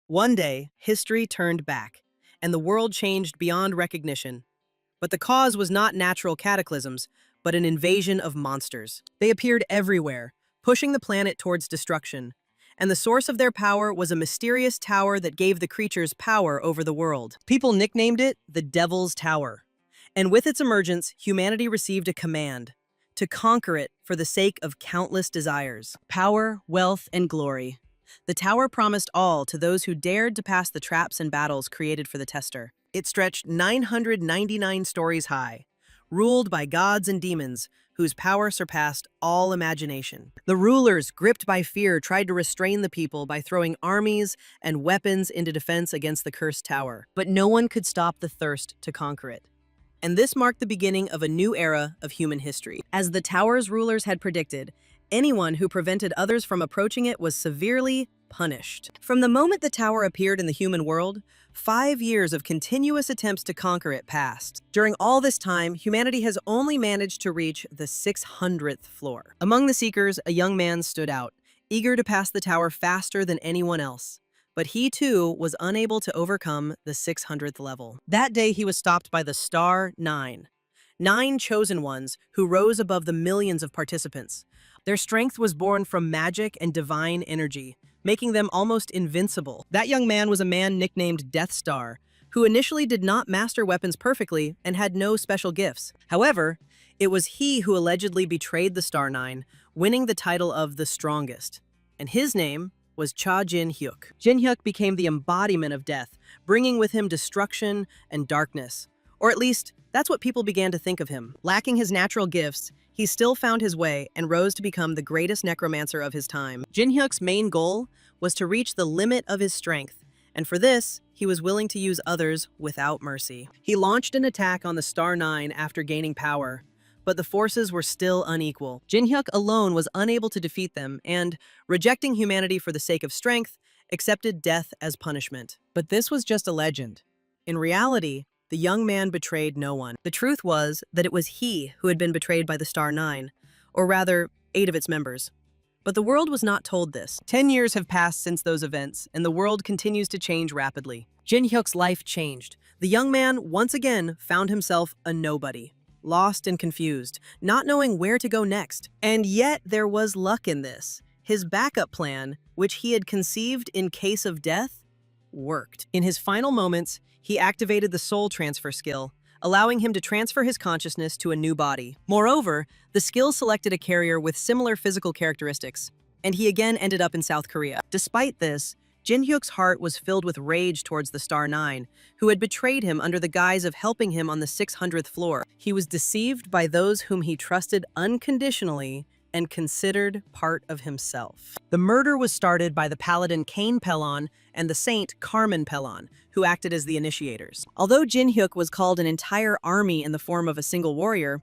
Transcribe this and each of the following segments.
One day, history turned back, and the world changed beyond recognition. But the cause was not natural cataclysms, but an invasion of monsters. They appeared everywhere, pushing the planet towards destruction. And the source of their power was a mysterious tower that gave the creatures power over the world. People nicknamed it the Devil's Tower. And with its emergence, humanity received a command to conquer it for the sake of countless desires. Power, wealth, and glory. The tower promised all to those who dared to pass the traps and battles created for the tester. It stretched 999 stories high, ruled by gods and demons whose power surpassed all imagination. The rulers, gripped by fear, tried to restrain the people by throwing armies and weapons into defense against the cursed tower. But no one could stop the thirst to conquer it. And this marked the beginning of a new era of human history. As the tower's rulers had predicted, anyone who prevented others from approaching it was severely punished. From the moment the tower appeared in the human world, 5 years of continuous attempts to conquer it passed. During all this time, humanity has only managed to reach the 600th floor. Among the seekers, a young man stood out, eager to pass the tower faster than anyone else. But he too was unable to overcome the 600th level. That day he was stopped by the Star 9. 9 chosen ones who rose above the millions of participants. Their strength was born from magic and divine energy, making them almost invincible. That young man was a man nicknamed Death Star, who initially did not master weapons perfectly and had no special gifts. However, it was he who allegedly betrayed the Star 9, winning the title of the Strongest. And his name was Cha Jin-hyuk. Jin-hyuk became the embodiment of death, bringing with him destruction and darkness. Or at least, that's what people began to think of him. Lacking his natural gifts, he still found his way and rose to become the greatest necromancer of his time. Jin-hyuk's main goal was to reach the limit of his strength, and for this, he was willing to use others without mercy. He launched an attack on the Star 9 after gaining power, but the forces were still unequal. Jin-hyuk alone was unable to defeat them and, rejecting humanity for the sake of strength, accepted death as punishment. But this was just a legend. In reality, the young man betrayed no one. The truth was that it was he who had been betrayed by the Star 9, or rather, 8 of its members. But the world was not told this. 10 years have passed since those events, and the world continues to change rapidly. Jin-hyuk's life changed. The young man once again found himself a nobody, lost and confused, not knowing where to go next. And yet there was luck in this. His backup plan, which he had conceived in case of death, worked. In his final moments, he activated the soul transfer skill, allowing him to transfer his consciousness to a new body. Moreover, the skill selected a carrier with similar physical characteristics, and he again ended up in South Korea. Despite this, Jin-hyuk's heart was filled with rage towards the Star 9, who had betrayed him under the guise of helping him on the 600th floor. He was deceived by those whom he trusted unconditionally and considered part of himself. The murder was started by the paladin Cain Pelon and the saint Carmen Pelon, who acted as the initiators. Although Jin-hyuk was called an entire army in the form of a single warrior,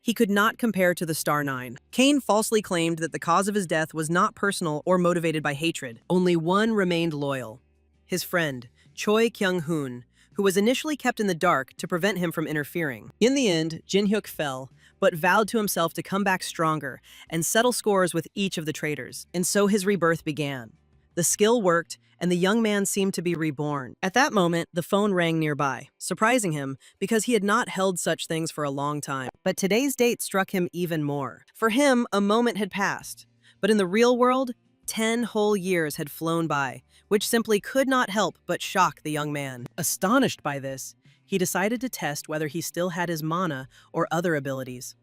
he could not compare to the Star 9. Cain falsely claimed that the cause of his death was not personal or motivated by hatred. Only one remained loyal: his friend, Choi Kyung-hoon, who was initially kept in the dark to prevent him from interfering. In the end, Jin-hyuk fell, but vowed to himself to come back stronger and settle scores with each of the traitors. And so his rebirth began. The skill worked, and the young man seemed to be reborn. At that moment, the phone rang nearby, surprising him because he had not held such things for a long time. But today's date struck him even more. For him, a moment had passed. But in the real world, 10 whole years had flown by, which simply could not help but shock the young man. Astonished by this, he decided to test whether he still had his mana or other abilities.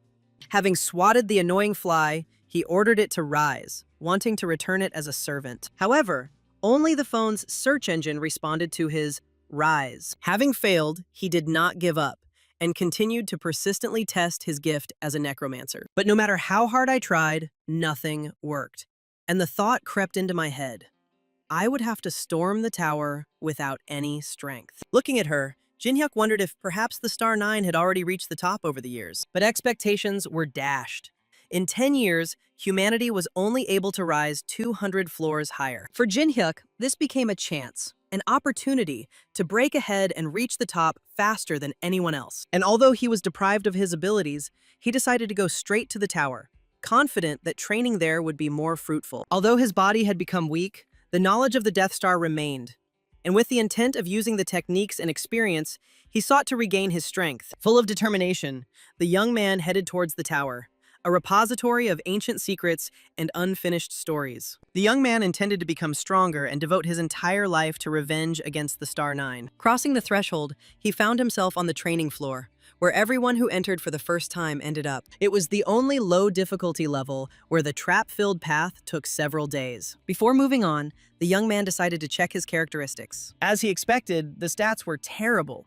Having swatted the annoying fly, he ordered it to rise, wanting to return it as a servant. However, only the phone's search engine responded to his rise. Having failed, he did not give up and continued to persistently test his gift as a necromancer. But no matter how hard I tried, nothing worked. And the thought crept into my head: I would have to storm the tower without any strength. Looking at her, Jin-hyuk wondered if perhaps the Star 9 had already reached the top over the years. But expectations were dashed. In 10 years, humanity was only able to rise 200 floors higher. For Jin-hyuk, this became a chance, an opportunity to break ahead and reach the top faster than anyone else. And although he was deprived of his abilities, he decided to go straight to the tower, confident that training there would be more fruitful. Although his body had become weak, the knowledge of the Death Star remained, and with the intent of using the techniques and experience, he sought to regain his strength. Full of determination, the young man headed towards the tower, a repository of ancient secrets and unfinished stories. The young man intended to become stronger and devote his entire life to revenge against the Star Nine. Crossing the threshold, he found himself on the training floor, where everyone who entered for the first time ended up. It was the only low difficulty level where the trap-filled path took several days. Before moving on, the young man decided to check his characteristics. As he expected, the stats were terrible.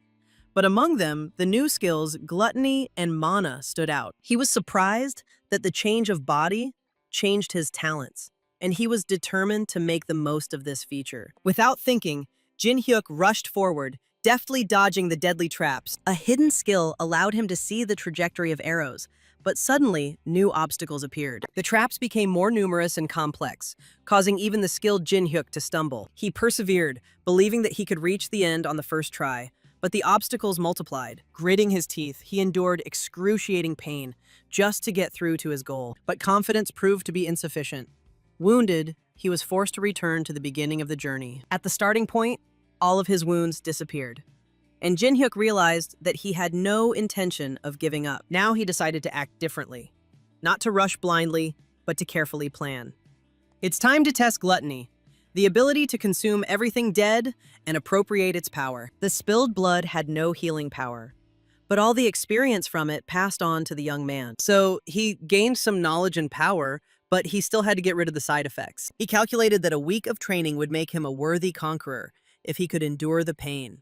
But among them, the new skills Gluttony and Mana stood out. He was surprised that the change of body changed his talents, and he was determined to make the most of this feature. Without thinking, Jin Hyuk rushed forward, deftly dodging the deadly traps. A hidden skill allowed him to see the trajectory of arrows, but suddenly, new obstacles appeared. The traps became more numerous and complex, causing even the skilled Jin Hyuk to stumble. He persevered, believing that he could reach the end on the first try, but the obstacles multiplied. Gritting his teeth, he endured excruciating pain just to get through to his goal. But confidence proved to be insufficient. Wounded, he was forced to return to the beginning of the journey. At the starting point, all of his wounds disappeared, and Jin Hyuk realized that he had no intention of giving up. Now he decided to act differently, not to rush blindly, but to carefully plan. It's time to test Gluttony, the ability to consume everything dead and appropriate its power. The spilled blood had no healing power, but all the experience from it passed on to the young man. So he gained some knowledge and power, but he still had to get rid of the side effects. He calculated that a week of training would make him a worthy conqueror if he could endure the pain.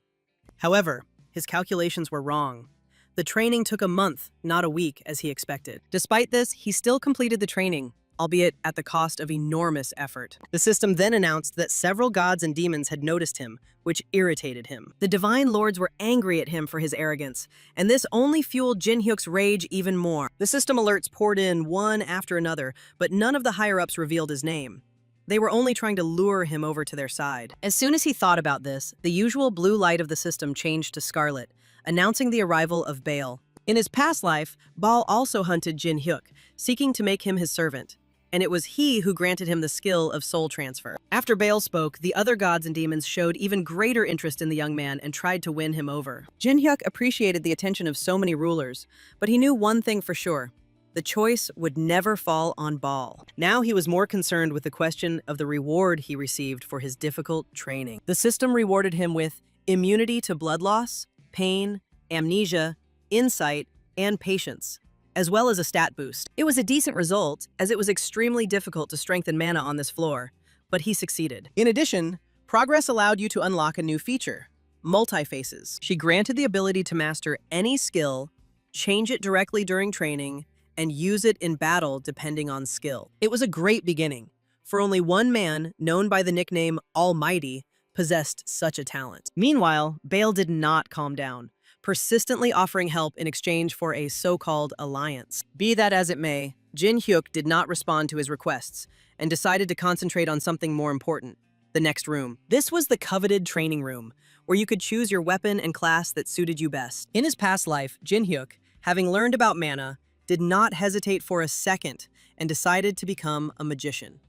However, his calculations were wrong. The training took a month, not a week, as he expected. Despite this, he still completed the training, albeit at the cost of enormous effort. The system then announced that several gods and demons had noticed him, which irritated him. The divine lords were angry at him for his arrogance, and this only fueled Jin Hyuk's rage even more. The system alerts poured in one after another, but none of the higher-ups revealed his name. They were only trying to lure him over to their side. As soon as he thought about this, the usual blue light of the system changed to scarlet, announcing the arrival of Baal. In his past life, Baal also hunted Jin Hyuk, seeking to make him his servant, and it was he who granted him the skill of soul transfer. After Baal spoke, the other gods and demons showed even greater interest in the young man and tried to win him over. Jin Hyuk appreciated the attention of so many rulers, but he knew one thing for sure. The choice would never fall on Baal. Now he was more concerned with the question of the reward he received for his difficult training. The system rewarded him with immunity to blood loss, pain, amnesia, insight, and patience, as well as a stat boost. It was a decent result, as it was extremely difficult to strengthen mana on this floor, but he succeeded. In addition, progress allowed you to unlock a new feature, multi-faces. She granted the ability to master any skill, change it directly during training, and use it in battle depending on skill. It was a great beginning, for only one man, known by the nickname Almighty, possessed such a talent. Meanwhile, Baal did not calm down, persistently offering help in exchange for a so-called alliance. Be that as it may, Jin Hyuk did not respond to his requests and decided to concentrate on something more important, the next room. This was the coveted training room, where you could choose your weapon and class that suited you best. In his past life, Jin Hyuk, having learned about mana, did not hesitate for a second and decided to become a magician.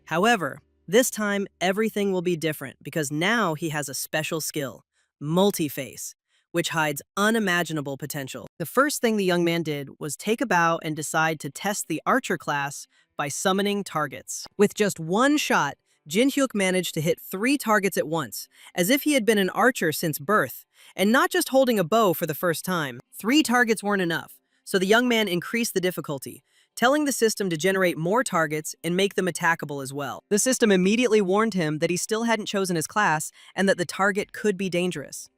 However, this time everything will be different because now he has a special skill, multi-face, which hides unimaginable potential. The first thing the young man did was take a bow and decide to test the archer class by summoning targets. With just one shot, Jin Hyuk managed to hit 3 targets at once, as if he had been an archer since birth, and not just holding a bow for the first time. 3 targets weren't enough, so the young man increased the difficulty, telling the system to generate more targets and make them attackable as well. The system immediately warned him that he still hadn't chosen his class and that the target could be dangerous.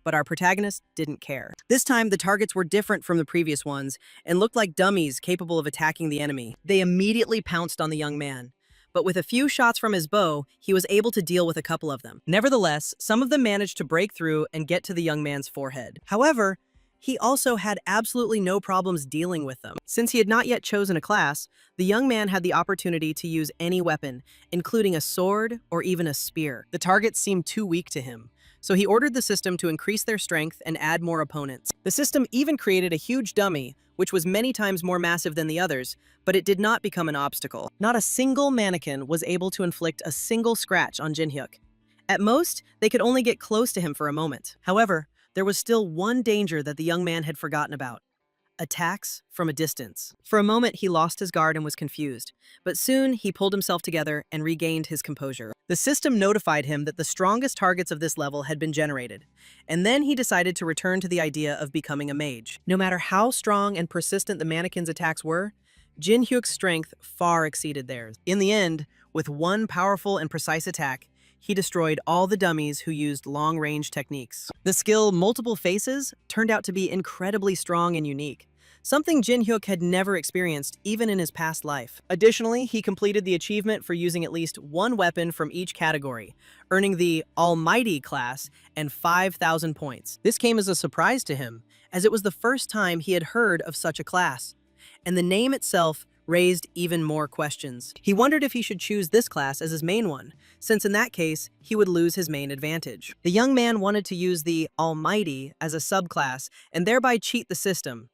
But our protagonist didn't care. This time, the targets were different from the previous ones and looked like dummies capable of attacking the enemy. They immediately pounced on the young man, but with a few shots from his bow, he was able to deal with a couple of them. Nevertheless, some of them managed to break through and get to the young man's forehead. However, he also had absolutely no problems dealing with them. Since he had not yet chosen a class, the young man had the opportunity to use any weapon, including a sword or even a spear. The targets seemed too weak to him, so he ordered the system to increase their strength and add more opponents. The system even created a huge dummy, which was many times more massive than the others, but it did not become an obstacle. Not a single mannequin was able to inflict a single scratch on Jin Hyuk. At most, they could only get close to him for a moment. However, there was still one danger that the young man had forgotten about: attacks from a distance. For a moment, he lost his guard and was confused, but soon he pulled himself together and regained his composure. The system notified him that the strongest targets of this level had been generated, and then he decided to return to the idea of becoming a mage. No matter how strong and persistent the mannequin's attacks were, Jin Hyuk's strength far exceeded theirs. In the end, with one powerful and precise attack, he destroyed all the dummies who used long-range techniques. The skill Multiple Faces turned out to be incredibly strong and unique, something Jin Hyuk had never experienced even in his past life. Additionally, he completed the achievement for using at least one weapon from each category, earning the Almighty class and 5,000 points. This came as a surprise to him, as it was the first time he had heard of such a class, and the name itself raised even more questions. He wondered if he should choose this class as his main one, since in that case, he would lose his main advantage. The young man wanted to use the Almighty as a subclass and thereby cheat the system,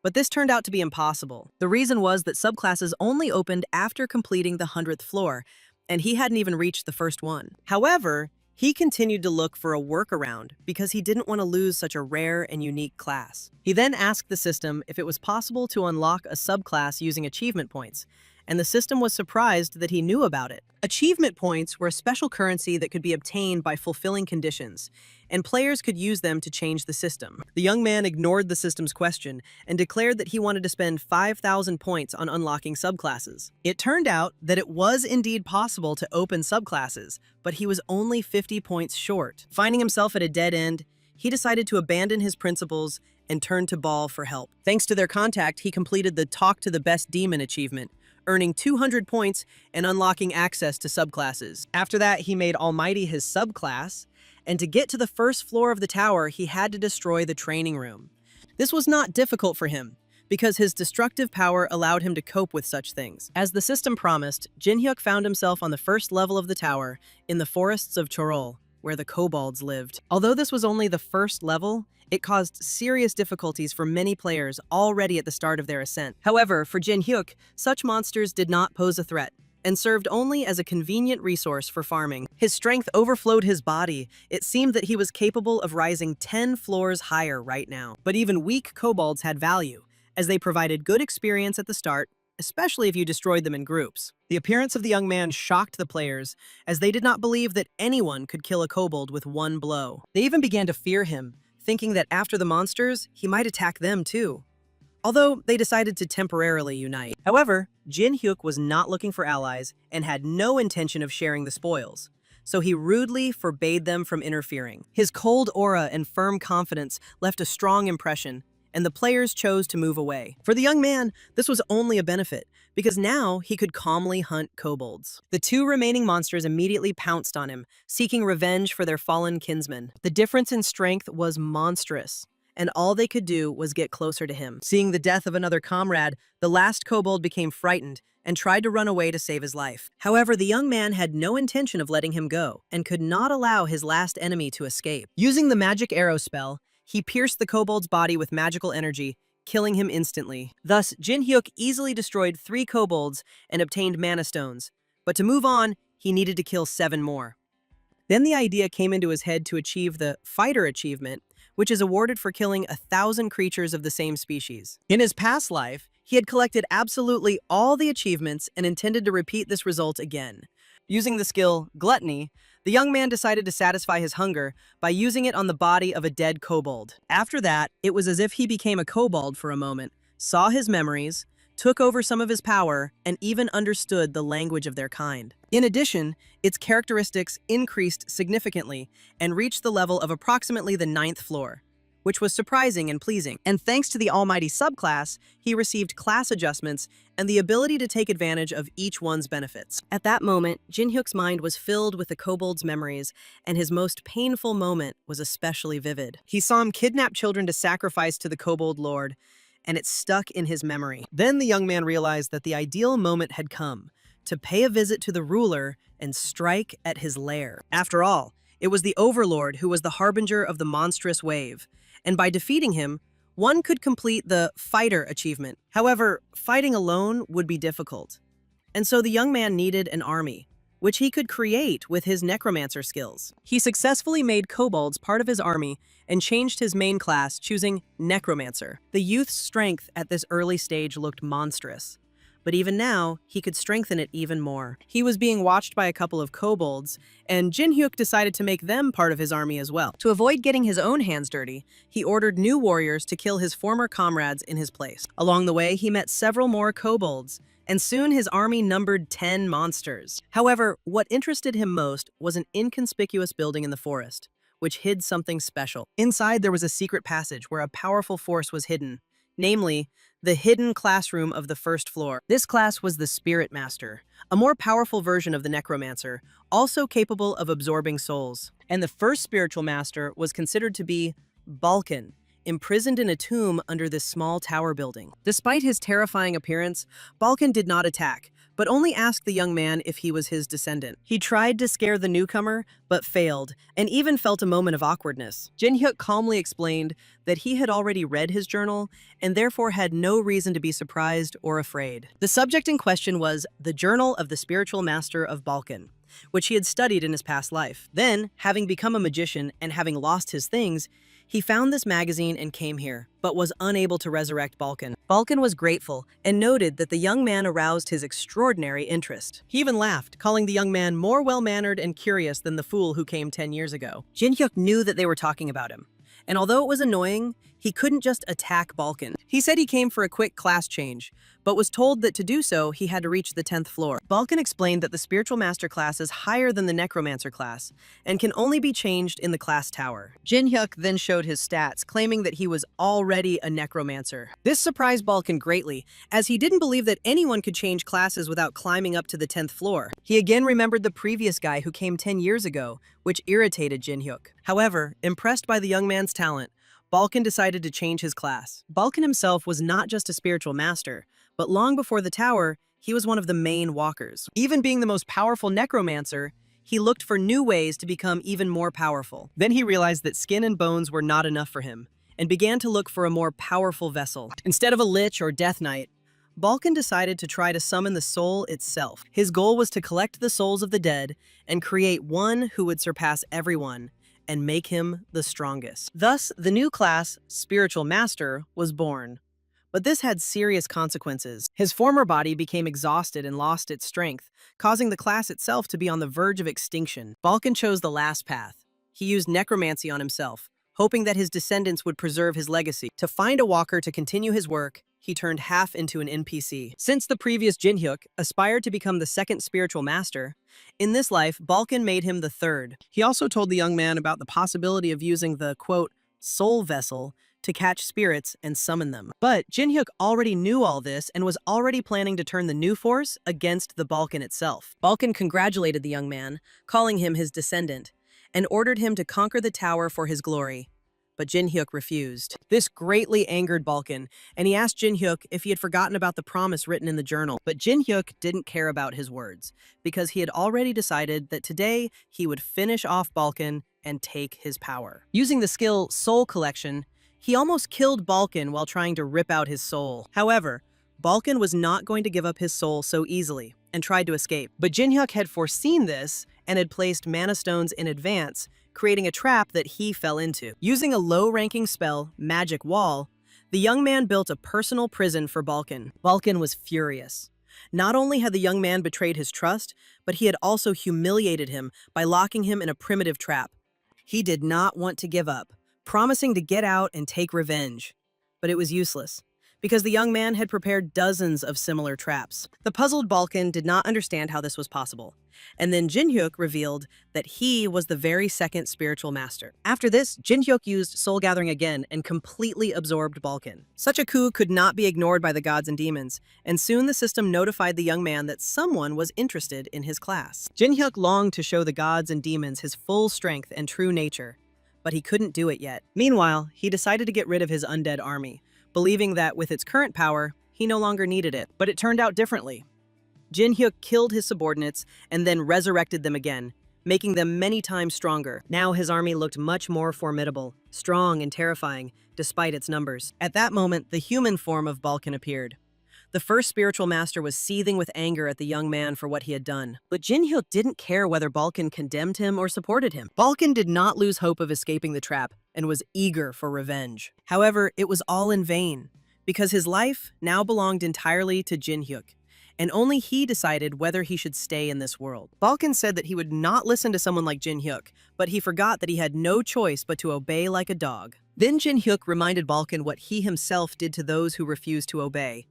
but this turned out to be impossible. The reason was that subclasses only opened after completing the 100th floor, and he hadn't even reached the first one. However, he continued to look for a workaround because he didn't want to lose such a rare and unique class. He then asked the system if it was possible to unlock a subclass using achievement points, and the system was surprised that he knew about it. Achievement points were a special currency that could be obtained by fulfilling conditions, and players could use them to change the system. The young man ignored the system's question and declared that he wanted to spend 5,000 points on unlocking subclasses. It turned out that it was indeed possible to open subclasses, but he was only 50 points short. Finding himself at a dead end, he decided to abandon his principles and turn to Ball for help. Thanks to their contact, he completed the Talk to the Best Demon achievement, earning 200 points and unlocking access to subclasses. After that, he made Almighty his subclass, and to get to the first floor of the tower, he had to destroy the training room. This was not difficult for him, because his destructive power allowed him to cope with such things. As the system promised, Jin Hyuk found himself on the first level of the tower, in the forests of Chorol, where the kobolds lived. Although this was only the first level, it caused serious difficulties for many players already at the start of their ascent. However, for Jin Hyuk, such monsters did not pose a threat, and served only as a convenient resource for farming. His strength overflowed his body. It seemed that he was capable of rising 10 floors higher right now. But even weak kobolds had value, as they provided good experience at the start, especially if you destroyed them in groups. The appearance of the young man shocked the players, as they did not believe that anyone could kill a kobold with one blow. They even began to fear him, thinking that after the monsters, he might attack them too. Although they decided to temporarily unite. However, Jin Hyuk was not looking for allies and had no intention of sharing the spoils, so he rudely forbade them from interfering. His cold aura and firm confidence left a strong impression, and the players chose to move away. For the young man, this was only a benefit, because now he could calmly hunt kobolds. The two remaining monsters immediately pounced on him, seeking revenge for their fallen kinsmen. The difference in strength was monstrous, and all they could do was get closer to him. Seeing the death of another comrade, the last kobold became frightened and tried to run away to save his life. However, the young man had no intention of letting him go, and could not allow his last enemy to escape. Using the magic arrow spell, he pierced the kobold's body with magical energy, killing him instantly. Thus, Jin Hyuk easily destroyed 3 kobolds and obtained mana stones. But to move on, he needed to kill 7 more. Then the idea came into his head to achieve the Fighter achievement, which is awarded for killing 1,000 creatures of the same species. In his past life, he had collected absolutely all the achievements and intended to repeat this result again. Using the skill Gluttony, the young man decided to satisfy his hunger by using it on the body of a dead kobold. After that, it was as if he became a kobold for a moment, saw his memories, took over some of his power, and even understood the language of their kind. In addition, its characteristics increased significantly and reached the level of approximately the 9th floor, which was surprising and pleasing. And thanks to the Almighty subclass, he received class adjustments and the ability to take advantage of each one's benefits. At that moment, Jin Hyuk's mind was filled with the kobold's memories, and his most painful moment was especially vivid. He saw him kidnap children to sacrifice to the kobold lord, and it stuck in his memory. Then the young man realized that the ideal moment had come, to pay a visit to the ruler and strike at his lair. After all, it was the Overlord who was the harbinger of the monstrous wave, and by defeating him, one could complete the Fighter achievement. However, fighting alone would be difficult, and so the young man needed an army. which he could create with his necromancer skills. He successfully made kobolds part of his army and changed his main class, choosing Necromancer. The youth's strength at this early stage looked monstrous, but even now, he could strengthen it even more. He was being watched by a couple of kobolds, and Jinhyuk decided to make them part of his army as well. To avoid getting his own hands dirty, he ordered new warriors to kill his former comrades in his place. Along the way, he met several more kobolds, and soon his army numbered 10 monsters. However, what interested him most was an inconspicuous building in the forest, which hid something special. Inside, there was a secret passage where a powerful force was hidden, namely, the hidden classroom of the first floor. This class was the Spirit Master, a more powerful version of the Necromancer, also capable of absorbing souls. And the first spiritual master was considered to be Balkan, imprisoned in a tomb under this small tower building. Despite his terrifying appearance, Balkan did not attack, but only asked the young man if he was his descendant. He tried to scare the newcomer, but failed, and even felt a moment of awkwardness. Jinhyuk calmly explained that he had already read his journal, and therefore had no reason to be surprised or afraid. The subject in question was the Journal of the Spiritual Master of Balkan, which he had studied in his past life. Then, having become a magician and having lost his things, he found this magazine and came here, but was unable to resurrect Balkan. Balkan was grateful and noted that the young man aroused his extraordinary interest. He even laughed, calling the young man more well-mannered and curious than the fool who came 10 years ago. Jinhyuk knew that they were talking about him, and although it was annoying, he couldn't just attack Balkan. He said he came for a quick class change, but was told that to do so, he had to reach the 10th floor. Balkan explained that the Spiritual Master class is higher than the Necromancer class, and can only be changed in the class tower. Jinhyuk then showed his stats, claiming that he was already a Necromancer. This surprised Balkan greatly, as he didn't believe that anyone could change classes without climbing up to the 10th floor. He again remembered the previous guy who came 10 years ago, which irritated Jinhyuk. However, impressed by the young man's talent, Balkan decided to change his class. Balkan himself was not just a spiritual master, but long before the tower, he was one of the main walkers. Even being the most powerful necromancer, he looked for new ways to become even more powerful. Then he realized that skin and bones were not enough for him, and began to look for a more powerful vessel. Instead of a lich or death knight, Balkan decided to try to summon the soul itself. His goal was to collect the souls of the dead and create one who would surpass everyone, and make him the strongest. Thus, the new class, Spiritual Master, was born. But this had serious consequences. His former body became exhausted and lost its strength, causing the class itself to be on the verge of extinction. Balkan chose the last path. He used necromancy on himself, hoping that his descendants would preserve his legacy. To find a walker to continue his work, he turned half into an NPC. Since the previous Jinhyuk aspired to become the second spiritual master, in this life, Balkan made him the third. He also told the young man about the possibility of using the, quote, soul vessel to catch spirits and summon them. But Jinhyuk already knew all this and was already planning to turn the new force against the Balkan itself. Balkan congratulated the young man, calling him his descendant, and ordered him to conquer the tower for his glory. But Jinhyuk refused. This greatly angered Balkan, and he asked Jinhyuk if he had forgotten about the promise written in the journal. But Jinhyuk didn't care about his words, because he had already decided that today he would finish off Balkan and take his power. Using the skill Soul Collection, he almost killed Balkan while trying to rip out his soul. However, Balkan was not going to give up his soul so easily, and tried to escape. But Jinhyuk had foreseen this and had placed mana stones in advance, creating a trap that he fell into. Using a low-ranking spell, Magic Wall, the young man built a personal prison for Balkan. Balkan was furious. Not only had the young man betrayed his trust, but he had also humiliated him by locking him in a primitive trap. He did not want to give up, promising to get out and take revenge. But it was useless, because the young man had prepared dozens of similar traps. The puzzled Balkan did not understand how this was possible, and then Jinhyuk revealed that he was the very second spiritual master. After this, Jinhyuk used soul gathering again and completely absorbed Balkan. Such a coup could not be ignored by the gods and demons, and soon the system notified the young man that someone was interested in his class. Jinhyuk longed to show the gods and demons his full strength and true nature, but he couldn't do it yet. Meanwhile, he decided to get rid of his undead army, believing that with its current power, he no longer needed it. But it turned out differently. Jinhyuk killed his subordinates and then resurrected them again, making them many times stronger. Now his army looked much more formidable, strong and terrifying, despite its numbers. At that moment, the human form of Balkan appeared. The first spiritual master was seething with anger at the young man for what he had done. But Jin-hyuk didn't care whether Balkan condemned him or supported him. Balkan did not lose hope of escaping the trap and was eager for revenge. However, it was all in vain, because his life now belonged entirely to Jin-hyuk, and only he decided whether he should stay in this world. Balkan said that he would not listen to someone like Jin-hyuk, but he forgot that he had no choice but to obey like a dog. Then Jin-hyuk reminded Balkan what he himself did to those who refused to obey.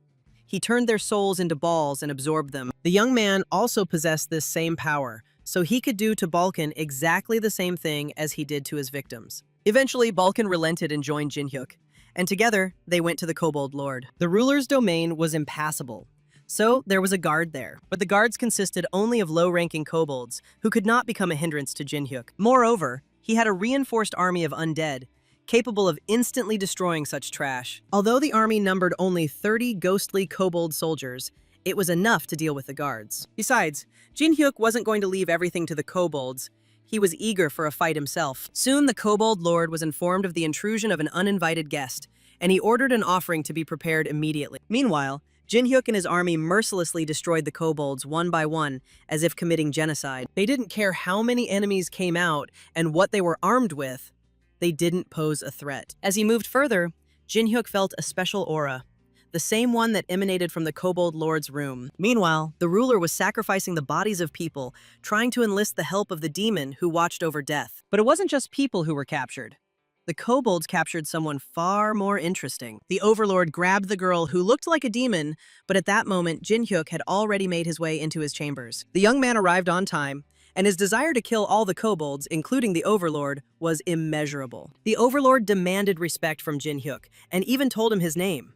He turned their souls into balls and absorbed them. The young man also possessed this same power, so he could do to Balkan exactly the same thing as he did to his victims. Eventually, Balkan relented and joined Jin-hyuk, and together they went to the Kobold Lord. The ruler's domain was impassable, so there was a guard there. But the guards consisted only of low-ranking kobolds who could not become a hindrance to Jin-hyuk. Moreover, he had a reinforced army of undead, capable of instantly destroying such trash. Although the army numbered only 30 ghostly kobold soldiers, it was enough to deal with the guards. Besides, Jin-hyuk wasn't going to leave everything to the kobolds. He was eager for a fight himself. Soon the Kobold Lord was informed of the intrusion of an uninvited guest, and he ordered an offering to be prepared immediately. Meanwhile, Jin-hyuk and his army mercilessly destroyed the kobolds one by one, as if committing genocide. They didn't care how many enemies came out and what they were armed with. They didn't pose a threat. As he moved further, Jin-hyuk felt a special aura, the same one that emanated from the Kobold Lord's room. Meanwhile, the ruler was sacrificing the bodies of people, trying to enlist the help of the demon who watched over death. But it wasn't just people who were captured. The kobolds captured someone far more interesting. The overlord grabbed the girl who looked like a demon, but at that moment, Jin-hyuk had already made his way into his chambers. The young man arrived on time, and his desire to kill all the kobolds, including the overlord, was immeasurable. The overlord demanded respect from Jin-hyuk, and even told him his name,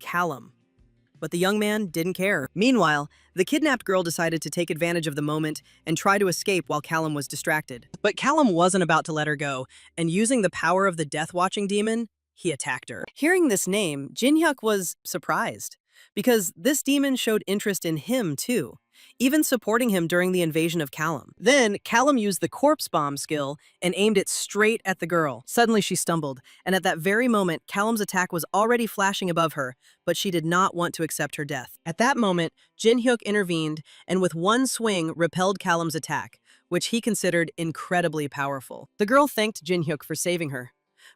Callum. But the young man didn't care. Meanwhile, the kidnapped girl decided to take advantage of the moment and try to escape while Callum was distracted. But Callum wasn't about to let her go, and using the power of the death-watching demon, he attacked her. Hearing this name, Jin-hyuk was surprised, because this demon showed interest in him too, even supporting him during the invasion of Callum. Then, Callum used the corpse bomb skill and aimed it straight at the girl. Suddenly, she stumbled, and at that very moment, Callum's attack was already flashing above her, but she did not want to accept her death. At that moment, Jin-hyuk intervened and with one swing repelled Callum's attack, which he considered incredibly powerful. The girl thanked Jin-hyuk for saving her,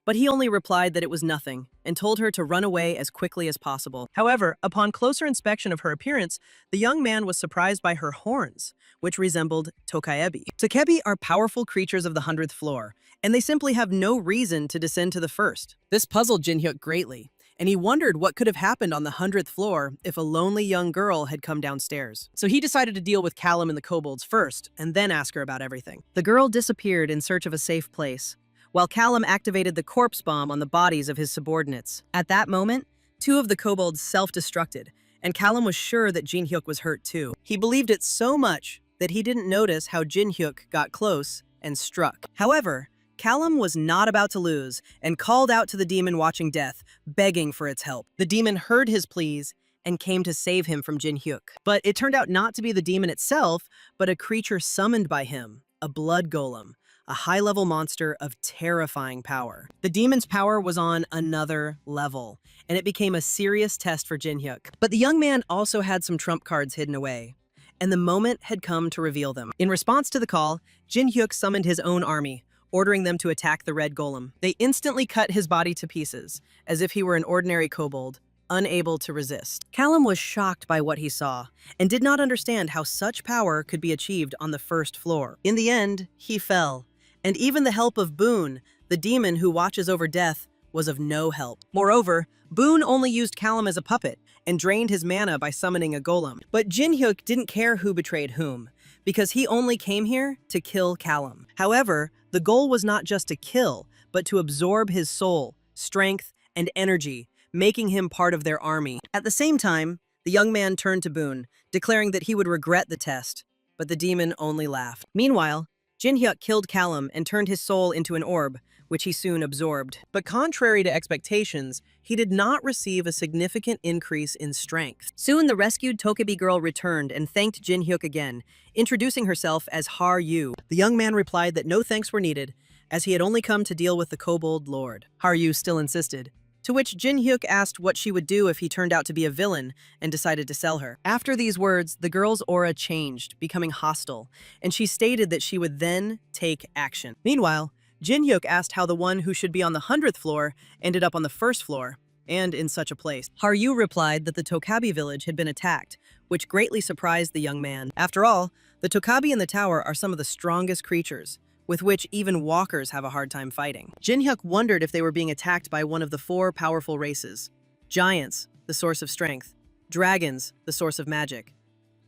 but he only replied that it was nothing and told her to run away as quickly as possible. However, upon closer inspection of her appearance, the young man was surprised by her horns, which resembled tokaebi. Tokaebi are powerful creatures of the 100th floor, and they simply have no reason to descend to the first. This puzzled Jin-hyuk greatly, and he wondered what could have happened on the 100th floor if a lonely young girl had come downstairs. So he decided to deal with Callum and the kobolds first, and then ask her about everything. The girl disappeared in search of a safe place, while Callum activated the corpse bomb on the bodies of his subordinates. At that moment, two of the kobolds self-destructed, and Callum was sure that Jin-hyuk was hurt too. He believed it so much that he didn't notice how Jin-hyuk got close and struck. However, Callum was not about to lose and called out to the demon watching death, begging for its help. The demon heard his pleas and came to save him from Jin-hyuk. But it turned out not to be the demon itself, but a creature summoned by him, a blood golem, a high-level monster of terrifying power. The demon's power was on another level, and it became a serious test for Jin-hyuk. But the young man also had some trump cards hidden away, and the moment had come to reveal them. In response to the call, Jin-hyuk summoned his own army, ordering them to attack the red golem. They instantly cut his body to pieces, as if he were an ordinary kobold, unable to resist. Callum was shocked by what he saw, and did not understand how such power could be achieved on the first floor. In the end, he fell, and even the help of Boone, the demon who watches over death, was of no help. Moreover, Boone only used Callum as a puppet and drained his mana by summoning a golem. But Jin-hyuk didn't care who betrayed whom, because he only came here to kill Callum. However, the goal was not just to kill, but to absorb his soul, strength, and energy, making him part of their army. At the same time, the young man turned to Boone, declaring that he would regret the test, but the demon only laughed. Meanwhile, Jin-hyuk killed Callum and turned his soul into an orb, which he soon absorbed. But contrary to expectations, he did not receive a significant increase in strength. Soon the rescued Tokebi girl returned and thanked Jin-hyuk again, introducing herself as Har-yu. The young man replied that no thanks were needed, as he had only come to deal with the Kobold Lord. Har-yu still insisted, to which Jin Hyuk asked what she would do if he turned out to be a villain and decided to sell her. After these words, the girl's aura changed, becoming hostile, and she stated that she would then take action. Meanwhile, Jin Hyuk asked how the one who should be on the 100th floor ended up on the first floor, and in such a place. Haryu replied that the Tokabi village had been attacked, which greatly surprised the young man. After all, the Tokabi in the tower are some of the strongest creatures, with which even walkers have a hard time fighting. Jin Hyuk wondered if they were being attacked by one of the 4 powerful races. Giants, the source of strength. Dragons, the source of magic.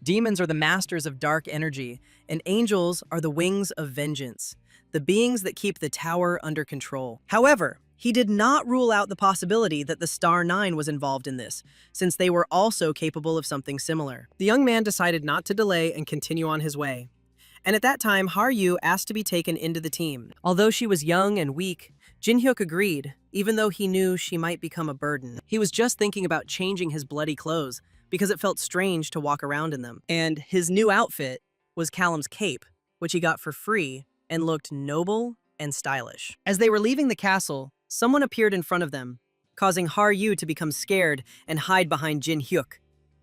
Demons are the masters of dark energy, and angels are the wings of vengeance, the beings that keep the tower under control. However, he did not rule out the possibility that the Star Nine was involved in this, since they were also capable of something similar. The young man decided not to delay and continue on his way. And at that time, Haryu asked to be taken into the team. Although she was young and weak, Jin Hyuk agreed, even though he knew she might become a burden. He was just thinking about changing his bloody clothes, because it felt strange to walk around in them. And his new outfit was Callum's cape, which he got for free and looked noble and stylish. As they were leaving the castle, someone appeared in front of them, causing Haryu to become scared and hide behind Jin Hyuk.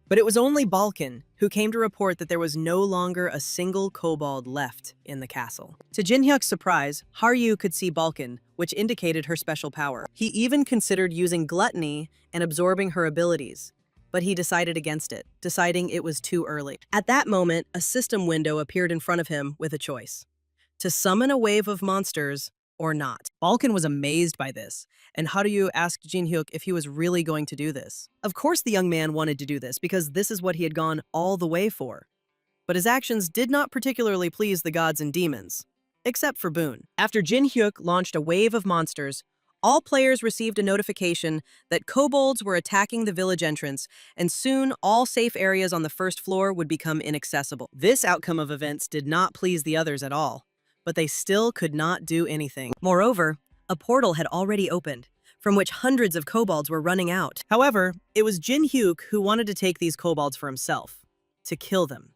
But it was only Balkan who came to report that there was no longer a single kobold left in the castle. To Jin Hyuk's surprise, Haryu could see Balkan, which indicated her special power. He even considered using gluttony and absorbing her abilities, but he decided against it, deciding it was too early. At that moment, a system window appeared in front of him with a choice: to summon a wave of monsters or not. Balkan was amazed by this, and Haryu asked Jin Hyuk if he was really going to do this. Of course the young man wanted to do this, because this is what he had gone all the way for. But his actions did not particularly please the gods and demons, except for Boon. After Jin Hyuk launched a wave of monsters, all players received a notification that kobolds were attacking the village entrance, and soon all safe areas on the first floor would become inaccessible. This outcome of events did not please the others at all, but they still could not do anything. Moreover, a portal had already opened, from which hundreds of kobolds were running out. However, it was Jin Hyuk who wanted to take these kobolds for himself, to kill them,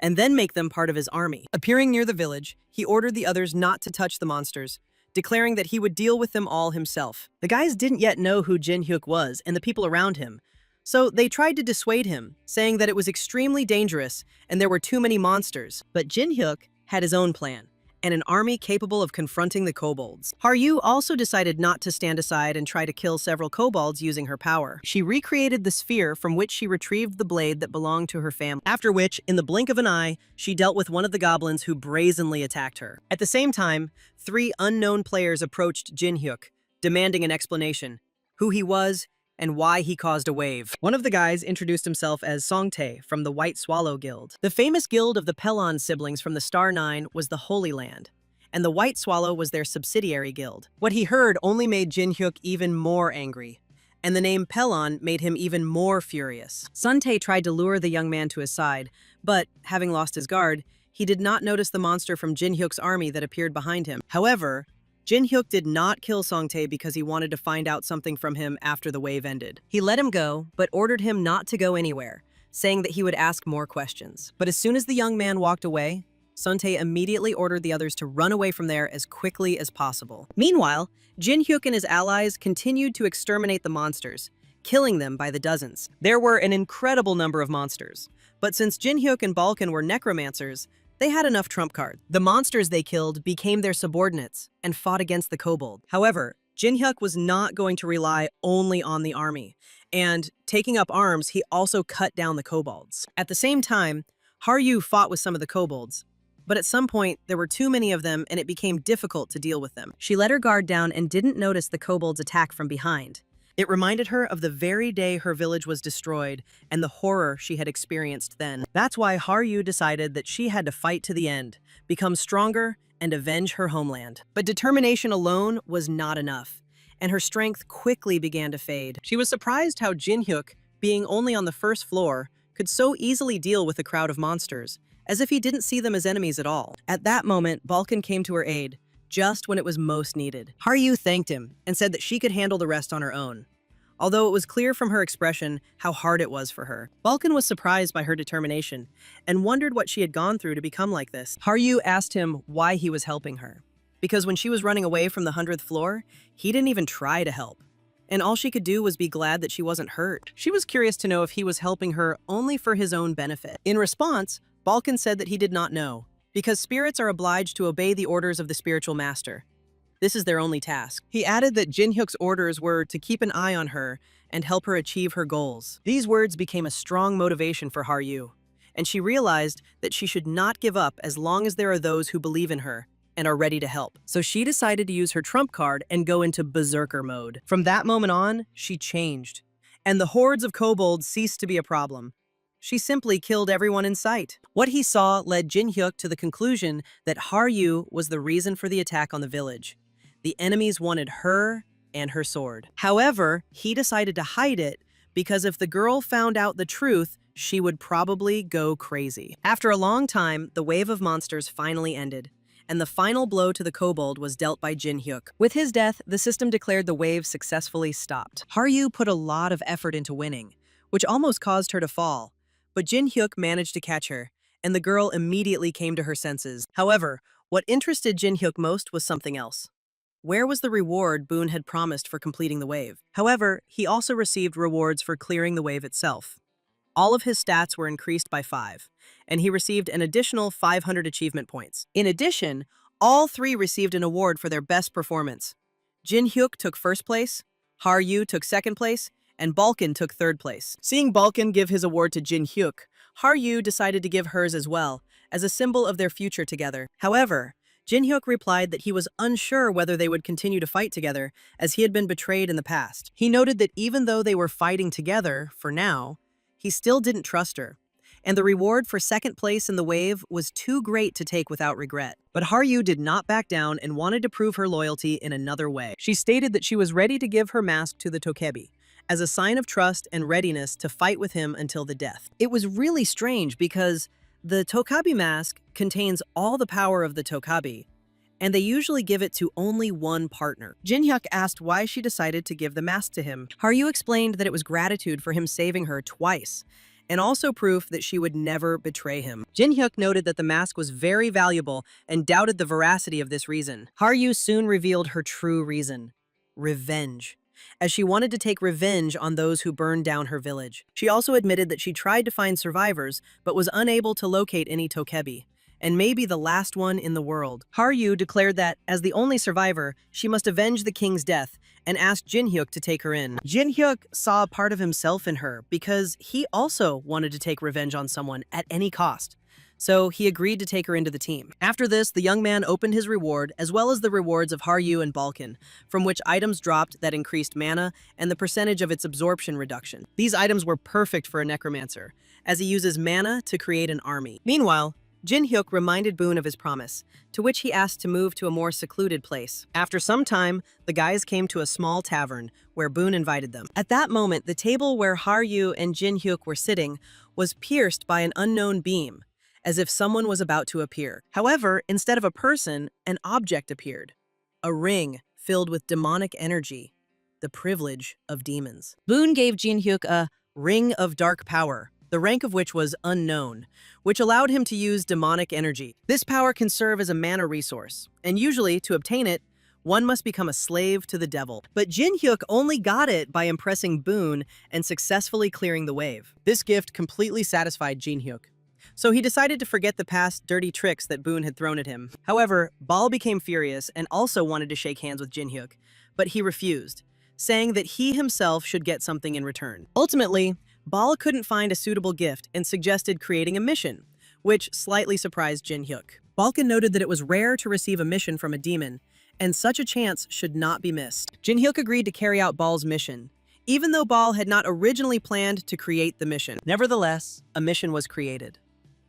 and then make them part of his army. Appearing near the village, he ordered the others not to touch the monsters, declaring that he would deal with them all himself. The guys didn't yet know who Jin Hyuk was and the people around him, so they tried to dissuade him, saying that it was extremely dangerous and there were too many monsters. But Jin Hyuk had his own plan, and an army capable of confronting the kobolds. Haryu also decided not to stand aside and try to kill several kobolds using her power. She recreated the sphere from which she retrieved the blade that belonged to her family, after which, in the blink of an eye, she dealt with one of the goblins who brazenly attacked her. At the same time, 3 unknown players approached Jin Hyuk, demanding an explanation: who he was, and why he caused a wave. One of the guys introduced himself as Songtae from the White Swallow Guild. The famous guild of the Pelon siblings from the Star Nine was the Holy Land, and the White Swallow was their subsidiary guild. What he heard only made Jin Hyuk even more angry, and the name Pelon made him even more furious. Suntae tried to lure the young man to his side, but, having lost his guard, he did not notice the monster from Jin Hyuk's army that appeared behind him. However, Jin Hyuk did not kill Songtae because he wanted to find out something from him after the wave ended. He let him go, but ordered him not to go anywhere, saying that he would ask more questions. But as soon as the young man walked away, Songtae immediately ordered the others to run away from there as quickly as possible. Meanwhile, Jin Hyuk and his allies continued to exterminate the monsters, killing them by the dozens. There were an incredible number of monsters, but since Jin Hyuk and Balkan were necromancers, they had enough trump cards. The monsters they killed became their subordinates and fought against the kobold. However, Jin Hyuk was not going to rely only on the army, and taking up arms, he also cut down the kobolds. At the same time, Haryu fought with some of the kobolds, but at some point, there were too many of them and it became difficult to deal with them. She let her guard down and didn't notice the kobolds' attack from behind. It reminded her of the very day her village was destroyed and the horror she had experienced then. That's why Haryu decided that she had to fight to the end, become stronger, and avenge her homeland. But determination alone was not enough, and her strength quickly began to fade. She was surprised how Jin Hyuk, being only on the first floor, could so easily deal with a crowd of monsters, as if he didn't see them as enemies at all. At that moment, Balkan came to her aid, just when it was most needed. Haryu thanked him and said that she could handle the rest on her own, although it was clear from her expression how hard it was for her. Balkan was surprised by her determination and wondered what she had gone through to become like this. Haryu asked him why he was helping her, because when she was running away from the 100th floor, he didn't even try to help. and all she could do was be glad that she wasn't hurt. She was curious to know if he was helping her only for his own benefit. In response, Balkan said that he did not know, because spirits are obliged to obey the orders of the spiritual master. This is their only task. He added that Jin-hyuk's orders were to keep an eye on her and help her achieve her goals. These words became a strong motivation for Haryu, and she realized that she should not give up as long as there are those who believe in her and are ready to help. So she decided to use her trump card and go into berserker mode. From that moment on, she changed, and the hordes of kobolds ceased to be a problem. She simply killed everyone in sight. What he saw led Jin-hyuk to the conclusion that Haryu was the reason for the attack on the village. The enemies wanted her and her sword. However, he decided to hide it because if the girl found out the truth, she would probably go crazy. After a long time, the wave of monsters finally ended, and the final blow to the kobold was dealt by Jin-hyuk. With his death, the system declared the wave successfully stopped. Haryu put a lot of effort into winning, which almost caused her to fall, but Jin-hyuk managed to catch her, and the girl immediately came to her senses. However, what interested Jin-hyuk most was something else. Where was the reward Boone had promised for completing the wave? However, he also received rewards for clearing the wave itself. All of his stats were increased by 5, and he received an additional 500 achievement points. In addition, all 3 received an award for their best performance. Jin-hyuk took first place, Haryu took second place, and Balkan took third place. Seeing Balkan give his award to Jin-hyuk, Haryu decided to give hers as well, as a symbol of their future together. However, Jin-hyuk replied that he was unsure whether they would continue to fight together, as he had been betrayed in the past. He noted that even though they were fighting together, for now, he still didn't trust her, and the reward for second place in the wave was too great to take without regret. But Haryu did not back down and wanted to prove her loyalty in another way. She stated that she was ready to give her mask to the Tokebi, as a sign of trust and readiness to fight with him until the death. It was really strange because the Tokabi mask contains all the power of the Tokabi, and they usually give it to only one partner. Jin-hyuk asked why she decided to give the mask to him. Haryu explained that it was gratitude for him saving her twice, and also proof that she would never betray him. Jin-hyuk noted that the mask was very valuable and doubted the veracity of this reason. Haryu soon revealed her true reason: revenge, as she wanted to take revenge on those who burned down her village. She also admitted that she tried to find survivors, but was unable to locate any Tokebi, and maybe the last one in the world. Haryu declared that, as the only survivor, she must avenge the king's death, and asked Jin-hyuk to take her in. Jin-hyuk saw a part of himself in her because he also wanted to take revenge on someone at any cost. So he agreed to take her into the team. After this, the young man opened his reward, as well as the rewards of Haryu and Balkan, from which items dropped that increased mana and the percentage of its absorption reduction. These items were perfect for a necromancer, as he uses mana to create an army. Meanwhile, Jin-hyuk reminded Boone of his promise, to which he asked to move to a more secluded place. After some time, the guys came to a small tavern, where Boone invited them. At that moment, the table where Haryu and Jin-hyuk were sitting was pierced by an unknown beam, as if someone was about to appear. However, instead of a person, an object appeared. A ring filled with demonic energy, the privilege of demons. Boone gave Jin-hyuk a ring of dark power, the rank of which was unknown, which allowed him to use demonic energy. This power can serve as a mana resource, and usually, to obtain it, one must become a slave to the devil. But Jin-hyuk only got it by impressing Boone and successfully clearing the wave. This gift completely satisfied Jin-hyuk, so he decided to forget the past dirty tricks that Boone had thrown at him. However, Bal became furious and also wanted to shake hands with Jin-hyuk, but he refused, saying that he himself should get something in return. Ultimately, Bal couldn't find a suitable gift and suggested creating a mission, which slightly surprised Jin-hyuk. Balkan noted that it was rare to receive a mission from a demon, and such a chance should not be missed. Jin-hyuk agreed to carry out Bal's mission, even though Bal had not originally planned to create the mission. Nevertheless, a mission was created.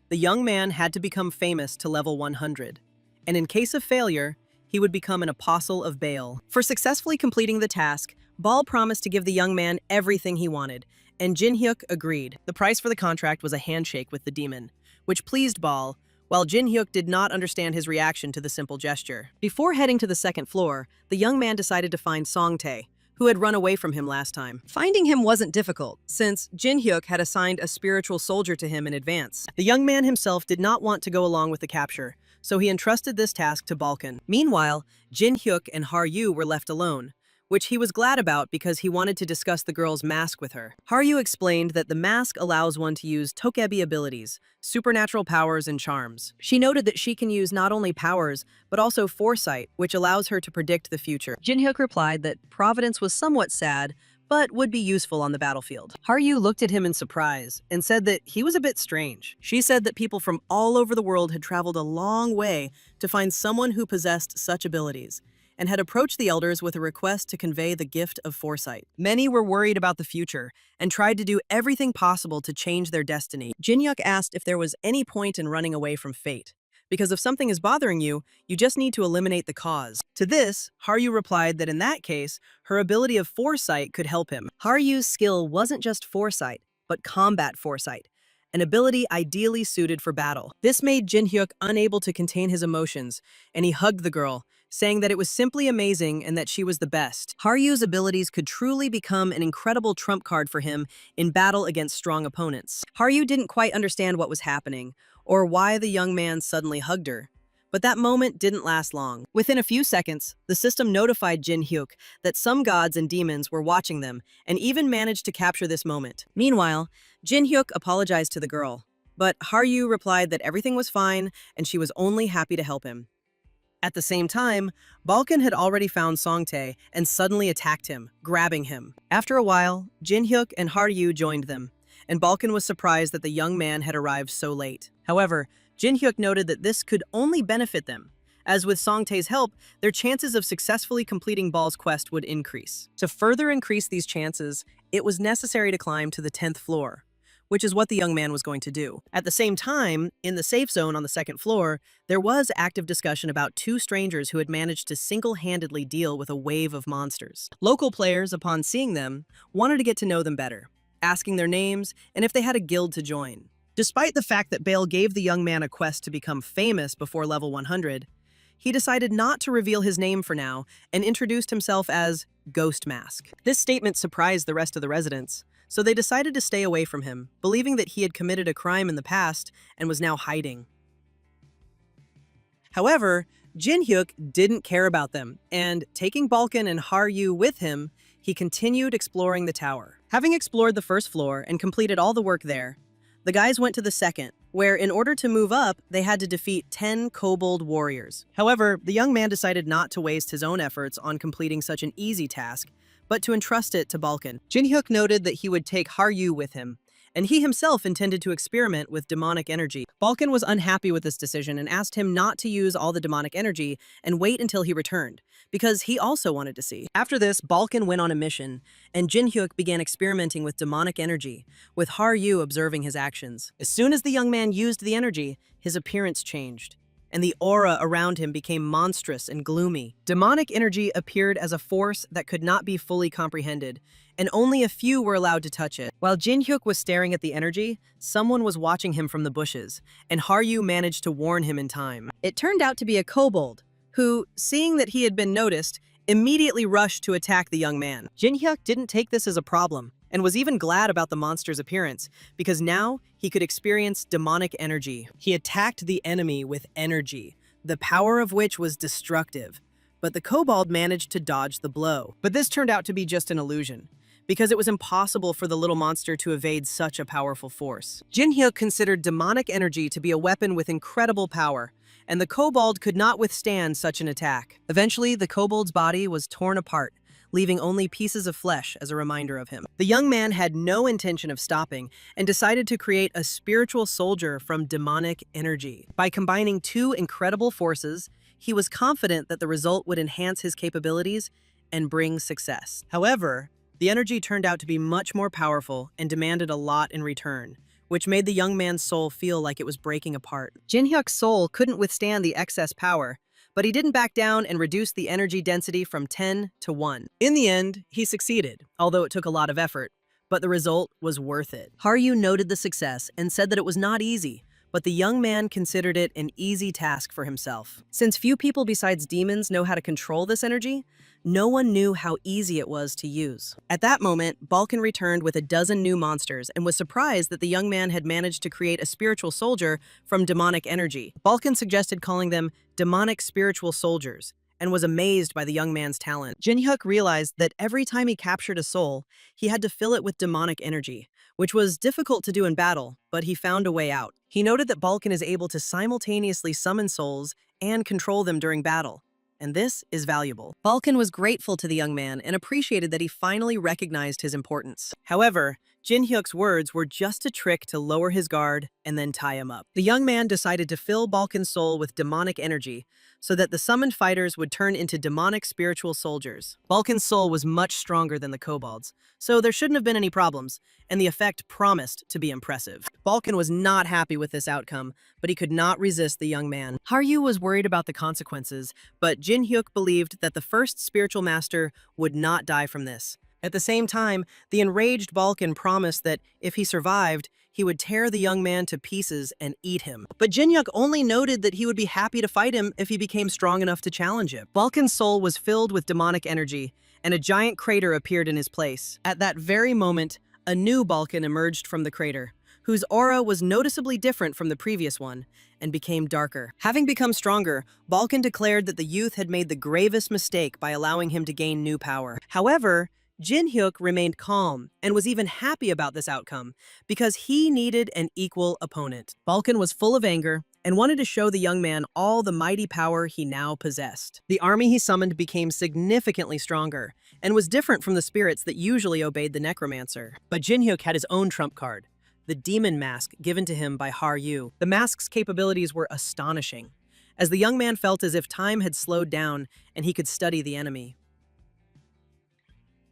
The young man had to become famous to level 100, and in case of failure, he would become an apostle of Baal. For successfully completing the task, Bal promised to give the young man everything he wanted, and Jin-hyuk agreed. The price for the contract was a handshake with the demon, which pleased Bal, while Jin-hyuk did not understand his reaction to the simple gesture. Before heading to the second floor, the young man decided to find Song-tae, who had run away from him last time. Finding him wasn't difficult, since Jin-hyuk had assigned a spiritual soldier to him in advance. The young man himself did not want to go along with the capture, so he entrusted this task to Balkan. Meanwhile, Jin-hyuk and Haryu were left alone, which he was glad about because he wanted to discuss the girl's mask with her. Haryu explained that the mask allows one to use tokebi abilities, supernatural powers and charms. She noted that she can use not only powers, but also foresight, which allows her to predict the future. Jinhyuk replied that Providence was somewhat sad, but would be useful on the battlefield. Haryu looked at him in surprise and said that he was a bit strange. She said that people from all over the world had traveled a long way to find someone who possessed such abilities, and had approached the elders with a request to convey the gift of foresight. Many were worried about the future and tried to do everything possible to change their destiny. Jinhyuk asked if there was any point in running away from fate, because if something is bothering you, you just need to eliminate the cause. To this, Haryu replied that in that case, her ability of foresight could help him. Haryu's skill wasn't just foresight, but combat foresight, an ability ideally suited for battle. This made Jinhyuk unable to contain his emotions, and he hugged the girl, saying that it was simply amazing and that she was the best. Haryu's abilities could truly become an incredible trump card for him in battle against strong opponents. Haryu didn't quite understand what was happening, or why the young man suddenly hugged her. But that moment didn't last long. Within a few seconds, the system notified Jinhyuk that some gods and demons were watching them, and even managed to capture this moment. Meanwhile, Jinhyuk apologized to the girl, but Haryu replied that everything was fine and she was only happy to help him. At the same time, Balkan had already found Songtae and suddenly attacked him, grabbing him. After a while, Jinhyuk and Haryu joined them, and Balkan was surprised that the young man had arrived so late. However, Jinhyuk noted that this could only benefit them, as with Songtae's help, their chances of successfully completing Bal's quest would increase. To further increase these chances, it was necessary to climb to the 10th floor, which is what the young man was going to do. At the same time, in the safe zone on the 2nd floor, there was active discussion about two strangers who had managed to single-handedly deal with a wave of monsters. Local players, upon seeing them, wanted to get to know them better, asking their names and if they had a guild to join. Despite the fact that Bale gave the young man a quest to become famous before level 100, he decided not to reveal his name for now and introduced himself as Ghost Mask. This statement surprised the rest of the residents, so they decided to stay away from him, believing that he had committed a crime in the past and was now hiding. However, Jinhyuk didn't care about them, and taking Balkan and Haryu with him, he continued exploring the tower. Having explored the 1st floor and completed all the work there, the guys went to the 2nd, where in order to move up, they had to defeat 10 kobold warriors. However, the young man decided not to waste his own efforts on completing such an easy task, but to entrust it to Balkan. Jinhyuk noted that he would take Haryu with him, and he himself intended to experiment with demonic energy. Balkan was unhappy with this decision and asked him not to use all the demonic energy and wait until he returned, because he also wanted to see. After this, Balkan went on a mission, and Jinhyuk began experimenting with demonic energy, with Haryu observing his actions. As soon as the young man used the energy, his appearance changed, and the aura around him became monstrous and gloomy. Demonic energy appeared as a force that could not be fully comprehended, and only a few were allowed to touch it. While Jinhyuk was staring at the energy, someone was watching him from the bushes, and Haryu managed to warn him in time. It turned out to be a kobold, who, seeing that he had been noticed, immediately rushed to attack the young man. Jinhyuk didn't take this as a problem, and was even glad about the monster's appearance, because now he could experience demonic energy. He attacked the enemy with energy, the power of which was destructive, but the kobold managed to dodge the blow. But this turned out to be just an illusion, because it was impossible for the little monster to evade such a powerful force. Jinhyuk considered demonic energy to be a weapon with incredible power, and the kobold could not withstand such an attack. Eventually, the kobold's body was torn apart, leaving only pieces of flesh as a reminder of him. The young man had no intention of stopping and decided to create a spiritual soldier from demonic energy. By combining two incredible forces, he was confident that the result would enhance his capabilities and bring success. However, the energy turned out to be much more powerful and demanded a lot in return, which made the young man's soul feel like it was breaking apart. Jinhyuk's soul couldn't withstand the excess power, but he didn't back down and reduced the energy density from 10 to 1. In the end, he succeeded, although it took a lot of effort, but the result was worth it. Haryu noted the success and said that it was not easy, but the young man considered it an easy task for himself. Since few people besides demons know how to control this energy, no one knew how easy it was to use. At that moment, Balkan returned with a dozen new monsters and was surprised that the young man had managed to create a spiritual soldier from demonic energy. Balkan suggested calling them demonic spiritual soldiers, and was amazed by the young man's talent. Jin-hyuk realized that every time he captured a soul, he had to fill it with demonic energy, which was difficult to do in battle, but he found a way out. He noted that Balkan is able to simultaneously summon souls and control them during battle, and this is valuable. Balkan was grateful to the young man and appreciated that he finally recognized his importance. However, Jin-hyuk's words were just a trick to lower his guard and then tie him up. The young man decided to fill Balkan's soul with demonic energy so that the summoned fighters would turn into demonic spiritual soldiers. Balkan's soul was much stronger than the kobolds, so there shouldn't have been any problems, and the effect promised to be impressive. Balkan was not happy with this outcome, but he could not resist the young man. Haryu was worried about the consequences, but Jin-hyuk believed that the first spiritual master would not die from this. At the same time, the enraged Balkan promised that if he survived, he would tear the young man to pieces and eat him. But Jin-hyuk only noted that he would be happy to fight him if he became strong enough to challenge him. Balkan's soul was filled with demonic energy, and a giant crater appeared in his place. At that very moment, a new Balkan emerged from the crater, whose aura was noticeably different from the previous one, and became darker. Having become stronger, Balkan declared that the youth had made the gravest mistake by allowing him to gain new power. However, Jin-hyuk remained calm and was even happy about this outcome because he needed an equal opponent. Balkan was full of anger and wanted to show the young man all the mighty power he now possessed. The army he summoned became significantly stronger and was different from the spirits that usually obeyed the Necromancer. But Jin-hyuk had his own trump card, the demon mask given to him by Haryu. The mask's capabilities were astonishing, as the young man felt as if time had slowed down and he could study the enemy.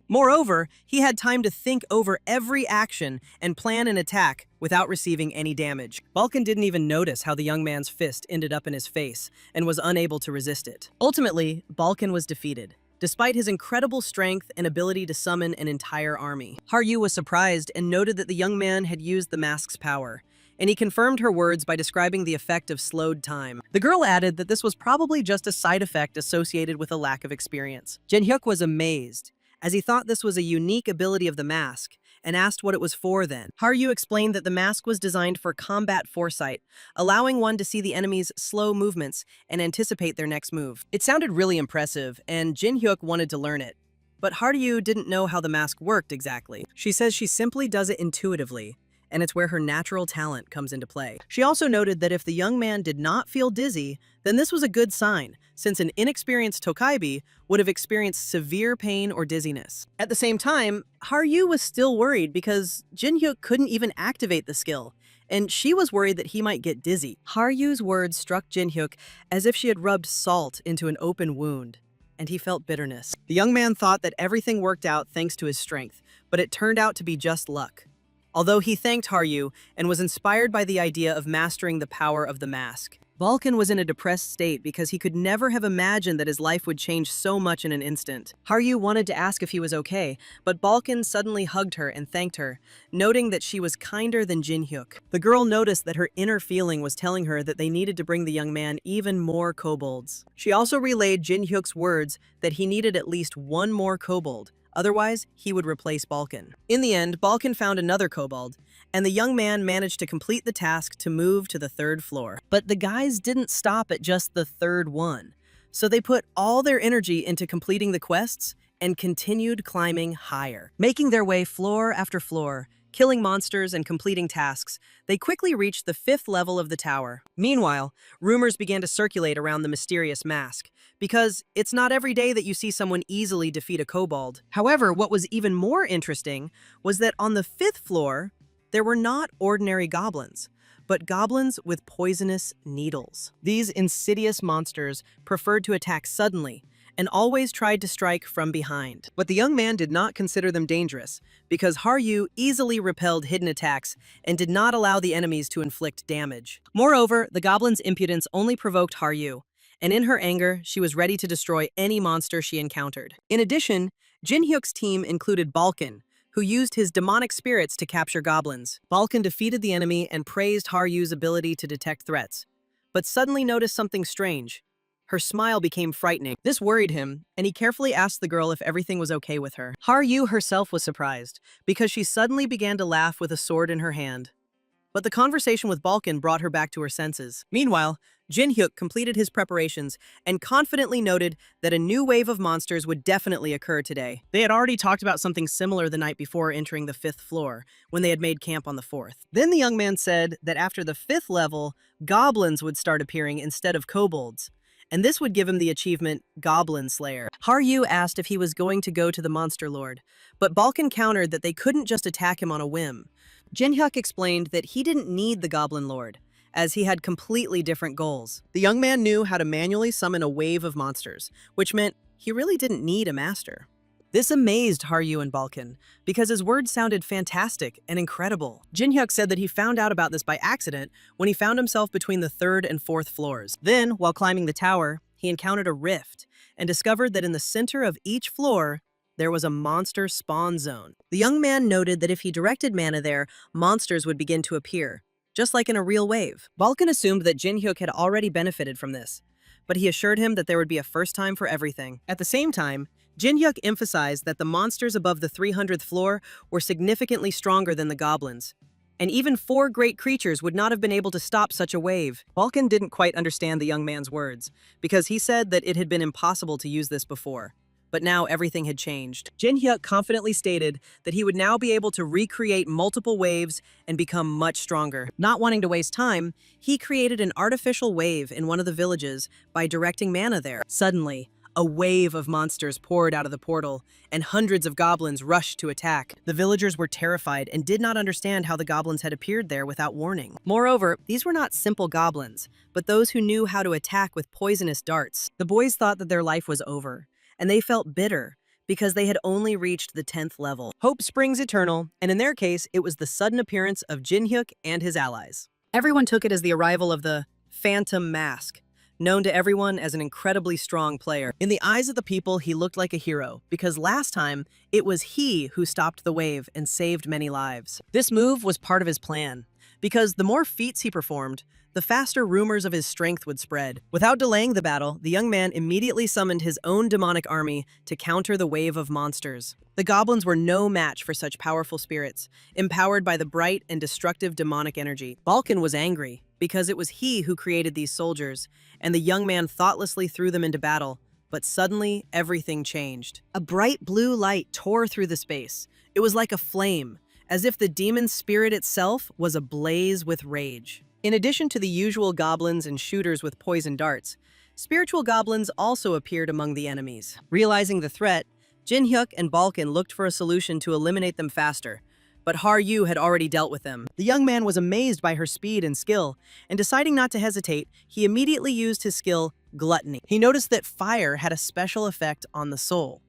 Moreover, he had time to think over every action and plan an attack without receiving any damage. Balkan didn't even notice how the young man's fist ended up in his face and was unable to resist it. Ultimately, Balkan was defeated, despite his incredible strength and ability to summon an entire army. Haryu was surprised and noted that the young man had used the mask's power, and he confirmed her words by describing the effect of slowed time. The girl added that this was probably just a side effect associated with a lack of experience. Jin-hyuk was amazed, as he thought this was a unique ability of the mask, and asked what it was for then. Haryu explained that the mask was designed for combat foresight, allowing one to see the enemy's slow movements and anticipate their next move. It sounded really impressive, and Jin-hyuk wanted to learn it. But Haryu didn't know how the mask worked exactly. She says she simply does it intuitively, and it's where her natural talent comes into play. She also noted that if the young man did not feel dizzy, then this was a good sign, since an inexperienced Tokaibi would have experienced severe pain or dizziness. At the same time, Haryu was still worried because Jin-hyuk couldn't even activate the skill, and she was worried that he might get dizzy. Haryu's words struck Jin-hyuk as if she had rubbed salt into an open wound, and he felt bitterness. The young man thought that everything worked out thanks to his strength, but it turned out to be just luck. Although he thanked Haryu and was inspired by the idea of mastering the power of the mask. Balkan was in a depressed state because he could never have imagined that his life would change so much in an instant. Haryu wanted to ask if he was okay, but Balkan suddenly hugged her and thanked her, noting that she was kinder than Jin-hyuk. The girl noticed that her inner feeling was telling her that they needed to bring the young man even more kobolds. She also relayed Jin-hyuk's words that he needed at least one more kobold, otherwise he would replace Balkan. In the end, Balkan found another kobold, and the young man managed to complete the task to move to the third floor. But the guys didn't stop at just the third one, so they put all their energy into completing the quests and continued climbing higher. Making their way floor after floor, killing monsters and completing tasks, they quickly reached the 5th level of the tower. Meanwhile, rumors began to circulate around the mysterious mask, because it's not every day that you see someone easily defeat a kobold. However, what was even more interesting was that on the 5th floor, there were not ordinary goblins, but goblins with poisonous needles. These insidious monsters preferred to attack suddenly and always tried to strike from behind. But the young man did not consider them dangerous because Haryu easily repelled hidden attacks and did not allow the enemies to inflict damage. Moreover, the goblin's impudence only provoked Haryu, and in her anger, she was ready to destroy any monster she encountered. In addition, Jin-hyuk's team included Balkan, who used his demonic spirits to capture goblins. Balkan defeated the enemy and praised Haryu's ability to detect threats, but suddenly noticed something strange. Her smile became frightening. This worried him, and he carefully asked the girl if everything was okay with her. Haryu herself was surprised, because she suddenly began to laugh with a sword in her hand. But the conversation with Balkan brought her back to her senses. Meanwhile, Jin-hyuk completed his preparations and confidently noted that a new wave of monsters would definitely occur today. They had already talked about something similar the night before entering the 5th floor, when they had made camp on the 4th. Then the young man said that after the 5th level, goblins would start appearing instead of kobolds, and this would give him the achievement Goblin Slayer. Haryu asked if he was going to go to the Monster Lord, but Balkan countered that they couldn't just attack him on a whim. Jin-hyuk explained that he didn't need the Goblin Lord, as he had completely different goals. The young man knew how to manually summon a wave of monsters, which meant he really didn't need a master. This amazed Haryu and Balkan, because his words sounded fantastic and incredible. Jin-hyuk said that he found out about this by accident when he found himself between the 3rd and 4th floors. Then, while climbing the tower, he encountered a rift and discovered that in the center of each floor, there was a monster spawn zone. The young man noted that if he directed mana there, monsters would begin to appear, just like in a real wave. Balkan assumed that Jin-hyuk had already benefited from this, but he assured him that there would be a first time for everything. At the same time, Jin-hyuk emphasized that the monsters above the 300th floor were significantly stronger than the goblins, and even 4 great creatures would not have been able to stop such a wave. Balkan didn't quite understand the young man's words, because he said that it had been impossible to use this before. But now everything had changed. Jin-hyuk confidently stated that he would now be able to recreate multiple waves and become much stronger. Not wanting to waste time, he created an artificial wave in one of the villages by directing mana there. Suddenly, a wave of monsters poured out of the portal, and hundreds of goblins rushed to attack. The villagers were terrified and did not understand how the goblins had appeared there without warning. Moreover, these were not simple goblins, but those who knew how to attack with poisonous darts. The boys thought that their life was over, and they felt bitter because they had only reached the 10th level. Hope springs eternal, and in their case, it was the sudden appearance of Jin-hyuk and his allies. Everyone took it as the arrival of the Phantom Mask, known to everyone as an incredibly strong player. In the eyes of the people, he looked like a hero, because last time, it was he who stopped the wave and saved many lives. This move was part of his plan, because the more feats he performed, the faster rumors of his strength would spread. Without delaying the battle, the young man immediately summoned his own demonic army to counter the wave of monsters. The goblins were no match for such powerful spirits, empowered by the bright and destructive demonic energy. Balkan was angry, because it was he who created these soldiers, and the young man thoughtlessly threw them into battle. But suddenly, everything changed. A bright blue light tore through the space. It was like a flame, as if the demon spirit itself was ablaze with rage. In addition to the usual goblins and shooters with poison darts, spiritual goblins also appeared among the enemies. Realizing the threat, Jin-hyuk and Balkan looked for a solution to eliminate them faster, but Haryu had already dealt with them. The young man was amazed by her speed and skill, and deciding not to hesitate, he immediately used his skill, Gluttony. He noticed that fire had a special effect on the soul,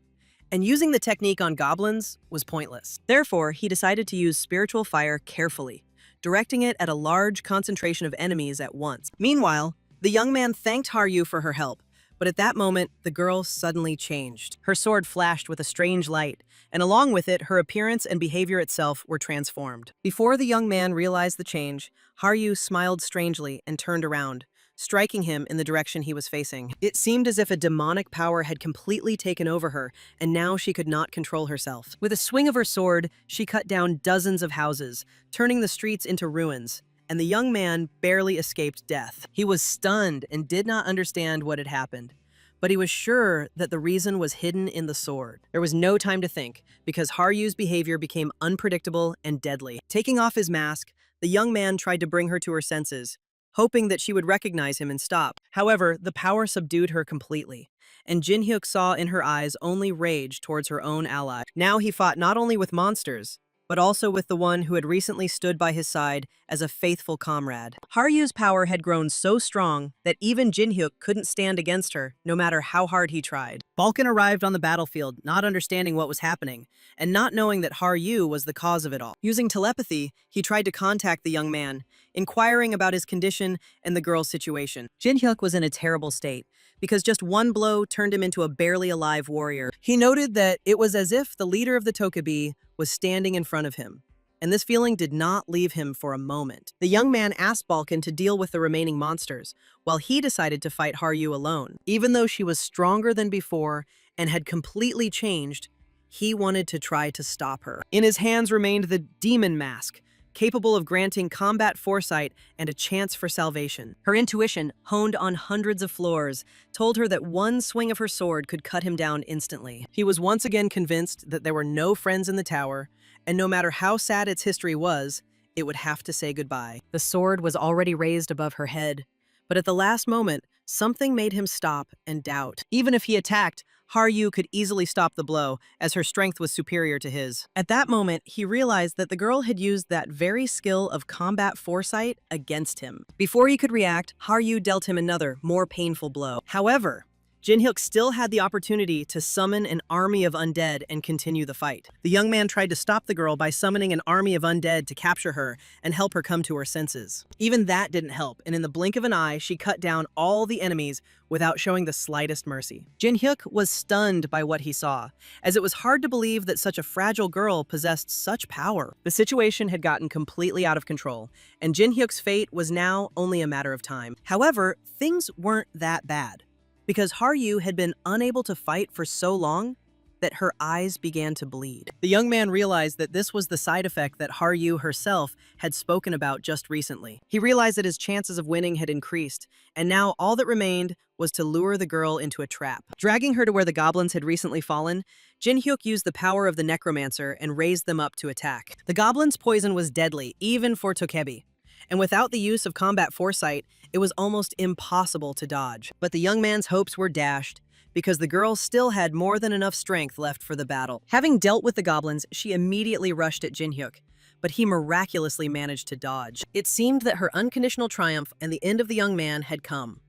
and using the technique on goblins was pointless. Therefore, he decided to use spiritual fire carefully, directing it at a large concentration of enemies at once. Meanwhile, the young man thanked Haryu for her help, but at that moment, the girl suddenly changed. Her sword flashed with a strange light, and along with it, her appearance and behavior itself were transformed. Before the young man realized the change, Haryu smiled strangely and turned around, striking him in the direction he was facing. It seemed as if a demonic power had completely taken over her, and now she could not control herself. With a swing of her sword, she cut down dozens of houses, turning the streets into ruins, and the young man barely escaped death. He was stunned and did not understand what had happened, but he was sure that the reason was hidden in the sword. There was no time to think, because Haryu's behavior became unpredictable and deadly. Taking off his mask, the young man tried to bring her to her senses, hoping that she would recognize him and stop. However, the power subdued her completely, and Jin-hyuk saw in her eyes only rage towards her own ally. Now he fought not only with monsters, but also with the one who had recently stood by his side as a faithful comrade. Haryu's power had grown so strong that even Jin-hyuk couldn't stand against her, no matter how hard he tried. Balkan arrived on the battlefield, not understanding what was happening, and not knowing that Haryu was the cause of it all. Using telepathy, he tried to contact the young man, inquiring about his condition and the girl's situation. Jin-hyuk was in a terrible state, because just one blow turned him into a barely alive warrior. He noted that it was as if the leader of the Tokebi was standing in front of him, and this feeling did not leave him for a moment. The young man asked Balkan to deal with the remaining monsters, while he decided to fight Haryu alone. Even though she was stronger than before and had completely changed, he wanted to try to stop her. In his hands remained the demon mask, capable of granting combat foresight and a chance for salvation. Her intuition, honed on hundreds of floors, told her that one swing of her sword could cut him down instantly. He was once again convinced that there were no friends in the tower, and no matter how sad its history was, it would have to say goodbye. The sword was already raised above her head, but at the last moment, something made him stop and doubt. Even if he attacked, Haryu could easily stop the blow, as her strength was superior to his. At that moment, he realized that the girl had used that very skill of combat foresight against him. Before he could react, Haryu dealt him another, more painful blow. However, Jin-hyuk still had the opportunity to summon an army of undead and continue the fight. The young man tried to stop the girl by summoning an army of undead to capture her and help her come to her senses. Even that didn't help, and in the blink of an eye, she cut down all the enemies without showing the slightest mercy. Jin-hyuk was stunned by what he saw, as it was hard to believe that such a fragile girl possessed such power. The situation had gotten completely out of control, and Jin-hyuk's fate was now only a matter of time. However, things weren't that bad, because Haryu had been unable to fight for so long that her eyes began to bleed. The young man realized that this was the side effect that Haryu herself had spoken about just recently. He realized that his chances of winning had increased, and now all that remained was to lure the girl into a trap. Dragging her to where the goblins had recently fallen, Jin-hyuk used the power of the Necromancer and raised them up to attack. The goblins' poison was deadly, even for Tokebi, and without the use of combat foresight, it was almost impossible to dodge. But the young man's hopes were dashed, because the girl still had more than enough strength left for the battle. Having dealt with the goblins, she immediately rushed at Jin-hyuk, but he miraculously managed to dodge. It seemed that her unconditional triumph and the end of the young man had come.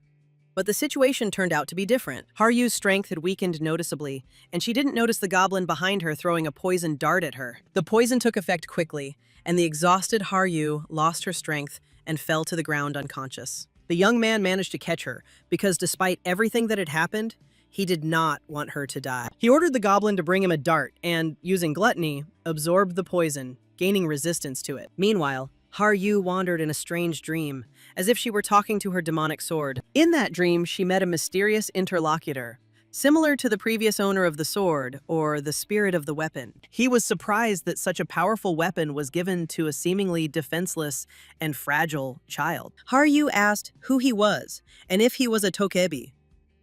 But the situation turned out to be different. Haryu's strength had weakened noticeably, and she didn't notice the goblin behind her throwing a poison dart at her. The poison took effect quickly, and the exhausted Haryu lost her strength and fell to the ground unconscious. The young man managed to catch her, because despite everything that had happened, he did not want her to die. He ordered the goblin to bring him a dart and, using gluttony, absorbed the poison, gaining resistance to it. Meanwhile, Haryu wandered in a strange dream, as if she were talking to her demonic sword. In that dream, she met a mysterious interlocutor, similar to the previous owner of the sword, or the spirit of the weapon. He was surprised that such a powerful weapon was given to a seemingly defenseless and fragile child. Haryu asked who he was, and if he was a Tokebi,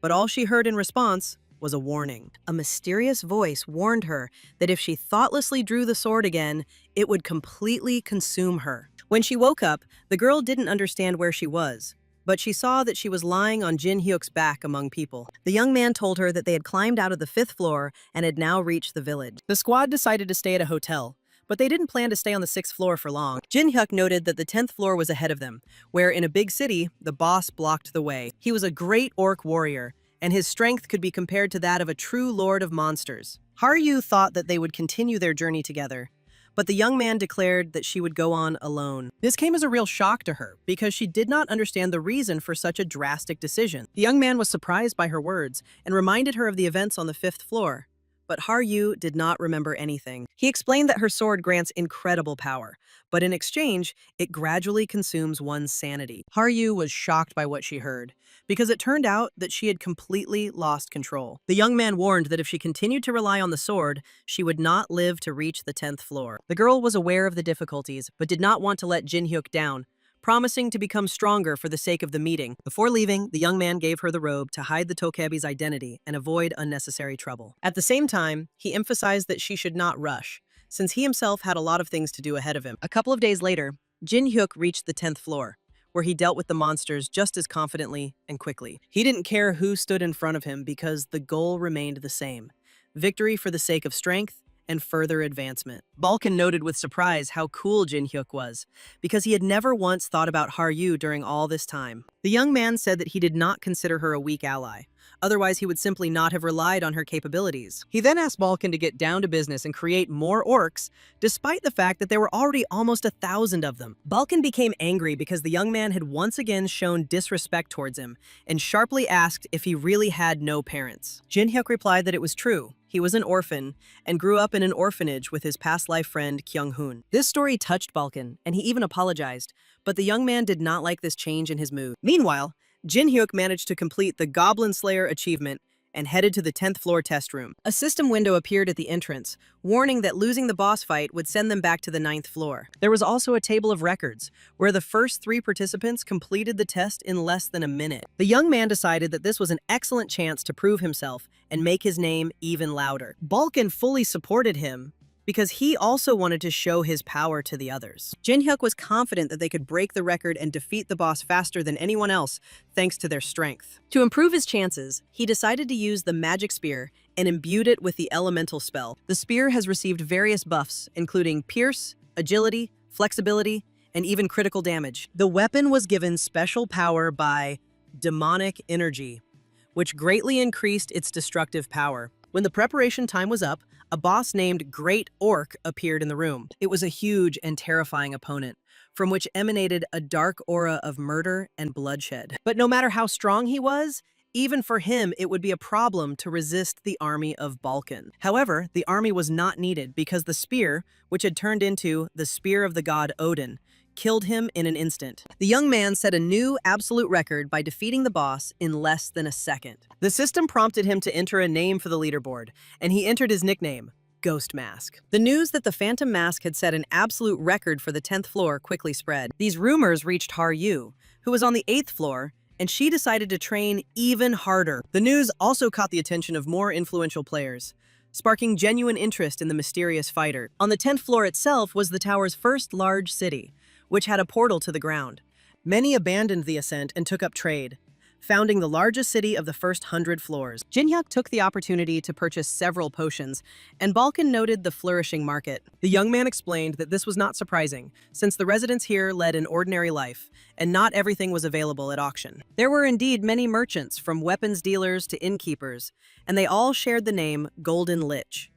but all she heard in response was a warning. A mysterious voice warned her that if she thoughtlessly drew the sword again, it would completely consume her. When she woke up, the girl didn't understand where she was, but she saw that she was lying on Jin-hyuk's back among people. The young man told her that they had climbed out of the 5th floor and had now reached the village. The squad decided to stay at a hotel, but they didn't plan to stay on the 6th floor for long. Jin-hyuk noted that the 10th floor was ahead of them, where in a big city, the boss blocked the way. He was a great orc warrior, and his strength could be compared to that of a true lord of monsters. Haryu thought that they would continue their journey together, but the young man declared that she would go on alone. This came as a real shock to her, because she did not understand the reason for such a drastic decision. The young man was surprised by her words and reminded her of the events on the 5th floor, but Haryu did not remember anything. He explained that her sword grants incredible power, but in exchange, it gradually consumes one's sanity. Haryu was shocked by what she heard, because it turned out that she had completely lost control. The young man warned that if she continued to rely on the sword, she would not live to reach the 10th floor. The girl was aware of the difficulties, but did not want to let Jin-hyuk down, promising to become stronger for the sake of the meeting. Before leaving, the young man gave her the robe to hide the Tokebi's identity and avoid unnecessary trouble. At the same time, he emphasized that she should not rush, since he himself had a lot of things to do ahead of him. A couple of days later, Jin-hyuk reached the 10th floor, where he dealt with the monsters just as confidently and quickly. He didn't care who stood in front of him because the goal remained the same: victory for the sake of strength and further advancement. Balkan noted with surprise how cool Jin-hyuk was, because he had never once thought about Haryu during all this time. The young man said that he did not consider her a weak ally. Otherwise, he would simply not have relied on her capabilities. He then asked Balkan to get down to business and create more orcs, despite the fact that there were already almost 1,000 of them. Balkan became angry because the young man had once again shown disrespect towards him, and sharply asked if he really had no parents. Jin-hyuk replied that it was true. He was an orphan and grew up in an orphanage with his past life friend Kyung-hoon. This story touched Balkan, and he even apologized, but the young man did not like this change in his mood. Meanwhile, Jin-hyuk managed to complete the Goblin Slayer achievement and headed to the 10th floor test room. A system window appeared at the entrance, warning that losing the boss fight would send them back to the 9th floor. There was also a table of records, where the first 3 participants completed the test in less than a minute. The young man decided that this was an excellent chance to prove himself and make his name even louder. Balkan fully supported him, because he also wanted to show his power to the others. Jin-hyuk was confident that they could break the record and defeat the boss faster than anyone else, thanks to their strength. To improve his chances, he decided to use the magic spear and imbued it with the elemental spell. The spear has received various buffs, including pierce, agility, flexibility, and even critical damage. The weapon was given special power by demonic energy, which greatly increased its destructive power. When the preparation time was up, a boss named Great Orc appeared in the room. It was a huge and terrifying opponent, from which emanated a dark aura of murder and bloodshed. But no matter how strong he was, even for him, it would be a problem to resist the army of Balkan. However, the army was not needed because the spear, which had turned into the spear of the god Odin, killed him in an instant. The young man set a new absolute record by defeating the boss in less than a second. The system prompted him to enter a name for the leaderboard, and he entered his nickname, Ghost Mask. The news that the Phantom Mask had set an absolute record for the 10th floor quickly spread. These rumors reached Haru, who was on the 8th floor, and she decided to train even harder. The news also caught the attention of more influential players, sparking genuine interest in the mysterious fighter. On the 10th floor itself was the tower's first large city, which had a portal to the ground. Many abandoned the ascent and took up trade, founding the largest city of the first 100 floors. Jin-hyuk took the opportunity to purchase several potions, and Balkan noted the flourishing market. The young man explained that this was not surprising, since the residents here led an ordinary life, and not everything was available at auction. There were indeed many merchants, from weapons dealers to innkeepers, and they all shared the name Golden Lich.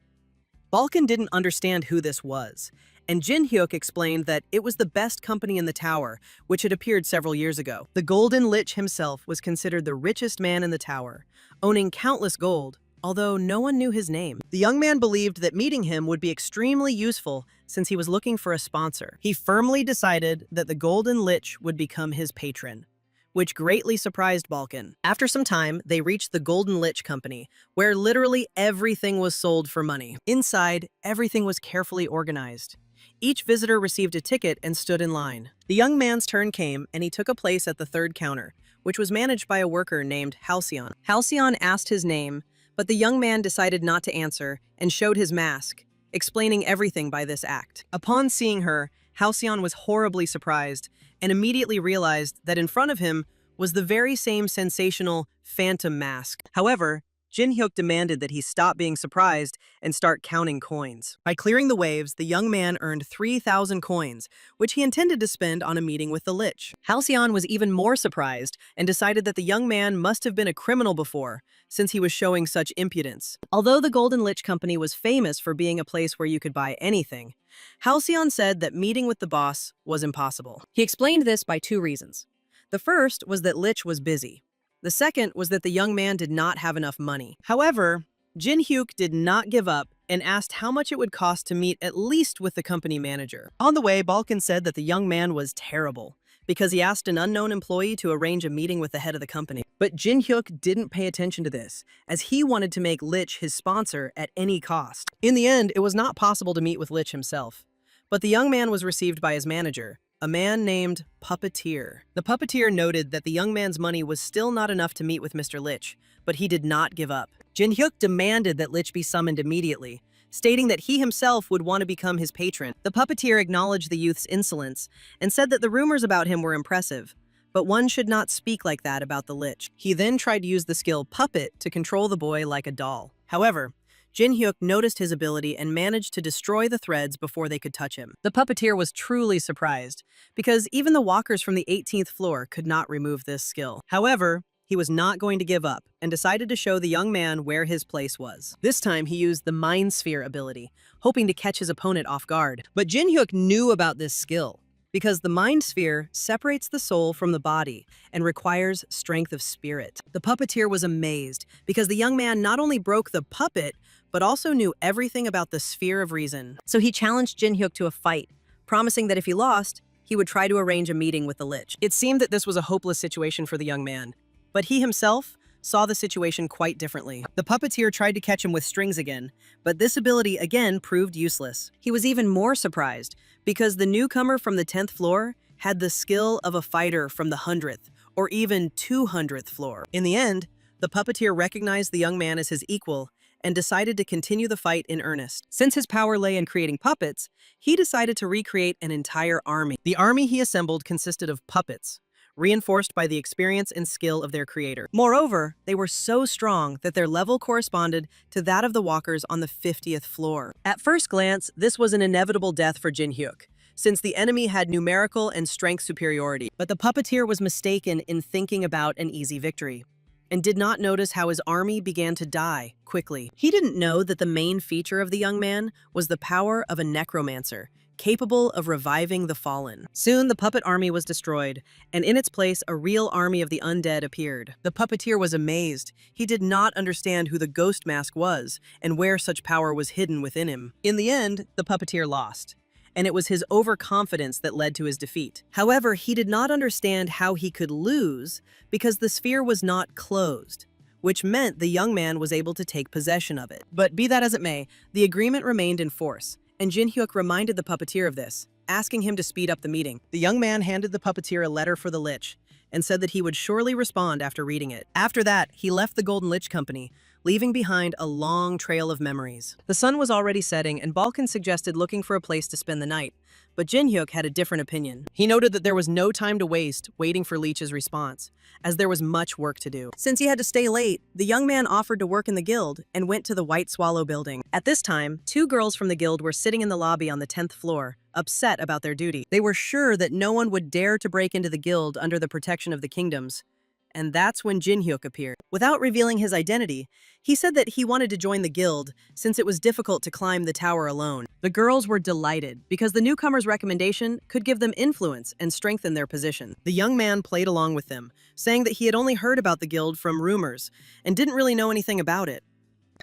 Balkan didn't understand who this was, and Jin-hyuk explained that it was the best company in the tower, which had appeared several years ago. The Golden Lich himself was considered the richest man in the tower, owning countless gold, although no one knew his name. The young man believed that meeting him would be extremely useful since he was looking for a sponsor. He firmly decided that the Golden Lich would become his patron, which greatly surprised Balkan. After some time, they reached the Golden Lich Company, where literally everything was sold for money. Inside, everything was carefully organized. Each visitor received a ticket and stood in line. The young man's turn came, and he took a place at the 3rd counter, which was managed by a worker named Halcyon. Halcyon asked his name, but the young man decided not to answer and showed his mask, explaining everything by this act. Upon seeing her, Halcyon was horribly surprised and immediately realized that in front of him was the very same sensational Phantom Mask. However, Jin-hyuk demanded that he stop being surprised and start counting coins. By clearing the waves, the young man earned 3,000 coins, which he intended to spend on a meeting with the Lich. Halcyon was even more surprised and decided that the young man must have been a criminal before, since he was showing such impudence. Although the Golden Lich Company was famous for being a place where you could buy anything, Halcyon said that meeting with the boss was impossible. He explained this by 2 reasons. The first was that Lich was busy. The second was that the young man did not have enough money. However, Jin-hyuk did not give up and asked how much it would cost to meet at least with the company manager. On the way, Balkan said that the young man was terrible because he asked an unknown employee to arrange a meeting with the head of the company. But Jin-hyuk didn't pay attention to this, as he wanted to make Lich his sponsor at any cost. In the end, it was not possible to meet with Lich himself, but the young man was received by his manager, a man named Puppeteer. The Puppeteer noted that the young man's money was still not enough to meet with Mr. Lich, but he did not give up. Jin-hyuk demanded that Lich be summoned immediately, stating that he himself would want to become his patron. The Puppeteer acknowledged the youth's insolence and said that the rumors about him were impressive, but one should not speak like that about the Lich. He then tried to use the skill Puppet to control the boy like a doll. However, Jin-hyuk noticed his ability and managed to destroy the threads before they could touch him. The Puppeteer was truly surprised, because even the walkers from the 18th floor could not remove this skill. However, he was not going to give up and decided to show the young man where his place was. This time, he used the Mind Sphere ability, hoping to catch his opponent off guard. But Jin-hyuk knew about this skill, because the Mind Sphere separates the soul from the body and requires strength of spirit. The Puppeteer was amazed, because the young man not only broke the puppet, but also knew everything about the sphere of reason. So he challenged Jin-hyuk to a fight, promising that if he lost, he would try to arrange a meeting with the Lich. It seemed that this was a hopeless situation for the young man, but he himself saw the situation quite differently. The puppeteer tried to catch him with strings again, but this ability again proved useless. He was even more surprised because the newcomer from the 10th floor had the skill of a fighter from the 100th or even 200th floor. In the end, the puppeteer recognized the young man as his equal and decided to continue the fight in earnest. Since his power lay in creating puppets, he decided to recreate an entire army. The army he assembled consisted of puppets, reinforced by the experience and skill of their creator. Moreover, they were so strong that their level corresponded to that of the walkers on the 50th floor. At first glance, this was an inevitable death for Jin Hyuk, since the enemy had numerical and strength superiority. But the puppeteer was mistaken in thinking about an easy victory, and did not notice how his army began to die quickly. He didn't know that the main feature of the young man was the power of a necromancer, capable of reviving the fallen. Soon the puppet army was destroyed, and in its place a real army of the undead appeared. The puppeteer was amazed. He did not understand who the ghost mask was and where such power was hidden within him. In the end, the puppeteer lost, and it was his overconfidence that led to his defeat. However, he did not understand how he could lose because the sphere was not closed, which meant the young man was able to take possession of it. But be that as it may, the agreement remained in force, and Jin Hyuk reminded the puppeteer of this, asking him to speed up the meeting. The young man handed the puppeteer a letter for the Lich and said that he would surely respond after reading it. After that, he left the Golden Lich Company, leaving behind a long trail of memories. The sun was already setting, and Balkan suggested looking for a place to spend the night, but Jin Hyuk had a different opinion. He noted that there was no time to waste waiting for Leech's response, as there was much work to do. Since he had to stay late, the young man offered to work in the guild and went to the White Swallow building. At this time, 2 girls from the guild were sitting in the lobby on the 10th floor, upset about their duty. They were sure that no one would dare to break into the guild under the protection of the kingdoms. And that's when Jin Hyuk appeared. Without revealing his identity, he said that he wanted to join the guild since it was difficult to climb the tower alone. The girls were delighted because the newcomer's recommendation could give them influence and strengthen their position. The young man played along with them, saying that he had only heard about the guild from rumors and didn't really know anything about it.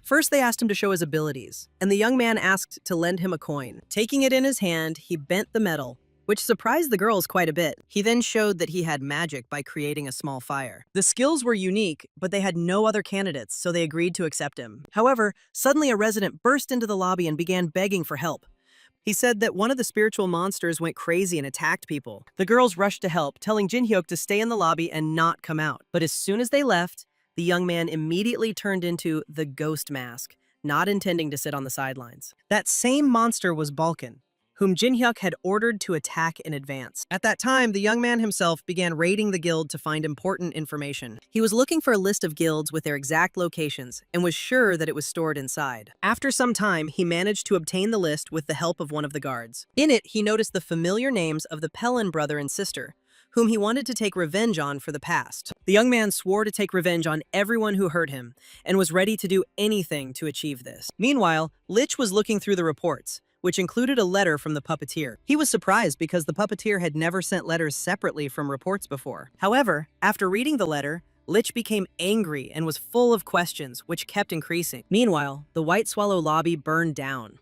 First, they asked him to show his abilities, and the young man asked to lend him a coin. Taking it in his hand, he bent the metal, which surprised the girls quite a bit. He then showed that he had magic by creating a small fire. The skills were unique, but they had no other candidates, so they agreed to accept him. However, suddenly a resident burst into the lobby and began begging for help. He said that one of the spiritual monsters went crazy and attacked people. The girls rushed to help, telling Jin Hyuk to stay in the lobby and not come out. But as soon as they left, the young man immediately turned into the ghost mask, not intending to sit on the sidelines. That same monster was Balkan, whom Jin Hyuk had ordered to attack in advance. At that time, the young man himself began raiding the guild to find important information. He was looking for a list of guilds with their exact locations and was sure that it was stored inside. After some time, he managed to obtain the list with the help of one of the guards. In it, he noticed the familiar names of the Pellin brother and sister, whom he wanted to take revenge on for the past. The young man swore to take revenge on everyone who hurt him and was ready to do anything to achieve this. Meanwhile, Lich was looking through the reports, which included a letter from the puppeteer. He was surprised because the puppeteer had never sent letters separately from reports before. However, after reading the letter, Lich became angry and was full of questions, which kept increasing. Meanwhile, the White Swallow lobby burned down,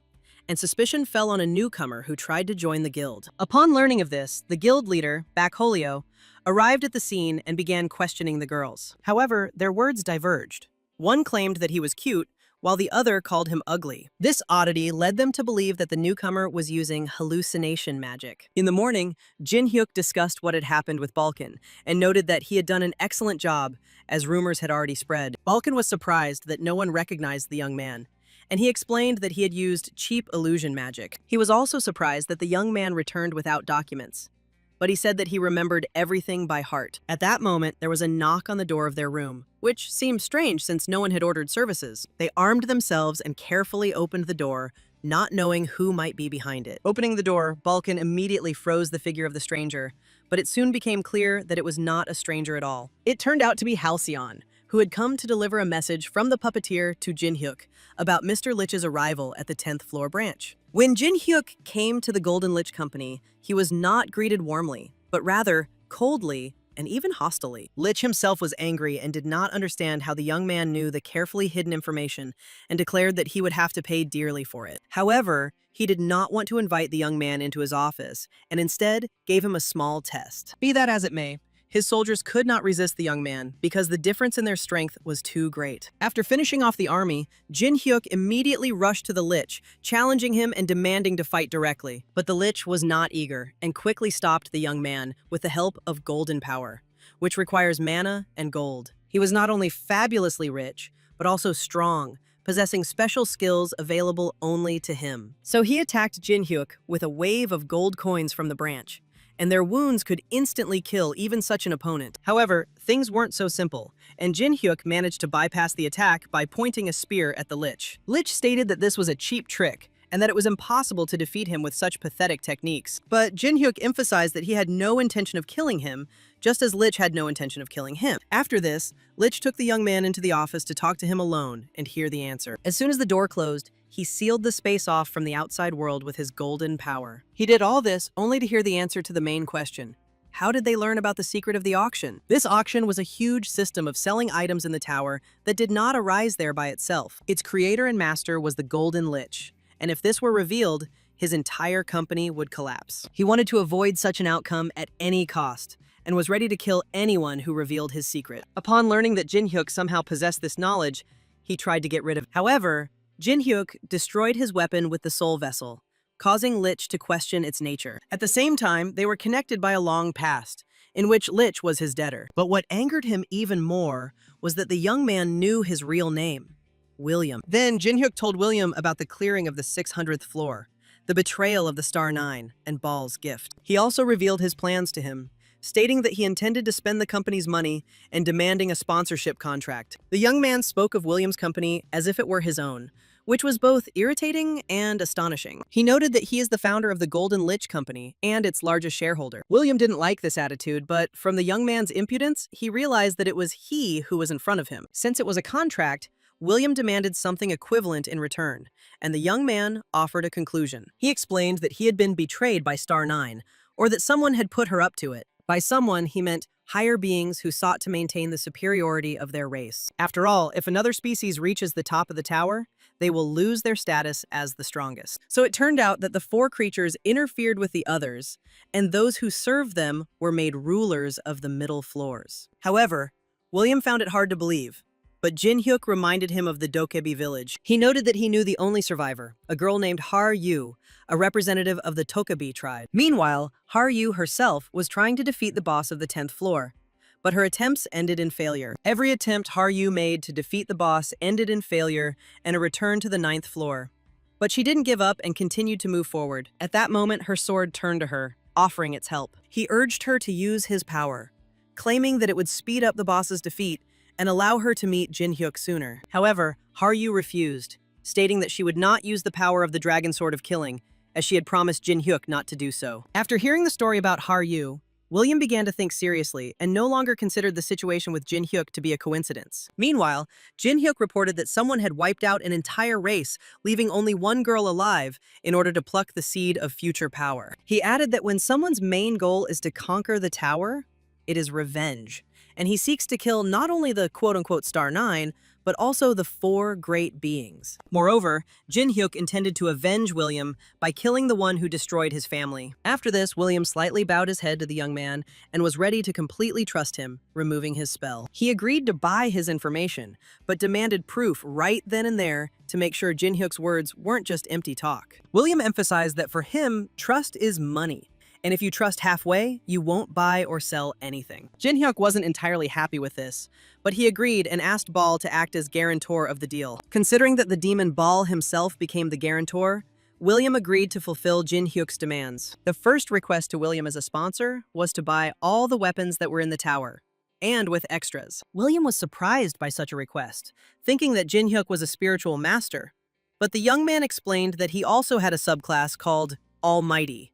and suspicion fell on a newcomer who tried to join the guild. Upon learning of this, the guild leader, Backholio, arrived at the scene and began questioning the girls. However, their words diverged. One claimed that he was cute, while the other called him ugly. This oddity led them to believe that the newcomer was using hallucination magic. In the morning, Jin Hyuk discussed what had happened with Balkan and noted that he had done an excellent job, as rumors had already spread. Balkan was surprised that no one recognized the young man, and he explained that he had used cheap illusion magic. He was also surprised that the young man returned without documents, but he said that he remembered everything by heart. At that moment, there was a knock on the door of their room, which seemed strange since no one had ordered services. They armed themselves and carefully opened the door, not knowing who might be behind it. Opening the door, Balkan immediately froze the figure of the stranger, but it soon became clear that it was not a stranger at all. It turned out to be Halcyon, who had come to deliver a message from the puppeteer to Jin Hyuk about Mr. Lich's arrival at the 10th floor branch. When Jin Hyuk came to the Golden Lich Company, he was not greeted warmly, but rather coldly and even hostilely. Lich himself was angry and did not understand how the young man knew the carefully hidden information and declared that he would have to pay dearly for it. However, he did not want to invite the young man into his office and instead gave him a small test. Be that as it may, His soldiers could not resist the young man because the difference in their strength was too great. After finishing off the army, Jin Hyuk immediately rushed to the Lich, challenging him and demanding to fight directly. But the Lich was not eager and quickly stopped the young man with the help of golden power, which requires mana and gold. He was not only fabulously rich, but also strong, possessing special skills available only to him. So he attacked Jin Hyuk with a wave of gold coins from the branch, and their wounds could instantly kill even such an opponent. However, things weren't so simple, and Jin Hyuk managed to bypass the attack by pointing a spear at the Lich. Lich stated that this was a cheap trick, and that it was impossible to defeat him with such pathetic techniques. But Jin Hyuk emphasized that he had no intention of killing him, just as Lich had no intention of killing him. After this, Lich took the young man into the office to talk to him alone and hear the answer. As soon as the door closed, he sealed the space off from the outside world with his golden power. He did all this only to hear the answer to the main question. How did they learn about the secret of the auction? This auction was a huge system of selling items in the tower that did not arise there by itself. Its creator and master was the Golden Lich, and if this were revealed, his entire company would collapse. He wanted to avoid such an outcome at any cost, and was ready to kill anyone who revealed his secret. Upon learning that Jin Hyuk somehow possessed this knowledge, he tried to get rid of it. However, Jin Hyuk destroyed his weapon with the soul vessel, causing Lich to question its nature. At the same time, they were connected by a long past, in which Lich was his debtor. But what angered him even more was that the young man knew his real name, William. Then Jin Hyuk told William about the clearing of the 600th floor, the betrayal of the Star Nine, and Baal's gift. He also revealed his plans to him, stating that he intended to spend the company's money and demanding a sponsorship contract. The young man spoke of William's company as if it were his own, which was both irritating and astonishing. He noted that he is the founder of the Golden Lich Company and its largest shareholder. William didn't like this attitude, but from the young man's impudence, he realized that it was he who was in front of him. Since it was a contract, William demanded something equivalent in return, and the young man offered a conclusion. He explained that he had been betrayed by Star Nine, or that someone had put her up to it. By someone, he meant higher beings who sought to maintain the superiority of their race. After all, if another species reaches the top of the tower, they will lose their status as the strongest. So it turned out that the four creatures interfered with the others, and those who served them were made rulers of the middle floors. However, William found it hard to believe, but Jin Hyuk reminded him of the Dokebi village. He noted that he knew the only survivor, a girl named Har Yu, a representative of the Tokebi tribe. Meanwhile, Har Yu herself was trying to defeat the boss of the 10th floor, but her attempts ended in failure. Every attempt Har Yu made to defeat the boss ended in failure and a return to the 9th floor. But she didn't give up and continued to move forward. At that moment, her sword turned to her, offering its help. He urged her to use his power, claiming that it would speed up the boss's defeat and allow her to meet Jin Hyuk sooner. However, Har Yu refused, stating that she would not use the power of the Dragon Sword of Killing, as she had promised Jin Hyuk not to do so. After hearing the story about Har Yu, William began to think seriously and no longer considered the situation with Jin Hyuk to be a coincidence. Meanwhile, Jin Hyuk reported that someone had wiped out an entire race, leaving only one girl alive in order to pluck the seed of future power. He added that when someone's main goal is to conquer the tower, it is revenge, and he seeks to kill not only the quote-unquote Star Nine, but also the four great beings. Moreover, Jin Hyuk intended to avenge William by killing the one who destroyed his family. After this, William slightly bowed his head to the young man and was ready to completely trust him, removing his spell. He agreed to buy his information, but demanded proof right then and there to make sure Jin Hyuk's words weren't just empty talk. William emphasized that for him, trust is money, and if you trust halfway, you won't buy or sell anything. Jin Hyuk wasn't entirely happy with this, but he agreed and asked Baal to act as guarantor of the deal. Considering that the demon Baal himself became the guarantor, William agreed to fulfill Jin Hyuk's demands. The first request to William as a sponsor was to buy all the weapons that were in the tower, and with extras. William was surprised by such a request, thinking that Jin Hyuk was a spiritual master, but the young man explained that he also had a subclass called Almighty.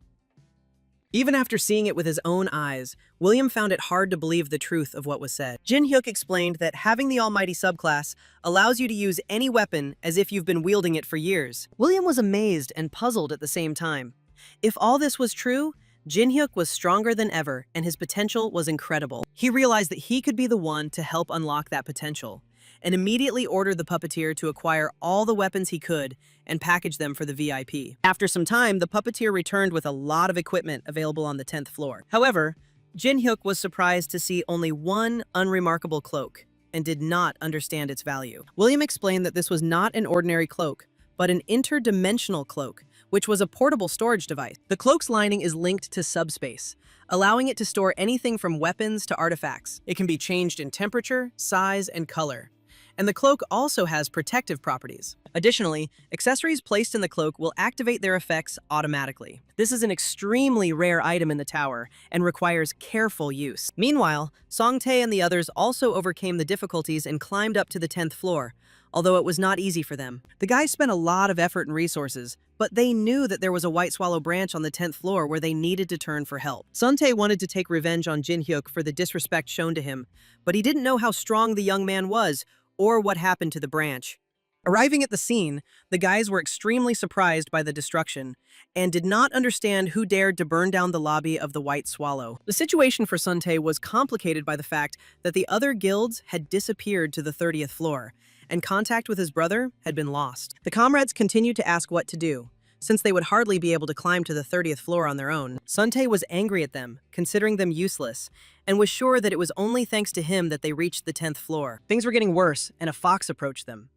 Even after seeing it with his own eyes, William found it hard to believe the truth of what was said. Jin Hyuk explained that having the Almighty subclass allows you to use any weapon as if you've been wielding it for years. William was amazed and puzzled at the same time. If all this was true, Jin Hyuk was stronger than ever and his potential was incredible. He realized that he could be the one to help unlock that potential, and immediately ordered the puppeteer to acquire all the weapons he could and package them for the VIP. After some time, the puppeteer returned with a lot of equipment available on the 10th floor. However, Jin-hyuk was surprised to see only one unremarkable cloak and did not understand its value. William explained that this was not an ordinary cloak, but an interdimensional cloak, which was a portable storage device. The cloak's lining is linked to subspace, allowing it to store anything from weapons to artifacts. It can be changed in temperature, size, and color. And the cloak also has protective properties. Additionally, accessories placed in the cloak will activate their effects automatically. This is an extremely rare item in the tower and requires careful use. Meanwhile, Songtae and the others also overcame the difficulties and climbed up to the 10th floor, although it was not easy for them. The guys spent a lot of effort and resources, but they knew that there was a White Swallow branch on the 10th floor where they needed to turn for help. Songtae wanted to take revenge on Jin-hyuk for the disrespect shown to him, but he didn't know how strong the young man was or what happened to the branch. Arriving at the scene, the guys were extremely surprised by the destruction and did not understand who dared to burn down the lobby of the White Swallow. The situation for Songtae was complicated by the fact that the other guilds had disappeared to the 30th floor, and contact with his brother had been lost. The comrades continued to ask what to do, since they would hardly be able to climb to the 30th floor on their own. Songtae was angry at them, considering them useless, and was sure that it was only thanks to him that they reached the 10th floor. Things were getting worse, and a fox approached them.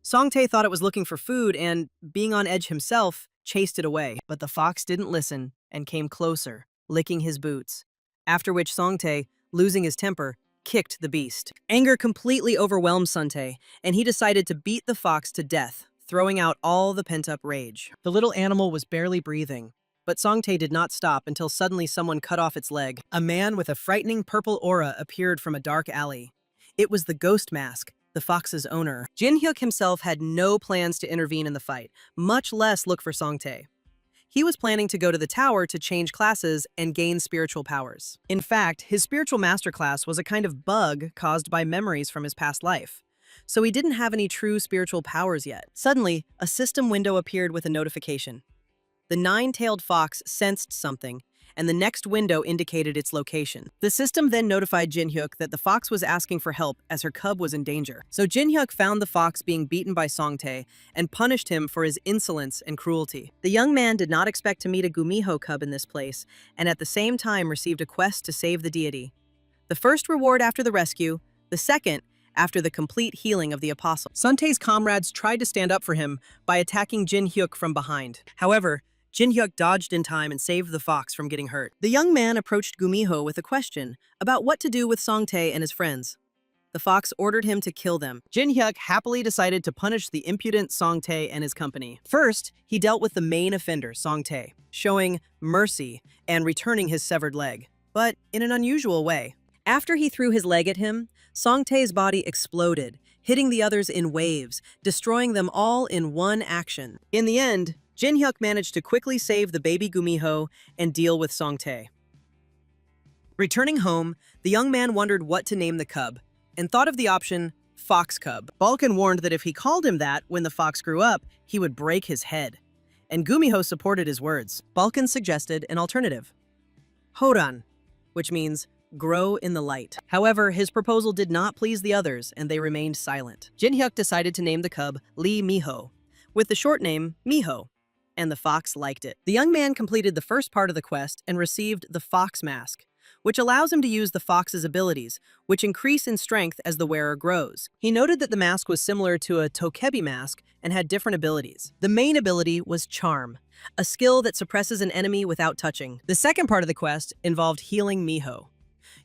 Songtae thought it was looking for food and, being on edge himself, chased it away. But the fox didn't listen and came closer, licking his boots. After which Songtae, losing his temper, kicked the beast. Anger completely overwhelmed Songtae, and he decided to beat the fox to death, throwing out all the pent-up rage. The little animal was barely breathing, but Songtae did not stop until suddenly someone cut off its leg. A man with a frightening purple aura appeared from a dark alley. It was the Ghost Mask, the fox's owner. Jin-hyuk himself had no plans to intervene in the fight, much less look for Songtae. He was planning to go to the tower to change classes and gain spiritual powers. In fact, his spiritual master class was a kind of bug caused by memories from his past life, so he didn't have any true spiritual powers yet. Suddenly, a system window appeared with a notification. The nine-tailed fox sensed something, and the next window indicated its location. The system then notified Jin-hyuk that the fox was asking for help as her cub was in danger. So Jin-hyuk found the fox being beaten by Songtae and punished him for his insolence and cruelty. The young man did not expect to meet a Gumiho cub in this place, and at the same time received a quest to save the deity. The first reward after the rescue, the second after the complete healing of the apostle. Songtae's comrades tried to stand up for him by attacking Jin-hyuk from behind. However, Jin-hyuk dodged in time and saved the fox from getting hurt. The young man approached Gumiho with a question about what to do with Songtae and his friends. The fox ordered him to kill them. Jin-hyuk happily decided to punish the impudent Songtae and his company. First, he dealt with the main offender, Songtae, showing mercy and returning his severed leg, but in an unusual way. After he threw his leg at him, Songtae's body exploded, hitting the others in waves, destroying them all in one action. In the end, Jin-hyuk managed to quickly save the baby Gumiho and deal with Songtae. Returning home, the young man wondered what to name the cub, and thought of the option Fox Cub. Balkan warned that if he called him that when the fox grew up, he would break his head. And Gumiho supported his words. Balkan suggested an alternative, Horan, which means grow in the light. However, his proposal did not please the others, and they remained silent. Jin-hyuk decided to name the cub Lee Miho, with the short name Miho, and the fox liked it. The young man completed the first part of the quest and received the Fox Mask, which allows him to use the fox's abilities, which increase in strength as the wearer grows. He noted that the mask was similar to a Tokebi mask and had different abilities. The main ability was Charm, a skill that suppresses an enemy without touching. The second part of the quest involved healing Miho.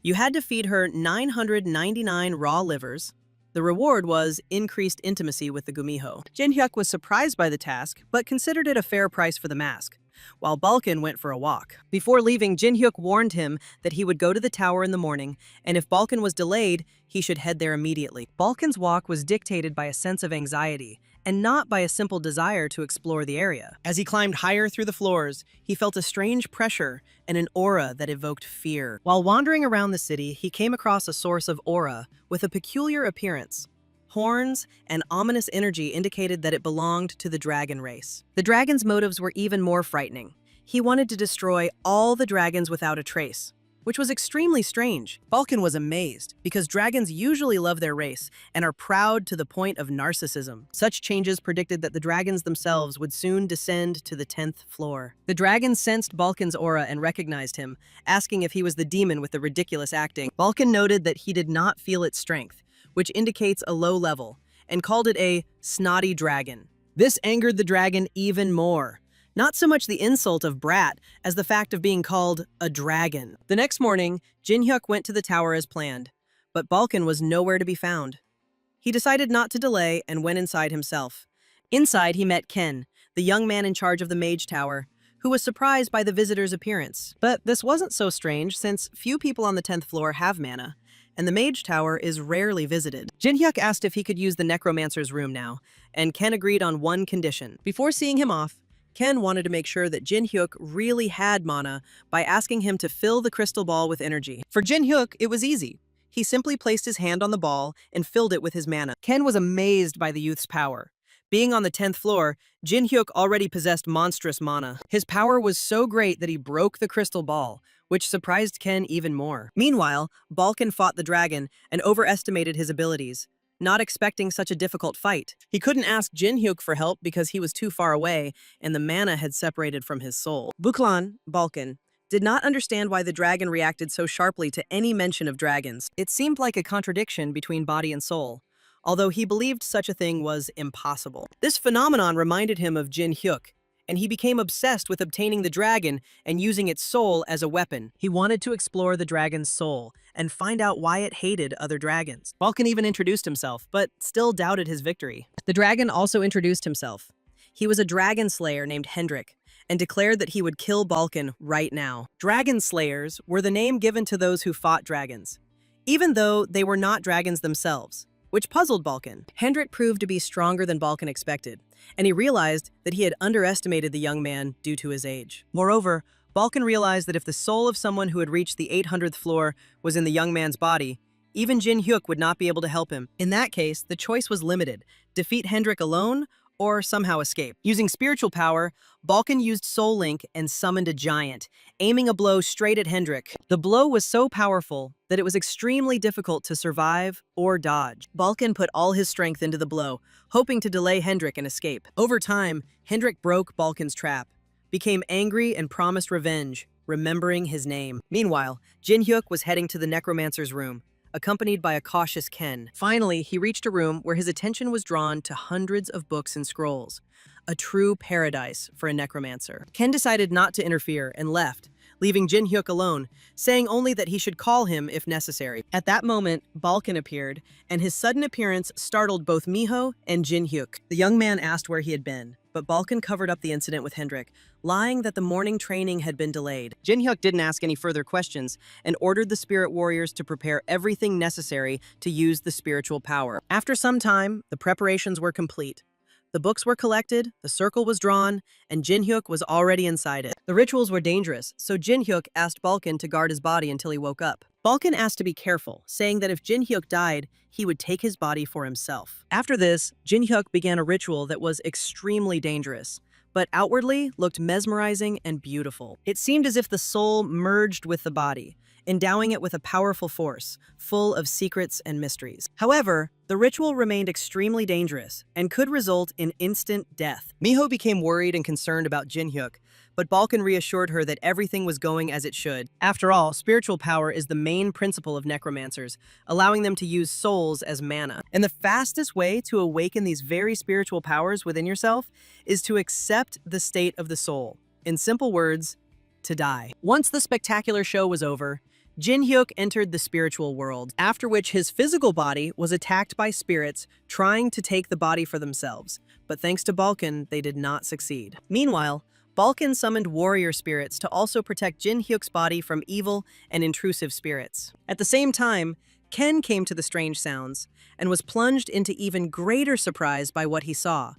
You had to feed her 999 raw livers. The reward was increased intimacy with the Gumiho. Jin-hyuk was surprised by the task, but considered it a fair price for the mask, while Balkan went for a walk. Before leaving, Jin-hyuk warned him that he would go to the tower in the morning, and if Balkan was delayed, he should head there immediately. Balkan's walk was dictated by a sense of anxiety, and not by a simple desire to explore the area. As he climbed higher through the floors, he felt a strange pressure and an aura that evoked fear. While wandering around the city, he came across a source of aura with a peculiar appearance. Horns and ominous energy indicated that it belonged to the dragon race. The dragon's motives were even more frightening. He wanted to destroy all the dragons without a trace. which was extremely strange. Balkan was amazed, because dragons usually love their race and are proud to the point of narcissism. Such changes predicted that the dragons themselves would soon descend to the 10th floor. The dragon sensed Balkan's aura and recognized him, asking if he was the demon with the ridiculous acting. Balkan noted that he did not feel its strength, which indicates a low level, and called it a snotty dragon. This angered the dragon even more. Not so much the insult of brat as the fact of being called a dragon. The next morning, Jin-hyuk went to the tower as planned, but Balkan was nowhere to be found. He decided not to delay and went inside himself. Inside, he met Ken, the young man in charge of the mage tower, who was surprised by the visitor's appearance. But this wasn't so strange, since few people on the 10th floor have mana, and the mage tower is rarely visited. Jin-hyuk asked if he could use the Necromancer's room now, and Ken agreed on one condition. Before seeing him off, Ken wanted to make sure that Jin-hyuk really had mana by asking him to fill the crystal ball with energy. For Jin-hyuk, it was easy. He simply placed his hand on the ball and filled it with his mana. Ken was amazed by the youth's power. Being on the 10th floor, Jin-hyuk already possessed monstrous mana. His power was so great that he broke the crystal ball, which surprised Ken even more. Meanwhile, Balkan fought the dragon and overestimated his abilities, not expecting such a difficult fight. He couldn't ask Jin-hyuk for help because he was too far away and the mana had separated from his soul. Buklan, Balkan, did not understand why the dragon reacted so sharply to any mention of dragons. It seemed like a contradiction between body and soul, although he believed such a thing was impossible. This phenomenon reminded him of Jin-hyuk, and he became obsessed with obtaining the dragon and using its soul as a weapon. He wanted to explore the dragon's soul and find out why it hated other dragons. Balkan even introduced himself, but still doubted his victory. The dragon also introduced himself. He was a dragon slayer named Hendrik, and declared that he would kill Balkan right now. Dragon slayers were the name given to those who fought dragons, even though they were not dragons themselves, which puzzled Balkan. Hendrik proved to be stronger than Balkan expected, and he realized that he had underestimated the young man due to his age. Moreover, Balkan realized that if the soul of someone who had reached the 800th floor was in the young man's body, even Jin-hyuk would not be able to help him. In that case, the choice was limited: defeat Hendrik alone or somehow escape. Using spiritual power, Balkan used Soul Link and summoned a giant, aiming a blow straight at Hendrik. The blow was so powerful that it was extremely difficult to survive or dodge. Balkan put all his strength into the blow, hoping to delay Hendrik and escape. Over time, Hendrik broke Balkan's trap, became angry and promised revenge, remembering his name. Meanwhile, Jin-hyuk was heading to the Necromancer's room, accompanied by a cautious Ken. Finally, he reached a room where his attention was drawn to hundreds of books and scrolls, a true paradise for a necromancer. Ken decided not to interfere and left, leaving Jin-hyuk alone, saying only that he should call him if necessary. At that moment, Balkan appeared, and his sudden appearance startled both Miho and Jin-hyuk. The young man asked where he had been, but Balkan covered up the incident with Hendrik, lying that the morning training had been delayed. Jin-hyuk didn't ask any further questions and ordered the spirit warriors to prepare everything necessary to use the spiritual power. After some time, the preparations were complete. The books were collected, the circle was drawn, and Jin-hyuk was already inside it. The rituals were dangerous, so Jin-hyuk asked Balkan to guard his body until he woke up. Balkan asked to be careful, saying that if Jin-hyuk died, he would take his body for himself. After this, Jin-hyuk began a ritual that was extremely dangerous, but outwardly looked mesmerizing and beautiful. It seemed as if the soul merged with the body, endowing it with a powerful force, full of secrets and mysteries. However, the ritual remained extremely dangerous and could result in instant death. Miho became worried and concerned about Jin-hyuk, but Balkan reassured her that everything was going as it should. After all, spiritual power is the main principle of necromancers, allowing them to use souls as mana. And the fastest way to awaken these very spiritual powers within yourself is to accept the state of the soul. In simple words, to die. Once the spectacular show was over, Jin-hyuk entered the spiritual world, after which his physical body was attacked by spirits trying to take the body for themselves, but thanks to Balkan, they did not succeed. Meanwhile, Balkan summoned warrior spirits to also protect Jin-hyuk's body from evil and intrusive spirits. At the same time, Ken came to the strange sounds and was plunged into even greater surprise by what he saw.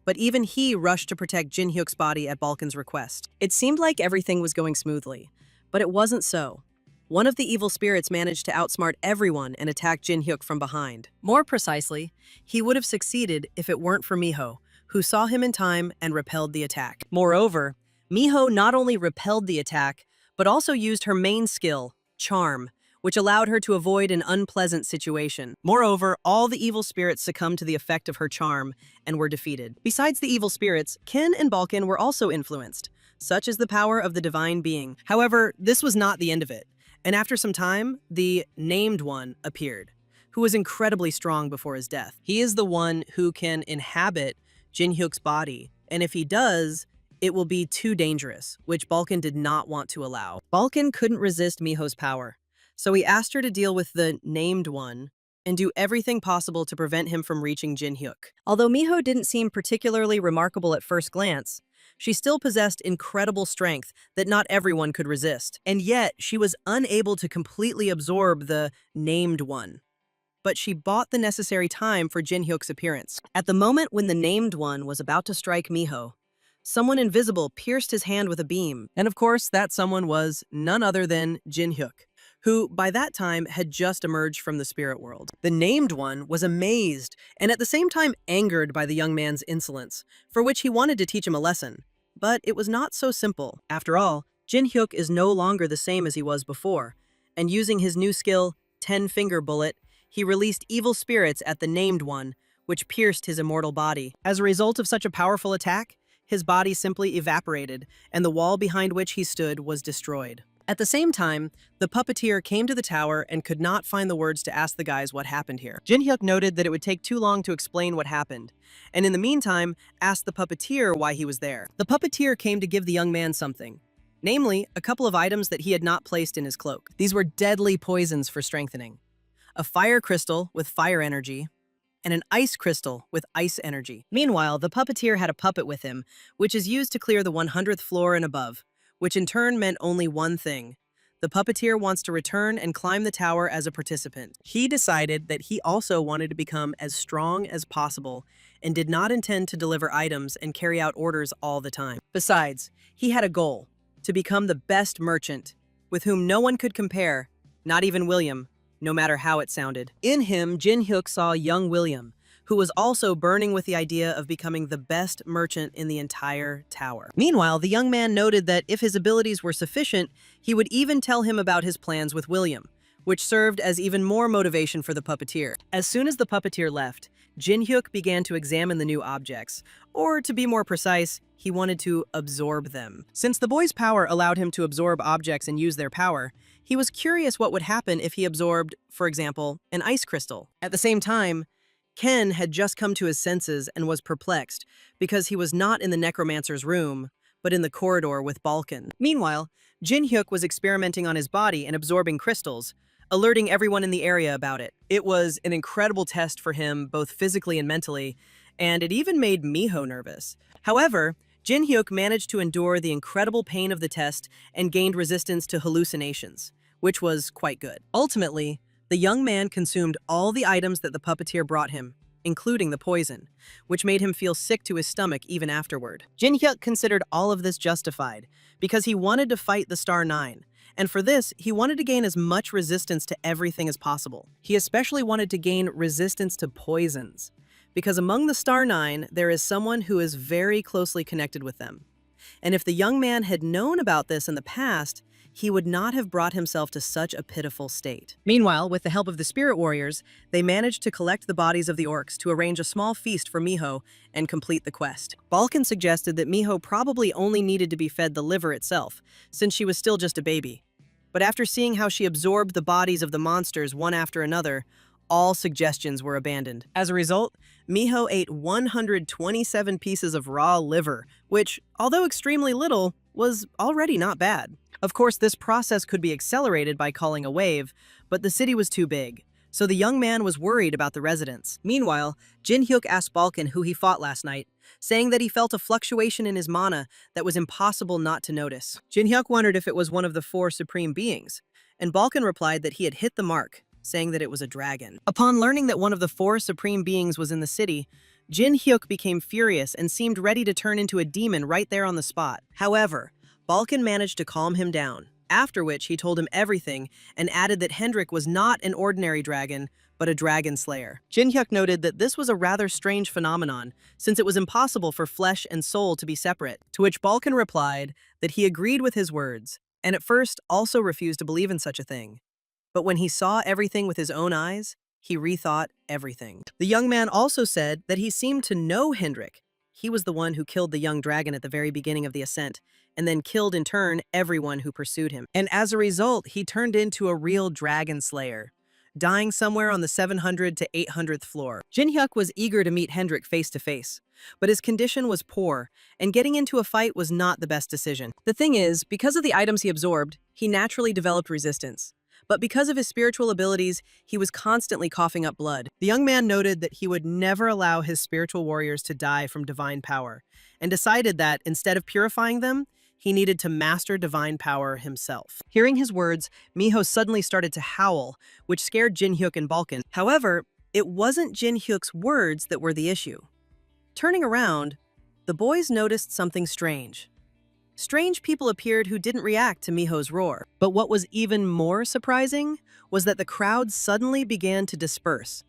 But even he rushed to protect Jin-hyuk's body at Balkan's request. It seemed like everything was going smoothly, but it wasn't so. One of the evil spirits managed to outsmart everyone and attack Jin-hyuk from behind. More precisely, he would have succeeded if it weren't for Miho, who saw him in time and repelled the attack. Moreover, Miho not only repelled the attack, but also used her main skill, charm, which allowed her to avoid an unpleasant situation. Moreover, all the evil spirits succumbed to the effect of her charm and were defeated. Besides the evil spirits, Ken and Balkan were also influenced. Such is the power of the divine being. However, this was not the end of it. And after some time, the Named One appeared, who was incredibly strong before his death. He is the one who can inhabit Jin-hyuk's body, and if he does, it will be too dangerous, which Balkan did not want to allow. Balkan couldn't resist Miho's power, so he asked her to deal with the Named One and do everything possible to prevent him from reaching Jin-hyuk. Although Miho didn't seem particularly remarkable at first glance, she still possessed incredible strength that not everyone could resist, and yet she was unable to completely absorb the Named One. But she bought the necessary time for Jin-hyuk's appearance. At the moment when the Named One was about to strike Miho, someone invisible pierced his hand with a beam, and of course that someone was none other than Jin-hyuk, who by that time had just emerged from the spirit world. The Named One was amazed and at the same time angered by the young man's insolence, for which he wanted to teach him a lesson. But it was not so simple. After all, Jin-hyuk is no longer the same as he was before, and using his new skill, 10-finger bullet, he released evil spirits at the Named One, which pierced his immortal body. As a result of such a powerful attack, his body simply evaporated, and the wall behind which he stood was destroyed. At the same time, the puppeteer came to the tower and could not find the words to ask the guys what happened here. Jin-hyuk noted that it would take too long to explain what happened, and in the meantime, asked the puppeteer why he was there. The puppeteer came to give the young man something, namely, a couple of items that he had not placed in his cloak. These were deadly poisons for strengthening. A fire crystal with fire energy, and an ice crystal with ice energy. Meanwhile, the puppeteer had a puppet with him, which is used to clear the 100th floor and above, which in turn meant only one thing. The puppeteer wants to return and climb the tower as a participant. He decided that he also wanted to become as strong as possible and did not intend to deliver items and carry out orders all the time. Besides, he had a goal, to become the best merchant, with whom no one could compare, not even William, no matter how it sounded. In him, Jin-hyuk saw young William, who was also burning with the idea of becoming the best merchant in the entire tower. Meanwhile, the young man noted that if his abilities were sufficient, he would even tell him about his plans with William, which served as even more motivation for the puppeteer. As soon as the puppeteer left, Jin-hyuk began to examine the new objects, or to be more precise, he wanted to absorb them. Since the boy's power allowed him to absorb objects and use their power, he was curious what would happen if he absorbed, for example, an ice crystal. At the same time, Ken had just come to his senses and was perplexed because he was not in the necromancer's room, but in the corridor with Balkan. Meanwhile, Jin-hyuk was experimenting on his body and absorbing crystals, alerting everyone in the area about it. It was an incredible test for him, both physically and mentally, and it even made Miho nervous. However, Jin-hyuk managed to endure the incredible pain of the test and gained resistance to hallucinations, which was quite good. Ultimately, the young man consumed all the items that the puppeteer brought him, including the poison, which made him feel sick to his stomach even afterward. Jin-hyuk considered all of this justified because he wanted to fight the Star Nine, and for this, he wanted to gain as much resistance to everything as possible. He especially wanted to gain resistance to poisons, because among the Star Nine, there is someone who is very closely connected with them. And if the young man had known about this in the past, he would not have brought himself to such a pitiful state. Meanwhile, with the help of the spirit warriors, they managed to collect the bodies of the orcs to arrange a small feast for Miho and complete the quest. Balkan suggested that Miho probably only needed to be fed the liver itself, since she was still just a baby. But after seeing how she absorbed the bodies of the monsters one after another, all suggestions were abandoned. As a result, Miho ate 127 pieces of raw liver, which, although extremely little, was already not bad. Of course, this process could be accelerated by calling a wave, but the city was too big, so the young man was worried about the residents. Meanwhile, Jin-hyuk asked Balkan who he fought last night, saying that he felt a fluctuation in his mana that was impossible not to notice. Jin-hyuk wondered if it was one of the four supreme beings, and Balkan replied that he had hit the mark, saying that it was a dragon. Upon learning that one of the four supreme beings was in the city, Jin-hyuk became furious and seemed ready to turn into a demon right there on the spot. However, Balkan managed to calm him down, after which he told him everything and added that Hendrik was not an ordinary dragon, but a dragon slayer. Jin-hyuk noted that this was a rather strange phenomenon, since it was impossible for flesh and soul to be separate, to which Balkan replied that he agreed with his words, and at first also refused to believe in such a thing. But when he saw everything with his own eyes, he rethought everything. The young man also said that he seemed to know Hendrik. He was the one who killed the young dragon at the very beginning of the ascent, and then killed in turn everyone who pursued him. And as a result, he turned into a real dragon slayer, dying somewhere on the 700 to 800th floor. Jin-hyuk was eager to meet Hendrik face to face, but his condition was poor, and getting into a fight was not the best decision. The thing is, because of the items he absorbed, he naturally developed resistance. But because of his spiritual abilities, he was constantly coughing up blood. The young man noted that he would never allow his spiritual warriors to die from divine power, and decided that, instead of purifying them, he needed to master divine power himself. Hearing his words, Miho suddenly started to howl, which scared Jin-hyuk and Balkan. However, it wasn't Jin-hyuk's words that were the issue. Turning around, the boys noticed something strange. Strange people appeared who didn't react to Miho's roar. But what was even more surprising was that the crowd suddenly began to disperse,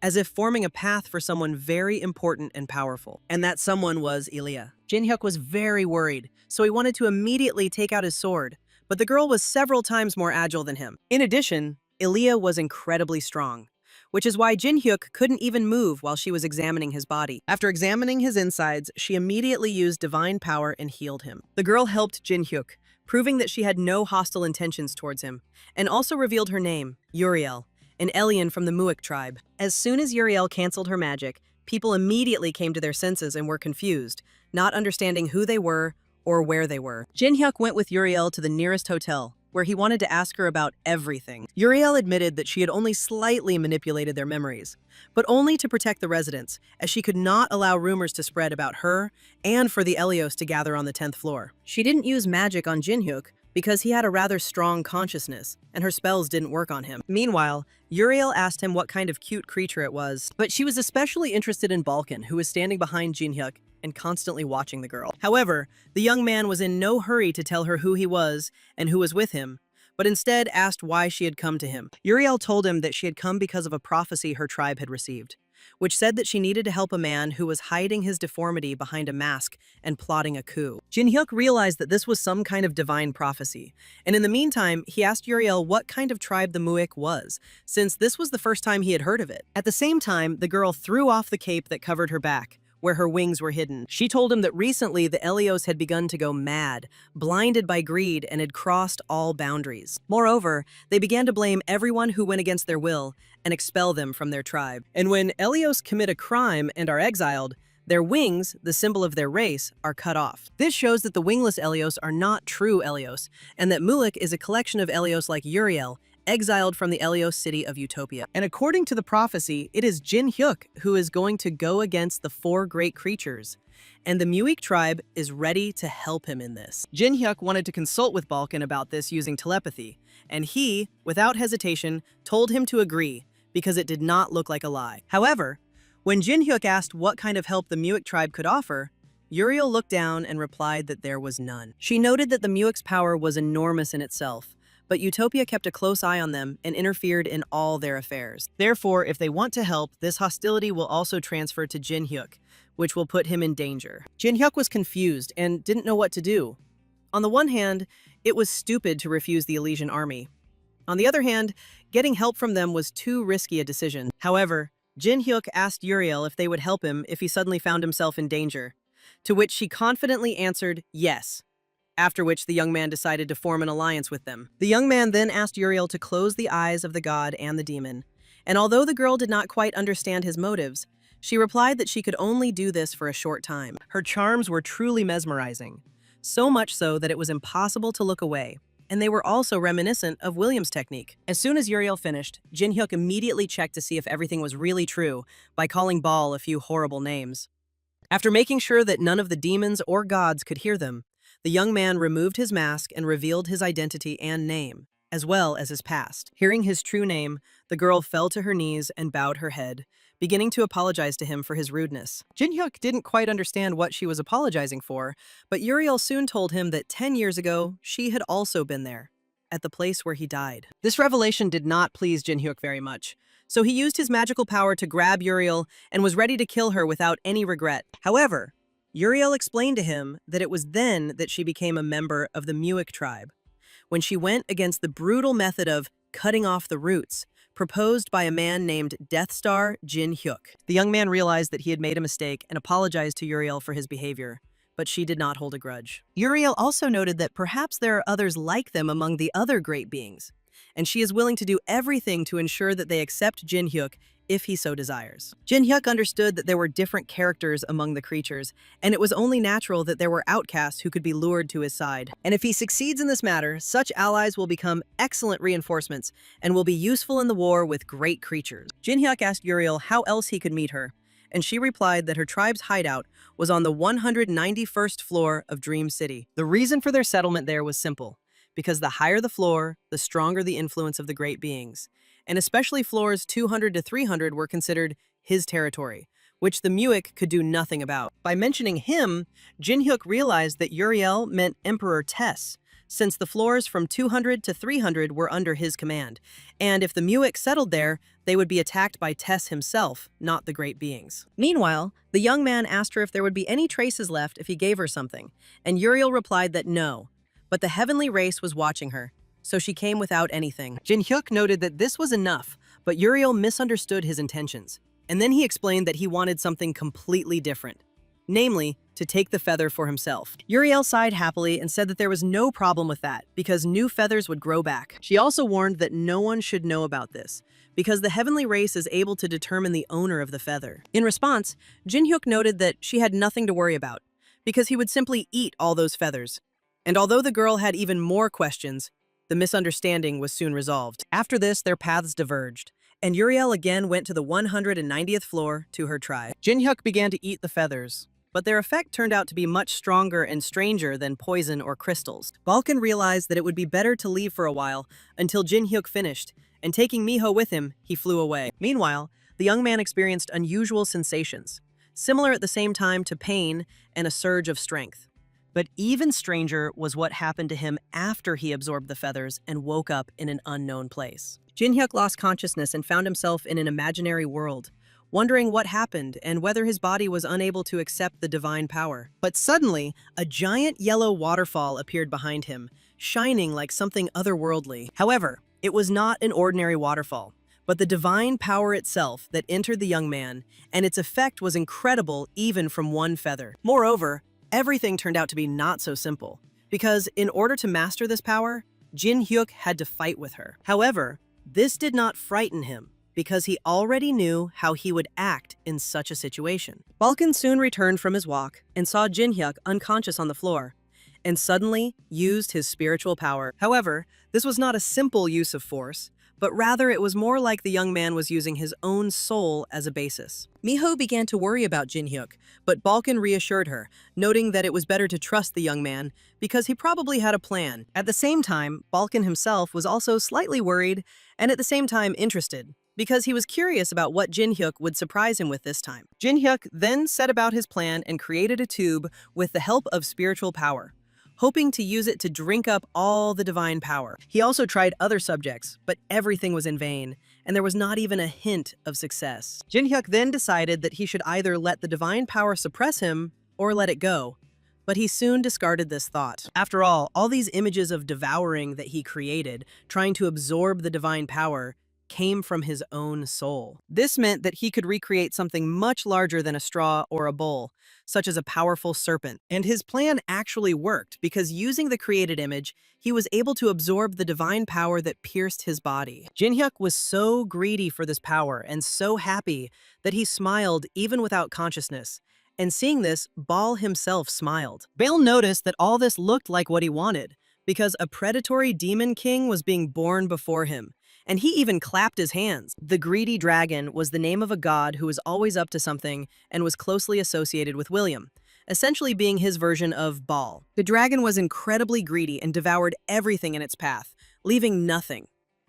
as if forming a path for someone very important and powerful. And that someone was Ilya. Jin-hyuk was very worried, so he wanted to immediately take out his sword, but the girl was several times more agile than him. In addition, Ilya was incredibly strong, which is why Jin-hyuk couldn't even move while she was examining his body. After examining his insides, she immediately used divine power and healed him. The girl helped Jin-hyuk, proving that she had no hostile intentions towards him, and also revealed her name, Uriel, an alien from the Muik tribe. As soon as Uriel canceled her magic, people immediately came to their senses and were confused, not understanding who they were or where they were. Jin-hyuk went with Uriel to the nearest hotel, where he wanted to ask her about everything. Uriel admitted that she had only slightly manipulated their memories, but only to protect the residents, as she could not allow rumors to spread about her and for the Elios to gather on the 10th floor. She didn't use magic on Jin-hyuk because he had a rather strong consciousness, and her spells didn't work on him. Meanwhile, Uriel asked him what kind of cute creature it was, but she was especially interested in Balkan, who was standing behind Jin-hyuk and constantly watching the girl. However, the young man was in no hurry to tell her who he was and who was with him, but instead asked why she had come to him. Uriel told him that she had come because of a prophecy her tribe had received, which said that she needed to help a man who was hiding his deformity behind a mask and plotting a coup. Jin-hyuk realized that this was some kind of divine prophecy, and in the meantime, he asked Uriel what kind of tribe the Muik was, since this was the first time he had heard of it. At the same time, the girl threw off the cape that covered her back, where her wings were hidden. She told him that recently the Elios had begun to go mad, blinded by greed, and had crossed all boundaries. Moreover, they began to blame everyone who went against their will and expel them from their tribe. And when Elios commit a crime and are exiled, their wings, the symbol of their race, are cut off. This shows that the wingless Elios are not true Elios, and that Mulik is a collection of Elios like Uriel, exiled from the Elios city of Utopia. And according to the prophecy, it is Jin-hyuk who is going to go against the 4 great creatures, and the Muik tribe is ready to help him in this. Jin-hyuk wanted to consult with Balkan about this using telepathy, and he, without hesitation, told him to agree, because it did not look like a lie. However, when Jin-hyuk asked what kind of help the Muik tribe could offer, Uriel looked down and replied that there was none. She noted that the Muik's power was enormous in itself, but Utopia kept a close eye on them and interfered in all their affairs. Therefore, if they want to help, this hostility will also transfer to Jin-hyuk, which will put him in danger. Jin-hyuk was confused and didn't know what to do. On the one hand, it was stupid to refuse the Elysian army. On the other hand, getting help from them was too risky a decision. However, Jin-hyuk asked Uriel if they would help him if he suddenly found himself in danger, to which she confidently answered yes, after which the young man decided to form an alliance with them. The young man then asked Uriel to close the eyes of the god and the demon, and although the girl did not quite understand his motives, she replied that she could only do this for a short time. Her charms were truly mesmerizing, so much so that it was impossible to look away, and they were also reminiscent of William's technique. As soon as Uriel finished, Jin-hyuk immediately checked to see if everything was really true by calling Baal a few horrible names. After making sure that none of the demons or gods could hear them, the young man removed his mask and revealed his identity and name, as well as his past. Hearing his true name, the girl fell to her knees and bowed her head, beginning to apologize to him for his rudeness. Jin-hyuk didn't quite understand what she was apologizing for, but Uriel soon told him that 10 years ago, she had also been there, at the place where he died. This revelation did not please Jin-hyuk very much, so he used his magical power to grab Uriel and was ready to kill her without any regret. However, Uriel explained to him that it was then that she became a member of the Muik tribe. when she went against the brutal method of cutting off the roots, proposed by a man named Death Star Jin Hyuk. The young man realized that he had made a mistake and apologized to Uriel for his behavior, but she did not hold a grudge. Uriel also noted that perhaps there are others like them among the other great beings, and she is willing to do everything to ensure that they accept Jin Hyuk if he so desires. Jin Hyuk understood that there were different characters among the creatures, and it was only natural that there were outcasts who could be lured to his side. And if he succeeds in this matter, such allies will become excellent reinforcements and will be useful in the war with great creatures. Jin Hyuk asked Uriel how else he could meet her, and she replied that her tribe's hideout was on the 191st floor of Dream City. The reason for their settlement there was simple, because the higher the floor, the stronger the influence of the great beings. And especially floors 200 to 300 were considered his territory, which the Muick could do nothing about. By mentioning him, Jin Hyuk realized that Uriel meant Emperor Tess, since the floors from 200 to 300 were under his command, and if the Muick settled there, they would be attacked by Tess himself, not the great beings. Meanwhile, the young man asked her if there would be any traces left if he gave her something, and Uriel replied that no, but the heavenly race was watching her, so she came without anything. Jin Hyuk noted that this was enough, but Uriel misunderstood his intentions. And then he explained that he wanted something completely different, namely, to take the feather for himself. Uriel sighed happily and said that there was no problem with that, because new feathers would grow back. She also warned that no one should know about this, because the heavenly race is able to determine the owner of the feather. In response, Jin Hyuk noted that she had nothing to worry about, because he would simply eat all those feathers. And although the girl had even more questions, the misunderstanding was soon resolved. After this, their paths diverged, and Uriel again went to the 190th floor to her tribe. Jin Hyuk began to eat the feathers, but their effect turned out to be much stronger and stranger than poison or crystals. Balkan realized that it would be better to leave for a while until Jin Hyuk finished, and taking Miho with him, he flew away. Meanwhile, the young man experienced unusual sensations, similar at the same time to pain and a surge of strength. But even stranger was what happened to him after he absorbed the feathers and woke up in an unknown place. Jin Hyuk lost consciousness and found himself in an imaginary world, wondering what happened and whether his body was unable to accept the divine power. But suddenly, a giant yellow waterfall appeared behind him, shining like something otherworldly. However, it was not an ordinary waterfall, but the divine power itself that entered the young man, and its effect was incredible even from one feather. Moreover, everything turned out to be not so simple, because in order to master this power, Jin Hyuk had to fight with her. However, this did not frighten him, because he already knew how he would act in such a situation. Balkan soon returned from his walk and saw Jin Hyuk unconscious on the floor, and suddenly used his spiritual power. However, this was not a simple use of force, but rather it was more like the young man was using his own soul as a basis. Miho began to worry about Jin Hyuk, but Balkan reassured her, noting that it was better to trust the young man because he probably had a plan. At the same time, Balkan himself was also slightly worried and at the same time interested, because he was curious about what Jin Hyuk would surprise him with this time. Jin Hyuk then set about his plan and created a tube with the help of spiritual power, hoping to use it to drink up all the divine power. He also tried other subjects, but everything was in vain, and there was not even a hint of success. Jin Hyuk then decided that he should either let the divine power suppress him or let it go, but he soon discarded this thought. After all these images of devouring that he created, trying to absorb the divine power, came from his own soul. This meant that he could recreate something much larger than a straw or a bowl, such as a powerful serpent. And his plan actually worked, because using the created image, he was able to absorb the divine power that pierced his body. Jin Hyuk was so greedy for this power and so happy that he smiled even without consciousness. And seeing this, Baal himself smiled. Baal noticed that all this looked like what he wanted, because a predatory demon king was being born before him, and he even clapped his hands. The greedy dragon was the name of a god who was always up to something and was closely associated with William, essentially being his version of Baal. The dragon was incredibly greedy and devoured everything in its path, leaving nothing.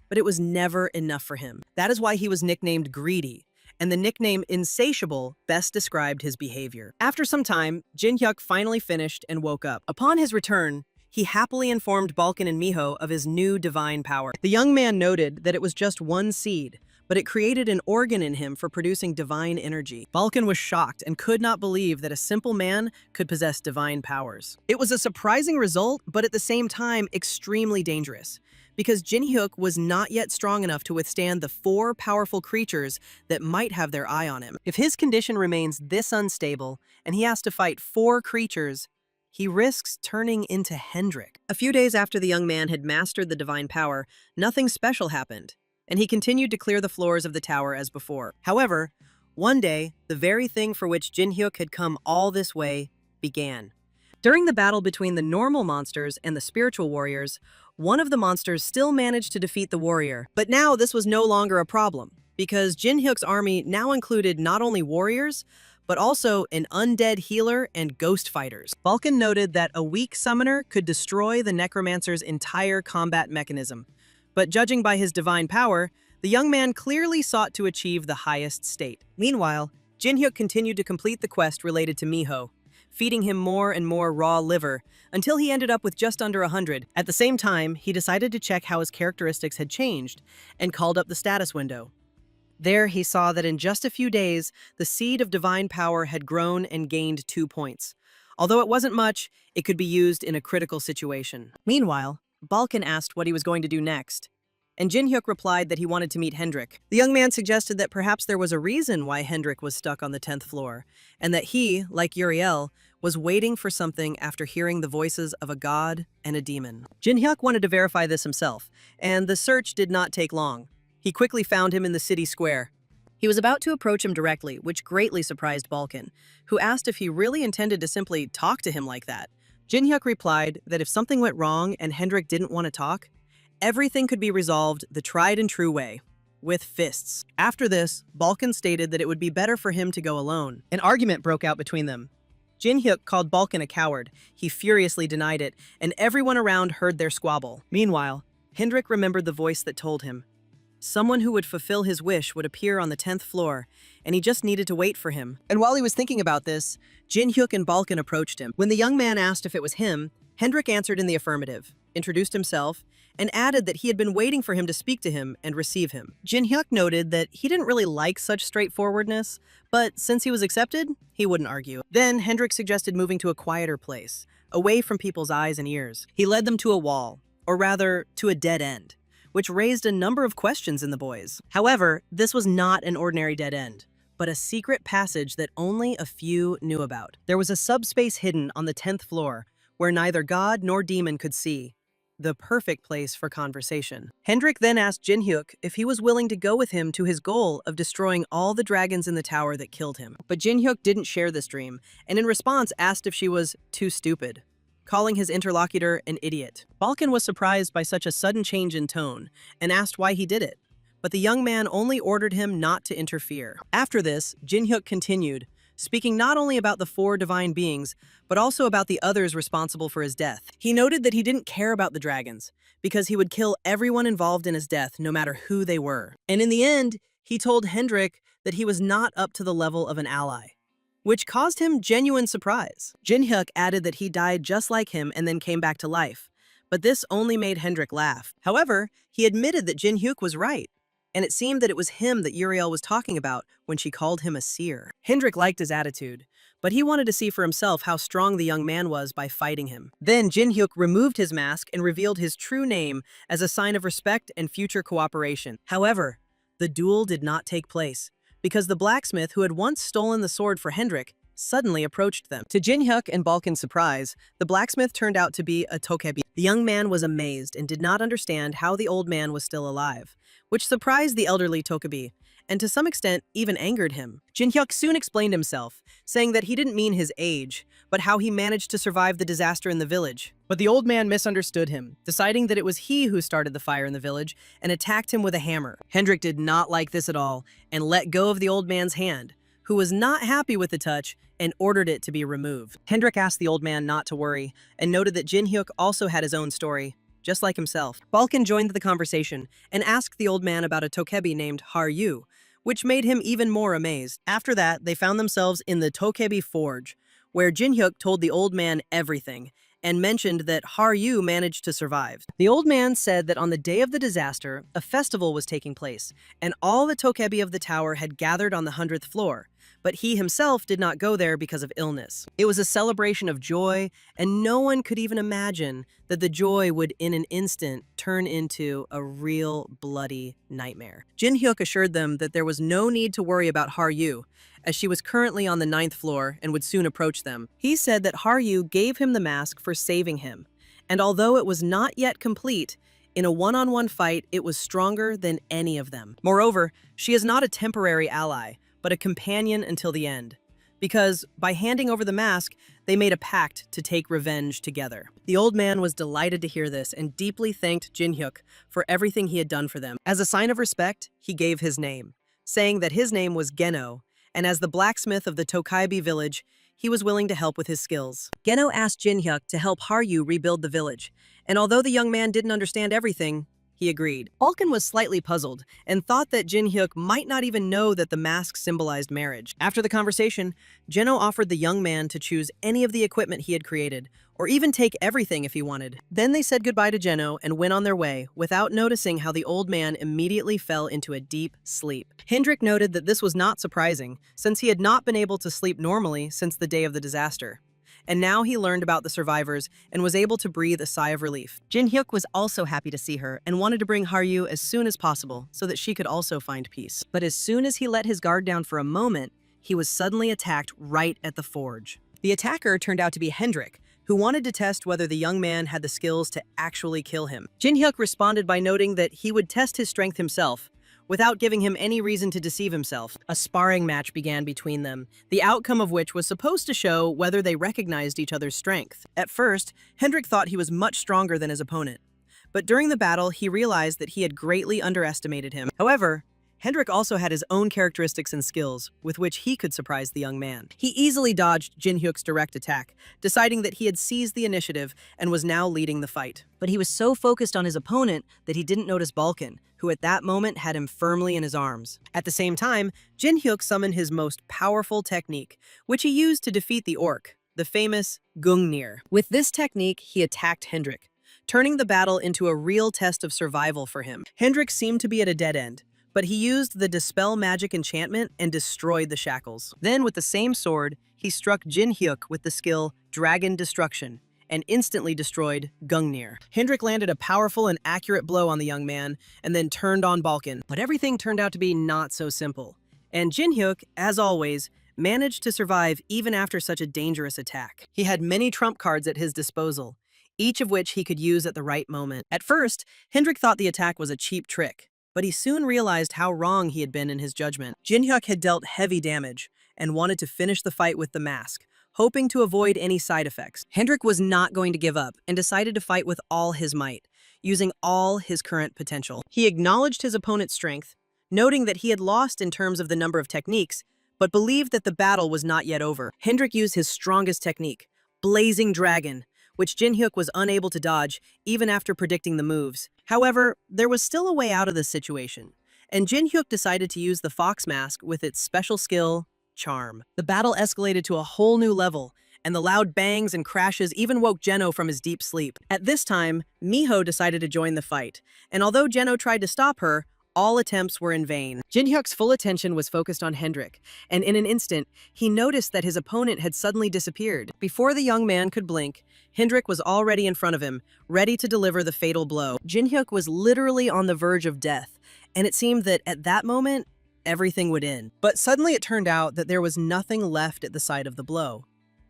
But it was never enough for him. That is why he was nicknamed Greedy, and the nickname Insatiable best described his behavior. After some time, Jin Hyuk finally finished and woke up. Upon his return, he happily informed Balkan and Miho of his new divine power. The young man noted that it was just one seed, but it created an organ in him for producing divine energy. Balkan was shocked and could not believe that a simple man could possess divine powers. It was a surprising result, but at the same time extremely dangerous, because Jin-hyuk was not yet strong enough to withstand the 4 powerful creatures that might have their eye on him. If his condition remains this unstable, and he has to fight 4 creatures, he risks turning into Hendrik. A few days after the young man had mastered the divine power, nothing special happened, and he continued to clear the floors of the tower as before. However, one day, the very thing for which Jin-hyuk had come all this way began. During the battle between the normal monsters and the spiritual warriors, one of the monsters still managed to defeat the warrior. But now this was no longer a problem, because Jin-hyuk's army now included not only warriors, but also an undead healer and ghost fighters. Balkan noted that a weak summoner could destroy the Necromancer's entire combat mechanism, but judging by his divine power, the young man clearly sought to achieve the highest state. Meanwhile, Jin-hyuk continued to complete the quest related to Miho, feeding him more and more raw liver, until he ended up with just under 100. At the same time, he decided to check how his characteristics had changed, and called up the status window. There he saw that in just a few days, the seed of divine power had grown and gained 2 points. Although it wasn't much, it could be used in a critical situation. Meanwhile, Balkan asked what he was going to do next, and Jin-hyuk replied that he wanted to meet Hendrik. The young man suggested that perhaps there was a reason why Hendrik was stuck on the 10th floor, and that he, like Uriel, was waiting for something after hearing the voices of a god and a demon. Jin-hyuk wanted to verify this himself, and the search did not take long. He quickly found him in the city square. He was about to approach him directly, which greatly surprised Balkan, who asked if he really intended to simply talk to him like that. Jin-hyuk replied that if something went wrong and Hendrik didn't want to talk, everything could be resolved the tried and true way, with fists. After this, Balkan stated that it would be better for him to go alone. An argument broke out between them. Jin-hyuk called Balkan a coward. He furiously denied it, and everyone around heard their squabble. Meanwhile, Hendrik remembered the voice that told him someone who would fulfill his wish would appear on the 10th floor, and he just needed to wait for him. And while he was thinking about this, Jin-hyuk and Balkan approached him. When the young man asked if it was him, Hendrik answered in the affirmative, introduced himself, and added that he had been waiting for him to speak to him and receive him. Jin-hyuk noted that he didn't really like such straightforwardness, but since he was accepted, he wouldn't argue. Then Hendrik suggested moving to a quieter place, away from people's eyes and ears. He led them to a wall, or rather, to a dead end, which raised a number of questions in the boys. However, this was not an ordinary dead end, but a secret passage that only a few knew about. There was a subspace hidden on the 10th floor, where neither god nor demon could see, the perfect place for conversation. Hendrik then asked Jin-hyuk if he was willing to go with him to his goal of destroying all the dragons in the tower that killed him. But Jin-hyuk didn't share this dream, and in response asked if she was too stupid, calling his interlocutor an idiot. Balkan was surprised by such a sudden change in tone and asked why he did it, but the young man only ordered him not to interfere. After this, Jin-hyuk continued, speaking not only about the 4 divine beings, but also about the others responsible for his death. He noted that he didn't care about the dragons, because he would kill everyone involved in his death, no matter who they were. And in the end, he told Hendrik that he was not up to the level of an ally, which caused him genuine surprise. Jin-hyuk added that he died just like him and then came back to life, but this only made Hendrik laugh. However, he admitted that Jin-hyuk was right, and it seemed that it was him that Uriel was talking about when she called him a seer. Hendrik liked his attitude, but he wanted to see for himself how strong the young man was by fighting him. Then Jin-hyuk removed his mask and revealed his true name as a sign of respect and future cooperation. However, the duel did not take place, because the blacksmith who had once stolen the sword for Hendrik suddenly approached them. To Jin-hyuk and Balkan's surprise, the blacksmith turned out to be a tokebi. The young man was amazed and did not understand how the old man was still alive, which surprised the elderly tokebi, and to some extent even angered him. Jin-hyuk soon explained himself, saying that he didn't mean his age, but how he managed to survive the disaster in the village. But the old man misunderstood him, deciding that it was he who started the fire in the village and attacked him with a hammer. Hendrik did not like this at all and let go of the old man's hand, who was not happy with the touch and ordered it to be removed. Hendrik asked the old man not to worry and noted that Jin-hyuk also had his own story, just like himself. Balkan joined the conversation and asked the old man about a tokebi named Haryu, which made him even more amazed. After that, they found themselves in the tokebi forge, where Jin-hyuk told the old man everything, and mentioned that Haryu managed to survive. The old man said that on the day of the disaster, a festival was taking place, and all the tokebi of the tower had gathered on the 100th floor, but he himself did not go there because of illness. It was a celebration of joy, and no one could even imagine that the joy would in an instant turn into a real bloody nightmare. Jin Hyuk assured them that there was no need to worry about Haryu, as she was currently on the 9th floor and would soon approach them. He said that Haryu gave him the mask for saving him, and although it was not yet complete, in a one-on-one fight, it was stronger than any of them. Moreover, she is not a temporary ally, but a companion until the end, because by handing over the mask, they made a pact to take revenge together. The old man was delighted to hear this and deeply thanked Jin Hyuk for everything he had done for them. As a sign of respect, he gave his name, saying that his name was Geno, and as the blacksmith of the Tokaibi village, he was willing to help with his skills. Geno asked Jin Hyuk to help Haryu rebuild the village, and although the young man didn't understand everything, he agreed. Balkan was slightly puzzled and thought that Jin Hyuk might not even know that the mask symbolized marriage. After the conversation, Geno offered the young man to choose any of the equipment he had created, or even take everything if he wanted. Then they said goodbye to Geno and went on their way without noticing how the old man immediately fell into a deep sleep. Hendrik noted that this was not surprising, since he had not been able to sleep normally since the day of the disaster. And now he learned about the survivors and was able to breathe a sigh of relief. Jin Hyuk was also happy to see her and wanted to bring Haryu as soon as possible so that she could also find peace. But as soon as he let his guard down for a moment, he was suddenly attacked right at the forge. The attacker turned out to be Hendrik, who wanted to test whether the young man had the skills to actually kill him. Jin Hyuk responded by noting that he would test his strength himself, without giving him any reason to deceive himself. A sparring match began between them, the outcome of which was supposed to show whether they recognized each other's strength. At first, Hendrik thought he was much stronger than his opponent, but during the battle, he realized that he had greatly underestimated him. However, Hendrik also had his own characteristics and skills, with which he could surprise the young man. He easily dodged Jin Hyuk's direct attack, deciding that he had seized the initiative and was now leading the fight. But he was so focused on his opponent that he didn't notice Balkan, who at that moment had him firmly in his arms. At the same time, Jin Hyuk summoned his most powerful technique, which he used to defeat the orc, the famous Gungnir. With this technique, he attacked Hendrik, turning the battle into a real test of survival for him. Hendrik seemed to be at a dead end, but he used the Dispel magic enchantment and destroyed the shackles. Then, with the same sword, he struck Jin Hyuk with the skill Dragon Destruction and instantly destroyed Gungnir. Hendrik landed a powerful and accurate blow on the young man and then turned on Balkan. But everything turned out to be not so simple. And Jin Hyuk, as always, managed to survive even after such a dangerous attack. He had many trump cards at his disposal, each of which he could use at the right moment. At first, Hendrik thought the attack was a cheap trick, but he soon realized how wrong he had been in his judgment. Jin Hyuk had dealt heavy damage and wanted to finish the fight with the mask, hoping to avoid any side effects. Hendrik was not going to give up and decided to fight with all his might, using all his current potential. He acknowledged his opponent's strength, noting that he had lost in terms of the number of techniques, but believed that the battle was not yet over. Hendrik used his strongest technique, Blazing Dragon, which Jin Hyuk was unable to dodge even after predicting the moves. However, there was still a way out of this situation, and Jin Hyuk decided to use the Fox Mask with its special skill, Charm. The battle escalated to a whole new level, and the loud bangs and crashes even woke Geno from his deep sleep. At this time, Miho decided to join the fight, and although Geno tried to stop her, all attempts were in vain. Jin Hyuk's full attention was focused on Hendrik, and in an instant, he noticed that his opponent had suddenly disappeared. Before the young man could blink, Hendrik was already in front of him, ready to deliver the fatal blow. Jin Hyuk was literally on the verge of death, and it seemed that at that moment, everything would end. But suddenly it turned out that there was nothing left at the site of the blow,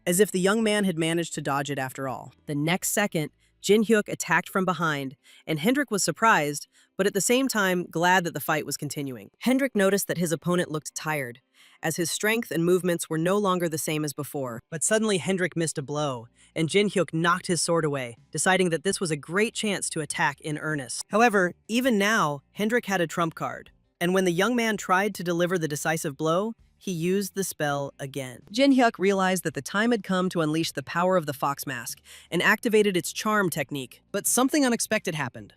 as if the young man had managed to dodge it after all. The next second, Jin Hyuk attacked from behind, and Hendrik was surprised, but at the same time glad that the fight was continuing. Hendrik noticed that his opponent looked tired, as his strength and movements were no longer the same as before. But suddenly Hendrik missed a blow, and Jin Hyuk knocked his sword away, deciding that this was a great chance to attack in earnest. However, even now, Hendrik had a trump card, and when the young man tried to deliver the decisive blow, he used the spell again. Jin Hyuk realized that the time had come to unleash the power of the Fox Mask and activated its charm technique. But something unexpected happened.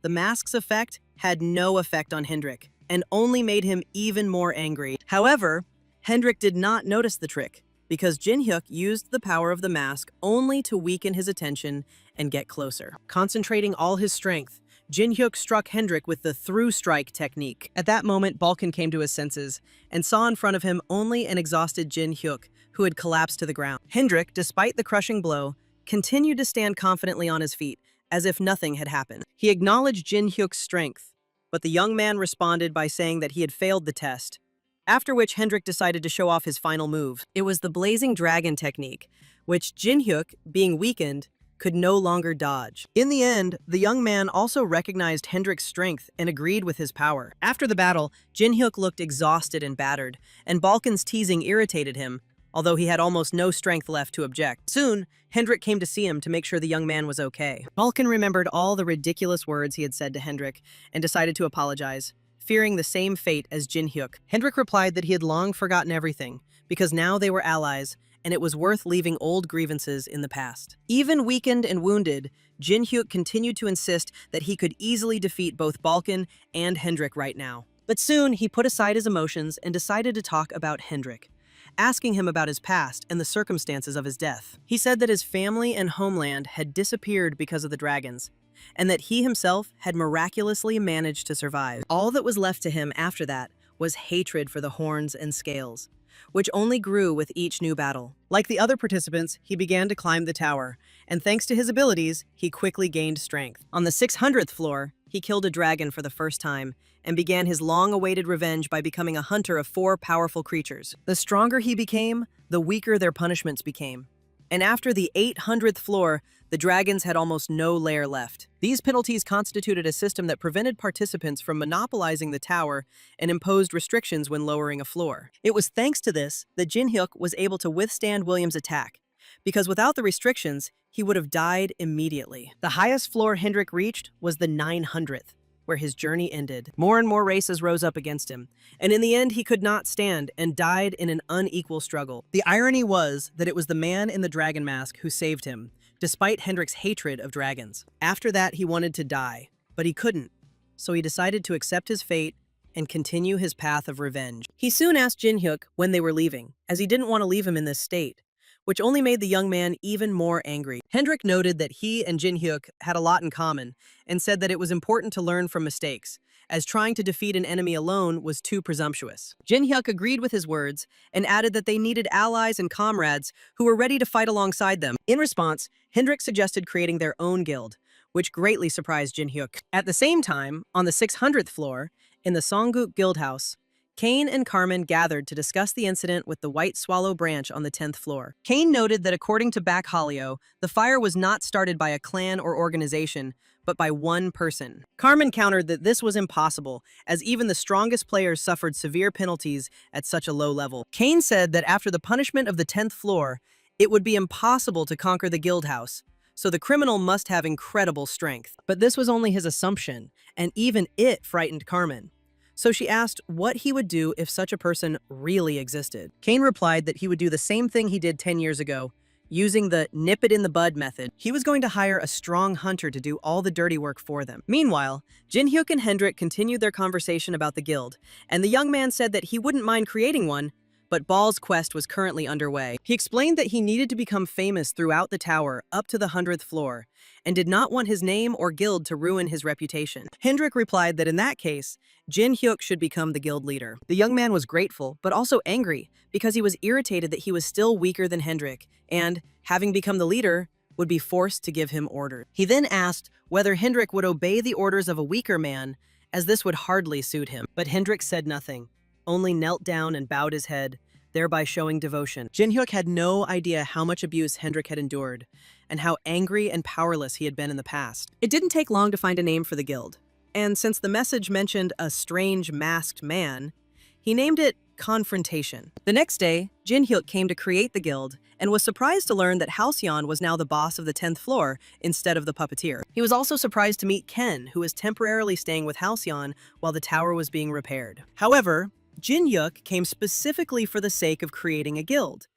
The mask's effect had no effect on Hendrik and only made him even more angry. However, Hendrik did not notice the trick because Jin Hyuk used the power of the mask only to weaken his attention and get closer. Concentrating all his strength, Jin Hyuk struck Hendrik with the through strike technique. At that moment, Balkan came to his senses and saw in front of him only an exhausted Jin Hyuk, who had collapsed to the ground. Hendrik, despite the crushing blow, continued to stand confidently on his feet, as if nothing had happened. He acknowledged Jin Hyuk's strength, but the young man responded by saying that he had failed the test, after which Hendrik decided to show off his final move. It was the Blazing Dragon technique, which Jin Hyuk, being weakened, could no longer dodge. In the end, the young man also recognized Hendrik's strength and agreed with his power. After the battle, Jin Hyuk looked exhausted and battered, and Balkan's teasing irritated him, although he had almost no strength left to object. Soon, Hendrik came to see him to make sure the young man was okay. Balkan remembered all the ridiculous words he had said to Hendrik and decided to apologize, fearing the same fate as Jin Hyuk. Hendrik replied that he had long forgotten everything, because now they were allies, and it was worth leaving old grievances in the past. Even weakened and wounded, Jin Hyuk continued to insist that he could easily defeat both Balkan and Hendrik right now. But soon, he put aside his emotions and decided to talk about Hendrik, asking him about his past and the circumstances of his death. He said that his family and homeland had disappeared because of the dragons, and that he himself had miraculously managed to survive. All that was left to him after that was hatred for the horns and scales, which only grew with each new battle. Like the other participants, he began to climb the tower, and thanks to his abilities, he quickly gained strength. On the 600th floor, he killed a dragon for the first time, and began his long-awaited revenge by becoming a hunter of 4 powerful creatures. The stronger he became, the weaker their punishments became. And after the 800th floor, the dragons had almost no lair left. These penalties constituted a system that prevented participants from monopolizing the tower and imposed restrictions when lowering a floor. It was thanks to this that Jin Hyuk was able to withstand William's attack, because without the restrictions, he would have died immediately. The highest floor Hendrik reached was the 900th, where his journey ended. More and more races rose up against him, and in the end he could not stand and died in an unequal struggle. The irony was that it was the man in the dragon mask who saved him, despite Hendrik's hatred of dragons. After that, he wanted to die, but he couldn't, so he decided to accept his fate and continue his path of revenge. He soon asked Jin Hyuk when they were leaving, as he didn't want to leave him in this state, which only made the young man even more angry. Hendrik noted that he and Jin Hyuk had a lot in common and said that it was important to learn from mistakes, as trying to defeat an enemy alone was too presumptuous. Jin Hyuk agreed with his words and added that they needed allies and comrades who were ready to fight alongside them. In response, Hendrik suggested creating their own guild, which greatly surprised Jin Hyuk. At the same time, on the 600th floor, in the Songguk Guildhouse, Kane and Carmen gathered to discuss the incident with the White Swallow branch on the 10th floor. Kane noted that according to Back Hallyo, the fire was not started by a clan or organization, but by one person. Carmen countered that this was impossible, as even the strongest players suffered severe penalties at such a low level. Kane said that after the punishment of the 10th floor, it would be impossible to conquer the guild house, so the criminal must have incredible strength. But this was only his assumption, and even it frightened Carmen. So she asked what he would do if such a person really existed. Kane replied that he would do the same thing he did 10 years ago, using the nip-it-in-the-bud method. He was going to hire a strong hunter to do all the dirty work for them. Meanwhile, Jin Hyuk and Hendrik continued their conversation about the guild, and the young man said that he wouldn't mind creating one, but Ball's quest was currently underway. He explained that he needed to become famous throughout the tower up to the 100th floor, and did not want his name or guild to ruin his reputation. Hendrik replied that in that case, Jin Hyuk should become the guild leader. The young man was grateful, but also angry, because he was irritated that he was still weaker than Hendrik, and, having become the leader, would be forced to give him orders. He then asked whether Hendrik would obey the orders of a weaker man, as this would hardly suit him. But Hendrik said nothing, only knelt down and bowed his head, thereby showing devotion. Jin Hyuk had no idea how much abuse Hendrik had endured, and how angry and powerless he had been in the past. It didn't take long to find a name for the guild, and since the message mentioned a strange masked man, he named it Confrontation. The next day, Jin Hyuk came to create the guild, and was surprised to learn that Halcyon was now the boss of the 10th floor instead of the puppeteer. He was also surprised to meet Ken, who was temporarily staying with Halcyon while the tower was being repaired. However, Jin Hyuk came specifically for the sake of creating a guild,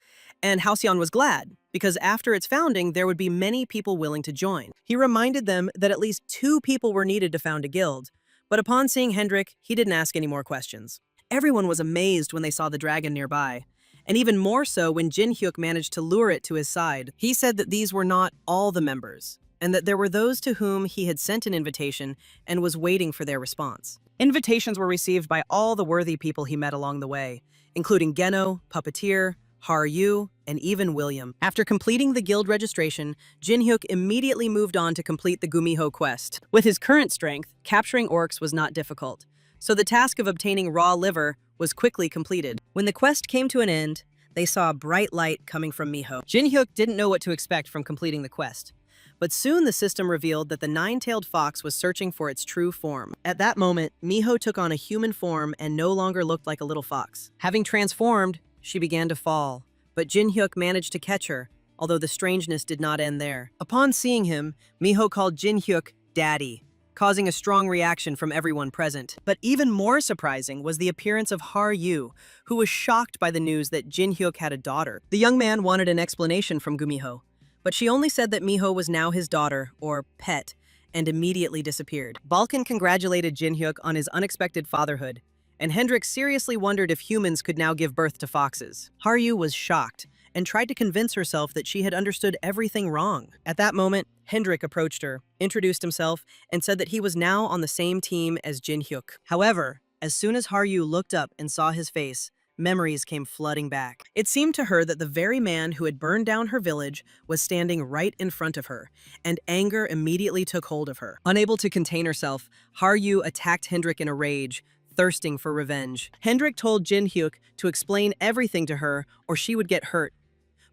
and Halcyon was glad, because after its founding, there would be many people willing to join. He reminded them that at least 2 people were needed to found a guild, but upon seeing Hendrik, he didn't ask any more questions. Everyone was amazed when they saw the dragon nearby, and even more so when Jin Hyuk managed to lure it to his side. He said that these were not all the members, and that there were those to whom he had sent an invitation and was waiting for their response. Invitations were received by all the worthy people he met along the way, including Geno, Puppeteer, Har-yu, and even William. After completing the guild registration, Jin Hyuk immediately moved on to complete the Gumiho quest. With his current strength, capturing orcs was not difficult, so the task of obtaining raw liver was quickly completed. When the quest came to an end, they saw a bright light coming from Miho. Jin Hyuk didn't know what to expect from completing the quest, but soon the system revealed that the nine-tailed fox was searching for its true form. At that moment, Miho took on a human form and no longer looked like a little fox. Having transformed, she began to fall, but Jin Hyuk managed to catch her, although the strangeness did not end there. Upon seeing him, Miho called Jin Hyuk Daddy, causing a strong reaction from everyone present. But even more surprising was the appearance of Har-yu, who was shocked by the news that Jin Hyuk had a daughter. The young man wanted an explanation from Gumiho, but she only said that Miho was now his daughter, or pet, and immediately disappeared. Balkan congratulated Jin Hyuk on his unexpected fatherhood, and Hendrik seriously wondered if humans could now give birth to foxes. Har-yu was shocked and tried to convince herself that she had understood everything wrong. At that moment, Hendrik approached her, introduced himself, and said that he was now on the same team as Jin Hyuk. However, as soon as Har-yu looked up and saw his face, memories came flooding back. It seemed to her that the very man who had burned down her village was standing right in front of her, and anger immediately took hold of her. Unable to contain herself, Har-yu attacked Hendrik in a rage, thirsting for revenge. Hendrik told Jin Hyuk to explain everything to her or she would get hurt,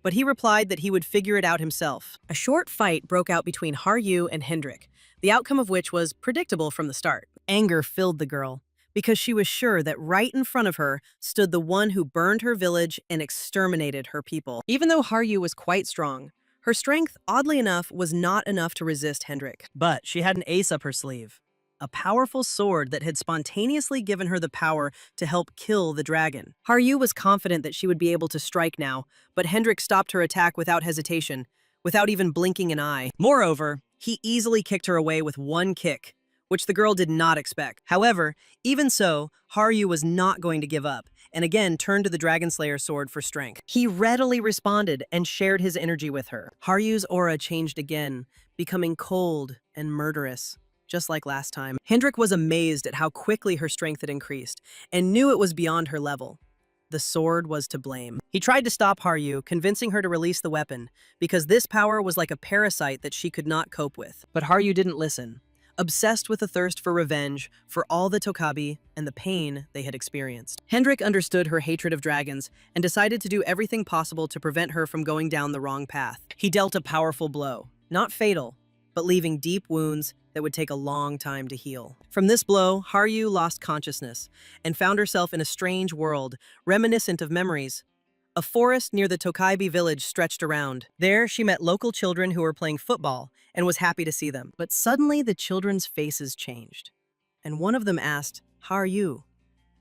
but he replied that he would figure it out himself. A short fight broke out between Har-yu and Hendrik, the outcome of which was predictable from the start. Anger filled the girl, because she was sure that right in front of her stood the one who burned her village and exterminated her people. Even though Har-yu was quite strong, her strength, oddly enough, was not enough to resist Hendrik. But she had an ace up her sleeve, a powerful sword that had spontaneously given her the power to help kill the dragon. Har-yu was confident that she would be able to strike now, but Hendrik stopped her attack without hesitation, without even blinking an eye. Moreover, he easily kicked her away with one kick, which the girl did not expect. However, even so, Har-yu was not going to give up, and again turned to the Dragon Slayer's sword for strength. He readily responded and shared his energy with her. Har-yu's aura changed again, becoming cold and murderous, just like last time. Hendrik was amazed at how quickly her strength had increased, and knew it was beyond her level. The sword was to blame. He tried to stop Har-yu, convincing her to release the weapon, because this power was like a parasite that she could not cope with. But Har-yu didn't listen, obsessed with a thirst for revenge for all the Tokabi and the pain they had experienced. Hendrik understood her hatred of dragons and decided to do everything possible to prevent her from going down the wrong path. He dealt a powerful blow, not fatal, but leaving deep wounds that would take a long time to heal. From this blow, Har-yu lost consciousness and found herself in a strange world, reminiscent of memories. A forest near the Tokaibi village stretched around. There, she met local children who were playing football and was happy to see them. But suddenly, the children's faces changed, and one of them asked Har-yu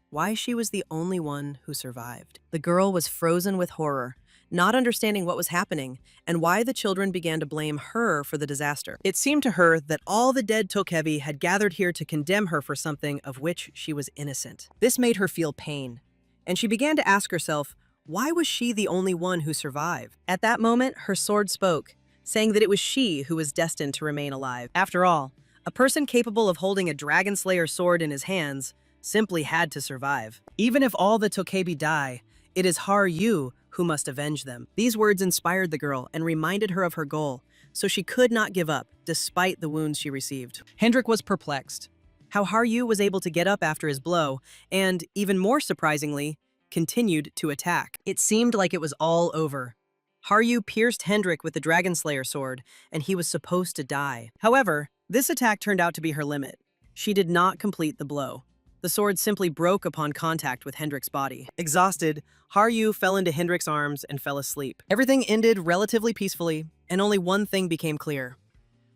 why she was the only one who survived. The girl was frozen with horror, not understanding what was happening and why the children began to blame her for the disaster. It seemed to her that all the dead Tokebi had gathered here to condemn her for something of which she was innocent. This made her feel pain, and she began to ask herself, why was she the only one who survived? At that moment, her sword spoke, saying that it was she who was destined to remain alive. After all, a person capable of holding a Dragon Slayer sword in his hands simply had to survive. Even if all the Tokebi die, it is Har-yu who must avenge them. These words inspired the girl and reminded her of her goal, so she could not give up, despite the wounds she received. Hendrik was perplexed. How Har-yu was able to get up after his blow, and, even more surprisingly, continued to attack. It seemed like it was all over. Har-yu pierced Hendrik with the Dragon Slayer sword, and he was supposed to die. However, this attack turned out to be her limit. She did not complete the blow. The sword simply broke upon contact with Hendrik's body. Exhausted, Har-yu fell into Hendrik's arms and fell asleep. Everything ended relatively peacefully, and only one thing became clear.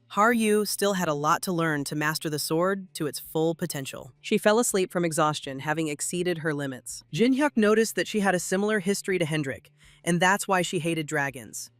Har-yu still had a lot to learn to master the sword to its full potential. She fell asleep from exhaustion, having exceeded her limits. Jin Hyuk noticed that she had a similar history to Hendrik, and that's why she hated dragons.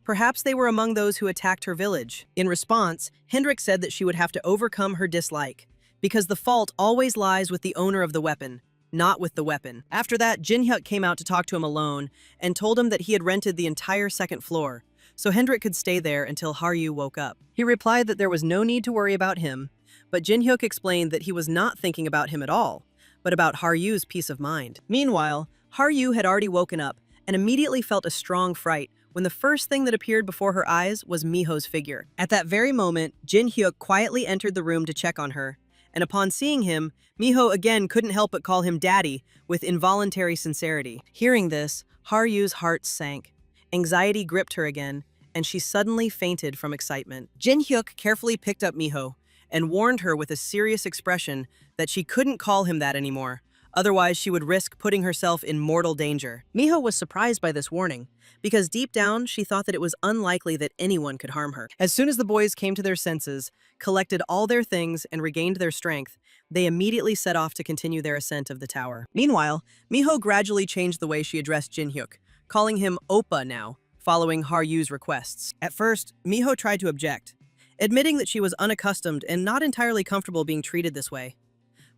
Perhaps they were among those who attacked her village. In response, Hendrik said that she would have to overcome her dislike, because the fault always lies with the owner of the weapon, not with the weapon. After that, Jin-hyuk came out to talk to him alone and told him that he had rented the entire second floor, so Hendrik could stay there until Haryu woke up. He replied that there was no need to worry about him, but Jin-hyuk explained that he was not thinking about him at all, but about Haryu's peace of mind. Meanwhile, Haryu had already woken up and immediately felt a strong fright when the first thing that appeared before her eyes was Miho's figure. At that very moment, Jin-hyuk quietly entered the room to check on her, and upon seeing him, Miho again couldn't help but call him daddy with involuntary sincerity. Hearing this, Haryu's heart sank. Anxiety gripped her again, and she suddenly fainted from excitement. Jin-hyuk carefully picked up Miho and warned her with a serious expression that she couldn't call him that anymore, otherwise she would risk putting herself in mortal danger. Miho was surprised by this warning, because deep down she thought that it was unlikely that anyone could harm her. As soon as the boys came to their senses, collected all their things, and regained their strength, they immediately set off to continue their ascent of the tower. Meanwhile, Miho gradually changed the way she addressed Jin-hyuk, calling him Oppa now, following Haryu's requests. At first, Miho tried to object, admitting that she was unaccustomed and not entirely comfortable being treated this way.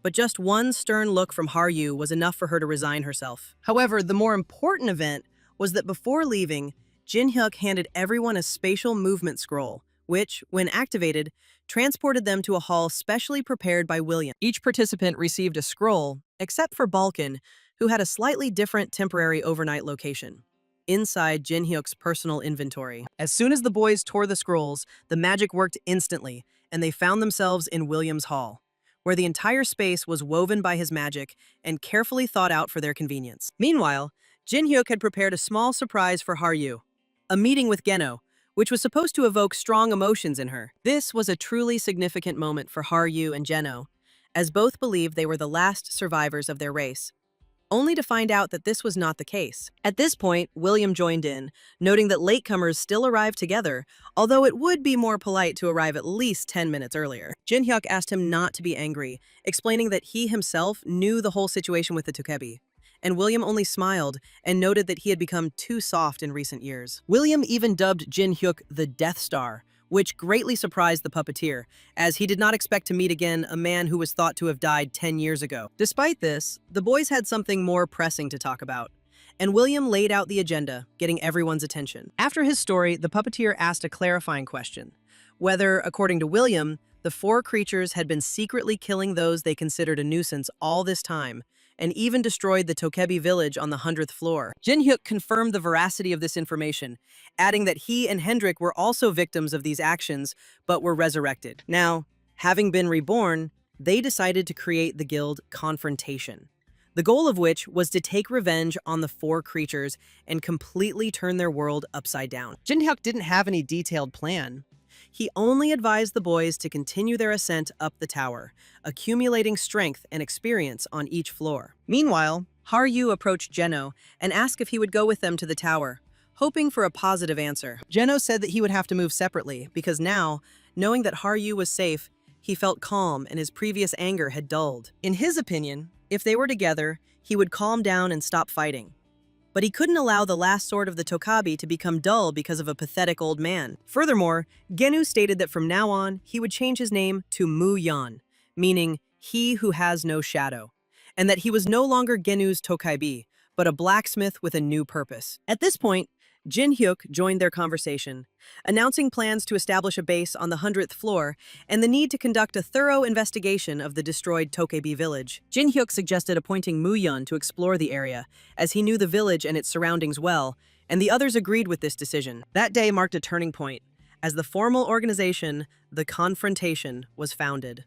But just one stern look from Haryu was enough for her to resign herself. However, the more important event was that before leaving, Jin-hyuk handed everyone a spatial movement scroll, which, when activated, transported them to a hall specially prepared by William. Each participant received a scroll, except for Balkan, who had a slightly different temporary overnight location inside Jin-hyuk's personal inventory. As soon as the boys tore the scrolls, the magic worked instantly, and they found themselves in William's hall, where the entire space was woven by his magic and carefully thought out for their convenience. Meanwhile, Jin-hyuk had prepared a small surprise for Haryu, a meeting with Geno, which was supposed to evoke strong emotions in her. This was a truly significant moment for Haryu and Geno, as both believed they were the last survivors of their race, only to find out that this was not the case. At this point, William joined in, noting that latecomers still arrived together, although it would be more polite to arrive at least 10 minutes earlier. Jin-hyuk asked him not to be angry, explaining that he himself knew the whole situation with the Tokebi, and William only smiled and noted that he had become too soft in recent years. William even dubbed Jin-hyuk the Death Star, which greatly surprised the puppeteer, as he did not expect to meet again a man who was thought to have died 10 years ago. Despite this, the boys had something more pressing to talk about, and William laid out the agenda, getting everyone's attention. After his story, the puppeteer asked a clarifying question, whether, according to William, the four creatures had been secretly killing those they considered a nuisance all this time, and even destroyed the Tokebi village on the 100th floor. Jin-hyuk confirmed the veracity of this information, adding that he and Hendrik were also victims of these actions, but were resurrected. Now, having been reborn, they decided to create the guild Confrontation, the goal of which was to take revenge on the four creatures and completely turn their world upside down. Jin-hyuk didn't have any detailed plan. He only advised the boys to continue their ascent up the tower, accumulating strength and experience on each floor. Meanwhile, Haryu approached Geno and asked if he would go with them to the tower, hoping for a positive answer. Geno said that he would have to move separately because now, knowing that Haryu was safe, he felt calm and his previous anger had dulled. In his opinion, if they were together, he would calm down and stop fighting. But he couldn't allow the last sword of the Tokebi to become dull because of a pathetic old man. Furthermore, Genu stated that from now on, he would change his name to Mu Yan, meaning he who has no shadow, and that he was no longer Genu's Tokebi, but a blacksmith with a new purpose. At this point, Jin-hyuk joined their conversation, announcing plans to establish a base on the 100th floor and the need to conduct a thorough investigation of the destroyed Tokebi village. Jin-hyuk suggested appointing Mu-yeon to explore the area, as he knew the village and its surroundings well, and the others agreed with this decision. That day marked a turning point, as the formal organization, the Confrontation, was founded,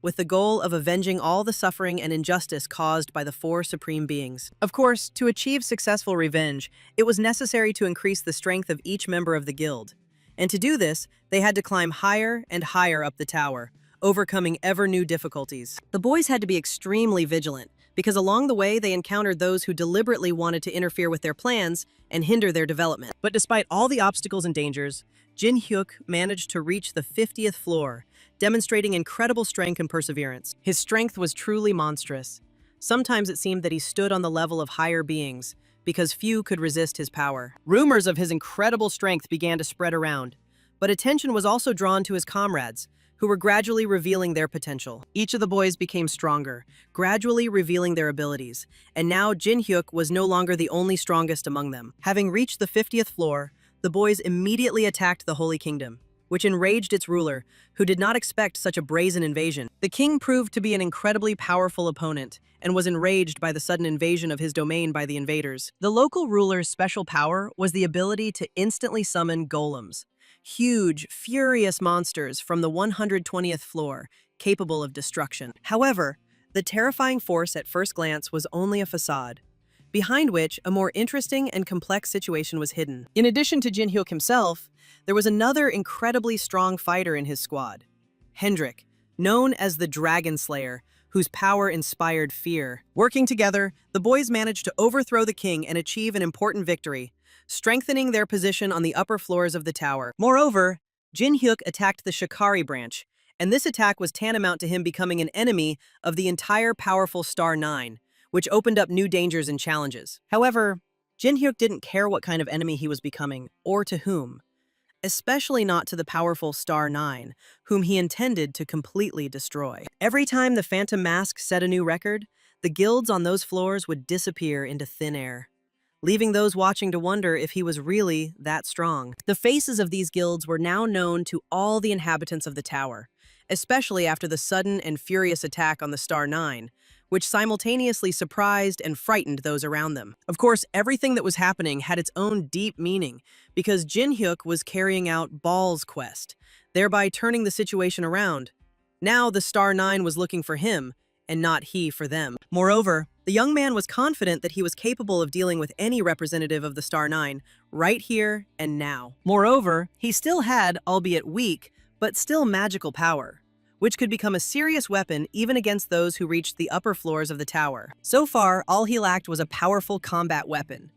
with the goal of avenging all the suffering and injustice caused by the four supreme beings. Of course, to achieve successful revenge, it was necessary to increase the strength of each member of the guild. And to do this, they had to climb higher and higher up the tower, overcoming ever new difficulties. The boys had to be extremely vigilant, because along the way they encountered those who deliberately wanted to interfere with their plans and hinder their development. But despite all the obstacles and dangers, Jin-hyuk managed to reach the 50th floor, demonstrating incredible strength and perseverance. His strength was truly monstrous. Sometimes it seemed that he stood on the level of higher beings, because few could resist his power. Rumors of his incredible strength began to spread around, but attention was also drawn to his comrades, who were gradually revealing their potential. Each of the boys became stronger, gradually revealing their abilities, and now Jin-hyuk was no longer the only strongest among them. Having reached the 50th floor, the boys immediately attacked the Holy Kingdom, which enraged its ruler, who did not expect such a brazen invasion. The king proved to be an incredibly powerful opponent, and was enraged by the sudden invasion of his domain by the invaders. The local ruler's special power was the ability to instantly summon golems, huge, furious monsters from the 120th floor, capable of destruction. However, the terrifying force at first glance was only a facade, behind which a more interesting and complex situation was hidden. In addition to Jin-hyuk himself, there was another incredibly strong fighter in his squad, Hendrik, known as the Dragon Slayer, whose power inspired fear. Working together, the boys managed to overthrow the king and achieve an important victory, strengthening their position on the upper floors of the tower. Moreover, Jin-hyuk attacked the Shikari branch, and this attack was tantamount to him becoming an enemy of the entire powerful Star 9, which opened up new dangers and challenges. However, Jin-hyuk didn't care what kind of enemy he was becoming, or to whom, especially not to the powerful Star 9, whom he intended to completely destroy. Every time the Phantom Mask set a new record, the guilds on those floors would disappear into thin air, leaving those watching to wonder if he was really that strong. The faces of these guilds were now known to all the inhabitants of the tower, especially after the sudden and furious attack on the Star 9, which simultaneously surprised and frightened those around them. Of course, everything that was happening had its own deep meaning, because Jin-hyuk was carrying out Baal's quest, thereby turning the situation around. Now the Star 9 was looking for him, and not he for them. Moreover, the young man was confident that he was capable of dealing with any representative of the Star 9, right here and now. Moreover, he still had, albeit weak, but still magical power, which could become a serious weapon even against those who reached the upper floors of the tower. So far, all he lacked was a powerful combat weapon,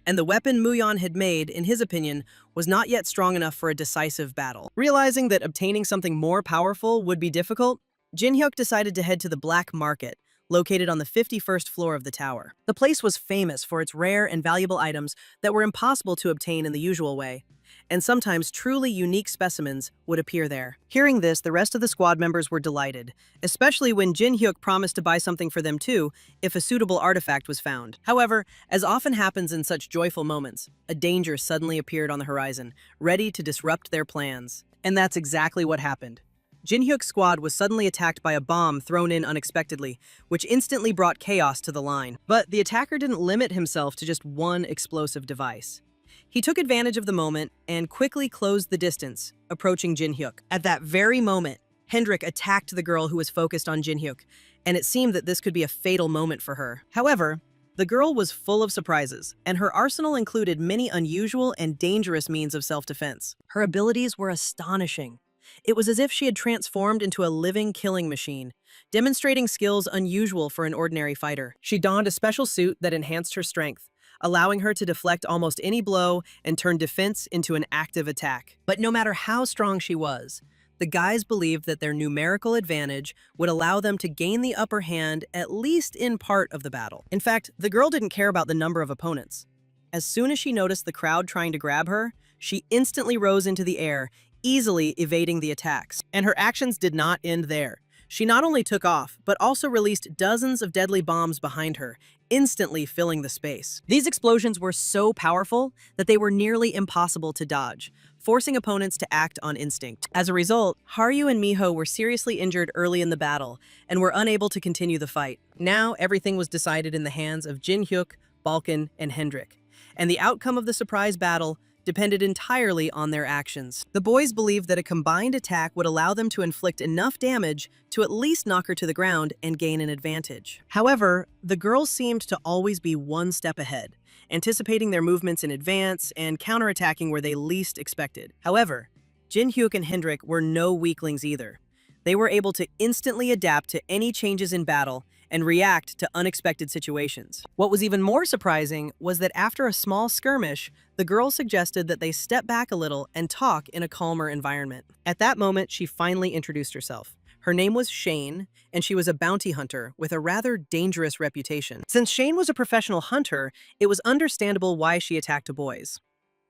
and the weapon Muyon had made, in his opinion, was not yet strong enough for a decisive battle. Realizing that obtaining something more powerful would be difficult, Jin-hyuk decided to head to the Black Market, located on the 51st floor of the tower. The place was famous for its rare and valuable items that were impossible to obtain in the usual way, and sometimes truly unique specimens would appear there. Hearing this, the rest of the squad members were delighted, especially when Jin-hyuk promised to buy something for them too if a suitable artifact was found. However, as often happens in such joyful moments, a danger suddenly appeared on the horizon, ready to disrupt their plans. And that's exactly what happened. Jin-hyuk's squad was suddenly attacked by a bomb thrown in unexpectedly, which instantly brought chaos to the line. But the attacker didn't limit himself to just one explosive device. He took advantage of the moment and quickly closed the distance, approaching Jin-hyuk. At that very moment, Hendrik attacked the girl who was focused on Jin-hyuk, and it seemed that this could be a fatal moment for her. However, the girl was full of surprises, and her arsenal included many unusual and dangerous means of self-defense. Her abilities were astonishing. It was as if she had transformed into a living killing machine, demonstrating skills unusual for an ordinary fighter. She donned a special suit that enhanced her strength, allowing her to deflect almost any blow and turn defense into an active attack. But no matter how strong she was, the guys believed that their numerical advantage would allow them to gain the upper hand at least in part of the battle. In fact, the girl didn't care about the number of opponents. As soon as she noticed the crowd trying to grab her, she instantly rose into the air, easily evading the attacks. And her actions did not end there. She not only took off, but also released dozens of deadly bombs behind her, instantly filling the space. These explosions were so powerful that they were nearly impossible to dodge, forcing opponents to act on instinct. As a result, Haryu and Miho were seriously injured early in the battle and were unable to continue the fight. Now, everything was decided in the hands of Jin-hyuk, Balkan, and Hendrik, and the outcome of the surprise battle depended entirely on their actions. The boys believed that a combined attack would allow them to inflict enough damage to at least knock her to the ground and gain an advantage. However, the girls seemed to always be one step ahead, anticipating their movements in advance and counterattacking where they least expected. However, Jin-hyuk and Hendrik were no weaklings either. They were able to instantly adapt to any changes in battle and react to unexpected situations. What was even more surprising was that after a small skirmish, the girl suggested that they step back a little and talk in a calmer environment. At that moment, she finally introduced herself. Her name was Shane, and she was a bounty hunter with a rather dangerous reputation. Since Shane was a professional hunter, it was understandable why she attacked the boys.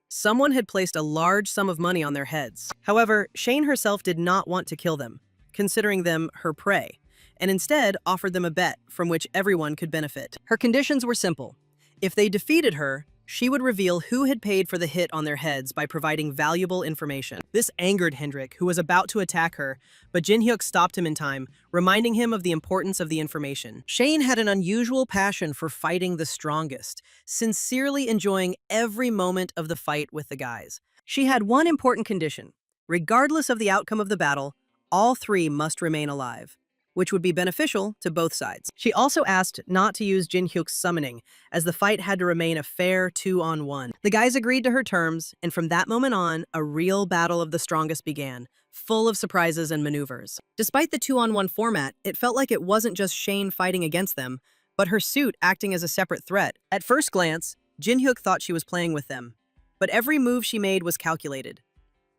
Someone had placed a large sum of money on their heads. However, Shane herself did not want to kill them. considering them her prey, and instead offered them a bet from which everyone could benefit. Her conditions were simple. If they defeated her, she would reveal who had paid for the hit on their heads by providing valuable information. This angered Hendrik, who was about to attack her, but Jin-hyuk stopped him in time, reminding him of the importance of the information. Shane had an unusual passion for fighting the strongest, sincerely enjoying every moment of the fight with the guys. She had one important condition. Regardless of the outcome of the battle, all three must remain alive, which would be beneficial to both sides. She also asked not to use Jin-hyuk's summoning, as the fight had to remain a fair 2-on-1. The guys agreed to her terms, and from that moment on, a real battle of the strongest began, full of surprises and maneuvers. Despite the 2-on-1 format, it felt like it wasn't just Shane fighting against them, but her suit acting as a separate threat. At first glance, Jin-hyuk thought she was playing with them, but every move she made was calculated.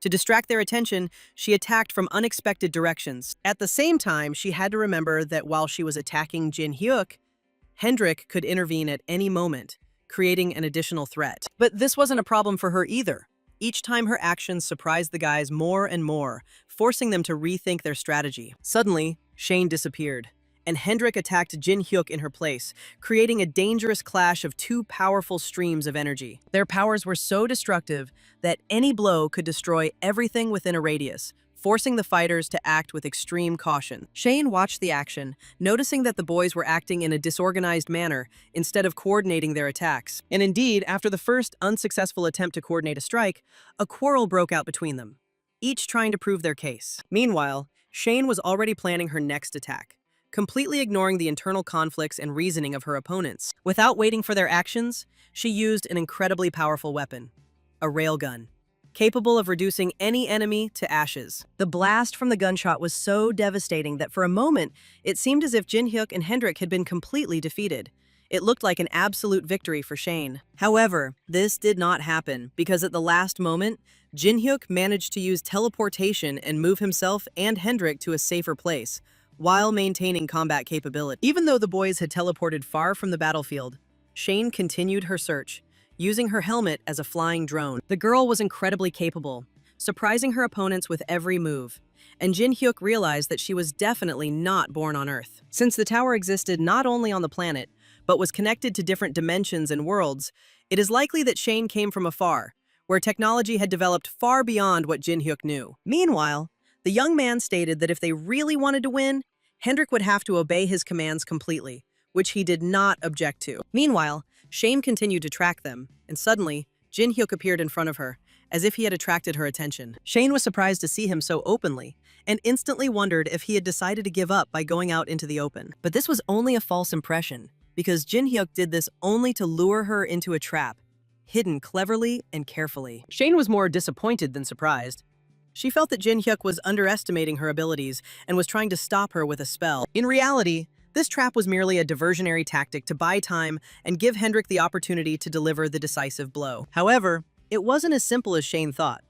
To distract their attention, she attacked from unexpected directions. At the same time, she had to remember that while she was attacking Jin-hyuk, Hendrik could intervene at any moment, creating an additional threat. But this wasn't a problem for her either. Each time her actions surprised the guys more and more, forcing them to rethink their strategy. Suddenly, Shane disappeared, and Hendrik attacked Jin-hyuk in her place, creating a dangerous clash of two powerful streams of energy. Their powers were so destructive that any blow could destroy everything within a radius, forcing the fighters to act with extreme caution. Shane watched the action, noticing that the boys were acting in a disorganized manner instead of coordinating their attacks. And indeed, after the first unsuccessful attempt to coordinate a strike, a quarrel broke out between them, each trying to prove their case. Meanwhile, Shane was already planning her next attack, completely ignoring the internal conflicts and reasoning of her opponents. Without waiting for their actions, she used an incredibly powerful weapon, a railgun, capable of reducing any enemy to ashes. The blast from the gunshot was so devastating that for a moment, it seemed as if Jin-hyuk and Hendrik had been completely defeated. It looked like an absolute victory for Shane. However, this did not happen because at the last moment, Jin-hyuk managed to use teleportation and move himself and Hendrik to a safer place, while maintaining combat capability. Even though the boys had teleported far from the battlefield, Shane continued her search, using her helmet as a flying drone. The girl was incredibly capable, surprising her opponents with every move, and Jin-hyuk realized that she was definitely not born on Earth. Since the tower existed not only on the planet, but was connected to different dimensions and worlds, it is likely that Shane came from afar, where technology had developed far beyond what Jin-hyuk knew. Meanwhile, the young man stated that if they really wanted to win, Hendrik would have to obey his commands completely, which he did not object to. Meanwhile, Shane continued to track them, and suddenly, Jin-hyuk appeared in front of her, as if he had attracted her attention. Shane was surprised to see him so openly, and instantly wondered if he had decided to give up by going out into the open. But this was only a false impression, because Jin-hyuk did this only to lure her into a trap, hidden cleverly and carefully. Shane was more disappointed than surprised. She felt that Jin-hyuk was underestimating her abilities and was trying to stop her with a spell. In reality, this trap was merely a diversionary tactic to buy time and give Hendrik the opportunity to deliver the decisive blow. However, it wasn't as simple as Shane thought.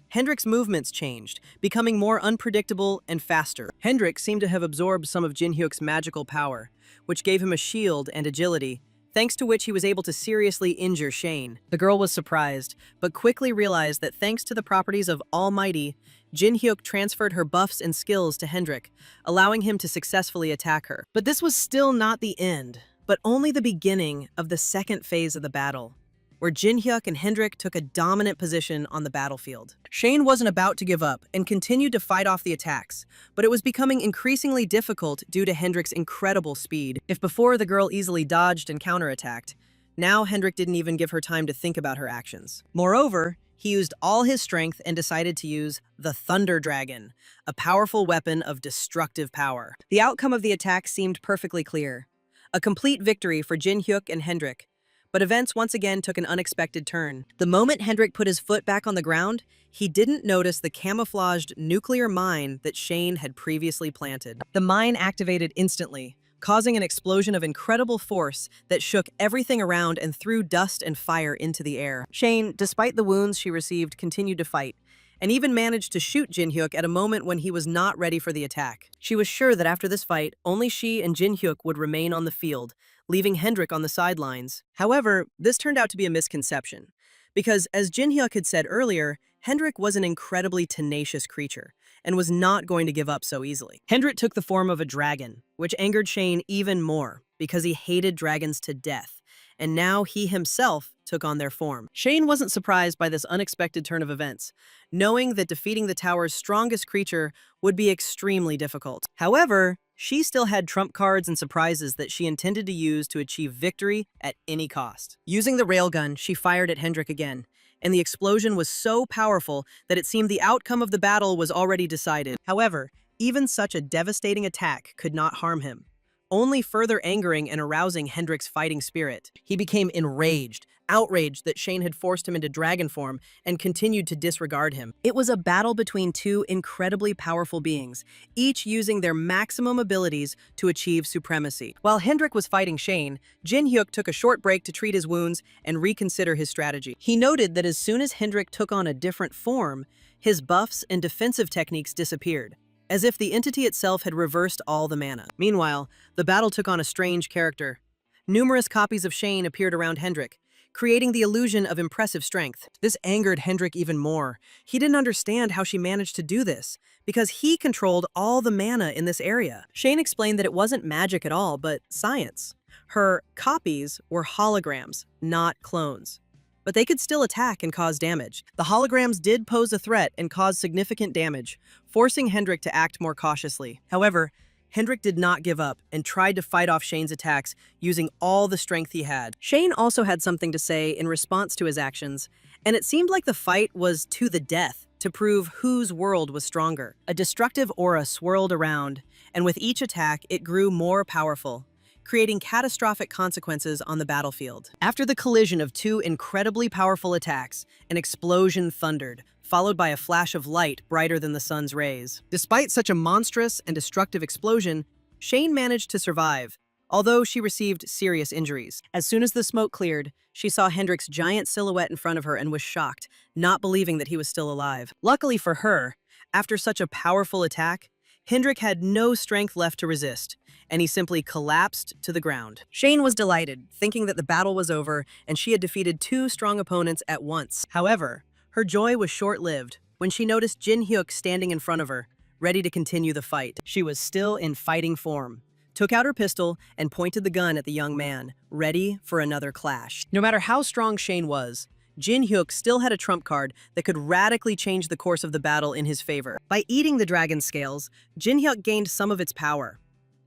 Hendrik's movements changed, becoming more unpredictable and faster. Hendrik seemed to have absorbed some of Jin-hyuk's magical power, which gave him a shield and agility, thanks to which he was able to seriously injure Shane. The girl was surprised, but quickly realized that thanks to the properties of Almighty, Jin-hyuk transferred her buffs and skills to Hendrik, allowing him to successfully attack her. But this was still not the end, but only the beginning of the second phase of the battle, where Jin-hyuk and Hendrik took a dominant position on the battlefield. Shane wasn't about to give up and continued to fight off the attacks, but it was becoming increasingly difficult due to Hendrik's incredible speed. If before the girl easily dodged and counterattacked, now Hendrik didn't even give her time to think about her actions. Moreover, he used all his strength and decided to use the Thunder Dragon, a powerful weapon of destructive power. The outcome of the attack seemed perfectly clear. A complete victory for Jin-hyuk and Hendrik. But events once again took an unexpected turn. The moment Hendrik put his foot back on the ground, he didn't notice the camouflaged nuclear mine that Shane had previously planted. The mine activated instantly, causing an explosion of incredible force that shook everything around and threw dust and fire into the air. Shane, despite the wounds she received, continued to fight, and even managed to shoot Jin-hyuk at a moment when he was not ready for the attack. She was sure that after this fight, only she and Jin-hyuk would remain on the field, leaving Hendrik on the sidelines. However, this turned out to be a misconception, because as Jin-hyuk had said earlier, Hendrik was an incredibly tenacious creature and was not going to give up so easily. Hendrik took the form of a dragon, which angered Shane even more because he hated dragons to death, and now he himself took on their form. Shane wasn't surprised by this unexpected turn of events, knowing that defeating the tower's strongest creature would be extremely difficult. However, she still had trump cards and surprises that she intended to use to achieve victory at any cost. Using the railgun, she fired at Hendrik again, and the explosion was so powerful that it seemed the outcome of the battle was already decided. However, even such a devastating attack could not harm him, only further angering and arousing Hendrik's fighting spirit. He became enraged, outraged that Shane had forced him into dragon form and continued to disregard him. It was a battle between two incredibly powerful beings, each using their maximum abilities to achieve supremacy. While Hendrik was fighting Shane, Jin Hyuk took a short break to treat his wounds and reconsider his strategy. He noted that as soon as Hendrik took on a different form, his buffs and defensive techniques disappeared, as if the entity itself had reversed all the mana. Meanwhile, the battle took on a strange character. Numerous copies of Shane appeared around Hendrik, creating the illusion of impressive strength. This angered Hendrik even more. He didn't understand how she managed to do this, because he controlled all the mana in this area. Shane explained that it wasn't magic at all, but science. Her copies were holograms, not clones, but they could still attack and cause damage. The holograms did pose a threat and cause significant damage, forcing Hendrik to act more cautiously. However, Hendrik did not give up and tried to fight off Shane's attacks using all the strength he had. Shane also had something to say in response to his actions, and it seemed like the fight was to the death to prove whose world was stronger. A destructive aura swirled around, and with each attack, it grew more powerful, creating catastrophic consequences on the battlefield. After the collision of two incredibly powerful attacks, an explosion thundered, followed by a flash of light brighter than the sun's rays. Despite such a monstrous and destructive explosion, Shane managed to survive, although she received serious injuries. As soon as the smoke cleared, she saw Hendrik's giant silhouette in front of her and was shocked, not believing that he was still alive. Luckily for her, after such a powerful attack, Hendrik had no strength left to resist, and he simply collapsed to the ground. Shane was delighted, thinking that the battle was over and she had defeated two strong opponents at once. However, her joy was short-lived when she noticed Jin Hyuk standing in front of her, ready to continue the fight. She was still in fighting form, took out her pistol, and pointed the gun at the young man, ready for another clash. No matter how strong Shane was, Jin Hyuk still had a trump card that could radically change the course of the battle in his favor. By eating the dragon scales, Jin Hyuk gained some of its power.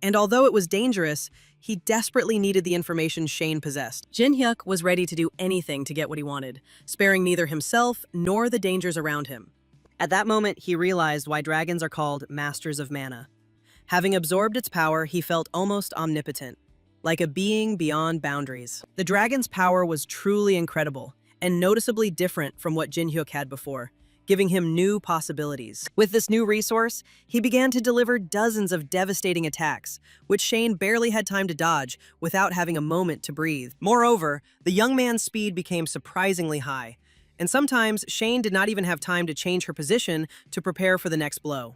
And although it was dangerous, he desperately needed the information Shane possessed. Jin Hyuk was ready to do anything to get what he wanted, sparing neither himself nor the dangers around him. At that moment, he realized why dragons are called masters of mana. Having absorbed its power, he felt almost omnipotent, like a being beyond boundaries. The dragon's power was truly incredible, and noticeably different from what Jin Hyuk had before, giving him new possibilities. With this new resource, he began to deliver dozens of devastating attacks, which Shane barely had time to dodge without having a moment to breathe. Moreover, the young man's speed became surprisingly high, and sometimes Shane did not even have time to change her position to prepare for the next blow.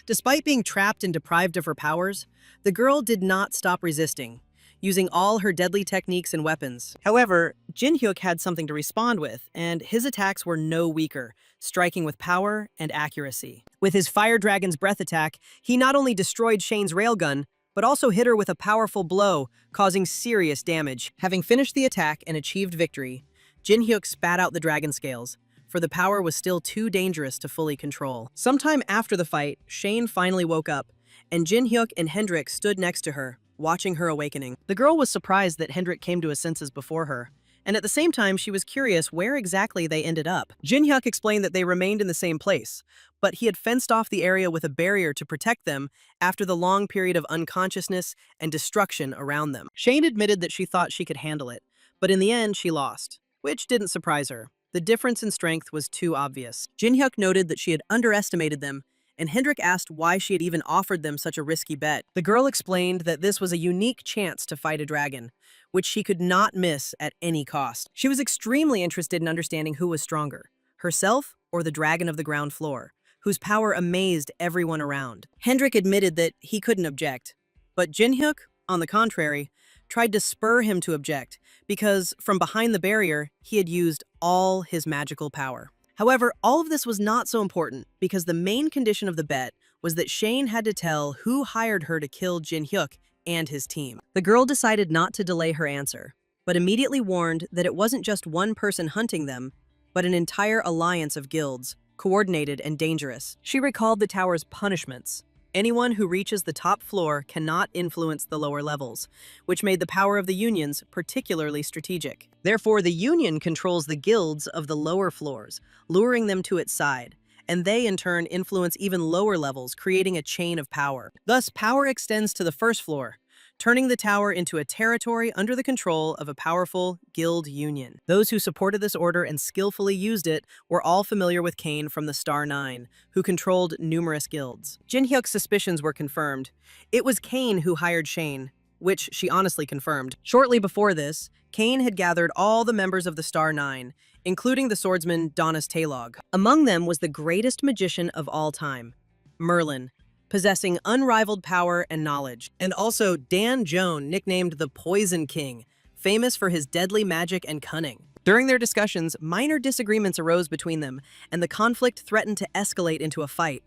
Despite being trapped and deprived of her powers, the girl did not stop resisting, using all her deadly techniques and weapons. However, Jin Hyuk had something to respond with, and his attacks were no weaker, striking with power and accuracy. With his Fire Dragon's breath attack, he not only destroyed Shane's railgun, but also hit her with a powerful blow, causing serious damage. Having finished the attack and achieved victory, Jin Hyuk spat out the dragon scales, for the power was still too dangerous to fully control. Sometime after the fight, Shane finally woke up, and Jin Hyuk and Hendrik stood next to her, watching her awakening. The girl was surprised that Hendrik came to his senses before her, and at the same time she was curious where exactly they ended up. Jin Hyuk explained that they remained in the same place, but he had fenced off the area with a barrier to protect them after the long period of unconsciousness and destruction around them. Shane admitted that she thought she could handle it, but in the end she lost, which didn't surprise her. The difference in strength was too obvious. Jin Hyuk noted that she had underestimated them, and Hendrik asked why she had even offered them such a risky bet. The girl explained that this was a unique chance to fight a dragon, which she could not miss at any cost. She was extremely interested in understanding who was stronger, herself or the dragon of the ground floor, whose power amazed everyone around. Hendrik admitted that he couldn't object, but Jin Hyuk, on the contrary, tried to spur him to object, because from behind the barrier, he had used all his magical power. However, all of this was not so important because the main condition of the bet was that Shane had to tell who hired her to kill Jin Hyuk and his team. The girl decided not to delay her answer, but immediately warned that it wasn't just one person hunting them, but an entire alliance of guilds, coordinated and dangerous. She recalled the tower's punishments. Anyone who reaches the top floor cannot influence the lower levels, which made the power of the unions particularly strategic. Therefore, the union controls the guilds of the lower floors, luring them to its side, and they in turn influence even lower levels, creating a chain of power. Thus, power extends to the first floor, turning the tower into a territory under the control of a powerful guild union. Those who supported this order and skillfully used it were all familiar with Kane from the Star Nine, who controlled numerous guilds. Jin Hyuk's suspicions were confirmed. It was Kane who hired Shane, which she honestly confirmed. Shortly before this, Kane had gathered all the members of the Star Nine, including the swordsman Donis Taylog. Among them was the greatest magician of all time, Merlin, possessing unrivaled power and knowledge, and also Dan Joan, nicknamed the Poison King, famous for his deadly magic and cunning. During their discussions, minor disagreements arose between them, and the conflict threatened to escalate into a fight.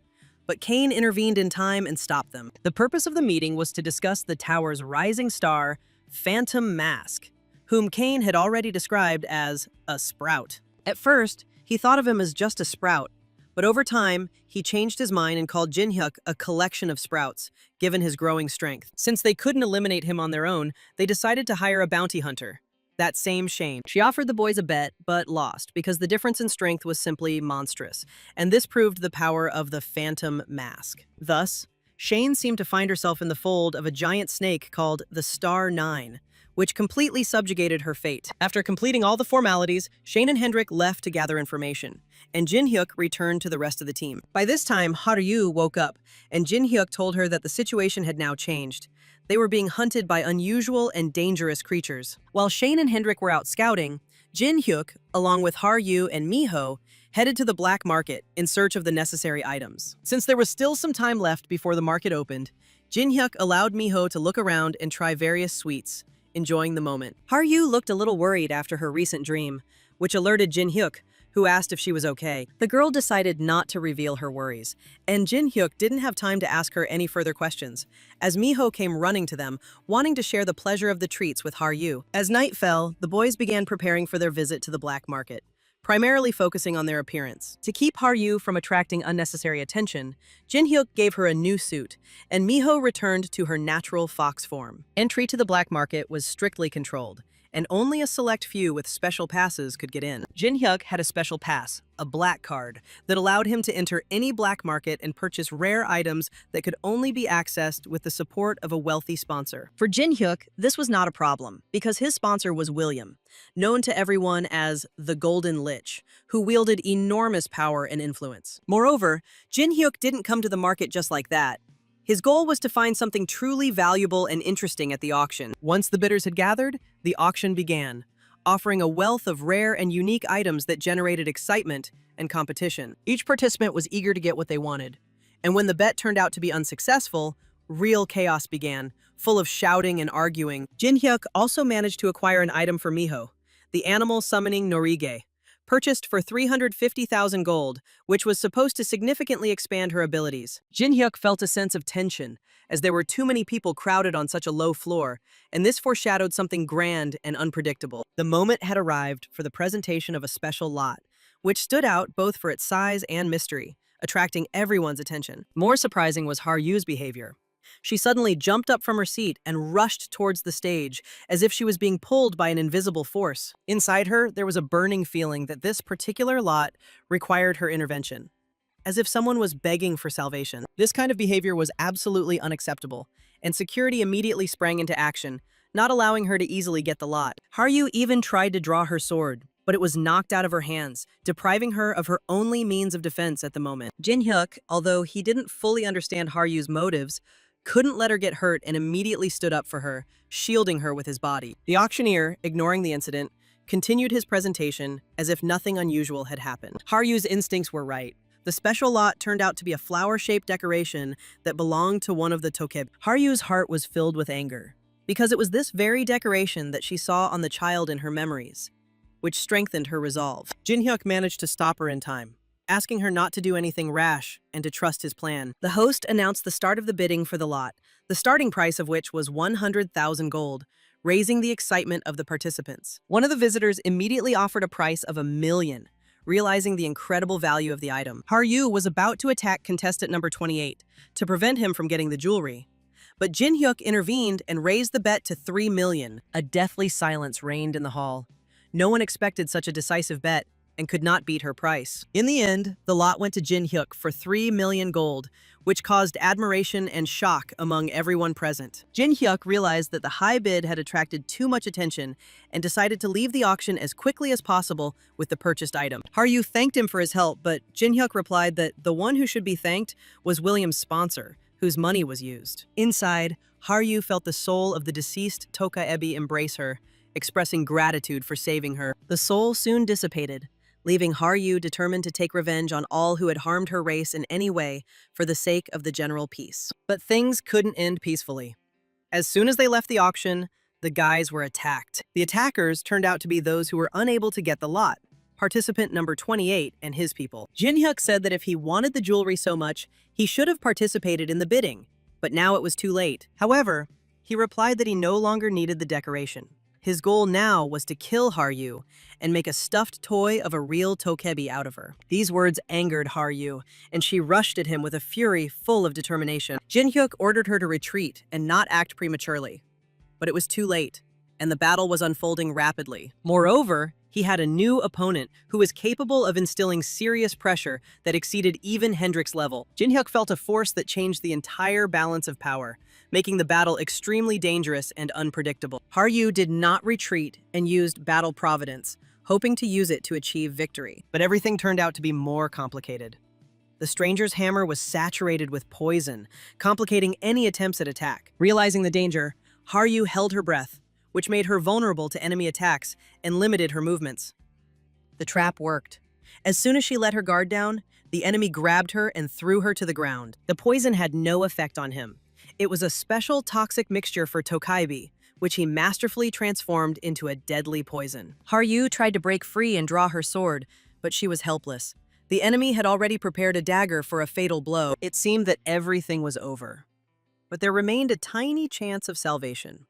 But Kane intervened in time and stopped them. The purpose of the meeting was to discuss the tower's rising star, Phantom Mask, whom Kane had already described as a sprout. At first, he thought of him as just a sprout, but over time, he changed his mind and called Jin Hyuk a collection of sprouts, given his growing strength. Since they couldn't eliminate him on their own, they decided to hire a bounty hunter, that same Shane. She offered the boys a bet, but lost, because the difference in strength was simply monstrous, and this proved the power of the Phantom Mask. Thus, Shane seemed to find herself in the fold of a giant snake called the Star Nine, which completely subjugated her fate. After completing all the formalities, Shane and Hendrik left to gather information, and Jin Hyuk returned to the rest of the team. By this time, Haryu woke up, and Jin Hyuk told her that the situation had now changed. They were being hunted by unusual and dangerous creatures. While Shane and Hendrik were out scouting, Jin Hyuk, along with Haryu and Miho, headed to the black market in search of the necessary items. Since there was still some time left before the market opened, Jin Hyuk allowed Miho to look around and try various sweets, enjoying the moment. Haryu looked a little worried after her recent dream, which alerted Jin Hyuk, who asked if she was okay. The girl decided not to reveal her worries, and Jin Hyuk didn't have time to ask her any further questions, as Miho came running to them, wanting to share the pleasure of the treats with Haryu. As night fell, the boys began preparing for their visit to the black market, primarily focusing on their appearance. To keep Haryu from attracting unnecessary attention, Jin Hyuk gave her a new suit, and Miho returned to her natural fox form. Entry to the black market was strictly controlled, and only a select few with special passes could get in. Jin Hyuk had a special pass, a black card, that allowed him to enter any black market and purchase rare items that could only be accessed with the support of a wealthy sponsor. For Jin Hyuk, this was not a problem, because his sponsor was William, known to everyone as the Golden Lich, who wielded enormous power and influence. Moreover, Jin Hyuk didn't come to the market just like that. His goal was to find something truly valuable and interesting at the auction. Once the bidders had gathered, the auction began, offering a wealth of rare and unique items that generated excitement and competition. Each participant was eager to get what they wanted, and when the bet turned out to be unsuccessful, real chaos began, full of shouting and arguing. Jin Hyuk also managed to acquire an item for Miho, the animal summoning Norige, purchased for 350,000 gold, which was supposed to significantly expand her abilities. Jin Hyuk felt a sense of tension, as there were too many people crowded on such a low floor, and this foreshadowed something grand and unpredictable. The moment had arrived for the presentation of a special lot, which stood out both for its size and mystery, attracting everyone's attention. More surprising was Haryu's behavior. She suddenly jumped up from her seat and rushed towards the stage, as if she was being pulled by an invisible force. Inside her, there was a burning feeling that this particular lot required her intervention, as if someone was begging for salvation. This kind of behavior was absolutely unacceptable, and security immediately sprang into action, not allowing her to easily get the lot. Haryu even tried to draw her sword, but it was knocked out of her hands, depriving her of her only means of defense at the moment. Jin Hyuk, although he didn't fully understand Haryu's motives, couldn't let her get hurt and immediately stood up for her, shielding her with his body. The auctioneer, ignoring the incident, continued his presentation as if nothing unusual had happened. Haryu's instincts were right. The special lot turned out to be a flower-shaped decoration that belonged to one of the Tokeb. Haryu's heart was filled with anger, because it was this very decoration that she saw on the child in her memories. which strengthened her resolve. Jin-hyuk managed to stop her in time, asking her not to do anything rash and to trust his plan. The host announced the start of the bidding for the lot, the starting price of which was 100,000 gold, raising the excitement of the participants. One of the visitors immediately offered a price of 1,000,000, realizing the incredible value of the item. Haryu was about to attack contestant number 28 to prevent him from getting the jewelry, but Jin-hyuk intervened and raised the bet to 3,000,000. A deathly silence reigned in the hall. No one expected such a decisive bet and could not beat her price. In the end, the lot went to Jin-hyuk for 3,000,000 gold, which caused admiration and shock among everyone present. Jin-hyuk realized that the high bid had attracted too much attention and decided to leave the auction as quickly as possible with the purchased item. Haryu thanked him for his help, but Jin-hyuk replied that the one who should be thanked was William's sponsor, whose money was used. Inside, Haryu felt the soul of the deceased Tokaebi embrace her, expressing gratitude for saving her. The soul soon dissipated, leaving Haryu determined to take revenge on all who had harmed her race in any way for the sake of the general peace. But things couldn't end peacefully. As soon as they left the auction, the guys were attacked. The attackers turned out to be those who were unable to get the lot, participant number 28 and his people. Jin-hyuk said that if he wanted the jewelry so much, he should have participated in the bidding, but now it was too late. However, he replied that he no longer needed the decoration. His goal now was to kill Haryu and make a stuffed toy of a real Tokebi out of her. These words angered Haryu, and she rushed at him with a fury full of determination. Jin-hyuk ordered her to retreat and not act prematurely. But it was too late, and the battle was unfolding rapidly. Moreover, he had a new opponent who was capable of instilling serious pressure that exceeded even Hendrik's level. Jin-hyuk felt a force that changed the entire balance of power, making the battle extremely dangerous and unpredictable. Haryu did not retreat and used Battle Providence, hoping to use it to achieve victory. But everything turned out to be more complicated. The stranger's hammer was saturated with poison, complicating any attempts at attack. Realizing the danger, Haryu held her breath, which made her vulnerable to enemy attacks and limited her movements. The trap worked. As soon as she let her guard down, the enemy grabbed her and threw her to the ground. The poison had no effect on him. It was a special toxic mixture for Tokaebi, which he masterfully transformed into a deadly poison. Haryu tried to break free and draw her sword, but she was helpless. The enemy had already prepared a dagger for a fatal blow. It seemed that everything was over. But there remained a tiny chance of salvation.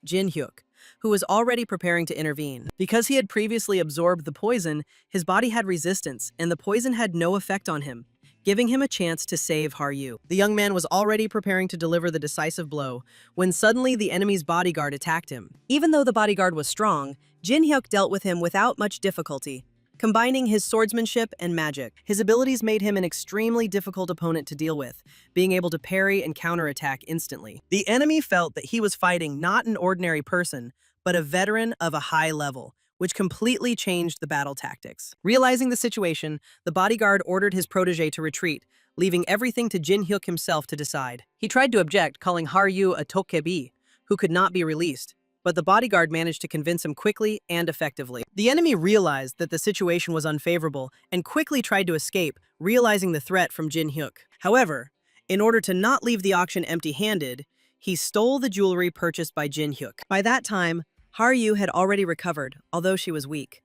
Jin-hyuk, who was already preparing to intervene. Because he had previously absorbed the poison, his body had resistance, and the poison had no effect on him, giving him a chance to save Haryu. The young man was already preparing to deliver the decisive blow when suddenly the enemy's bodyguard attacked him. Even though the bodyguard was strong, Jin-hyuk dealt with him without much difficulty, combining his swordsmanship and magic. His abilities made him an extremely difficult opponent to deal with, being able to parry and counterattack instantly. The enemy felt that he was fighting not an ordinary person, but a veteran of a high level, which completely changed the battle tactics. Realizing the situation, the bodyguard ordered his protege to retreat, leaving everything to Jin-hyuk himself to decide. He tried to object, calling Haryu a Tokebi, who could not be released, but the bodyguard managed to convince him quickly and effectively. The enemy realized that the situation was unfavorable and quickly tried to escape, realizing the threat from Jin-hyuk. However, in order to not leave the auction empty-handed, he stole the jewelry purchased by Jin-hyuk. By that time, Haryu had already recovered, although she was weak.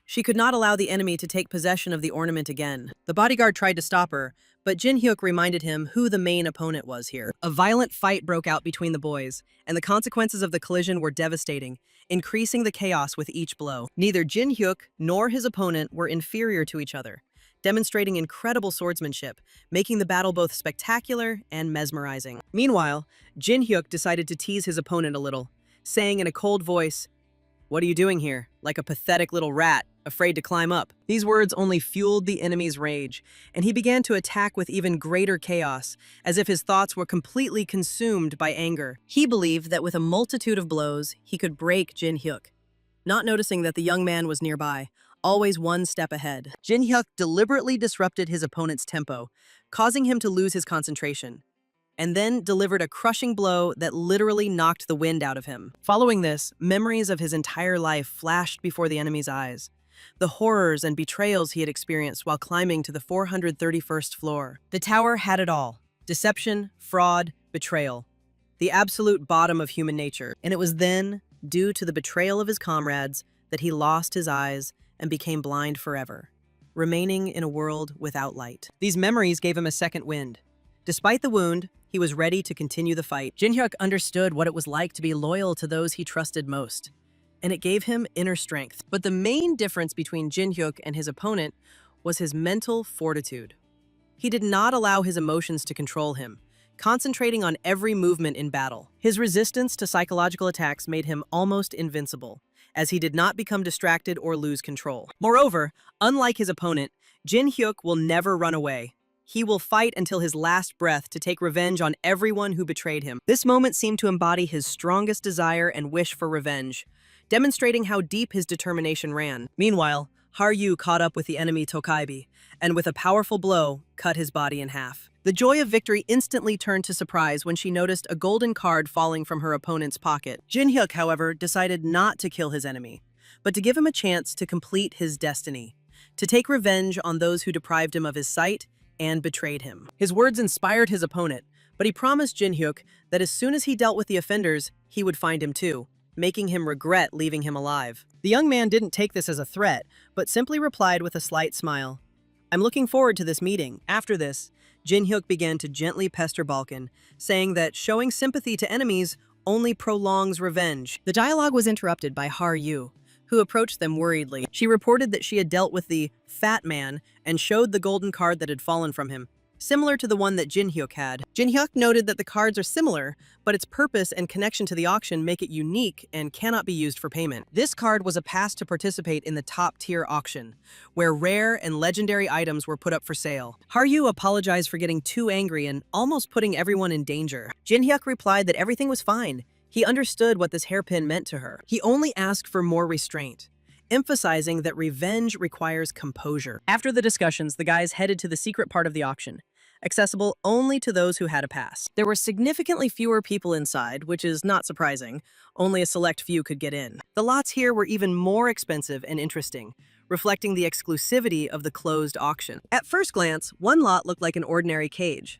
She could not allow the enemy to take possession of the ornament again. The bodyguard tried to stop her, but Jin-hyuk reminded him who the main opponent was here. A violent fight broke out between the boys, and the consequences of the collision were devastating, increasing the chaos with each blow. Neither Jin-hyuk nor his opponent were inferior to each other, demonstrating incredible swordsmanship, making the battle both spectacular and mesmerizing. Meanwhile, Jin-hyuk decided to tease his opponent a little, saying in a cold voice, "What are you doing here? Like a pathetic little rat, afraid to climb up." These words only fueled the enemy's rage, and he began to attack with even greater chaos, as if his thoughts were completely consumed by anger. He believed that with a multitude of blows, he could break Jin-hyuk, not noticing that the young man was nearby, always one step ahead. Jin-hyuk deliberately disrupted his opponent's tempo, causing him to lose his concentration, and then delivered a crushing blow that literally knocked the wind out of him. Following this, memories of his entire life flashed before the enemy's eyes. The horrors and betrayals he had experienced while climbing to the 431st floor. The tower had it all: deception, fraud, betrayal. The absolute bottom of human nature. And it was then, due to the betrayal of his comrades, that he lost his eyes and became blind forever, remaining in a world without light. These memories gave him a second wind. Despite the wound, he was ready to continue the fight. Jin-hyuk understood what it was like to be loyal to those he trusted most, and it gave him inner strength. But the main difference between Jin-hyuk and his opponent was his mental fortitude. He did not allow his emotions to control him, concentrating on every movement in battle. His resistance to psychological attacks made him almost invincible, as he did not become distracted or lose control. Moreover, unlike his opponent, Jin-hyuk will never run away. He will fight until his last breath to take revenge on everyone who betrayed him. This moment seemed to embody his strongest desire and wish for revenge, demonstrating how deep his determination ran. Meanwhile, Haryu caught up with the enemy Tokaibi, and with a powerful blow, cut his body in half. The joy of victory instantly turned to surprise when she noticed a golden card falling from her opponent's pocket. Jin-hyuk, however, decided not to kill his enemy, but to give him a chance to complete his destiny, to take revenge on those who deprived him of his sight and betrayed him. His words inspired his opponent, but he promised Jin-hyuk that as soon as he dealt with the offenders, he would find him too, making him regret leaving him alive. The young man didn't take this as a threat, but simply replied with a slight smile, "I'm looking forward to this meeting." After this, Jin-hyuk began to gently pester Balkan, saying that showing sympathy to enemies only prolongs revenge. The dialogue was interrupted by Haryu, who approached them worriedly. She reported that she had dealt with the fat man and showed the golden card that had fallen from him, similar to the one that Jin-hyuk had. Jin-hyuk noted that the cards are similar, but its purpose and connection to the auction make it unique and cannot be used for payment. This card was a pass to participate in the top-tier auction, where rare and legendary items were put up for sale. Haryu apologized for getting too angry and almost putting everyone in danger. Jin-hyuk replied that everything was fine. He understood what this hairpin meant to her. He only asked for more restraint, emphasizing that revenge requires composure. After the discussions, the guys headed to the secret part of the auction, accessible only to those who had a pass. There were significantly fewer people inside, which is not surprising. Only a select few could get in. The lots here were even more expensive and interesting, reflecting the exclusivity of the closed auction. At first glance, one lot looked like an ordinary cage.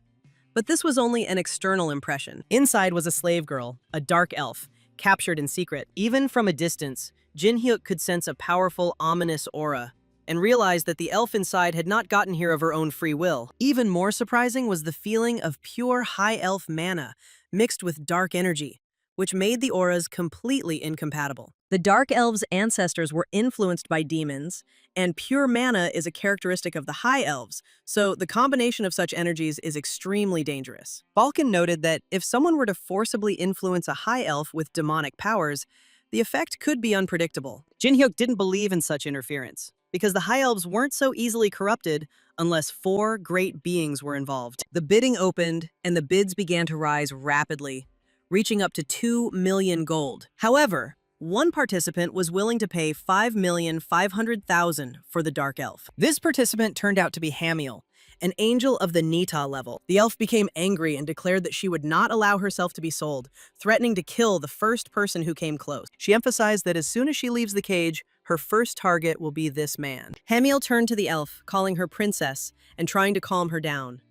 But this was only an external impression. Inside was a slave girl, a dark elf, captured in secret. Even from a distance, Jin-hyuk could sense a powerful, ominous aura, and realized that the elf inside had not gotten here of her own free will. Even more surprising was the feeling of pure high elf mana mixed with dark energy, which made the auras completely incompatible. The dark elves' ancestors were influenced by demons, and pure mana is a characteristic of the high elves, so the combination of such energies is extremely dangerous. Balkan noted that if someone were to forcibly influence a high elf with demonic powers, the effect could be unpredictable. Jin-hyuk didn't believe in such interference, because the High Elves weren't so easily corrupted unless 4 great beings were involved. The bidding opened, and the bids began to rise rapidly, reaching up to 2 million gold. However, one participant was willing to pay 5,500,000 for the Dark Elf. This participant turned out to be Hamiel, an angel of the Nita level. The elf became angry and declared that she would not allow herself to be sold, threatening to kill the first person who came close. She emphasized that as soon as she leaves the cage, her first target will be this man. Hamiel turned to the elf, calling her princess and trying to calm her down.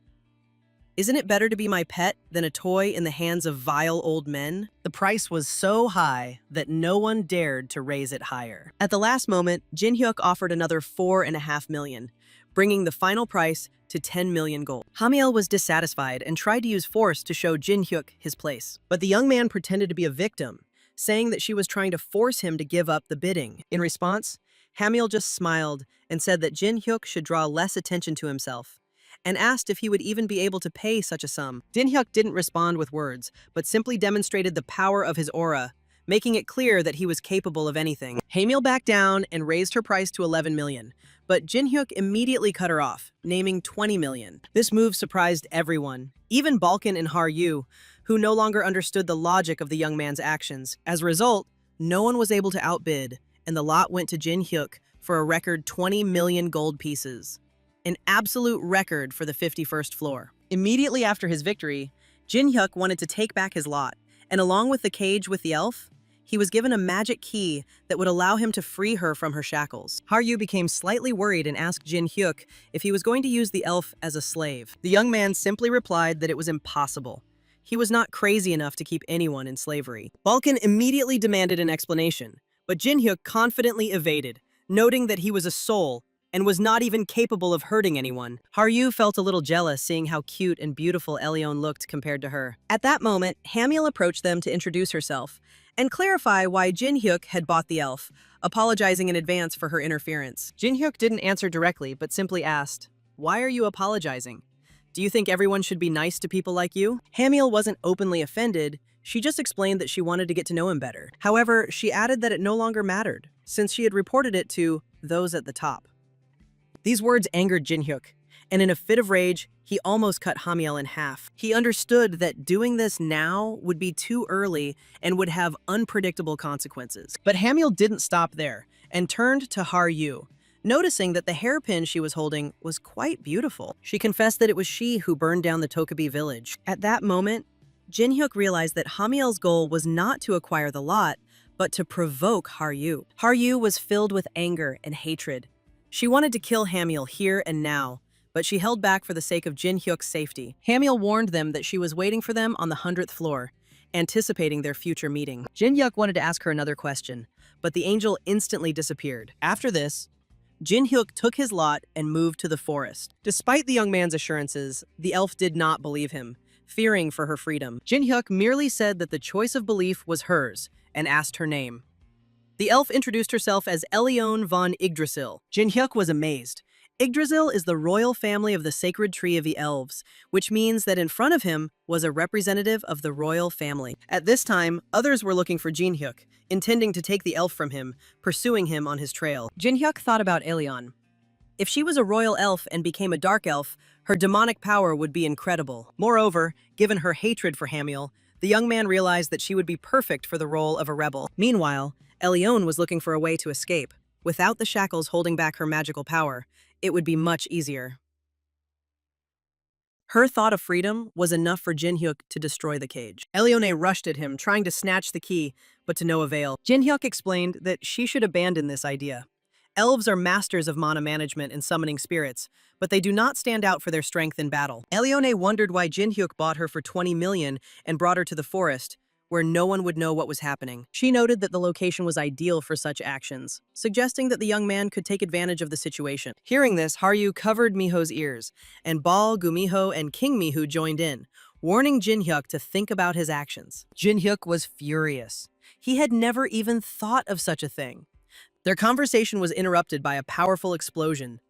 "Isn't it better to be my pet than a toy in the hands of vile old men?" The price was so high that no one dared to raise it higher. At the last moment, Jin-hyuk offered another 4.5 million, bringing the final price to 10 million gold. Hamiel was dissatisfied and tried to use force to show Jin-hyuk his place. But the young man pretended to be a victim, saying that she was trying to force him to give up the bidding. In response, Hamiel just smiled and said that Jin-hyuk should draw less attention to himself, and asked if he would even be able to pay such a sum. Jin-hyuk didn't respond with words, but simply demonstrated the power of his aura, making it clear that he was capable of anything. Hamiel backed down and raised her price to 11 million, but Jin-hyuk immediately cut her off, naming 20 million. This move surprised everyone, even Balkan and Haryu, who no longer understood the logic of the young man's actions. As a result, no one was able to outbid, and the lot went to Jin-hyuk for a record 20 million gold pieces. An absolute record for the 51st floor. Immediately after his victory, Jin-hyuk wanted to take back his lot, and along with the cage with the elf, he was given a magic key that would allow him to free her from her shackles. Haryu became slightly worried and asked Jin-hyuk if he was going to use the elf as a slave. The young man simply replied that it was impossible. He was not crazy enough to keep anyone in slavery. Balkan immediately demanded an explanation, But Jinhyuk confidently evaded, noting that he was a soul and was not even capable of hurting anyone. Haryu felt a little jealous seeing how cute and beautiful Elion looked compared to her. At that moment, Hamiel approached them to introduce herself and clarify why Jinhyuk had bought the elf, apologizing in advance for her interference. Jinhyuk didn't answer directly, but simply asked, "Why are you apologizing? Do you think everyone should be nice to people like you?" Hamiel wasn't openly offended. She just explained that she wanted to get to know him better. However, she added that it no longer mattered, since she had reported it to those at the top. These words angered Jinhyuk, and in a fit of rage, he almost cut Hamiel in half. He understood that doing this now would be too early and would have unpredictable consequences. But Hamiel didn't stop there, and turned to Haryu, noticing that the hairpin she was holding was quite beautiful. She confessed that it was she who burned down the Tokabi village. At that moment, Jinhyuk realized that Hamiel's goal was not to acquire the lot, but to provoke Haryu. Haryu was filled with anger and hatred. She wanted to kill Hamiel here and now, but she held back for the sake of Jinhyuk's safety. Hamiel warned them that she was waiting for them on the 100th floor, anticipating their future meeting. Jinhyuk wanted to ask her another question, but the angel instantly disappeared. After this, Jinhyuk took his lot and moved to the forest. Despite the young man's assurances, the elf did not believe him, fearing for her freedom. Jinhyuk merely said that the choice of belief was hers and asked her name. The elf introduced herself as Elion von Yggdrasil. Jinhyuk was amazed. Yggdrasil is the royal family of the sacred tree of the elves, which means that in front of him was a representative of the royal family. At this time, others were looking for Jinhyuk, intending to take the elf from him, pursuing him on his trail. Jinhyuk thought about Elion. If she was a royal elf and became a dark elf, her demonic power would be incredible. Moreover, given her hatred for Hamiel, the young man realized that she would be perfect for the role of a rebel. Meanwhile, Elion was looking for a way to escape. Without the shackles holding back her magical power, it would be much easier. Her thought of freedom was enough for Jinhyuk to destroy the cage. Elione rushed at him, trying to snatch the key, but to no avail. Jinhyuk explained that she should abandon this idea. Elves are masters of mana management and summoning spirits, but they do not stand out for their strength in battle. Elione wondered why Jinhyuk bought her for 20 million and brought her to the forest, where no one would know what was happening. She noted that the location was ideal for such actions, suggesting that the young man could take advantage of the situation. Hearing this, Haryu covered Miho's ears, and Bal, Gumiho, and King Miho joined in, warning Jinhyuk to think about his actions. Jinhyuk was furious. He had never even thought of such a thing. Their conversation was interrupted by a powerful explosion.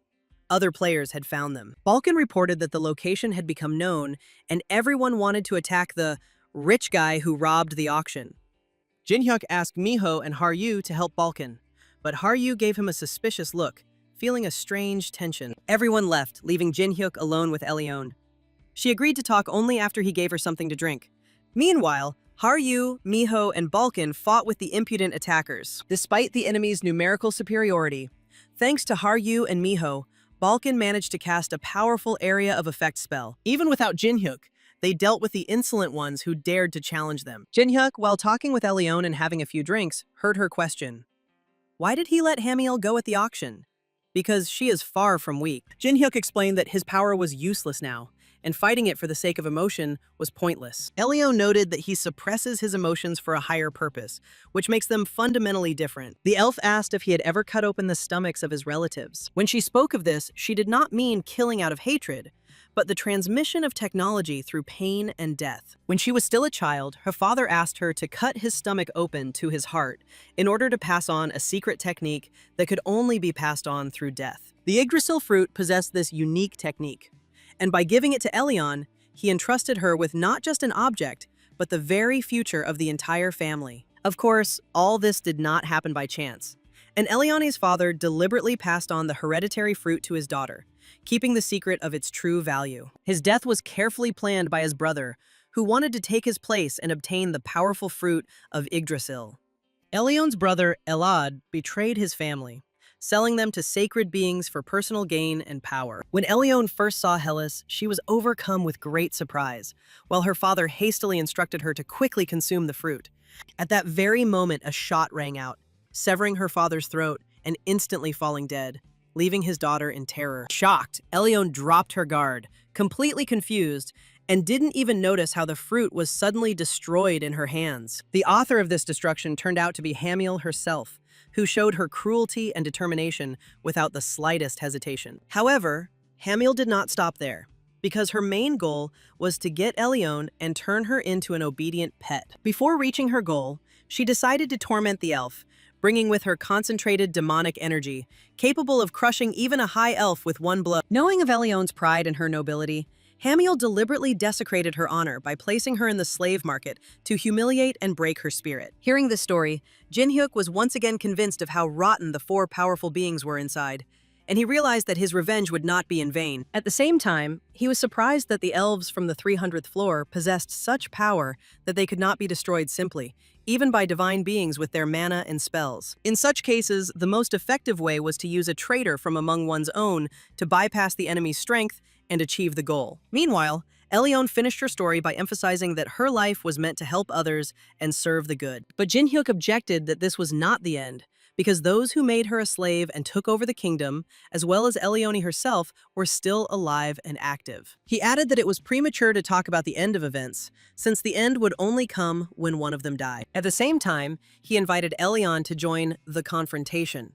Other players had found them. Balkan reported that the location had become known, and everyone wanted to attack the rich guy who robbed the auction. Jinhyuk asked Miho and Haryu to help Balkan, but Haryu gave him a suspicious look, feeling a strange tension. Everyone left, leaving Jinhyuk alone with Elion. She agreed to talk only after he gave her something to drink. Meanwhile, Haryu, Miho, and Balkan fought with the impudent attackers. Despite the enemy's numerical superiority, thanks to Haryu and Miho, Balkan managed to cast a powerful area of effect spell. Even without Jinhyuk, they dealt with the insolent ones who dared to challenge them. Jinhyuk, while talking with Elion and having a few drinks, heard her question. Why did he let Hamiel go at the auction? Because she is far from weak. Jinhyuk explained that his power was useless now, and fighting it for the sake of emotion was pointless. Elion noted that he suppresses his emotions for a higher purpose, which makes them fundamentally different. The elf asked if he had ever cut open the stomachs of his relatives. When she spoke of this, she did not mean killing out of hatred, but the transmission of technology through pain and death. When she was still a child, her father asked her to cut his stomach open to his heart in order to pass on a secret technique that could only be passed on through death. The Yggdrasil fruit possessed this unique technique, and by giving it to Elion, he entrusted her with not just an object, but the very future of the entire family. Of course, all this did not happen by chance, and Elione's father deliberately passed on the hereditary fruit to his daughter, keeping the secret of its true value. His death was carefully planned by his brother, who wanted to take his place and obtain the powerful fruit of Yggdrasil. Elion's brother, Elad, betrayed his family, selling them to sacred beings for personal gain and power. When Elion first saw Hellas, she was overcome with great surprise, while her father hastily instructed her to quickly consume the fruit. At that very moment, a shot rang out, severing her father's throat and instantly falling dead, leaving his daughter in terror. Shocked, Elion dropped her guard, completely confused, and didn't even notice how the fruit was suddenly destroyed in her hands. The author of this destruction turned out to be Hamiel herself, who showed her cruelty and determination without the slightest hesitation. However, Hamiel did not stop there, because her main goal was to get Elione and turn her into an obedient pet. Before reaching her goal, she decided to torment the elf, bringing with her concentrated demonic energy, capable of crushing even a high elf with one blow. Knowing of Elione's pride and her nobility, Hamiel deliberately desecrated her honor by placing her in the slave market to humiliate and break her spirit. Hearing this story, Jin-hyuk was once again convinced of how rotten the four powerful beings were inside, and he realized that his revenge would not be in vain. At the same time, he was surprised that the elves from the 300th floor possessed such power that they could not be destroyed simply, even by divine beings with their mana and spells. In such cases, the most effective way was to use a traitor from among one's own to bypass the enemy's strength and achieve the goal. Meanwhile, Elione finished her story by emphasizing that her life was meant to help others and serve the good. But Jin-hyuk objected that this was not the end, because those who made her a slave and took over the kingdom, as well as Elione herself, were still alive and active. He added that it was premature to talk about the end of events, since the end would only come when one of them died. At the same time, he invited Elione to join the confrontation,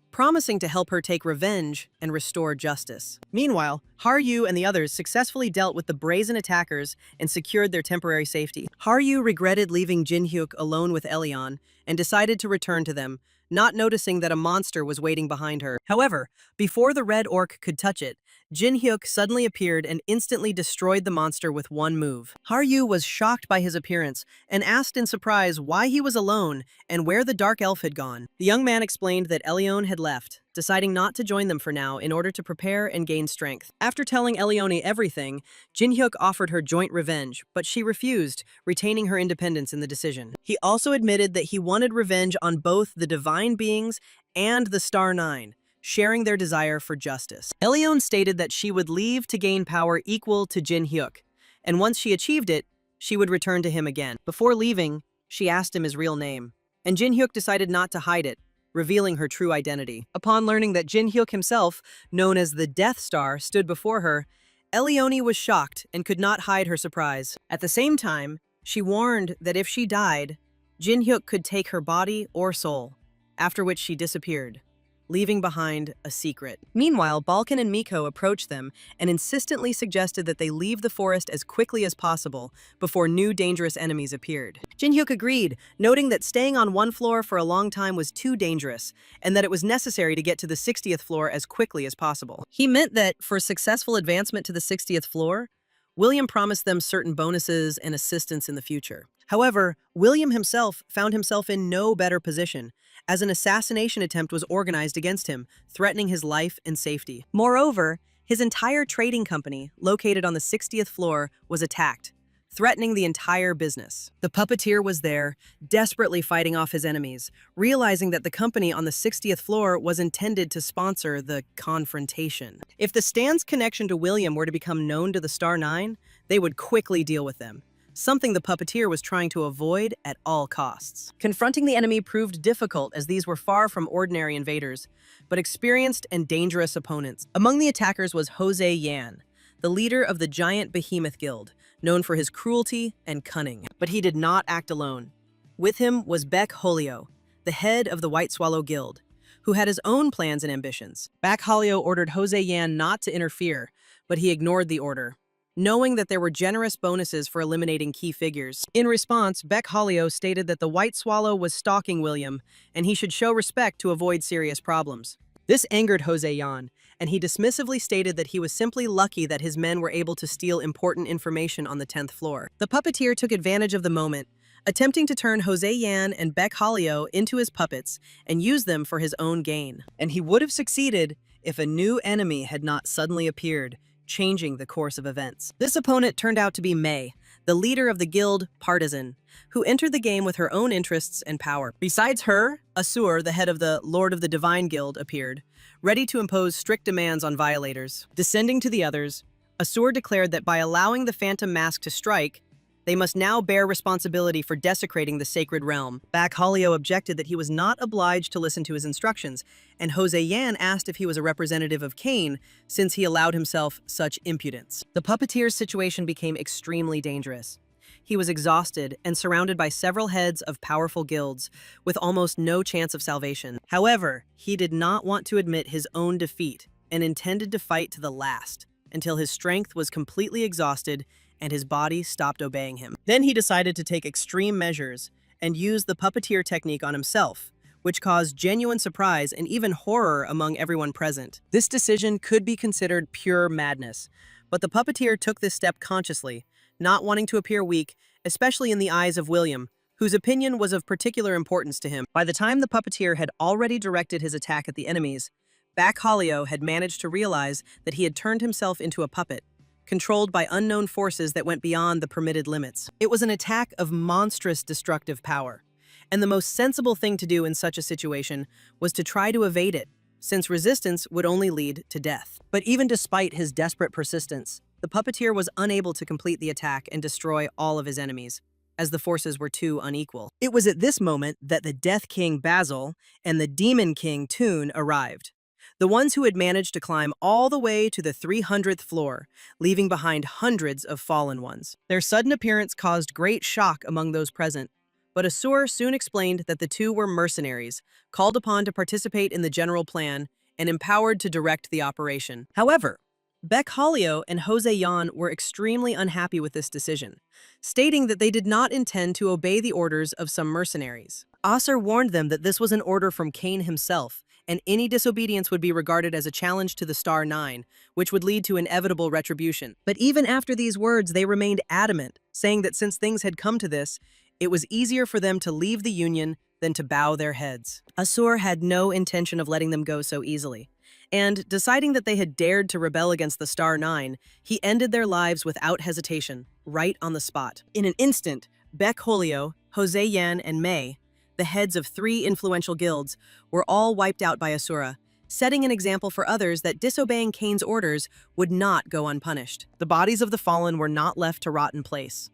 promising to help her take revenge and restore justice. Meanwhile, Haryu and the others successfully dealt with the brazen attackers and secured their temporary safety. Haryu regretted leaving Jin-hyuk alone with Elione and decided to return to them, not noticing that a monster was waiting behind her. However, before the red orc could touch it, Jin-hyuk suddenly appeared and instantly destroyed the monster with one move. Haryu was shocked by his appearance and asked in surprise why he was alone and where the dark elf had gone. The young man explained that Elione had left, deciding not to join them for now in order to prepare and gain strength. After telling Elione everything, Jin-hyuk offered her joint revenge, but she refused, retaining her independence in the decision. He also admitted that he wanted revenge on both the divine beings and the Star Nine, sharing their desire for justice. Elione stated that she would leave to gain power equal to Jin-hyuk, and once she achieved it, she would return to him again. Before leaving, she asked him his real name, and Jin-hyuk decided not to hide it, revealing her true identity. Upon learning that Jin-hyuk himself, known as the Death Star, stood before her, Elione was shocked and could not hide her surprise. At the same time, she warned that if she died, Jin-hyuk could take her body or soul, after which she disappeared, leaving behind a secret. Meanwhile, Balkan and Miko approached them and insistently suggested that they leave the forest as quickly as possible before new dangerous enemies appeared. Jin-hyuk agreed, noting that staying on one floor for a long time was too dangerous and that it was necessary to get to the 60th floor as quickly as possible. He meant that for successful advancement to the 60th floor, William promised them certain bonuses and assistance in the future. However, William himself found himself in no better position, as an assassination attempt was organized against him, threatening his life and safety. Moreover, his entire trading company, located on the 60th floor, was attacked, threatening the entire business. The puppeteer was there, desperately fighting off his enemies, realizing that the company on the 60th floor was intended to sponsor the confrontation. If the Stand's connection to William were to become known to the Star Nine, they would quickly deal with them, something the puppeteer was trying to avoid at all costs. Confronting the enemy proved difficult, as these were far from ordinary invaders, but experienced and dangerous opponents. Among the attackers was Jose Yan, the leader of the giant behemoth guild, known for his cruelty and cunning. But he did not act alone. With him was Baek Holio, the head of the White Swallow Guild, who had his own plans and ambitions. Baek Holio ordered Jose Yan not to interfere, but he ignored the order, knowing that there were generous bonuses for eliminating key figures. In response, Baek Holio stated that the White Swallow was stalking William, and he should show respect to avoid serious problems. This angered Jose Yan, and he dismissively stated that he was simply lucky that his men were able to steal important information on the 10th floor. The puppeteer took advantage of the moment, attempting to turn Jose Yan and Baek Holio into his puppets and use them for his own gain. And he would have succeeded if a new enemy had not suddenly appeared, changing the course of events. This opponent turned out to be Mei, the leader of the guild Partisan, who entered the game with her own interests and power. Besides her, Asur, the head of the Lord of the Divine Guild, appeared, ready to impose strict demands on violators. Descending to the others, Asur declared that by allowing the Phantom Mask to strike, they must now bear responsibility for desecrating the sacred realm. Baek Holio objected that he was not obliged to listen to his instructions, and Jose Yan asked if he was a representative of Cain, since he allowed himself such impudence. The puppeteer's situation became extremely dangerous. He was exhausted and surrounded by several heads of powerful guilds, with almost no chance of salvation. However, he did not want to admit his own defeat and intended to fight to the last, until his strength was completely exhausted and his body stopped obeying him. Then he decided to take extreme measures and use the puppeteer technique on himself, which caused genuine surprise and even horror among everyone present. This decision could be considered pure madness, but the puppeteer took this step consciously, not wanting to appear weak, especially in the eyes of William, whose opinion was of particular importance to him. By the time the puppeteer had already directed his attack at the enemies, Backholio had managed to realize that he had turned himself into a puppet, controlled by unknown forces that went beyond the permitted limits. It was an attack of monstrous destructive power, and the most sensible thing to do in such a situation was to try to evade it, since resistance would only lead to death. But even despite his desperate persistence, the puppeteer was unable to complete the attack and destroy all of his enemies, as the forces were too unequal. It was at this moment that the Death King Basil and the Demon King Toon arrived, the ones who had managed to climb all the way to the 300th floor, leaving behind hundreds of fallen ones. Their sudden appearance caused great shock among those present, but Asur soon explained that the two were mercenaries, called upon to participate in the general plan and empowered to direct the operation. However, Backholio and Jose Yan were extremely unhappy with this decision, stating that they did not intend to obey the orders of some mercenaries. Asur warned them that this was an order from Cain himself, and any disobedience would be regarded as a challenge to the Star Nine, which would lead to inevitable retribution. But even after these words, they remained adamant, saying that since things had come to this, it was easier for them to leave the Union than to bow their heads. Asur had no intention of letting them go so easily, and deciding that they had dared to rebel against the Star Nine, he ended their lives without hesitation, right on the spot. In an instant, Backholio, Jose Yan, and May, the heads of 3 influential guilds, were all wiped out by Asura, setting an example for others that disobeying Cain's orders would not go unpunished. The bodies of the fallen were not left to rot in place.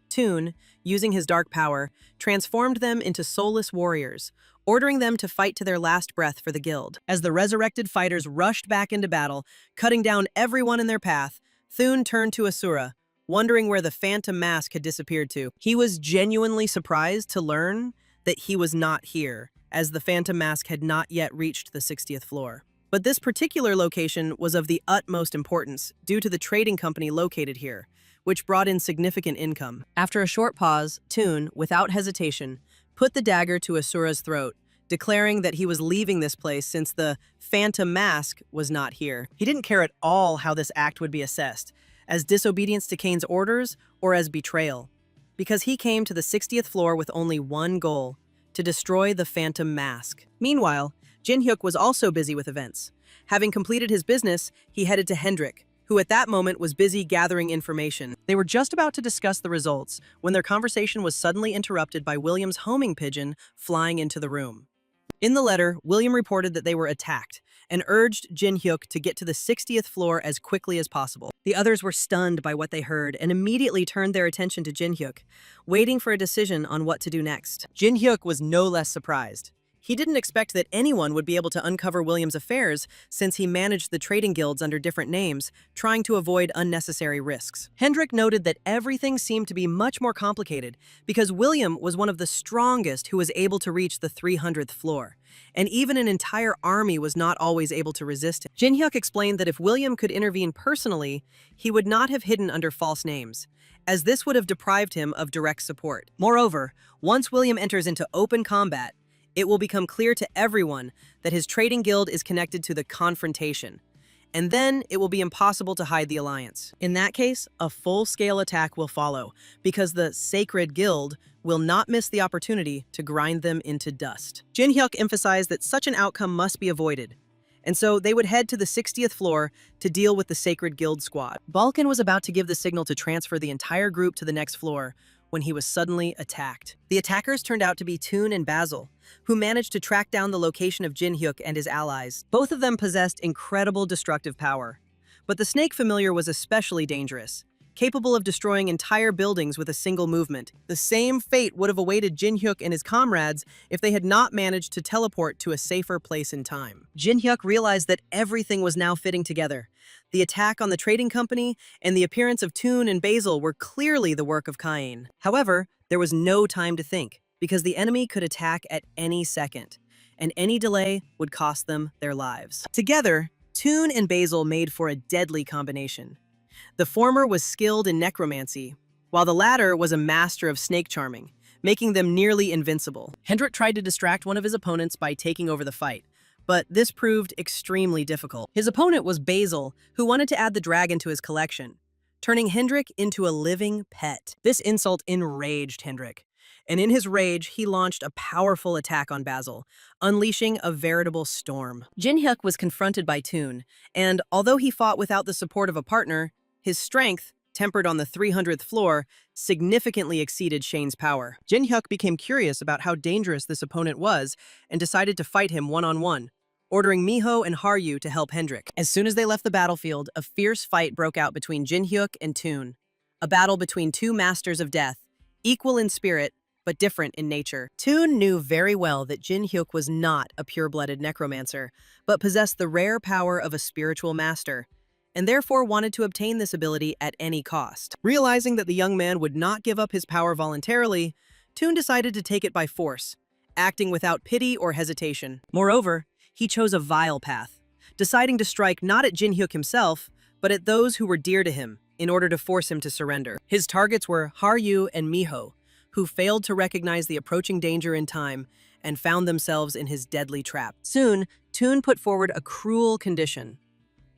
Toon, using his dark power, transformed them into soulless warriors, ordering them to fight to their last breath for the guild. As the resurrected fighters rushed back into battle, cutting down everyone in their path, Thun turned to Asura, wondering where the Phantom Mask had disappeared to. He was genuinely surprised to learn that he was not here, as the Phantom Mask had not yet reached the 60th floor. But this particular location was of the utmost importance due to the trading company located here, which brought in significant income. After a short pause, Toon, without hesitation, put the dagger to Asura's throat, declaring that he was leaving this place since the Phantom Mask was not here. He didn't care at all how this act would be assessed, as disobedience to Cain's orders or as betrayal, because he came to the 60th floor with only one goal: to destroy the Phantom Mask. Meanwhile, Jin-hyuk was also busy with events. Having completed his business, he headed to Hendrik, who at that moment was busy gathering information. They were just about to discuss the results when their conversation was suddenly interrupted by William's homing pigeon flying into the room. In the letter, William reported that they were attacked and urged Jin-hyuk to get to the 60th floor as quickly as possible. The others were stunned by what they heard and immediately turned their attention to Jin-hyuk, waiting for a decision on what to do next. Jin-hyuk was no less surprised. He didn't expect that anyone would be able to uncover William's affairs since he managed the trading guilds under different names, trying to avoid unnecessary risks. Hendrik noted that everything seemed to be much more complicated because William was one of the strongest who was able to reach the 300th floor, and even an entire army was not always able to resist him. Jin-hyuk explained that if William could intervene personally, he would not have hidden under false names, as this would have deprived him of direct support. Moreover, once William enters into open combat, it will become clear to everyone that his trading guild is connected to the confrontation, and then it will be impossible to hide the alliance. In that case, a full-scale attack will follow, because the Sacred Guild will not miss the opportunity to grind them into dust. Jin-hyuk emphasized that such an outcome must be avoided, and so they would head to the 60th floor to deal with the Sacred Guild squad. Balkan was about to give the signal to transfer the entire group to the next floor when he was suddenly attacked. The attackers turned out to be Toon and Basil, who managed to track down the location of Jin-hyuk and his allies. Both of them possessed incredible destructive power, but the snake familiar was especially dangerous, capable of destroying entire buildings with a single movement. The same fate would have awaited Jin-hyuk and his comrades if they had not managed to teleport to a safer place in time. Jin-hyuk realized that everything was now fitting together. The attack on the trading company and the appearance of Toon and Basil were clearly the work of Cain. However, there was no time to think, because the enemy could attack at any second, and any delay would cost them their lives. Together, Toon and Basil made for a deadly combination. The former was skilled in necromancy, while the latter was a master of snake charming, making them nearly invincible. Hendrik tried to distract one of his opponents by taking over the fight, but this proved extremely difficult. His opponent was Basil, who wanted to add the dragon to his collection, turning Hendrik into a living pet. This insult enraged Hendrik, and in his rage, he launched a powerful attack on Basil, unleashing a veritable storm. Jin-hyuk was confronted by Toon, and although he fought without the support of a partner, his strength, tempered on the 300th floor, significantly exceeded Shane's power. Jin-hyuk became curious about how dangerous this opponent was and decided to fight him one-on-one, ordering Miho and Haryu to help Hendrik. As soon as they left the battlefield, a fierce fight broke out between Jin-hyuk and Toon, a battle between two masters of death, equal in spirit, but different in nature. Toon knew very well that Jin-hyuk was not a pure-blooded necromancer, but possessed the rare power of a spiritual master, and therefore wanted to obtain this ability at any cost. Realizing that the young man would not give up his power voluntarily, Toon decided to take it by force, acting without pity or hesitation. Moreover, he chose a vile path, deciding to strike not at Jin-hyuk himself, but at those who were dear to him, in order to force him to surrender. His targets were Haryu and Miho, who failed to recognize the approaching danger in time and found themselves in his deadly trap. Soon, Toon put forward a cruel condition.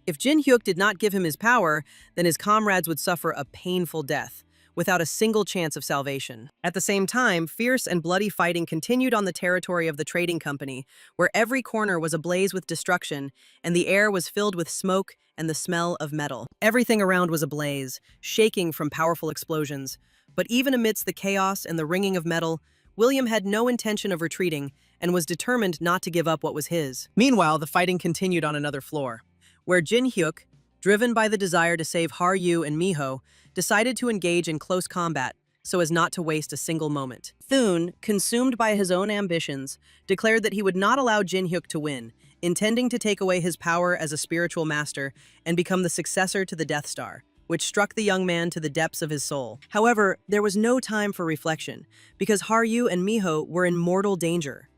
If Jin-hyuk did not give him his power, then his comrades would suffer a painful death, without a single chance of salvation. At the same time, fierce and bloody fighting continued on the territory of the trading company, where every corner was ablaze with destruction, and the air was filled with smoke and the smell of metal. Everything around was ablaze, shaking from powerful explosions. But even amidst the chaos and the ringing of metal, William had no intention of retreating and was determined not to give up what was his. Meanwhile, the fighting continued on another floor, where Jin-hyuk, driven by the desire to save Haryu and Miho, decided to engage in close combat so as not to waste a single moment. Thun, consumed by his own ambitions, declared that he would not allow Jin-hyuk to win, intending to take away his power as a spiritual master and become the successor to the Death Star, which struck the young man to the depths of his soul. However, there was no time for reflection, because Haryu and Miho were in mortal danger.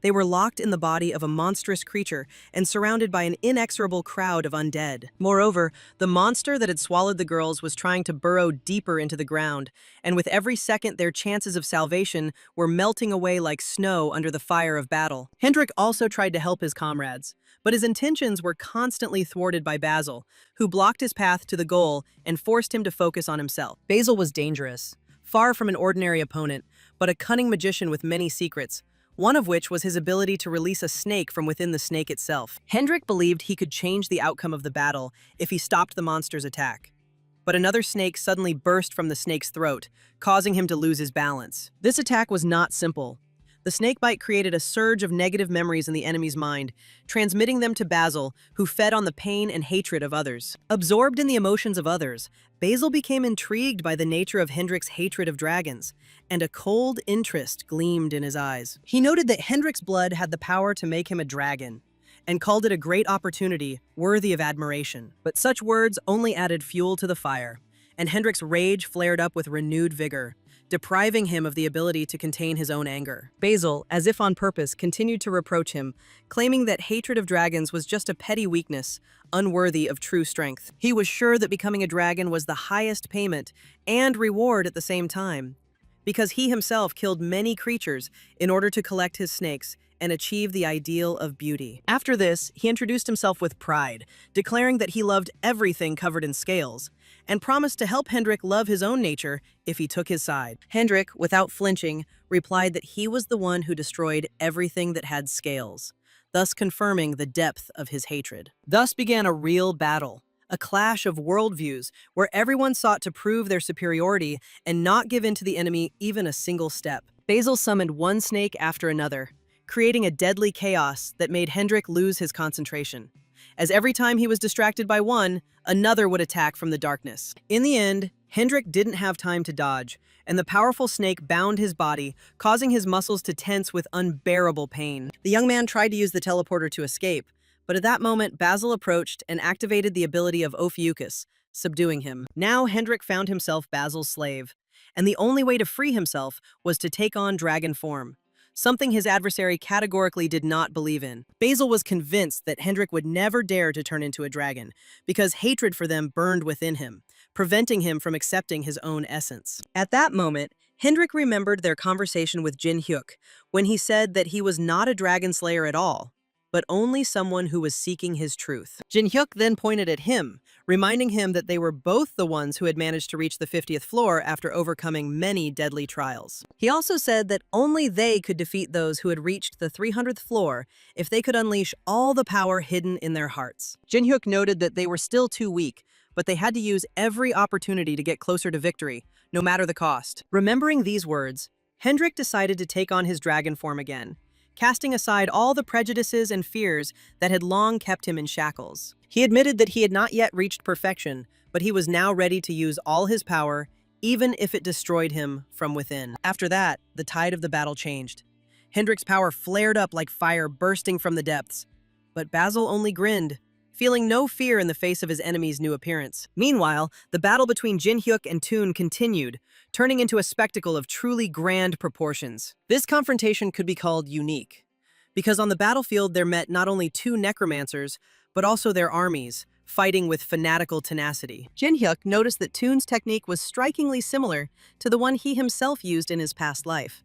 They were locked in the body of a monstrous creature and surrounded by an inexorable crowd of undead. Moreover, the monster that had swallowed the girls was trying to burrow deeper into the ground, and with every second their chances of salvation were melting away like snow under the fire of battle. Hendrik also tried to help his comrades, but his intentions were constantly thwarted by Basil, who blocked his path to the goal and forced him to focus on himself. Basil was dangerous, far from an ordinary opponent, but a cunning magician with many secrets, one of which was his ability to release a snake from within the snake itself. Hendrik believed he could change the outcome of the battle if he stopped the monster's attack. But another snake suddenly burst from the snake's throat, causing him to lose his balance. This attack was not simple. The snakebite created a surge of negative memories in the enemy's mind, transmitting them to Basil, who fed on the pain and hatred of others. Absorbed in the emotions of others, Basil became intrigued by the nature of Hendrik's hatred of dragons, and a cold interest gleamed in his eyes. He noted that Hendrik's blood had the power to make him a dragon, and called it a great opportunity worthy of admiration. But such words only added fuel to the fire, and Hendrik's rage flared up with renewed vigor, depriving him of the ability to contain his own anger. Basil, as if on purpose, continued to reproach him, claiming that hatred of dragons was just a petty weakness, unworthy of true strength. He was sure that becoming a dragon was the highest payment and reward at the same time, because he himself killed many creatures in order to collect his snakes and achieve the ideal of beauty. After this, he introduced himself with pride, declaring that he loved everything covered in scales, and promised to help Hendrik love his own nature if he took his side. Hendrik, without flinching, replied that he was the one who destroyed everything that had scales, thus confirming the depth of his hatred. Thus began a real battle, a clash of worldviews where everyone sought to prove their superiority and not give in to the enemy even a single step. Basil summoned one snake after another, creating a deadly chaos that made Hendrik lose his concentration, as every time he was distracted by one, another would attack from the darkness. In the end, Hendrik didn't have time to dodge, and the powerful snake bound his body, causing his muscles to tense with unbearable pain. The young man tried to use the teleporter to escape, but at that moment, Basil approached and activated the ability of Ophiuchus, subduing him. Now Hendrik found himself Basil's slave, and the only way to free himself was to take on dragon form, something his adversary categorically did not believe in. Basil was convinced that Hendrik would never dare to turn into a dragon, because hatred for them burned within him, preventing him from accepting his own essence. At that moment, Hendrik remembered their conversation with Jin Hyuk, when he said that he was not a dragon slayer at all, but only someone who was seeking his truth. Jin Hyuk then pointed at him, reminding him that they were both the ones who had managed to reach the 50th floor after overcoming many deadly trials. He also said that only they could defeat those who had reached the 300th floor if they could unleash all the power hidden in their hearts. Jin Hyuk noted that they were still too weak, but they had to use every opportunity to get closer to victory, no matter the cost. Remembering these words, Hendrik decided to take on his dragon form again, casting aside all the prejudices and fears that had long kept him in shackles. He admitted that he had not yet reached perfection, but he was now ready to use all his power, even if it destroyed him from within. After that, the tide of the battle changed. Hendrik's power flared up like fire bursting from the depths, but Basil only grinned, feeling no fear in the face of his enemy's new appearance. Meanwhile, the battle between Jin Hyuk and Toon continued, turning into a spectacle of truly grand proportions. This confrontation could be called unique, because on the battlefield there met not only two necromancers, but also their armies, fighting with fanatical tenacity. Jin Hyuk noticed that Toon's technique was strikingly similar to the one he himself used in his past life,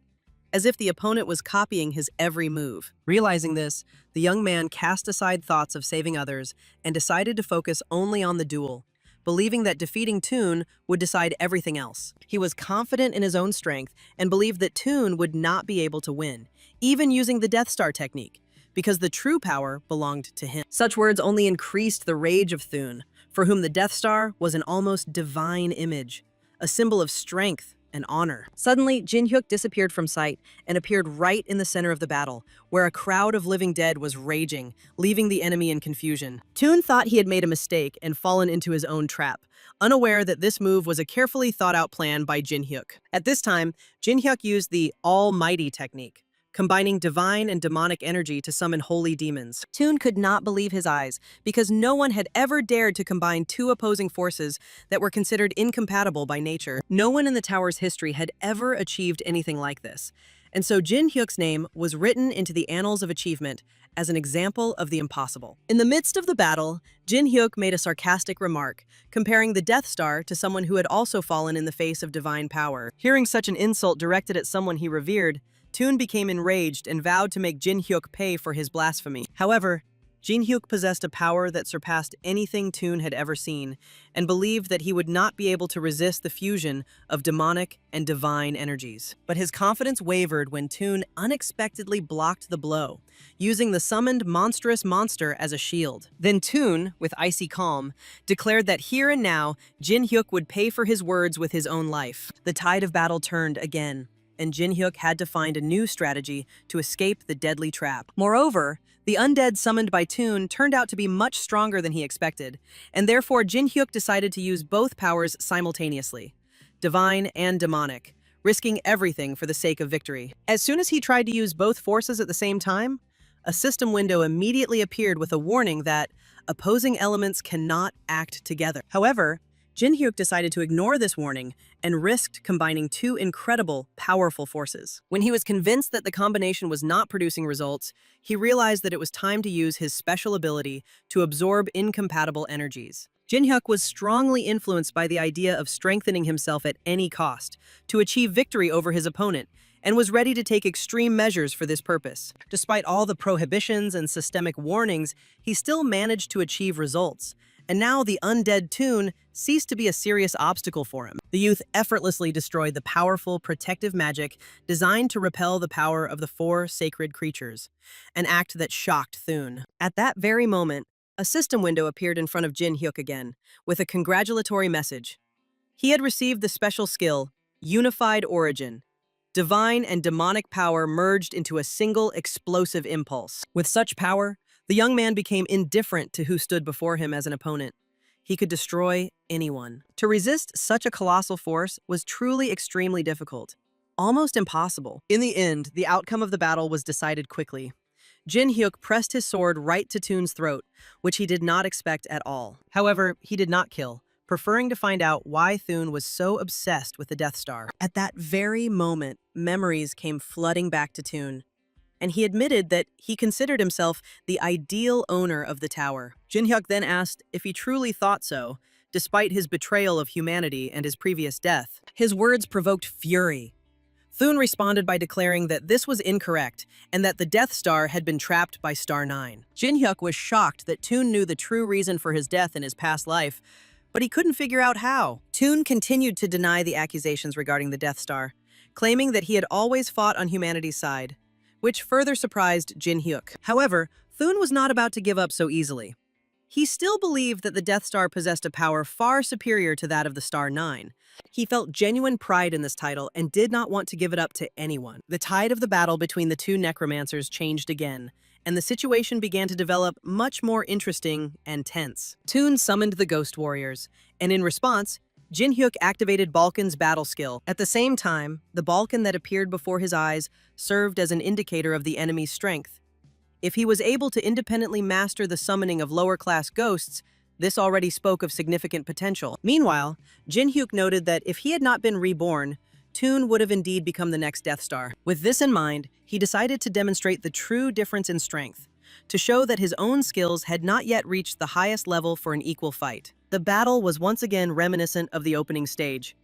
as if the opponent was copying his every move. Realizing this, the young man cast aside thoughts of saving others and decided to focus only on the duel, believing that defeating Toon would decide everything else. He was confident in his own strength and believed that Toon would not be able to win, even using the Death Star technique, because the true power belonged to him. Such words only increased the rage of Toon, for whom the Death Star was an almost divine image, a symbol of strength and honor. Suddenly, Jin Hyuk disappeared from sight and appeared right in the center of the battle, where a crowd of living dead was raging, leaving the enemy in confusion. Toon thought he had made a mistake and fallen into his own trap, unaware that this move was a carefully thought-out plan by Jin Hyuk. At this time, Jin Hyuk used the Almighty technique, combining divine and demonic energy to summon holy demons. Toon could not believe his eyes, because no one had ever dared to combine two opposing forces that were considered incompatible by nature. No one in the tower's history had ever achieved anything like this, and so Jin Hyuk's name was written into the annals of achievement as an example of the impossible. In the midst of the battle, Jin Hyuk made a sarcastic remark, comparing the Death Star to someone who had also fallen in the face of divine power. Hearing such an insult directed at someone he revered, Toon became enraged and vowed to make Jin Hyuk pay for his blasphemy. However, Jin Hyuk possessed a power that surpassed anything Toon had ever seen, and believed that he would not be able to resist the fusion of demonic and divine energies. But his confidence wavered when Toon unexpectedly blocked the blow, using the summoned monstrous monster as a shield. Then Toon, with icy calm, declared that here and now, Jin Hyuk would pay for his words with his own life. The tide of battle turned again, and Jin Hyuk had to find a new strategy to escape the deadly trap. Moreover, the undead summoned by Toon turned out to be much stronger than he expected, and therefore Jin Hyuk decided to use both powers simultaneously, divine and demonic, risking everything for the sake of victory. As soon as he tried to use both forces at the same time, a system window immediately appeared with a warning that opposing elements cannot act together. However, Jin Hyuk decided to ignore this warning and risked combining two incredible, powerful forces. When he was convinced that the combination was not producing results, he realized that it was time to use his special ability to absorb incompatible energies. Jin Hyuk was strongly influenced by the idea of strengthening himself at any cost to achieve victory over his opponent, and was ready to take extreme measures for this purpose. Despite all the prohibitions and systemic warnings, he still managed to achieve results. And now the undead Toon ceased to be a serious obstacle for him. The youth effortlessly destroyed the powerful protective magic designed to repel the power of the four sacred creatures, an act that shocked Toon. At that very moment, a system window appeared in front of Jin Hyuk again, with a congratulatory message. He had received the special skill, Unified Origin. Divine and demonic power merged into a single explosive impulse. With such power, the young man became indifferent to who stood before him as an opponent. He could destroy anyone. To resist such a colossal force was truly extremely difficult, almost impossible. In the end, the outcome of the battle was decided quickly. Jin Hyuk pressed his sword right to Toon's throat, which he did not expect at all. However, he did not kill, preferring to find out why Thun was so obsessed with the Death Star. At that very moment, memories came flooding back to Toon, and he admitted that he considered himself the ideal owner of the tower. Jin Hyuk then asked if he truly thought so, despite his betrayal of humanity and his previous death. His words provoked fury. Thun responded by declaring that this was incorrect and that the Death Star had been trapped by Star 9. Jin Hyuk was shocked that Toon knew the true reason for his death in his past life, but he couldn't figure out how. Toon continued to deny the accusations regarding the Death Star, claiming that he had always fought on humanity's side, which further surprised Jin Hyuk. However, Thun was not about to give up so easily. He still believed that the Death Star possessed a power far superior to that of the Star 9. He felt genuine pride in this title and did not want to give it up to anyone. The tide of the battle between the two necromancers changed again, and the situation began to develop much more interesting and tense. Toon summoned the Ghost Warriors, and in response, Jin Hyuk activated Balkan's battle skill. At the same time, the Balkan that appeared before his eyes served as an indicator of the enemy's strength. If he was able to independently master the summoning of lower-class ghosts, this already spoke of significant potential. Meanwhile, Jin Hyuk noted that if he had not been reborn, Toon would have indeed become the next Death Star. With this in mind, he decided to demonstrate the true difference in strength, to show that his own skills had not yet reached the highest level for an equal fight. The battle was once again reminiscent of the opening stage.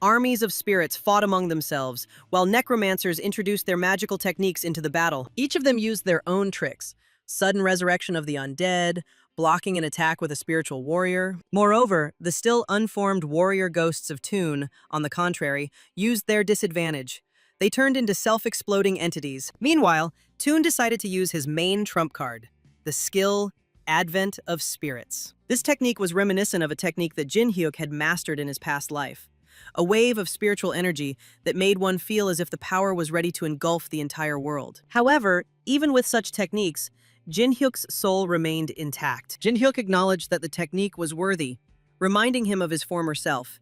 Armies of spirits fought among themselves, while necromancers introduced their magical techniques into the battle. Each of them used their own tricks: sudden resurrection of the undead, blocking an attack with a spiritual warrior. Moreover, the still unformed warrior ghosts of Toon, on the contrary, used their disadvantage. They turned into self-exploding entities. Meanwhile, Toon decided to use his main trump card, the skill Advent of Spirits. This technique was reminiscent of a technique that Jin Hyuk had mastered in his past life. A wave of spiritual energy that made one feel as if the power was ready to engulf the entire world. However, even with such techniques, Jin Hyuk's soul remained intact. Jin Hyuk acknowledged that the technique was worthy, reminding him of his former self.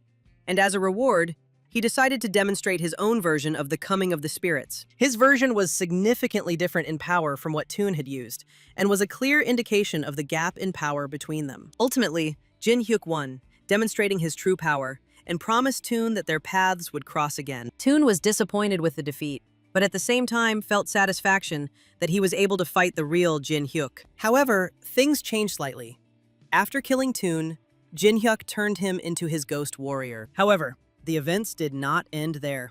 And as a reward, he decided to demonstrate his own version of the coming of the spirits. His version was significantly different in power from what Toon had used, and was a clear indication of the gap in power between them. Ultimately, Jin Hyuk won, demonstrating his true power, and promised Toon that their paths would cross again. Toon was disappointed with the defeat, but at the same time felt satisfaction that he was able to fight the real Jin Hyuk. However, things changed slightly. After killing Toon, Jin Hyuk turned him into his ghost warrior. However, the events did not end there.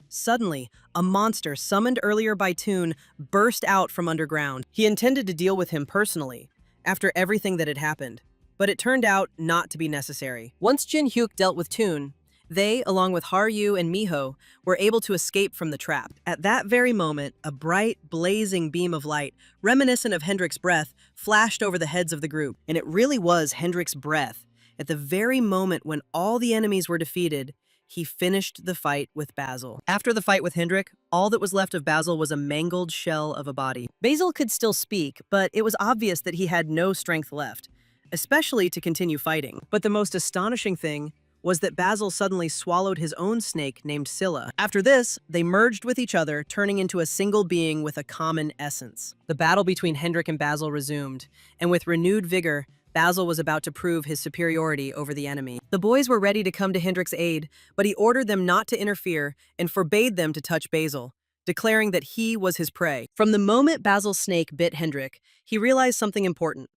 Suddenly, a monster summoned earlier by Toon burst out from underground. He intended to deal with him personally, after everything that had happened, but it turned out not to be necessary. Once Jin Hyuk dealt with Toon, they, along with Haryu and Miho, were able to escape from the trap. At that very moment, a bright, blazing beam of light, reminiscent of Hendrik's breath, flashed over the heads of the group. And it really was Hendrik's breath. At the very moment when all the enemies were defeated, he finished the fight with Basil. After the fight with Hendrik, all that was left of Basil was a mangled shell of a body. Basil could still speak, but it was obvious that he had no strength left, especially to continue fighting. But the most astonishing thing was that Basil suddenly swallowed his own snake named Scylla. After this, they merged with each other, turning into a single being with a common essence. The battle between Hendrik and Basil resumed, and with renewed vigor, Basil was about to prove his superiority over the enemy. The boys were ready to come to Hendrik's aid, but he ordered them not to interfere and forbade them to touch Basil, declaring that he was his prey. From the moment Basil's snake bit Hendrik, he realized something important.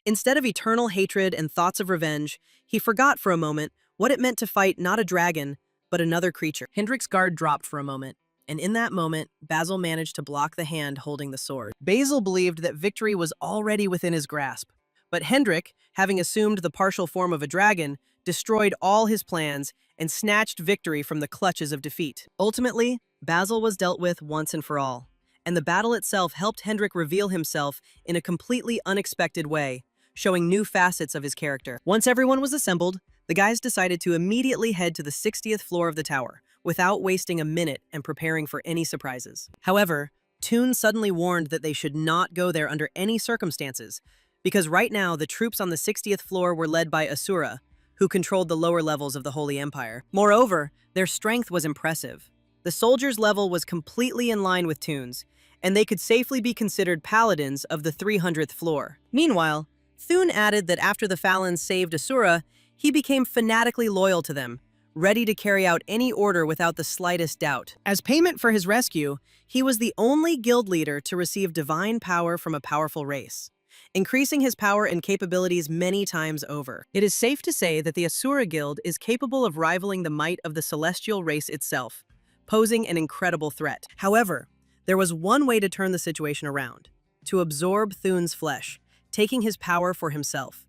Instead of eternal hatred and thoughts of revenge, he forgot for a moment what it meant to fight not a dragon, but another creature. Hendrik's guard dropped for a moment, and in that moment, Basil managed to block the hand holding the sword. Basil believed that victory was already within his grasp, but Hendrik, having assumed the partial form of a dragon, destroyed all his plans and snatched victory from the clutches of defeat. Ultimately, Basil was dealt with once and for all, and the battle itself helped Hendrik reveal himself in a completely unexpected way, showing new facets of his character. Once everyone was assembled, the guys decided to immediately head to the 60th floor of the tower, without wasting a minute and preparing for any surprises. However, Toon suddenly warned that they should not go there under any circumstances, because right now the troops on the 60th floor were led by Asura, who controlled the lower levels of the Holy Empire. Moreover, their strength was impressive. The soldiers' level was completely in line with Thune's, and they could safely be considered paladins of the 300th floor. Meanwhile, Thune added that after the Falins saved Asura, he became fanatically loyal to them, ready to carry out any order without the slightest doubt. As payment for his rescue, he was the only guild leader to receive divine power from a powerful race, increasing his power and capabilities many times over. It is safe to say that the Asura Guild is capable of rivaling the might of the celestial race itself, posing an incredible threat. However, there was one way to turn the situation around: to absorb Thune's flesh, taking his power for himself.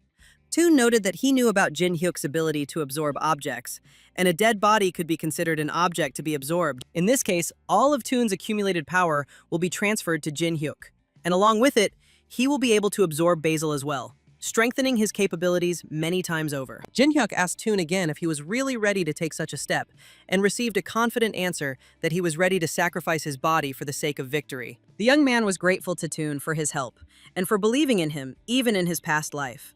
Thune noted that he knew about Jin Hyuk's ability to absorb objects, and a dead body could be considered an object to be absorbed. In this case, all of Thune's accumulated power will be transferred to Jin Hyuk, and along with it, he will be able to absorb Basil as well, strengthening his capabilities many times over. Jin Hyuk asked Thune again if he was really ready to take such a step, and received a confident answer that he was ready to sacrifice his body for the sake of victory. The young man was grateful to Thune for his help, and for believing in him even in his past life,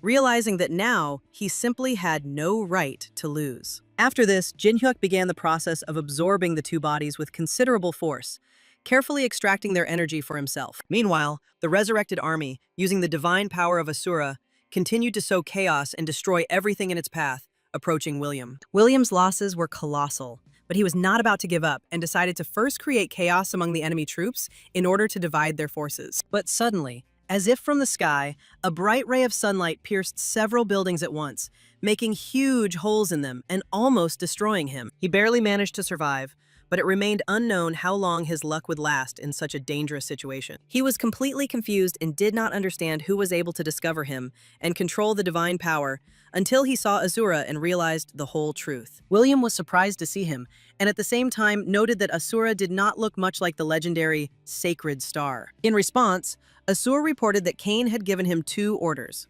realizing that now he simply had no right to lose. After this, Jin Hyuk began the process of absorbing the two bodies with considerable force, carefully extracting their energy for himself. Meanwhile, the resurrected army, using the divine power of Asura, continued to sow chaos and destroy everything in its path, approaching William. William's losses were colossal, but he was not about to give up and decided to first create chaos among the enemy troops in order to divide their forces. But suddenly, as if from the sky, a bright ray of sunlight pierced several buildings at once, making huge holes in them and almost destroying him. He barely managed to survive, but it remained unknown how long his luck would last in such a dangerous situation. He was completely confused and did not understand who was able to discover him and control the divine power until he saw Asura and realized the whole truth. William was surprised to see him, and at the same time noted that Asura did not look much like the legendary Sacred Star. In response, Asura reported that Cain had given him two orders.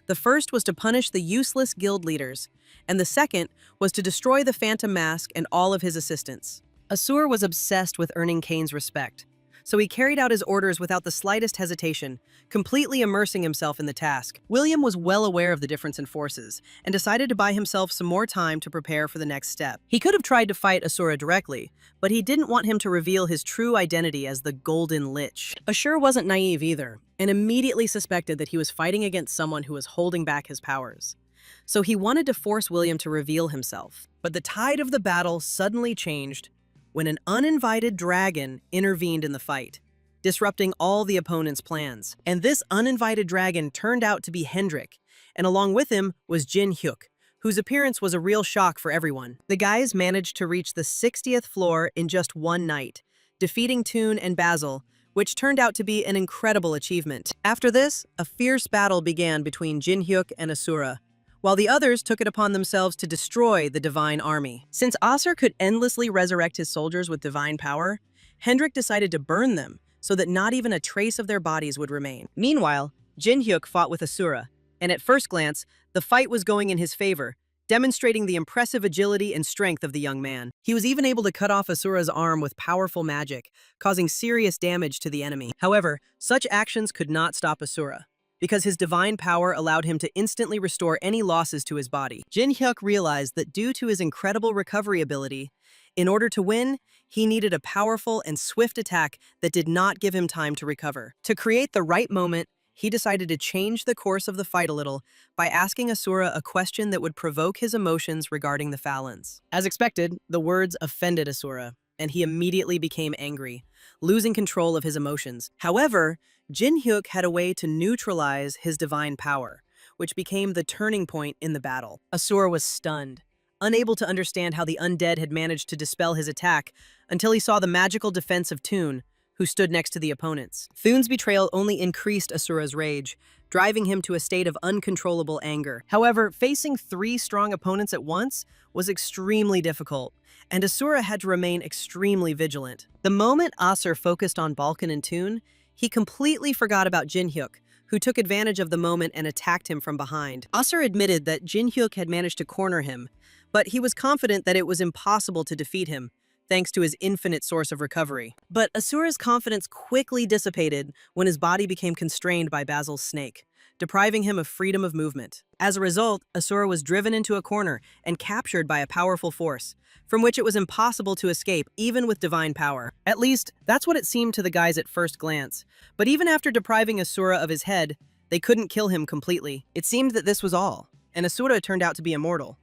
The first was to punish the useless guild leaders, and the second was to destroy the Phantom Mask and all of his assistants. Asura was obsessed with earning Cain's respect, so he carried out his orders without the slightest hesitation, completely immersing himself in the task. William was well aware of the difference in forces, and decided to buy himself some more time to prepare for the next step. He could have tried to fight Asura directly, but he didn't want him to reveal his true identity as the Golden Lich. Asura wasn't naive either, and immediately suspected that he was fighting against someone who was holding back his powers. So he wanted to force William to reveal himself. But the tide of the battle suddenly changed when an uninvited dragon intervened in the fight, disrupting all the opponent's plans. And this uninvited dragon turned out to be Hendrik, and along with him was Jin Hyuk, whose appearance was a real shock for everyone. The guys managed to reach the 60th floor in just one night, defeating Thune and Basil, which turned out to be an incredible achievement. After this, a fierce battle began between Jin Hyuk and Asura, while the others took it upon themselves to destroy the divine army. Since Asur could endlessly resurrect his soldiers with divine power, Hendrik decided to burn them so that not even a trace of their bodies would remain. Meanwhile, Jin Hyuk fought with Asura, and at first glance, the fight was going in his favor, demonstrating the impressive agility and strength of the young man. He was even able to cut off Asura's arm with powerful magic, causing serious damage to the enemy. However, such actions could not stop Asura, because his divine power allowed him to instantly restore any losses to his body. Jin Hyuk realized that due to his incredible recovery ability, in order to win, he needed a powerful and swift attack that did not give him time to recover. To create the right moment, he decided to change the course of the fight a little by asking Asura a question that would provoke his emotions regarding the Falins. As expected, the words offended Asura, and he immediately became angry, losing control of his emotions. However, Jin Hyuk had a way to neutralize his divine power, which became the turning point in the battle. Asura was stunned, unable to understand how the undead had managed to dispel his attack until he saw the magical defense of Thune, who stood next to the opponents. Thune's betrayal only increased Asura's rage, driving him to a state of uncontrollable anger. However, facing three strong opponents at once was extremely difficult, and Asura had to remain extremely vigilant. The moment Asur focused on Balkan and Thune, he completely forgot about Jin Hyuk, who took advantage of the moment and attacked him from behind. Asur admitted that Jin Hyuk had managed to corner him, but he was confident that it was impossible to defeat him, thanks to his infinite source of recovery. But Asura's confidence quickly dissipated when his body became constrained by Basil's snake, depriving him of freedom of movement. As a result, Asura was driven into a corner and captured by a powerful force, from which it was impossible to escape even with divine power. At least, that's what it seemed to the guys at first glance. But even after depriving Asura of his head, they couldn't kill him completely. It seemed that this was all, and Asura turned out to be immortal.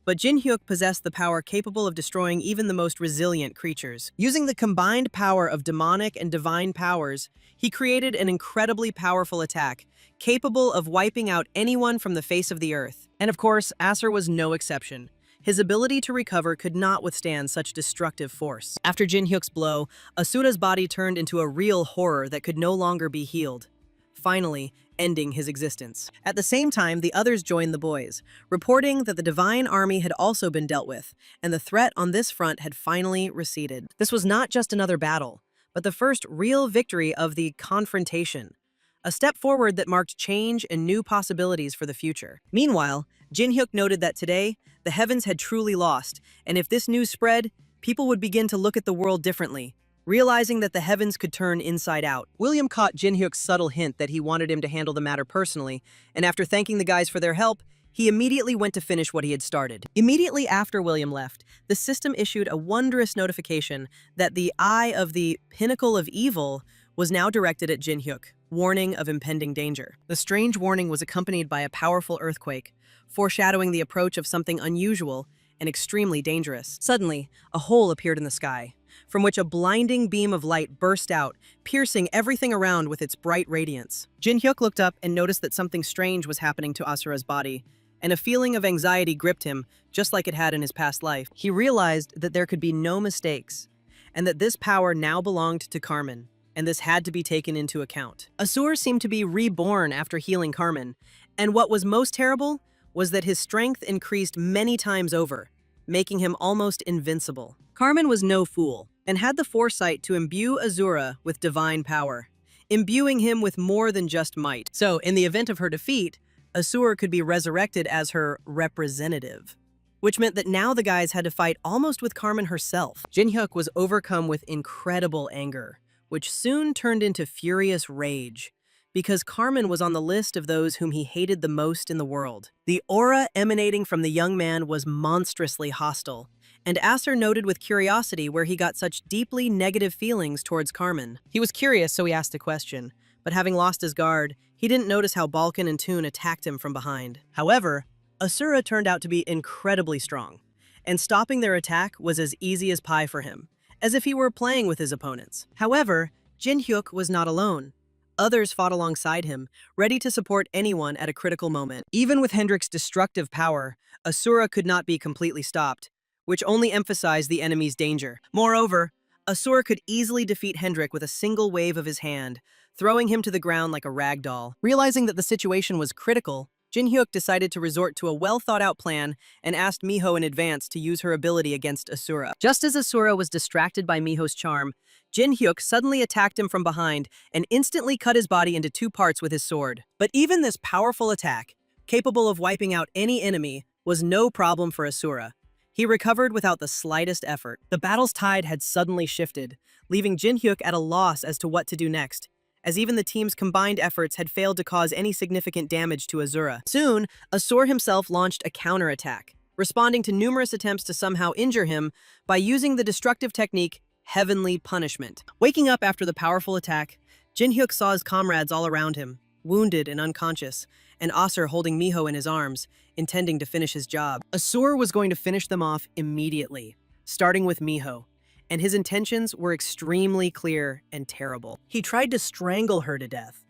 But Jin-hyuk possessed the power capable of destroying even the most resilient creatures. Using the combined power of demonic and divine powers, he created an incredibly powerful attack, capable of wiping out anyone from the face of the earth. And of course, Acer was no exception. His ability to recover could not withstand such destructive force. After Jin-hyuk's blow, Asura's body turned into a real horror that could no longer be healed, finally ending his existence. At the same time, the others joined the boys, reporting that the divine army had also been dealt with, and the threat on this front had finally receded. This was not just another battle, but the first real victory of the confrontation, a step forward that marked change and new possibilities for the future. Meanwhile, Jin-hyuk noted that today, the heavens had truly lost, and if this news spread, people would begin to look at the world differently, realizing that the heavens could turn inside out. William caught Jin-hyuk's subtle hint that he wanted him to handle the matter personally, and after thanking the guys for their help, he immediately went to finish what he had started. Immediately after William left, the system issued a wondrous notification that the eye of the pinnacle of evil was now directed at Jin-hyuk, warning of impending danger. The strange warning was accompanied by a powerful earthquake, foreshadowing the approach of something unusual and extremely dangerous. Suddenly, a hole appeared in the sky, from which a blinding beam of light burst out, piercing everything around with its bright radiance. Jin-hyuk looked up and noticed that something strange was happening to Asura's body, and a feeling of anxiety gripped him, just like it had in his past life. He realized that there could be no mistakes, and that this power now belonged to Carmen, and this had to be taken into account. Asura seemed to be reborn after healing Carmen, and what was most terrible was that his strength increased many times over, making him almost invincible. Carmen was no fool, and had the foresight to imbue Asura with divine power, imbuing him with more than just might. So, in the event of her defeat, Asura could be resurrected as her representative, which meant that now the guys had to fight almost with Carmen herself. Jin-hyuk was overcome with incredible anger, which soon turned into furious rage, because Carmen was on the list of those whom he hated the most in the world. The aura emanating from the young man was monstrously hostile, and Acer noted with curiosity where he got such deeply negative feelings towards Carmen. He was curious, so he asked a question, but having lost his guard, he didn't notice how Balkan and Toon attacked him from behind. However, Asura turned out to be incredibly strong, and stopping their attack was as easy as pie for him, as if he were playing with his opponents. However, Jin-hyuk was not alone. Others fought alongside him, ready to support anyone at a critical moment. Even with Hendrik's destructive power, Asura could not be completely stopped, which only emphasized the enemy's danger. Moreover, Asura could easily defeat Hendrik with a single wave of his hand, throwing him to the ground like a rag doll. Realizing that the situation was critical, Jin-hyuk decided to resort to a well-thought-out plan and asked Miho in advance to use her ability against Asura. Just as Asura was distracted by Miho's charm, Jin-hyuk suddenly attacked him from behind and instantly cut his body into two parts with his sword. But even this powerful attack, capable of wiping out any enemy, was no problem for Asura. He recovered without the slightest effort. The battle's tide had suddenly shifted, leaving Jin-hyuk at a loss as to what to do next, as even the team's combined efforts had failed to cause any significant damage to Asura. Soon, Asura himself launched a counterattack, responding to numerous attempts to somehow injure him by using the destructive technique Heavenly Punishment. Waking up after the powerful attack, Jin-hyuk saw his comrades all around him, wounded and unconscious, and Asura holding Miho in his arms, intending to finish his job. Asura was going to finish them off immediately, starting with Miho, and his intentions were extremely clear and terrible. He tried to strangle her to death,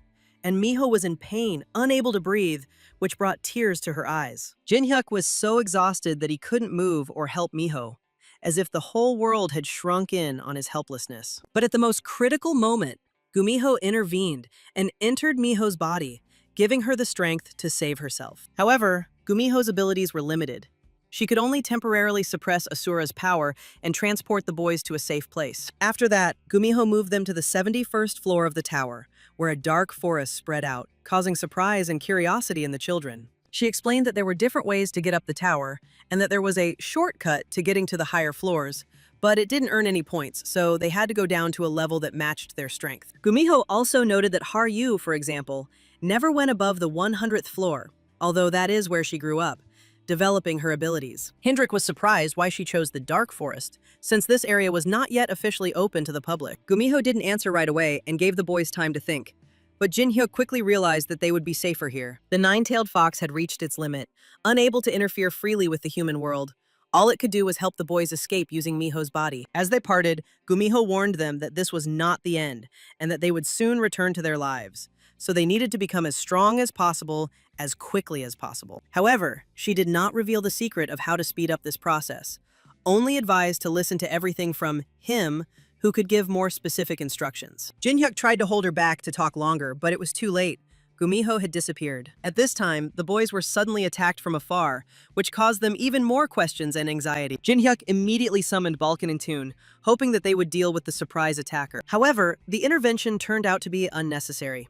and Miho was in pain, unable to breathe, which brought tears to her eyes. Jin-hyuk was so exhausted that he couldn't move or help Miho, as if the whole world had shrunk in on his helplessness. But at the most critical moment, Gumiho intervened and entered Miho's body, giving her the strength to save herself. However, Gumiho's abilities were limited. She could only temporarily suppress Asura's power and transport the boys to a safe place. After that, Gumiho moved them to the 71st floor of the tower, where a dark forest spread out, causing surprise and curiosity in the children. She explained that there were different ways to get up the tower, and that there was a shortcut to getting to the higher floors, but it didn't earn any points, so they had to go down to a level that matched their strength. Gumiho also noted that Haru, for example, never went above the 100th floor, although that is where she grew up, developing her abilities. Hendrik was surprised why she chose the Dark Forest, since this area was not yet officially open to the public. Gumiho didn't answer right away and gave the boys time to think. But Jinhyuk quickly realized that they would be safer here. The nine-tailed fox had reached its limit, unable to interfere freely with the human world. All it could do was help the boys escape using Miho's body. As they parted, Gumiho warned them that this was not the end, and that they would soon return to their lives. So they needed to become as strong as possible, as quickly as possible. However, she did not reveal the secret of how to speed up this process, only advised to listen to everything from him, who could give more specific instructions. Jinhyuk tried to hold her back to talk longer, but it was too late. Gumiho had disappeared. At this time, the boys were suddenly attacked from afar, which caused them even more questions and anxiety. Jinhyuk immediately summoned Balkan and Toon, hoping that they would deal with the surprise attacker. However, the intervention turned out to be unnecessary.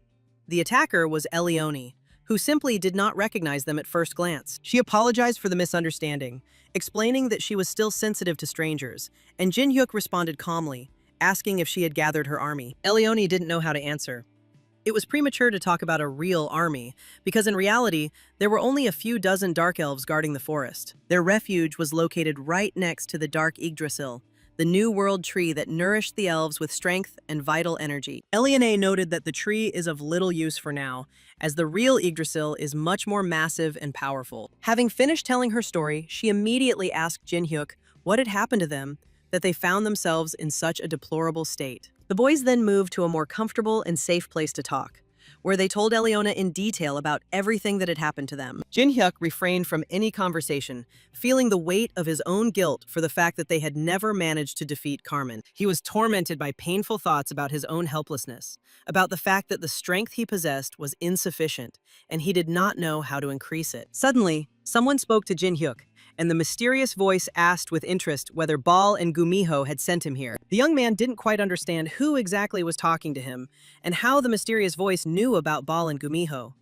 The attacker was Elioni, who simply did not recognize them at first glance. She apologized for the misunderstanding, explaining that she was still sensitive to strangers, and Jinhyuk responded calmly, asking if she had gathered her army. Elioni didn't know how to answer. It was premature to talk about a real army, because in reality, there were only a few dozen dark elves guarding the forest. Their refuge was located right next to the dark Yggdrasil, the new world tree that nourished the elves with strength and vital energy. Eliane noted that the tree is of little use for now, as the real Yggdrasil is much more massive and powerful. Having finished telling her story, she immediately asked Jinhyuk what had happened to them, that they found themselves in such a deplorable state. The boys then moved to a more comfortable and safe place to talk, where they told Eliona in detail about everything that had happened to them. Jinhyuk refrained from any conversation, feeling the weight of his own guilt for the fact that they had never managed to defeat Carmen. He was tormented by painful thoughts about his own helplessness, about the fact that the strength he possessed was insufficient, and he did not know how to increase it. Suddenly, someone spoke to Jinhyuk, and the mysterious voice asked with interest whether Bal and Gumiho had sent him here. The young man didn't quite understand who exactly was talking to him and how the mysterious voice knew about Bal and Gumiho.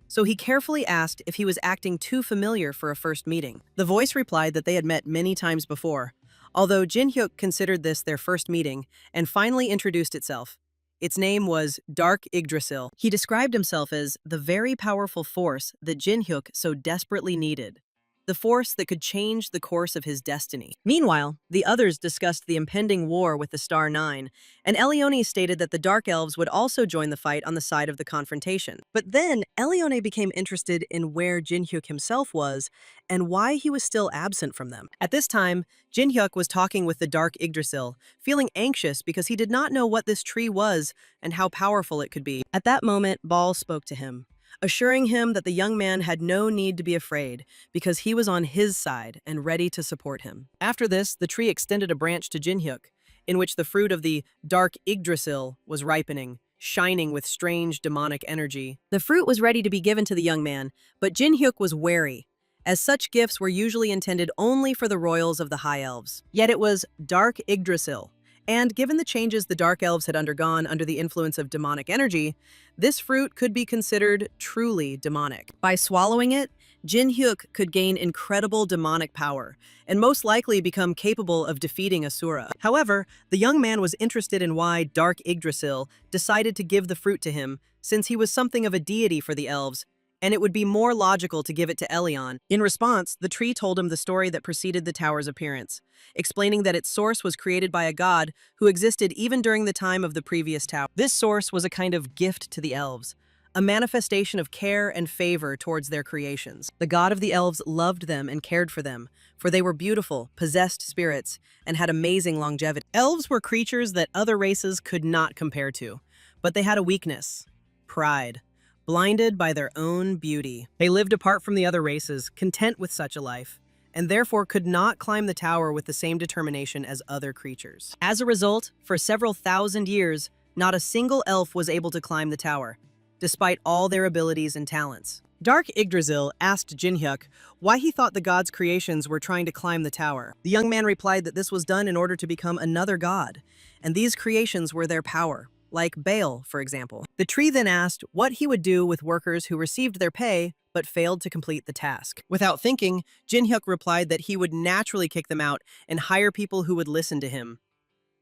So he carefully asked if he was acting too familiar for a first meeting. The voice replied that they had met many times before, although Jinhyuk considered this their first meeting and finally introduced itself. Its name was Dark Yggdrasil. He described himself as the very powerful force that Jinhyuk so desperately needed, the force that could change the course of his destiny. Meanwhile, the others discussed the impending war with the Star Nine, and Elione stated that the Dark Elves would also join the fight on the side of the confrontation. But then, Elione became interested in where Jinhyuk himself was and why he was still absent from them. At this time, Jinhyuk was talking with the Dark Yggdrasil, feeling anxious because he did not know what this tree was and how powerful it could be. At that moment, Bal spoke to him, assuring him that the young man had no need to be afraid because he was on his side and ready to support him. After this, the tree extended a branch to Jinhyuk, in which the fruit of the Dark Yggdrasil was ripening, shining with strange demonic energy. The fruit was ready to be given to the young man, but Jinhyuk was wary, as such gifts were usually intended only for the royals of the High Elves. Yet it was Dark Yggdrasil, and given the changes the Dark Elves had undergone under the influence of demonic energy, this fruit could be considered truly demonic. By swallowing it, Jinhyuk could gain incredible demonic power, and most likely become capable of defeating Asura. However, the young man was interested in why Dark Yggdrasil decided to give the fruit to him, since he was something of a deity for the elves, and it would be more logical to give it to Elion. In response, the tree told him the story that preceded the tower's appearance, explaining that its source was created by a god who existed even during the time of the previous tower. This source was a kind of gift to the elves, a manifestation of care and favor towards their creations. The god of the elves loved them and cared for them, for they were beautiful, possessed spirits, and had amazing longevity. Elves were creatures that other races could not compare to, but they had a weakness: pride. Blinded by their own beauty, they lived apart from the other races, content with such a life, and therefore could not climb the tower with the same determination as other creatures. As a result, for several thousand years, not a single elf was able to climb the tower, despite all their abilities and talents. Dark Yggdrasil asked Jinhyuk why he thought the god's creations were trying to climb the tower. The young man replied that this was done in order to become another god, and these creations were their power, like Baal, for example. The tree then asked what he would do with workers who received their pay but failed to complete the task. Without thinking, Jin-hyuk replied that he would naturally kick them out and hire people who would listen to him.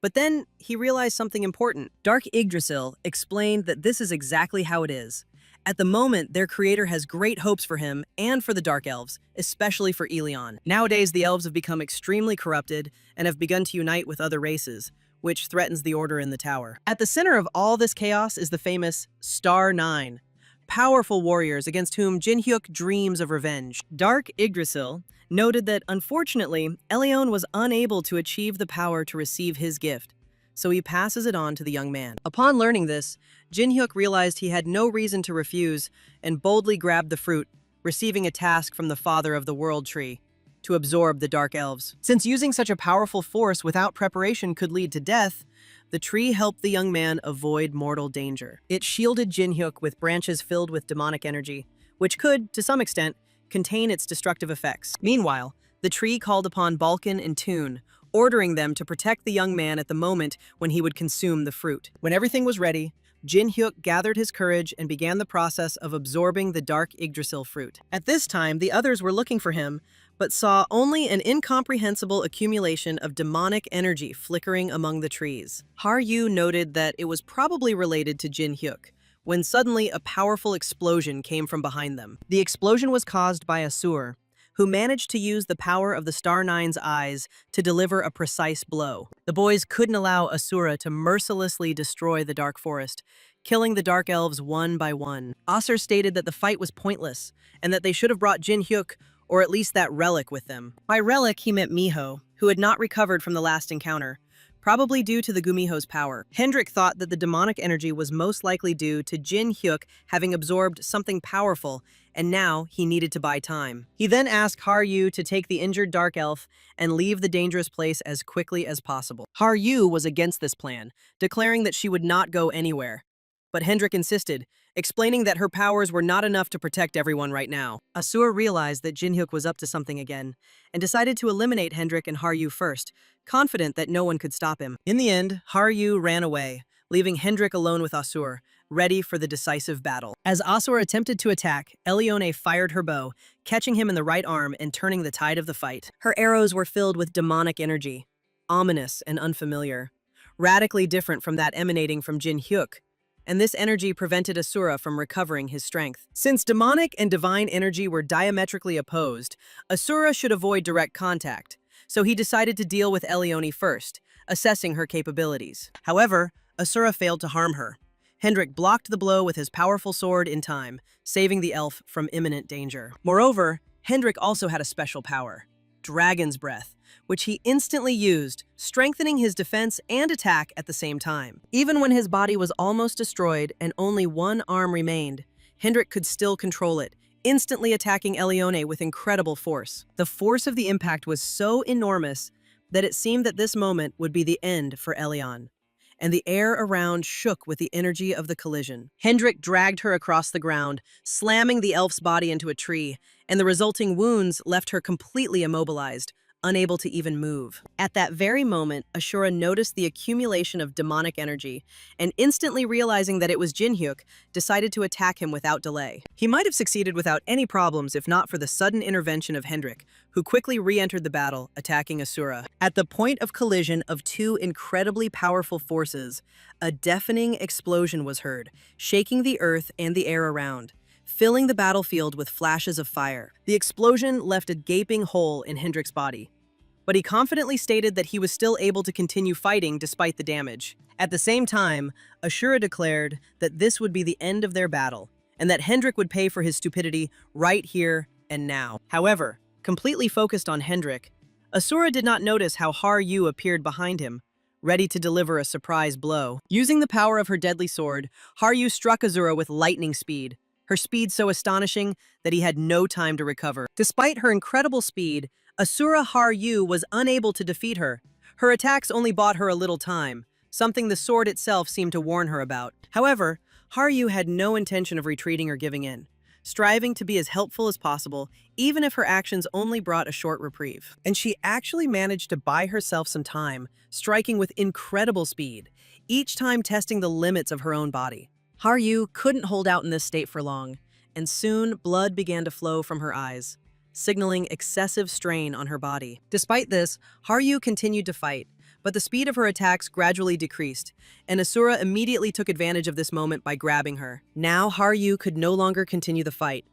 But then he realized something important. Dark Yggdrasil explained that this is exactly how it is. At the moment, their creator has great hopes for him and for the Dark Elves, especially for Elion. Nowadays, the elves have become extremely corrupted and have begun to unite with other races, which threatens the order in the tower. At the center of all this chaos is the famous Star Nine, powerful warriors against whom Jin-hyuk dreams of revenge. Dark Yggdrasil noted that, unfortunately, Elion was unable to achieve the power to receive his gift, so he passes it on to the young man. Upon learning this, Jin-hyuk realized he had no reason to refuse and boldly grabbed the fruit, receiving a task from the father of the World Tree to absorb the Dark Elves. Since using such a powerful force without preparation could lead to death, the tree helped the young man avoid mortal danger. It shielded Jin-hyuk with branches filled with demonic energy, which could, to some extent, contain its destructive effects. Meanwhile, the tree called upon Balkan and Toon, ordering them to protect the young man at the moment when he would consume the fruit. When everything was ready, Jin-hyuk gathered his courage and began the process of absorbing the Dark Yggdrasil fruit. At this time, the others were looking for him, but saw only an incomprehensible accumulation of demonic energy flickering among the trees. Har-yu noted that it was probably related to Jin-hyuk, when suddenly a powerful explosion came from behind them. The explosion was caused by Asur, who managed to use the power of the Star Nine's eyes to deliver a precise blow. The boys couldn't allow Asura to mercilessly destroy the Dark Forest, killing the Dark Elves one by one. Asur stated that the fight was pointless, and that they should have brought Jin-hyuk, or at least that relic, with them. By relic, he meant Miho, who had not recovered from the last encounter, probably due to the Gumiho's power. Hendrik thought that the demonic energy was most likely due to Jin-hyuk having absorbed something powerful, and now he needed to buy time. He then asked Har-yu to take the injured Dark Elf and leave the dangerous place as quickly as possible. Har-yu was against this plan, declaring that she would not go anywhere. But Hendrik insisted, explaining that her powers were not enough to protect everyone right now. Asur realized that Jin-hyuk was up to something again, and decided to eliminate Hendrik and Har-yu first, confident that no one could stop him. In the end, Har-yu ran away, leaving Hendrik alone with Asur, ready for the decisive battle. As Asur attempted to attack, Elione fired her bow, catching him in the right arm and turning the tide of the fight. Her arrows were filled with demonic energy, ominous and unfamiliar, radically different from that emanating from Jin-hyuk, and this energy prevented Asura from recovering his strength. Since demonic and divine energy were diametrically opposed, Asura should avoid direct contact, so he decided to deal with Elione first, assessing her capabilities. However, Asura failed to harm her. Hendrik blocked the blow with his powerful sword in time, saving the elf from imminent danger. Moreover, Hendrik also had a special power, Dragon's Breath, which he instantly used, strengthening his defense and attack at the same time. Even when his body was almost destroyed and only one arm remained, Hendrik could still control it, instantly attacking Elione with incredible force. The force of the impact was so enormous that it seemed that this moment would be the end for Elion, and the air around shook with the energy of the collision. Hendrik dragged her across the ground, slamming the elf's body into a tree, and the resulting wounds left her completely immobilized, unable to even move. At that very moment, Ashura noticed the accumulation of demonic energy, and instantly realizing that it was Jin-hyuk, decided to attack him without delay. He might have succeeded without any problems if not for the sudden intervention of Hendrik, who quickly re-entered the battle, attacking Asura. At the point of collision of two incredibly powerful forces, a deafening explosion was heard, shaking the earth and the air around, filling the battlefield with flashes of fire. The explosion left a gaping hole in Hendrik's body, but he confidently stated that he was still able to continue fighting despite the damage. At the same time, Ashura declared that this would be the end of their battle, and that Hendrik would pay for his stupidity right here and now. However, completely focused on Hendrik, Asura did not notice how Har-yu appeared behind him, ready to deliver a surprise blow. Using the power of her deadly sword, Har-yu struck Asura with lightning speed, her speed so astonishing that he had no time to recover. Despite her incredible speed, Asura Har-yu was unable to defeat her. Her attacks only bought her a little time, something the sword itself seemed to warn her about. However, Har-yu had no intention of retreating or giving in, striving to be as helpful as possible, even if her actions only brought a short reprieve. And she actually managed to buy herself some time, striking with incredible speed, each time testing the limits of her own body. Har-yu couldn't hold out in this state for long, and soon blood began to flow from her eyes, signaling excessive strain on her body. Despite this, Haryu continued to fight, but the speed of her attacks gradually decreased, and Asura immediately took advantage of this moment by grabbing her. Now Haryu could no longer continue the fight,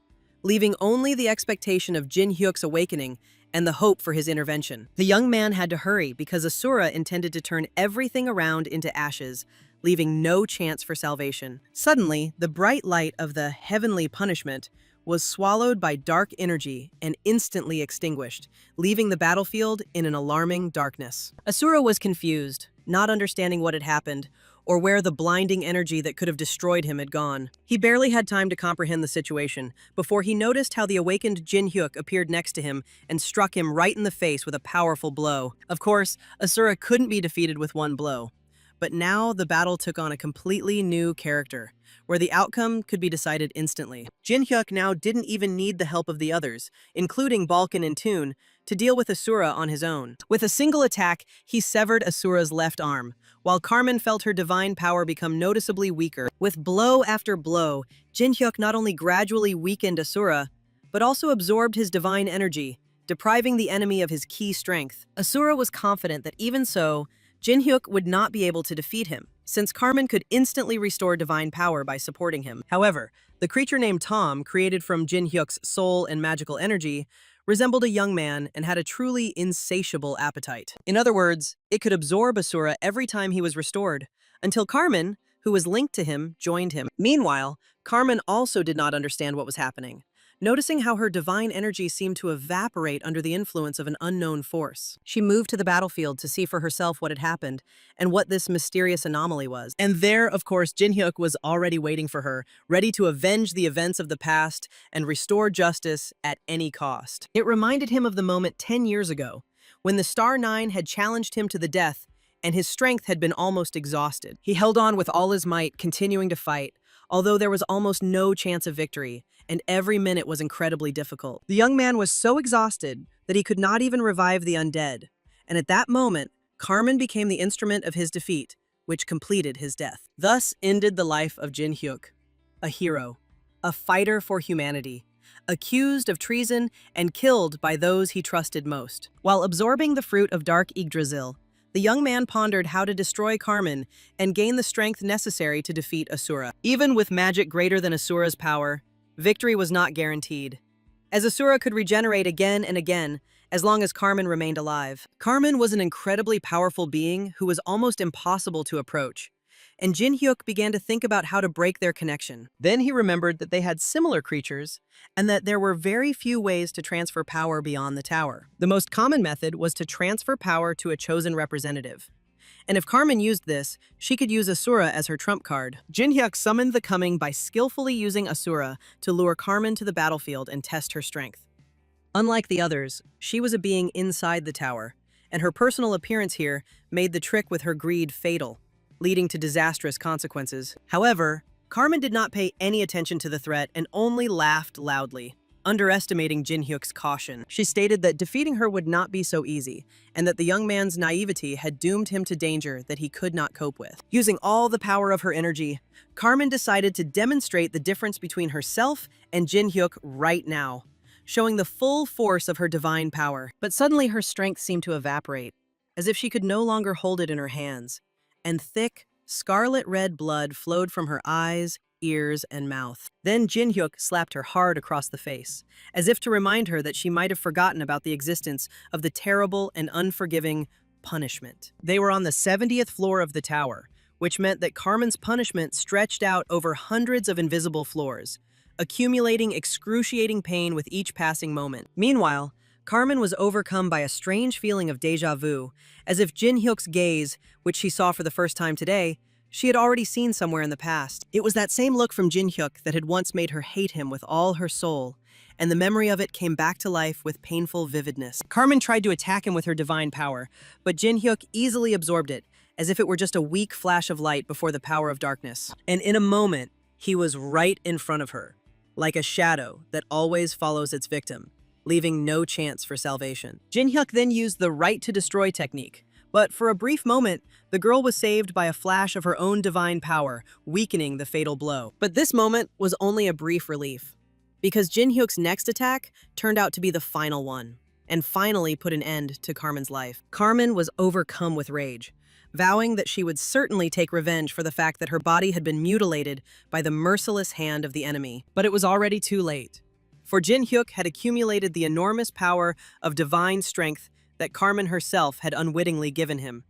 leaving only the expectation of Jin Hyuk's awakening and the hope for his intervention. The young man had to hurry because Asura intended to turn everything around into ashes, leaving no chance for salvation. Suddenly, the bright light of the heavenly punishment was swallowed by dark energy and instantly extinguished, leaving the battlefield in an alarming darkness. Asura was confused, not understanding what had happened, or where the blinding energy that could have destroyed him had gone. He barely had time to comprehend the situation before he noticed how the awakened Jin Hyuk appeared next to him and struck him right in the face with a powerful blow. Of course, Asura couldn't be defeated with one blow. But now the battle took on a completely new character, where the outcome could be decided instantly. Jin Hyuk now didn't even need the help of the others, including Balkan and Toon, to deal with Asura on his own. With a single attack, he severed Asura's left arm, while Carmen felt her divine power become noticeably weaker. With blow after blow, Jin Hyuk not only gradually weakened Asura, but also absorbed his divine energy, depriving the enemy of his key strength. Asura was confident that even so, Jin Hyuk would not be able to defeat him, since Carmen could instantly restore divine power by supporting him. However, the creature named Tom, created from Jin Hyuk's soul and magical energy, resembled a young man and had a truly insatiable appetite. In other words, it could absorb Asura every time he was restored, until Carmen, who was linked to him, joined him. Meanwhile, Carmen also did not understand what was happening, noticing how her divine energy seemed to evaporate under the influence of an unknown force. She moved to the battlefield to see for herself what had happened and what this mysterious anomaly was. And there, of course, Jin Hyuk was already waiting for her, ready to avenge the events of the past and restore justice at any cost. It reminded him of the moment 10 years ago, when the Star Nine had challenged him to the death and his strength had been almost exhausted. He held on with all his might, continuing to fight, although there was almost no chance of victory, and every minute was incredibly difficult. The young man was so exhausted that he could not even revive the undead, and at that moment, Carmen became the instrument of his defeat, which completed his death. Thus ended the life of Jin Hyuk, a hero, a fighter for humanity, accused of treason and killed by those he trusted most. While absorbing the fruit of Dark Yggdrasil, the young man pondered how to destroy Carmen and gain the strength necessary to defeat Asura. Even with magic greater than Asura's power, victory was not guaranteed, as Asura could regenerate again and again as long as Carmen remained alive. Carmen was an incredibly powerful being who was almost impossible to approach, and Jin Hyuk began to think about how to break their connection. Then he remembered that they had similar creatures and that there were very few ways to transfer power beyond the tower. The most common method was to transfer power to a chosen representative. And if Carmen used this, she could use Asura as her trump card. Jin Hyuk summoned the coming by skillfully using Asura to lure Carmen to the battlefield and test her strength. Unlike the others, she was a being inside the tower, and her personal appearance here made the trick with her greed fatal, leading to disastrous consequences. However, Carmen did not pay any attention to the threat and only laughed loudly, underestimating Jin Hyuk's caution. She stated that defeating her would not be so easy, and that the young man's naivety had doomed him to danger that he could not cope with. Using all the power of her energy, Carmen decided to demonstrate the difference between herself and Jin Hyuk right now, showing the full force of her divine power. But suddenly her strength seemed to evaporate, as if she could no longer hold it in her hands, and thick, scarlet-red blood flowed from her eyes, ears, and mouth. Then Jin Hyuk slapped her hard across the face, as if to remind her that she might have forgotten about the existence of the terrible and unforgiving punishment. They were on the 70th floor of the tower, which meant that Carmen's punishment stretched out over hundreds of invisible floors, accumulating excruciating pain with each passing moment. Meanwhile, Carmen was overcome by a strange feeling of déjà vu, as if Jin Hyuk's gaze, which she saw for the first time today, she had already seen somewhere in the past. It was that same look from Jin Hyuk that had once made her hate him with all her soul, and the memory of it came back to life with painful vividness. Carmen tried to attack him with her divine power, but Jin Hyuk easily absorbed it, as if it were just a weak flash of light before the power of darkness. And in a moment, he was right in front of her, like a shadow that always follows its victim, leaving no chance for salvation. Jin Hyuk then used the right to destroy technique, but for a brief moment, the girl was saved by a flash of her own divine power, weakening the fatal blow. But this moment was only a brief relief, because Jin Hyuk's next attack turned out to be the final one, and finally put an end to Carmen's life. Carmen was overcome with rage, vowing that she would certainly take revenge for the fact that her body had been mutilated by the merciless hand of the enemy. But it was already too late, for Jin Hyuk had accumulated the enormous power of divine strength that Carmen herself had unwittingly given him,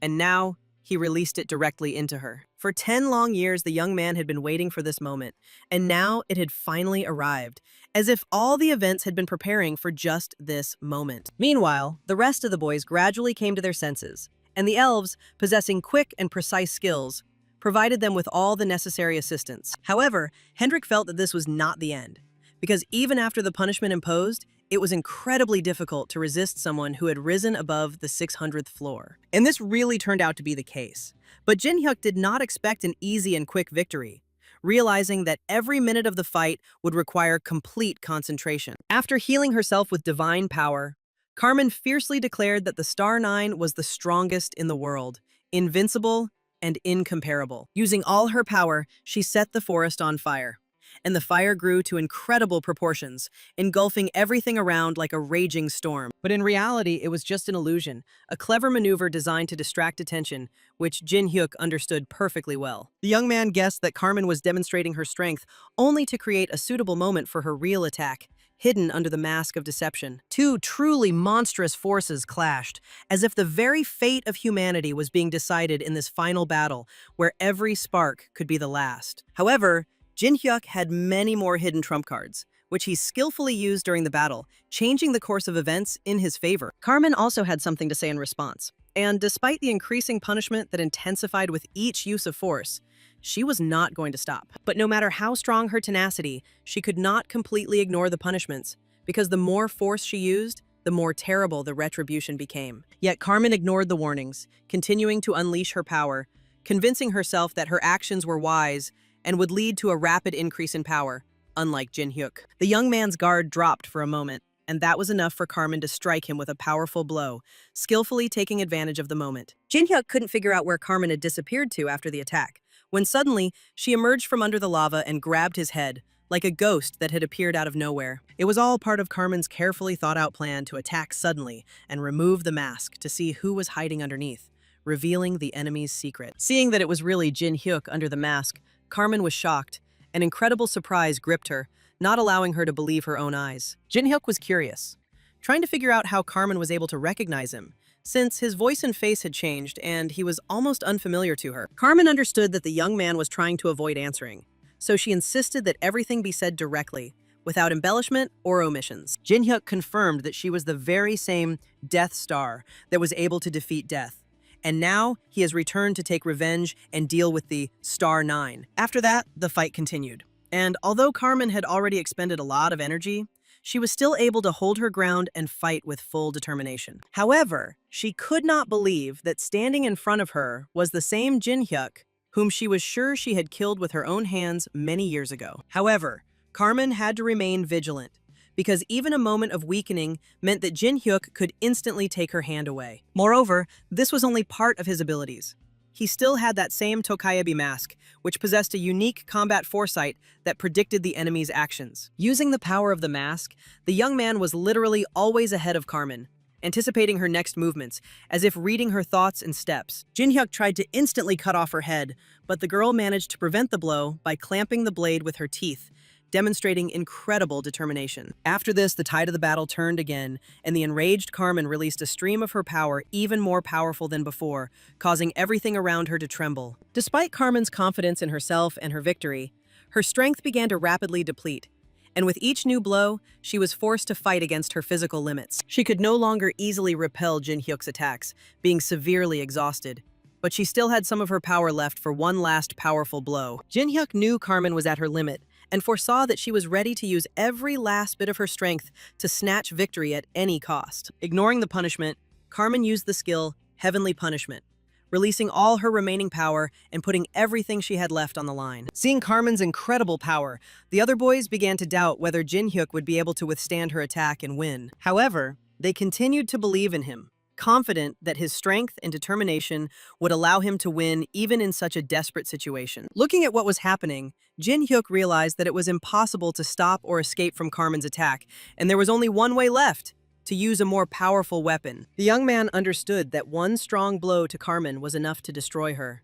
and now he released it directly into her. For 10 long years, the young man had been waiting for this moment, and now it had finally arrived, as if all the events had been preparing for just this moment. Meanwhile, the rest of the boys gradually came to their senses, and the elves, possessing quick and precise skills, provided them with all the necessary assistance. However, Hendrik felt that this was not the end, because even after the punishment imposed, it was incredibly difficult to resist someone who had risen above the 600th floor. And this really turned out to be the case. But Jin Hyuk did not expect an easy and quick victory, realizing that every minute of the fight would require complete concentration. After healing herself with divine power, Carmen fiercely declared that the Star Nine was the strongest in the world, invincible and incomparable. Using all her power, she set the forest on fire, and the fire grew to incredible proportions, engulfing everything around like a raging storm. But in reality, it was just an illusion, a clever maneuver designed to distract attention, which Jin Hyuk understood perfectly well. The young man guessed that Carmen was demonstrating her strength only to create a suitable moment for her real attack, hidden under the mask of deception. Two truly monstrous forces clashed, as if the very fate of humanity was being decided in this final battle, where every spark could be the last. However, Jin Hyuk had many more hidden trump cards, which he skillfully used during the battle, changing the course of events in his favor. Carmen also had something to say in response, and despite the increasing punishment that intensified with each use of force, she was not going to stop. But no matter how strong her tenacity, she could not completely ignore the punishments, because the more force she used, the more terrible the retribution became. Yet Carmen ignored the warnings, continuing to unleash her power, convincing herself that her actions were wise and would lead to a rapid increase in power, unlike Jin Hyuk. The young man's guard dropped for a moment, and that was enough for Carmen to strike him with a powerful blow, skillfully taking advantage of the moment. Jin Hyuk couldn't figure out where Carmen had disappeared to after the attack, when suddenly she emerged from under the lava and grabbed his head, like a ghost that had appeared out of nowhere. It was all part of Carmen's carefully thought-out plan to attack suddenly and remove the mask to see who was hiding underneath, revealing the enemy's secret. Seeing that it was really Jin Hyuk under the mask, Carmen was shocked. An incredible surprise gripped her, not allowing her to believe her own eyes. Jin Hyuk was curious, trying to figure out how Carmen was able to recognize him, since his voice and face had changed and he was almost unfamiliar to her. Carmen understood that the young man was trying to avoid answering, so she insisted that everything be said directly, without embellishment or omissions. Jin Hyuk confirmed that she was the very same Death Star that was able to defeat death, and now he has returned to take revenge and deal with the Star Nine. After that, the fight continued. And although Carmen had already expended a lot of energy, she was still able to hold her ground and fight with full determination. However, she could not believe that standing in front of her was the same Jin Hyuk whom she was sure she had killed with her own hands many years ago. However, Carmen had to remain vigilant, because even a moment of weakening meant that Jin Hyuk could instantly take her hand away. Moreover, this was only part of his abilities. He still had that same Tokayabi mask, which possessed a unique combat foresight that predicted the enemy's actions. Using the power of the mask, the young man was literally always ahead of Carmen, anticipating her next movements, as if reading her thoughts and steps. Jin Hyuk tried to instantly cut off her head, but the girl managed to prevent the blow by clamping the blade with her teeth, demonstrating incredible determination. After this, the tide of the battle turned again, and the enraged Carmen released a stream of her power even more powerful than before, causing everything around her to tremble. Despite Carmen's confidence in herself and her victory, her strength began to rapidly deplete, and with each new blow, she was forced to fight against her physical limits. She could no longer easily repel Jin Hyuk's attacks, being severely exhausted. But she still had some of her power left for one last powerful blow. Jin Hyuk knew Carmen was at her limit, and foresaw that she was ready to use every last bit of her strength to snatch victory at any cost. Ignoring the punishment, Carmen used the skill Heavenly Punishment, releasing all her remaining power and putting everything she had left on the line. Seeing Carmen's incredible power, the other boys began to doubt whether Jin Hyuk would be able to withstand her attack and win. However, they continued to believe in him, confident that his strength and determination would allow him to win even in such a desperate situation. Looking at what was happening, Jin Hyuk realized that it was impossible to stop or escape from Carmen's attack, and there was only one way left: to use a more powerful weapon. The young man understood that one strong blow to Carmen was enough to destroy her,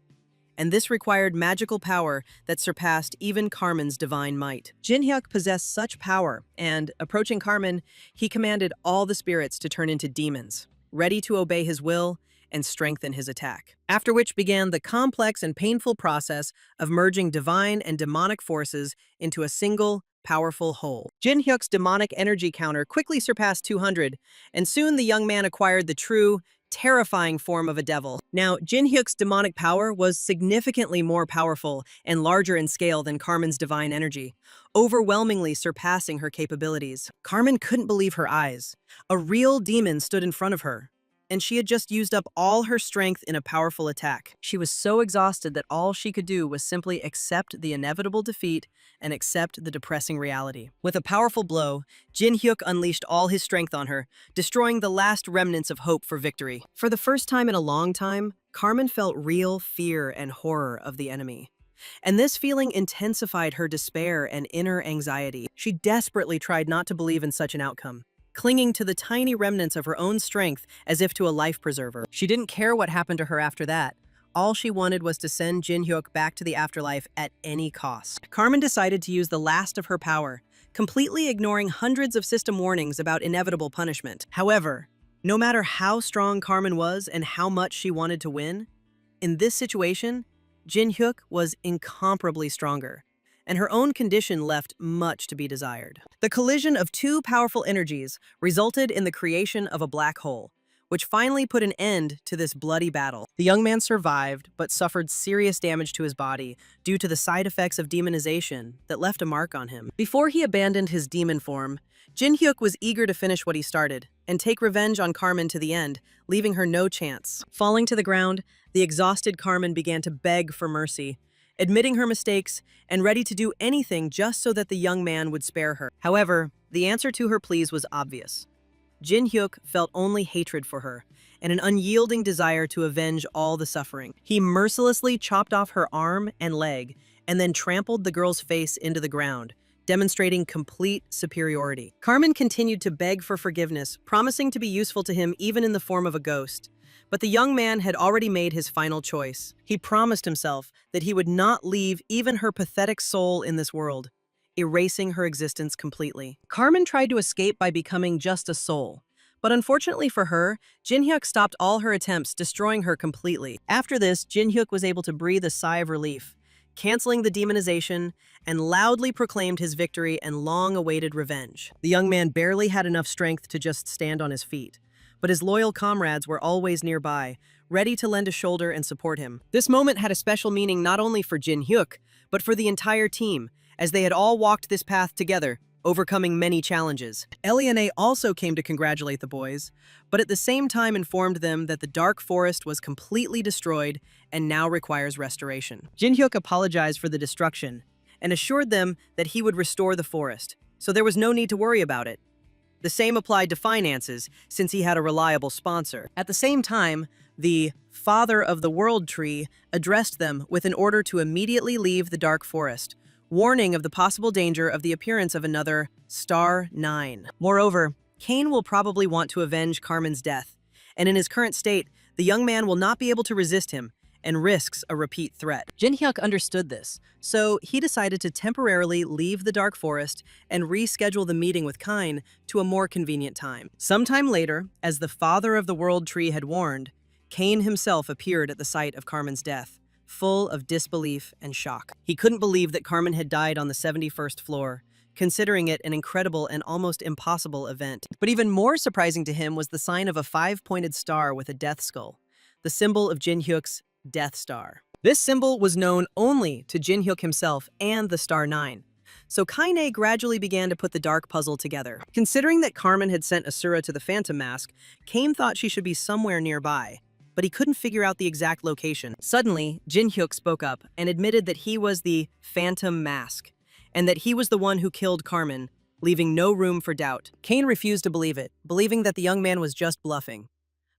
and this required magical power that surpassed even Carmen's divine might. Jin Hyuk possessed such power, and, approaching Carmen, he commanded all the spirits to turn into demons, ready to obey his will and strengthen his attack. After which began the complex and painful process of merging divine and demonic forces into a single, powerful whole. Jin Hyuk's demonic energy counter quickly surpassed 200, and soon the young man acquired the true, terrifying form of a devil. Now, Jin Hyuk's demonic power was significantly more powerful and larger in scale than Carmen's divine energy, overwhelmingly surpassing her capabilities. Carmen couldn't believe her eyes. A real demon stood in front of her, and she had just used up all her strength in a powerful attack. She was so exhausted that all she could do was simply accept the inevitable defeat and accept the depressing reality. With a powerful blow, Jin Hyuk unleashed all his strength on her, destroying the last remnants of hope for victory. For the first time in a long time, Carmen felt real fear and horror of the enemy. And this feeling intensified her despair and inner anxiety. She desperately tried not to believe in such an outcome, clinging to the tiny remnants of her own strength as if to a life preserver. She didn't care what happened to her after that. All she wanted was to send Jin Hyuk back to the afterlife at any cost. Carmen decided to use the last of her power, completely ignoring hundreds of system warnings about inevitable punishment. However, no matter how strong Carmen was and how much she wanted to win, in this situation, Jin Hyuk was incomparably stronger, and her own condition left much to be desired. The collision of two powerful energies resulted in the creation of a black hole, which finally put an end to this bloody battle. The young man survived, but suffered serious damage to his body due to the side effects of demonization that left a mark on him. Before he abandoned his demon form, Jin Hyuk was eager to finish what he started and take revenge on Carmen to the end, leaving her no chance. Falling to the ground, the exhausted Carmen began to beg for mercy, admitting her mistakes and ready to do anything just so that the young man would spare her. However, the answer to her pleas was obvious. Jin Hyuk felt only hatred for her and an unyielding desire to avenge all the suffering. He mercilessly chopped off her arm and leg and then trampled the girl's face into the ground, demonstrating complete superiority. Carmen continued to beg for forgiveness, promising to be useful to him even in the form of a ghost. But the young man had already made his final choice. He promised himself that he would not leave even her pathetic soul in this world, erasing her existence completely. Carmen tried to escape by becoming just a soul. But unfortunately for her, Jin Hyuk stopped all her attempts, destroying her completely. After this, Jin Hyuk was able to breathe a sigh of relief, canceling the demonization, and loudly proclaimed his victory and long-awaited revenge. The young man barely had enough strength to just stand on his feet, but his loyal comrades were always nearby, ready to lend a shoulder and support him. This moment had a special meaning not only for Jin Hyuk, but for the entire team, as they had all walked this path together, overcoming many challenges. Eliane also came to congratulate the boys, but at the same time informed them that the dark forest was completely destroyed and now requires restoration. Jin Hyuk apologized for the destruction and assured them that he would restore the forest, so there was no need to worry about it. The same applied to finances, since he had a reliable sponsor. At the same time, the Father of the World Tree addressed them with an order to immediately leave the dark forest, warning of the possible danger of the appearance of another Star 9. Moreover, Cain will probably want to avenge Carmen's death, and in his current state, the young man will not be able to resist him and risks a repeat threat. Jin Hyuk understood this, so he decided to temporarily leave the dark forest and reschedule the meeting with Cain to a more convenient time. Sometime later, as the Father of the World Tree had warned, Cain himself appeared at the site of Carmen's death, full of disbelief and shock. He couldn't believe that Carmen had died on the 71st floor, considering it an incredible and almost impossible event. But even more surprising to him was the sign of a 5-pointed star with a death skull, the symbol of Jin Hyuk's Death Star. This symbol was known only to Jin Hyuk himself and the Star 9, so Kaine gradually began to put the dark puzzle together. Considering that Carmen had sent Asura to the Phantom Mask, Cain thought she should be somewhere nearby, but he couldn't figure out the exact location. Suddenly, Jin Hyuk spoke up and admitted that he was the Phantom Mask, and that he was the one who killed Carmen, leaving no room for doubt. Cain refused to believe it, believing that the young man was just bluffing.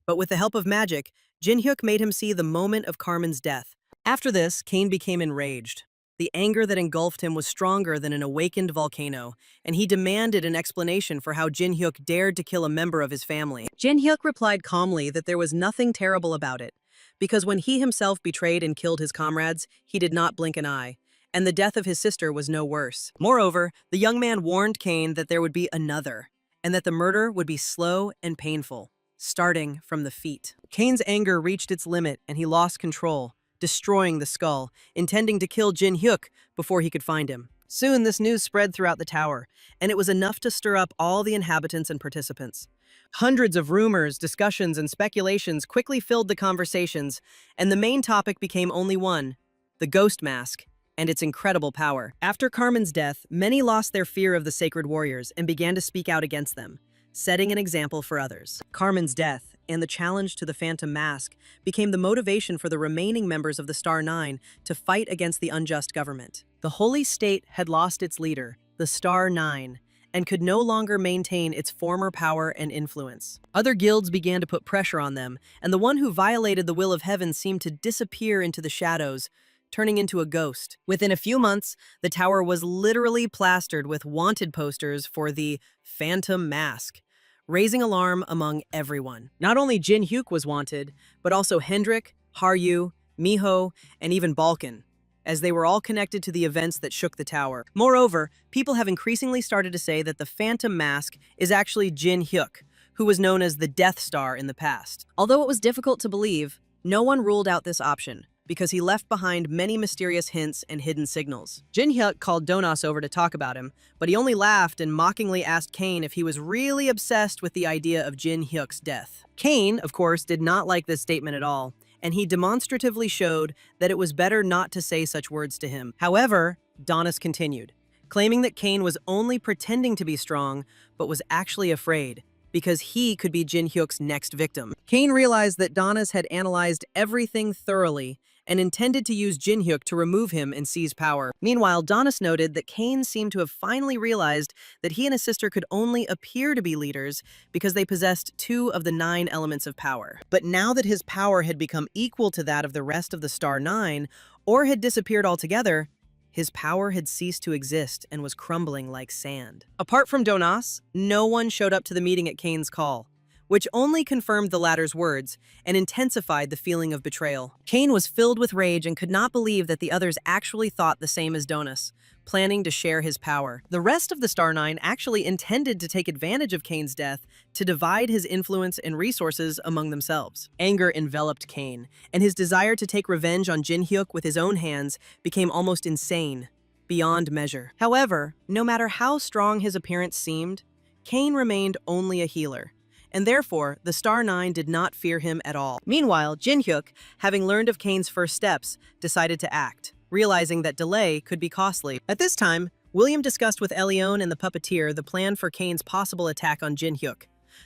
But with the help of magic, Jin-hyuk made him see the moment of Carmen's death. After this, Kane became enraged. The anger that engulfed him was stronger than an awakened volcano, and he demanded an explanation for how Jin-hyuk dared to kill a member of his family. Jin-hyuk replied calmly that there was nothing terrible about it, because when he himself betrayed and killed his comrades, he did not blink an eye, and the death of his sister was no worse. Moreover, the young man warned Kane that there would be another, and that the murder would be slow and painful, starting from the feet. Kane's anger reached its limit, and he lost control, destroying the skull, intending to kill Jin-hyuk before he could find him. Soon, this news spread throughout the tower, and it was enough to stir up all the inhabitants and participants. Hundreds of rumors, discussions, and speculations quickly filled the conversations, and the main topic became only one: the ghost mask and its incredible power. After Carmen's death, many lost their fear of the sacred warriors and began to speak out against them, setting an example for others. Carmen's death and the challenge to the Phantom Mask became the motivation for the remaining members of the Star Nine to fight against the unjust government. The Holy State had lost its leader, the Star Nine, and could no longer maintain its former power and influence. Other guilds began to put pressure on them, and the one who violated the will of heaven seemed to disappear into the shadows, turning into a ghost. Within a few months, the tower was literally plastered with wanted posters for the Phantom Mask, raising alarm among everyone. Not only Jin-hyuk was wanted, but also Hendrik, Haryu, Miho, and even Balkan, as they were all connected to the events that shook the tower. Moreover, people have increasingly started to say that the Phantom Mask is actually Jin-hyuk, who was known as the Death Star in the past. Although it was difficult to believe, no one ruled out this option, because he left behind many mysterious hints and hidden signals. Jin-hyuk called Donas over to talk about him, but he only laughed and mockingly asked Kane if he was really obsessed with the idea of Jin-hyuk's death. Kane, of course, did not like this statement at all, and he demonstratively showed that it was better not to say such words to him. However, Donas continued, claiming that Kane was only pretending to be strong, but was actually afraid, because he could be Jin-hyuk's next victim. Kane realized that Donas had analyzed everything thoroughly and intended to use Jin-hyuk to remove him and seize power. Meanwhile, Donas noted that Kane seemed to have finally realized that he and his sister could only appear to be leaders because they possessed 2 of the 9 elements of power. But now that his power had become equal to that of the rest of the Star Nine, or had disappeared altogether, his power had ceased to exist and was crumbling like sand. Apart from Donas, no one showed up to the meeting at Kane's call, which only confirmed the latter's words and intensified the feeling of betrayal. Kane was filled with rage and could not believe that the others actually thought the same as Donas, planning to share his power. The rest of the Star Nine actually intended to take advantage of Kane's death to divide his influence and resources among themselves. Anger enveloped Kane, and his desire to take revenge on Jin-hyuk with his own hands became almost insane, beyond measure. However, no matter how strong his appearance seemed, Kane remained only a healer, and therefore the Star Nine did not fear him at all. Meanwhile, Jin-hyuk, having learned of Kane's first steps, decided to act, realizing that delay could be costly. At this time, William discussed with Elion and the puppeteer the plan for Kane's possible attack on Jin-hyuk,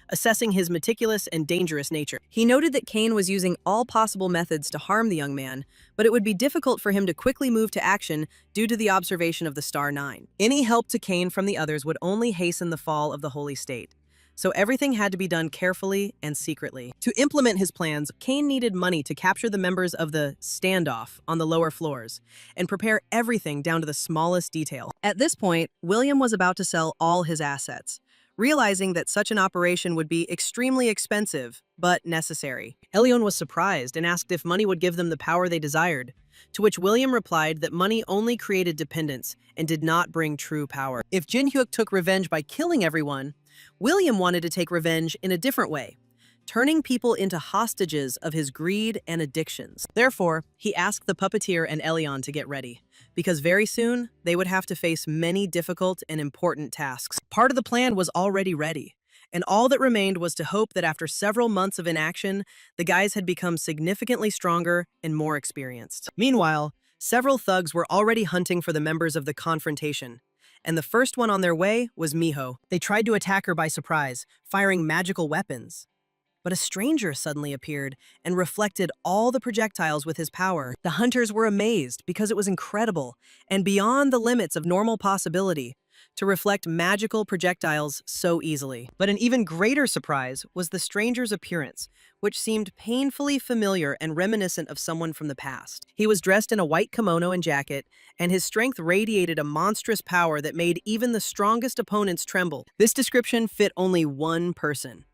assessing his meticulous and dangerous nature. He noted that Kane was using all possible methods to harm the young man, but it would be difficult for him to quickly move to action due to the observation of the Star Nine. Any help to Kane from the others would only hasten the fall of the Holy State, so everything had to be done carefully and secretly. To implement his plans, Kane needed money to capture the members of the standoff on the lower floors and prepare everything down to the smallest detail. At this point, William was about to sell all his assets, realizing that such an operation would be extremely expensive, but necessary. Elion was surprised and asked if money would give them the power they desired, to which William replied that money only created dependence and did not bring true power. If Jin-hyuk took revenge by killing everyone, William wanted to take revenge in a different way, turning people into hostages of his greed and addictions. Therefore, he asked the puppeteer and Elion to get ready, because very soon they would have to face many difficult and important tasks. Part of the plan was already ready, and all that remained was to hope that after several months of inaction, the guys had become significantly stronger and more experienced. Meanwhile, several thugs were already hunting for the members of the confrontation, and the first one on their way was Miho. They tried to attack her by surprise, firing magical weapons. But a stranger suddenly appeared and reflected all the projectiles with his power. The hunters were amazed because it was incredible and beyond the limits of normal possibility. to reflect magical projectiles so easily. But an even greater surprise was the stranger's appearance, which seemed painfully familiar and reminiscent of someone from the past. He was dressed in a white kimono and jacket, and his strength radiated a monstrous power that made even the strongest opponents tremble. This description fit only one person: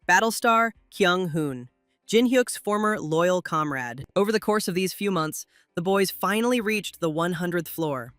Battlestar Kyung-hoon, Jin-hyuk's former loyal comrade. Over the course of these few months, the boys finally reached the 100th floor,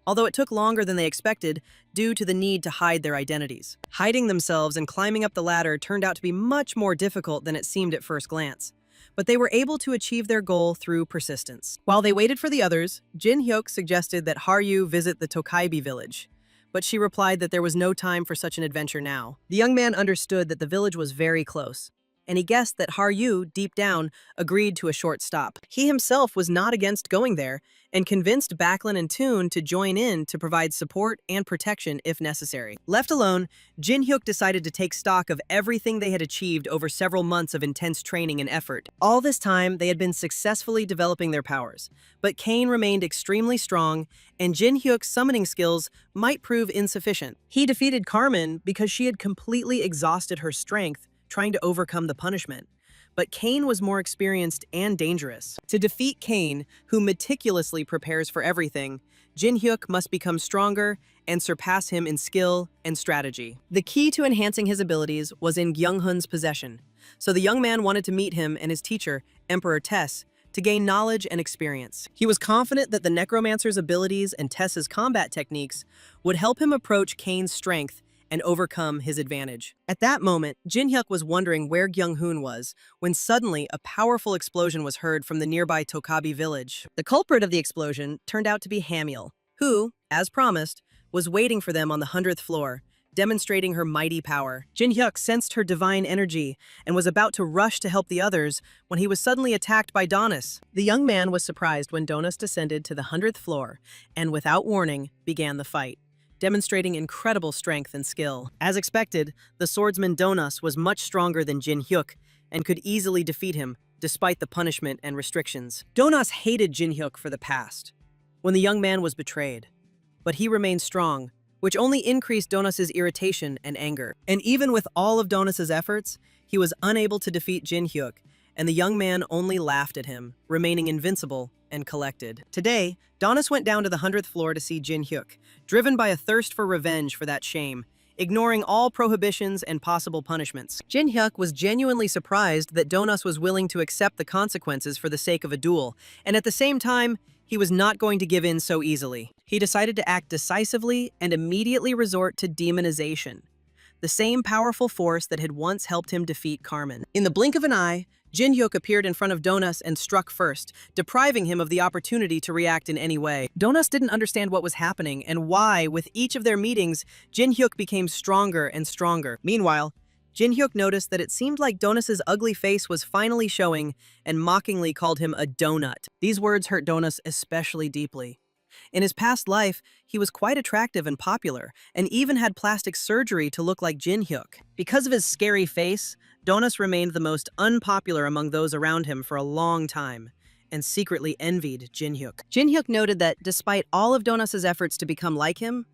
although it took longer than they expected due to the need to hide their identities. Hiding themselves and climbing up the ladder turned out to be much more difficult than it seemed at first glance, but they were able to achieve their goal through persistence. While they waited for the others, Jin-hyuk suggested that Haryu visit the Tokaibi village, but she replied that there was no time for such an adventure now. The young man understood that the village was very close, and he guessed that Haryu, deep down, agreed to a short stop. He himself was not against going there, and convinced Backlund and Toon to join in to provide support and protection if necessary. Left alone, Jin-hyuk decided to take stock of everything they had achieved over several months of intense training and effort. All this time, they had been successfully developing their powers, but Kane remained extremely strong, and Jin-hyuk's summoning skills might prove insufficient. He defeated Carmen because she had completely exhausted her strength trying to overcome the punishment. But Kane was more experienced and dangerous. To defeat Kane, who meticulously prepares for everything, Jin-hyuk must become stronger and surpass him in skill and strategy. The key to enhancing his abilities was in Kyung-hoon's possession, so the young man wanted to meet him and his teacher, Emperor Tess, to gain knowledge and experience. He was confident that the Necromancer's abilities and Tess's combat techniques would help him approach Kane's strength and overcome his advantage. At that moment, Jin-hyuk was wondering where Kyung-hoon was when suddenly a powerful explosion was heard from the nearby Tokabi village. The culprit of the explosion turned out to be Hamiel, who, as promised, was waiting for them on the 100th floor, demonstrating her mighty power. Jin-hyuk sensed her divine energy and was about to rush to help the others when he was suddenly attacked by Donis. The young man was surprised when Donis descended to the 100th floor and, without warning, began the fight, demonstrating incredible strength and skill. As expected, the swordsman Donas was much stronger than Jin-hyuk and could easily defeat him, despite the punishment and restrictions. Donas hated Jin-hyuk for the past, when the young man was betrayed, but he remained strong, which only increased Donas's irritation and anger. And even with all of Donas's efforts, he was unable to defeat Jin-hyuk, and the young man only laughed at him, remaining invincible and collected. Today, Donis went down to the 100th floor to see Jin-hyuk, driven by a thirst for revenge for that shame, ignoring all prohibitions and possible punishments. Jin-hyuk was genuinely surprised that Donas was willing to accept the consequences for the sake of a duel, and at the same time, he was not going to give in so easily. He decided to act decisively and immediately resort to demonization, the same powerful force that had once helped him defeat Carmen. In the blink of an eye, Jin-hyuk appeared in front of Donas and struck first, depriving him of the opportunity to react in any way. Donas didn't understand what was happening and why, with each of their meetings, Jin-hyuk became stronger and stronger. Meanwhile, Jin-hyuk noticed that it seemed like Donas's ugly face was finally showing and mockingly called him a donut. These words hurt Donas especially deeply. In his past life, he was quite attractive and popular, and even had plastic surgery to look like Jin-hyuk. Because of his scary face, Donas remained the most unpopular among those around him for a long time, and secretly envied Jin-hyuk. Jin-hyuk noted that despite all of Donas's efforts to become like him,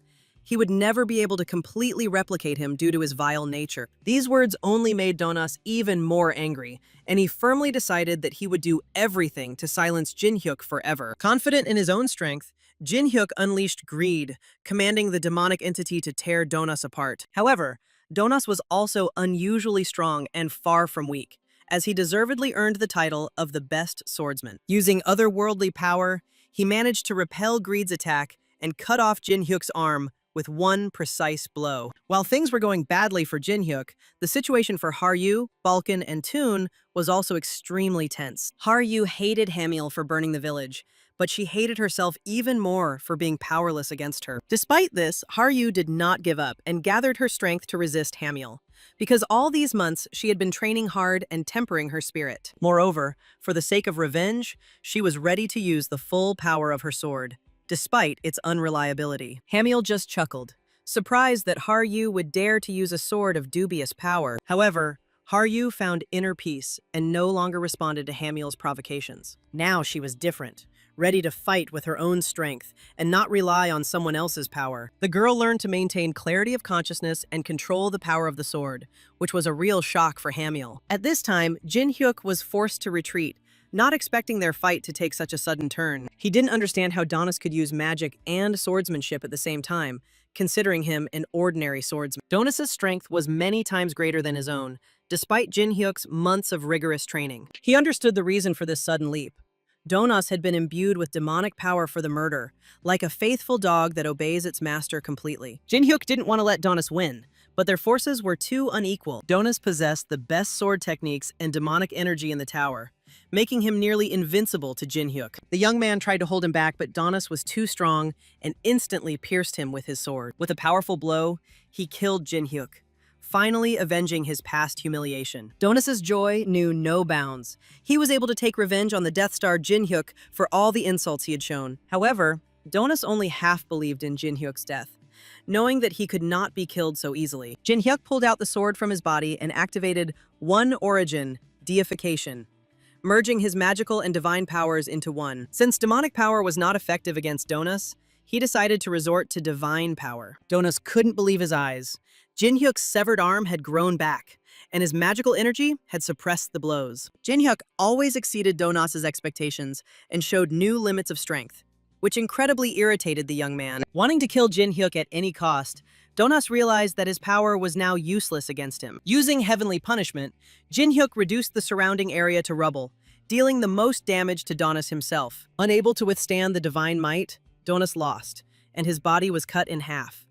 he would never be able to completely replicate him due to his vile nature. These words only made Donas even more angry, and he firmly decided that he would do everything to silence Jin-hyuk forever. Confident in his own strength, Jin-hyuk unleashed greed, commanding the demonic entity to tear Donas apart. However, Donas was also unusually strong and far from weak, as he deservedly earned the title of the best swordsman. Using otherworldly power, he managed to repel Greed's attack and cut off Jin-hyuk's arm with one precise blow. While things were going badly for Jin-hyuk, the situation for Haryu, Balkan, and Toon was also extremely tense. Haryu hated Hamiel for burning the village, but she hated herself even more for being powerless against her. Despite this, Haryu did not give up and gathered her strength to resist Hamiel, because all these months she had been training hard and tempering her spirit. Moreover, for the sake of revenge, she was ready to use the full power of her sword, despite its unreliability. Hamiel just chuckled, surprised that Haryu would dare to use a sword of dubious power. However, Haryu found inner peace and no longer responded to Hamiel's provocations. Now she was different, ready to fight with her own strength and not rely on someone else's power. The girl learned to maintain clarity of consciousness and control the power of the sword, which was a real shock for Hamiel. At this time, Jin Hyuk was forced to retreat, not expecting their fight to take such a sudden turn. He didn't understand how Donis could use magic and swordsmanship at the same time, considering him an ordinary swordsman. Donis's strength was many times greater than his own, despite Jin Hyuk's months of rigorous training. He understood the reason for this sudden leap. Donos had been imbued with demonic power for the murder, like a faithful dog that obeys its master completely. Jin Hyuk didn't want to let Donos win, but their forces were too unequal. Donos possessed the best sword techniques and demonic energy in the tower, making him nearly invincible to Jin Hyuk. The young man tried to hold him back, but Donos was too strong and instantly pierced him with his sword. With a powerful blow, he killed Jin Hyuk, finally avenging his past humiliation. Donis's joy knew no bounds. He was able to take revenge on the Death Star Jin Hyuk for all the insults he had shown. However, Donis only half believed in Jin Hyuk's death, knowing that he could not be killed so easily. Jin Hyuk pulled out the sword from his body and activated One Origin, Deification, merging his magical and divine powers into one. Since demonic power was not effective against Donis, he decided to resort to divine power. Donis couldn't believe his eyes. Jin Hyuk's severed arm had grown back, and his magical energy had suppressed the blows. Jin Hyuk always exceeded Donos's expectations and showed new limits of strength, which incredibly irritated the young man. Wanting to kill Jin Hyuk at any cost, Donos realized that his power was now useless against him. Using heavenly punishment, Jin Hyuk reduced the surrounding area to rubble, dealing the most damage to Donos himself. Unable to withstand the divine might, Donos lost, and his body was cut in half.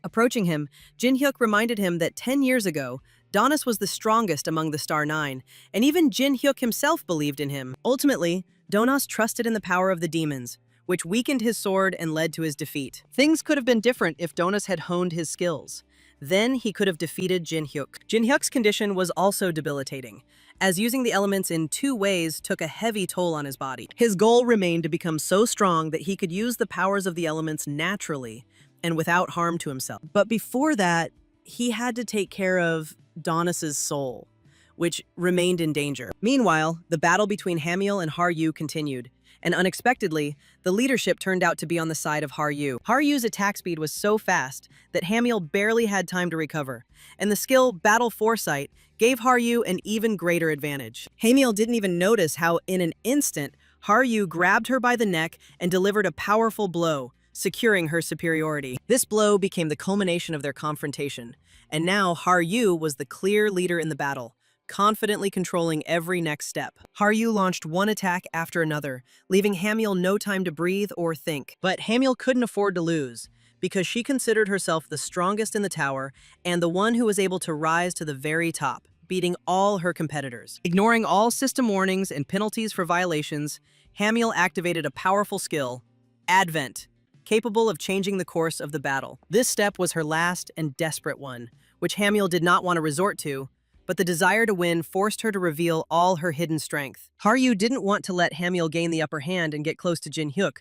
Approaching him, Jin Hyuk reminded him that 10 years ago, Donis was the strongest among the Star Nine, and even Jin Hyuk himself believed in him. Ultimately, Donos trusted in the power of the demons, which weakened his sword and led to his defeat. Things could have been different if Donos had honed his skills. Then he could have defeated Jin Hyuk. Jin Hyuk's condition was also debilitating, as using the elements in two ways took a heavy toll on his body. His goal remained to become so strong that he could use the powers of the elements naturally and without harm to himself. But before that, he had to take care of Donis's soul, which remained in danger. Meanwhile, the battle between Hamiel and Haryu continued, and unexpectedly, the leadership turned out to be on the side of Haryu. Haryu's attack speed was so fast that Hamiel barely had time to recover, and the skill Battle Foresight gave Haryu an even greater advantage. Hamiel didn't even notice how, in an instant, Haryu grabbed her by the neck and delivered a powerful blow, securing her superiority. This blow became the culmination of their confrontation, and now Haryu was the clear leader in the battle, confidently controlling every next step. Haryu launched one attack after another, leaving Hamiel no time to breathe or think. But Hamiel couldn't afford to lose, because she considered herself the strongest in the tower and the one who was able to rise to the very top, beating all her competitors. Ignoring all system warnings and penalties for violations, Hamiel activated a powerful skill, Advent, capable of changing the course of the battle. This step was her last and desperate one, which Hamiel did not want to resort to, but the desire to win forced her to reveal all her hidden strength. Haryu didn't want to let Hamiel gain the upper hand and get close to Jin Hyuk,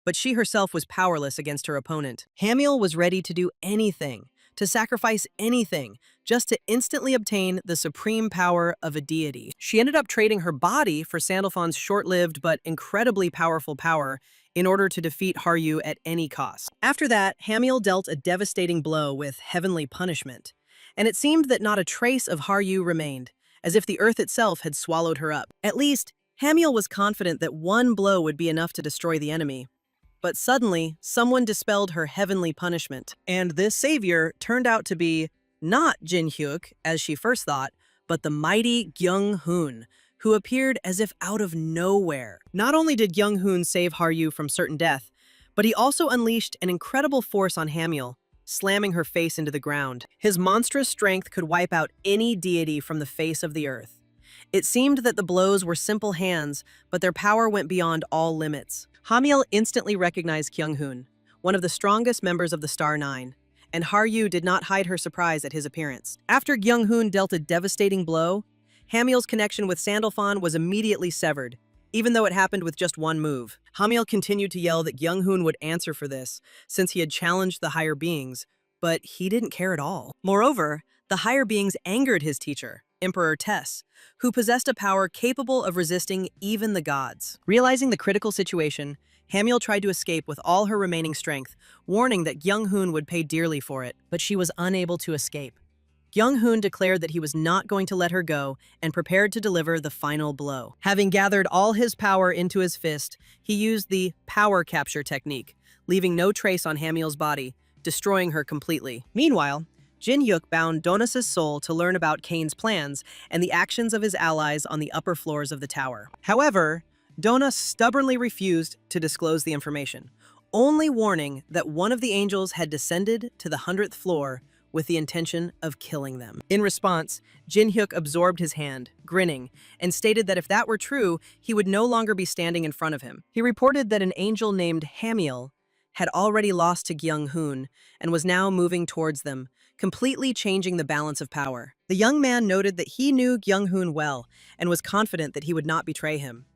but she herself was powerless against her opponent. Hamiel was ready to do anything, to sacrifice anything, just to instantly obtain the supreme power of a deity. She ended up trading her body for Sandalphon's short-lived but incredibly powerful power in order to defeat Haryu at any cost. After that, Hamiel dealt a devastating blow with heavenly punishment, and it seemed that not a trace of Haryu remained, as if the earth itself had swallowed her up. At least, Hamiel was confident that one blow would be enough to destroy the enemy. But suddenly, someone dispelled her heavenly punishment, and this savior turned out to be not Jin Hyuk, as she first thought, but the mighty Kyung-hoon, who appeared as if out of nowhere. Not only did Kyung-hoon save Haryu from certain death, but he also unleashed an incredible force on Hamiel, slamming her face into the ground. His monstrous strength could wipe out any deity from the face of the earth. It seemed that the blows were simple hands, but their power went beyond all limits. Hamiel instantly recognized Kyung-hoon, one of the strongest members of the Star Nine, and Haryu did not hide her surprise at his appearance. After Kyung-hoon dealt a devastating blow, Hamiel's connection with Sandalphon was immediately severed, even though it happened with just one move. Hamiel continued to yell that Kyung-hoon would answer for this, since he had challenged the higher beings, but he didn't care at all. Moreover, the higher beings angered his teacher, Emperor Tess, who possessed a power capable of resisting even the gods. Realizing the critical situation, Hamiel tried to escape with all her remaining strength, warning that Kyung-hoon would pay dearly for it, but she was unable to escape. Kyung-hoon declared that he was not going to let her go and prepared to deliver the final blow. Having gathered all his power into his fist, he used the power capture technique, leaving no trace on Hamiel's body, destroying her completely. Meanwhile, Jin-hyuk bound Donus' soul to learn about Kane's plans and the actions of his allies on the upper floors of the tower. However, Donus stubbornly refused to disclose the information, only warning that one of the angels had descended to the 100th floor with the intention of killing them. In response, Jin-hyuk absorbed his hand, grinning, and stated that if that were true, he would no longer be standing in front of him. He reported that an angel named Hamiel had already lost to Kyung-hoon and was now moving towards them, completely changing the balance of power. The young man noted that he knew Kyung-hoon well and was confident that he would not betray him.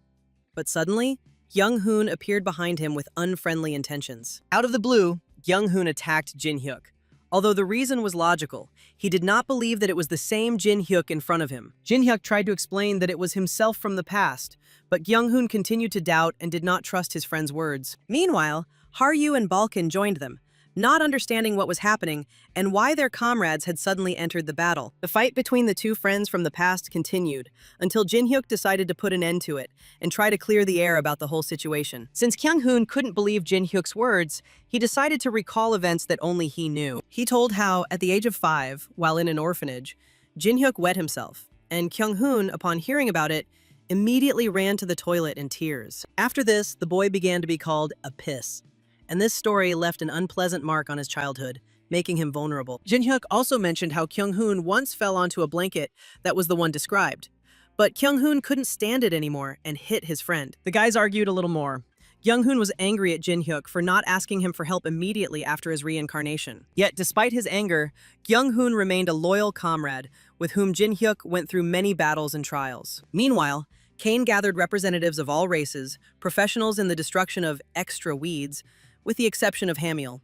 But suddenly, Kyung-hoon appeared behind him with unfriendly intentions. Out of the blue, Kyung-hoon attacked Jin-hyuk. Although the reason was logical, he did not believe that it was the same Jin-hyuk in front of him. Jin-hyuk tried to explain that it was himself from the past, but Kyung-hoon continued to doubt and did not trust his friend's words. Meanwhile, Haryu and Balkan joined them, not understanding what was happening and why their comrades had suddenly entered the battle. The fight between the two friends from the past continued, until Jin-hyuk decided to put an end to it and try to clear the air about the whole situation. Since Kyung-hoon couldn't believe Jin-hyuk's words, he decided to recall events that only he knew. He told how, at the age of 5, while in an orphanage, Jin-hyuk wet himself, and Kyung-hoon, upon hearing about it, immediately ran to the toilet in tears. After this, the boy began to be called a piss, and this story left an unpleasant mark on his childhood, making him vulnerable. Jin-hyuk also mentioned how Kyung-hoon once fell onto a blanket that was the one described, but Kyung-hoon couldn't stand it anymore and hit his friend. The guys argued a little more. Kyung-hoon was angry at Jin-hyuk for not asking him for help immediately after his reincarnation. Yet, despite his anger, Kyung-hoon remained a loyal comrade with whom Jin-hyuk went through many battles and trials. Meanwhile, Kane gathered representatives of all races, professionals in the destruction of extra weeds, with the exception of Hamiel.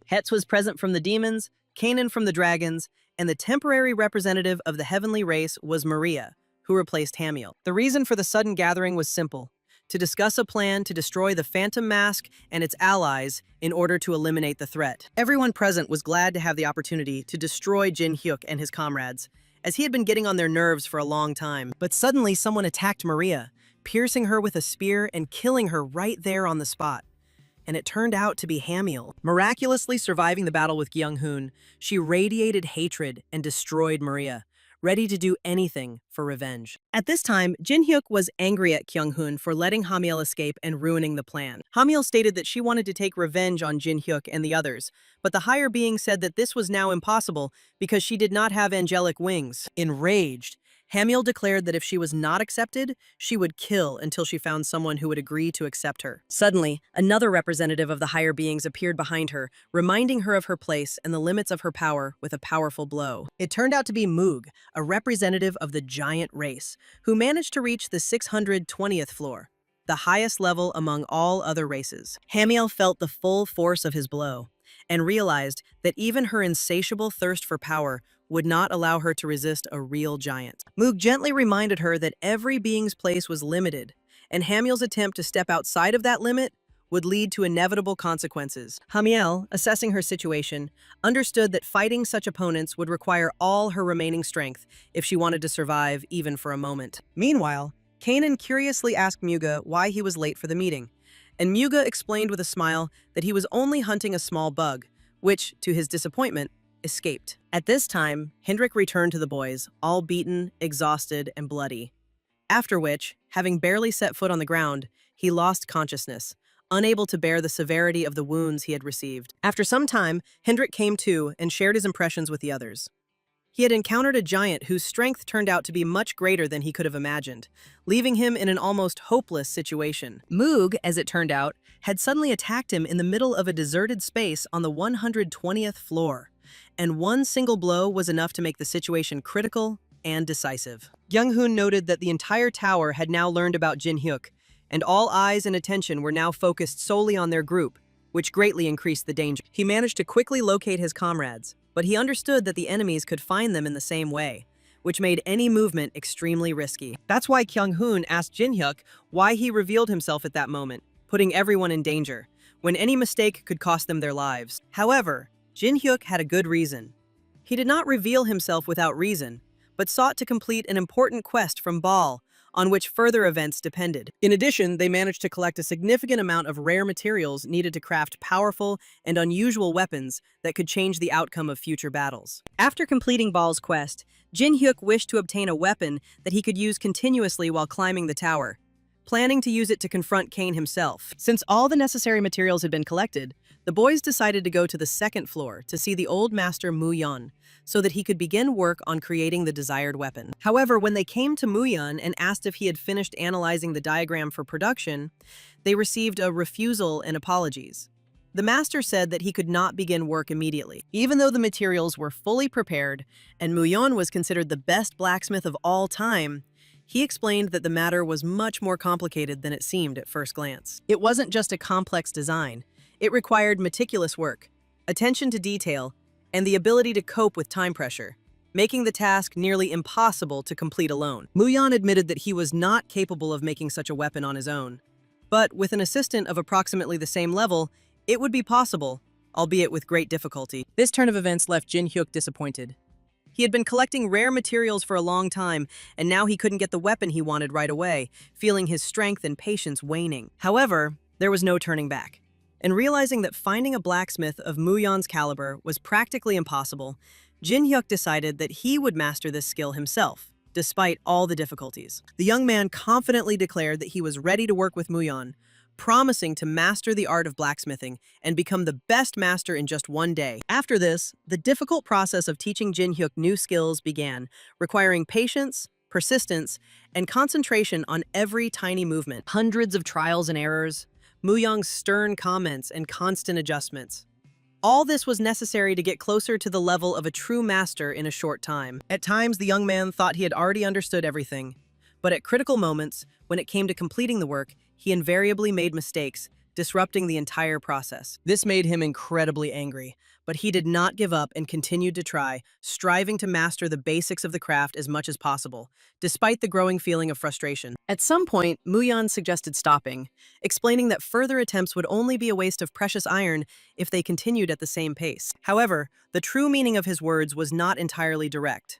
Hetz was present from the demons, Kanan from the dragons, and the temporary representative of the heavenly race was Maria, who replaced Hamiel. The reason for the sudden gathering was simple: to discuss a plan to destroy the Phantom Mask and its allies in order to eliminate the threat. Everyone present was glad to have the opportunity to destroy Jin-hyuk and his comrades, as he had been getting on their nerves for a long time. But suddenly someone attacked Maria, piercing her with a spear and killing her right there on the spot. And it turned out to be Hamiel. Miraculously surviving the battle with Kyung-hoon, she radiated hatred and destroyed Maria, ready to do anything for revenge. At this time, Jin-hyuk was angry at Kyung-hoon for letting Hamiel escape and ruining the plan. Hamiel stated that she wanted to take revenge on Jin-hyuk and the others, but the higher being said that this was now impossible because she did not have angelic wings. Enraged, Hamiel declared that if she was not accepted, she would kill until she found someone who would agree to accept her. Suddenly, another representative of the higher beings appeared behind her, reminding her of her place and the limits of her power with a powerful blow. It turned out to be Moog, a representative of the giant race, who managed to reach the 620th floor, the highest level among all other races. Hamiel felt the full force of his blow and realized that even her insatiable thirst for power would not allow her to resist a real giant. Moog gently reminded her that every being's place was limited, and Hamiel's attempt to step outside of that limit would lead to inevitable consequences. Hamiel, assessing her situation, understood that fighting such opponents would require all her remaining strength if she wanted to survive even for a moment. Meanwhile, Kanan curiously asked Muga why he was late for the meeting, and Muga explained with a smile that he was only hunting a small bug, which, to his disappointment, escaped. At this time, Hendrik returned to the boys, all beaten, exhausted, and bloody. After which, having barely set foot on the ground, he lost consciousness, unable to bear the severity of the wounds he had received. After some time, Hendrik came to and shared his impressions with the others. He had encountered a giant whose strength turned out to be much greater than he could have imagined, leaving him in an almost hopeless situation. Moog, as it turned out, had suddenly attacked him in the middle of a deserted space on the 120th floor, and one single blow was enough to make the situation critical and decisive. Kyung-hoon noted that the entire tower had now learned about Jin-hyuk, and all eyes and attention were now focused solely on their group, which greatly increased the danger. He managed to quickly locate his comrades, but he understood that the enemies could find them in the same way, which made any movement extremely risky. That's why Kyung-hoon asked Jin-hyuk why he revealed himself at that moment, putting everyone in danger, when any mistake could cost them their lives. However, Jin-hyuk had a good reason. He did not reveal himself without reason, but sought to complete an important quest from Baal, on which further events depended. In addition, they managed to collect a significant amount of rare materials needed to craft powerful and unusual weapons that could change the outcome of future battles. After completing Baal's quest, Jin-hyuk wished to obtain a weapon that he could use continuously while climbing the tower, planning to use it to confront Cain himself. Since all the necessary materials had been collected, the boys decided to go to the second floor to see the old master Mu-yeon, so that he could begin work on creating the desired weapon. However, when they came to Mu-yeon and asked if he had finished analyzing the diagram for production, they received a refusal and apologies. The master said that he could not begin work immediately. Even though the materials were fully prepared and Mu-yeon was considered the best blacksmith of all time, he explained that the matter was much more complicated than it seemed at first glance. It wasn't just a complex design. It required meticulous work, attention to detail, and the ability to cope with time pressure, making the task nearly impossible to complete alone. Mu-yeon admitted that he was not capable of making such a weapon on his own. But with an assistant of approximately the same level, it would be possible, albeit with great difficulty. This turn of events left Jin-hyuk disappointed. He had been collecting rare materials for a long time, and now he couldn't get the weapon he wanted right away, feeling his strength and patience waning. However, there was no turning back. And realizing that finding a blacksmith of Mu-yeon's caliber was practically impossible, Jin-hyuk decided that he would master this skill himself, despite all the difficulties. The young man confidently declared that he was ready to work with Mu-yeon, promising to master the art of blacksmithing and become the best master in just one day. After this, the difficult process of teaching Jin-hyuk new skills began, requiring patience, persistence, and concentration on every tiny movement. Hundreds of trials and errors, Mu-yeon's stern comments, and constant adjustments. All this was necessary to get closer to the level of a true master in a short time. At times, the young man thought he had already understood everything, but at critical moments, when it came to completing the work, he invariably made mistakes, disrupting the entire process. This made him incredibly angry, but he did not give up and continued to try, striving to master the basics of the craft as much as possible, despite the growing feeling of frustration. At some point, Mu-yeon suggested stopping, explaining that further attempts would only be a waste of precious iron if they continued at the same pace. However, the true meaning of his words was not entirely direct.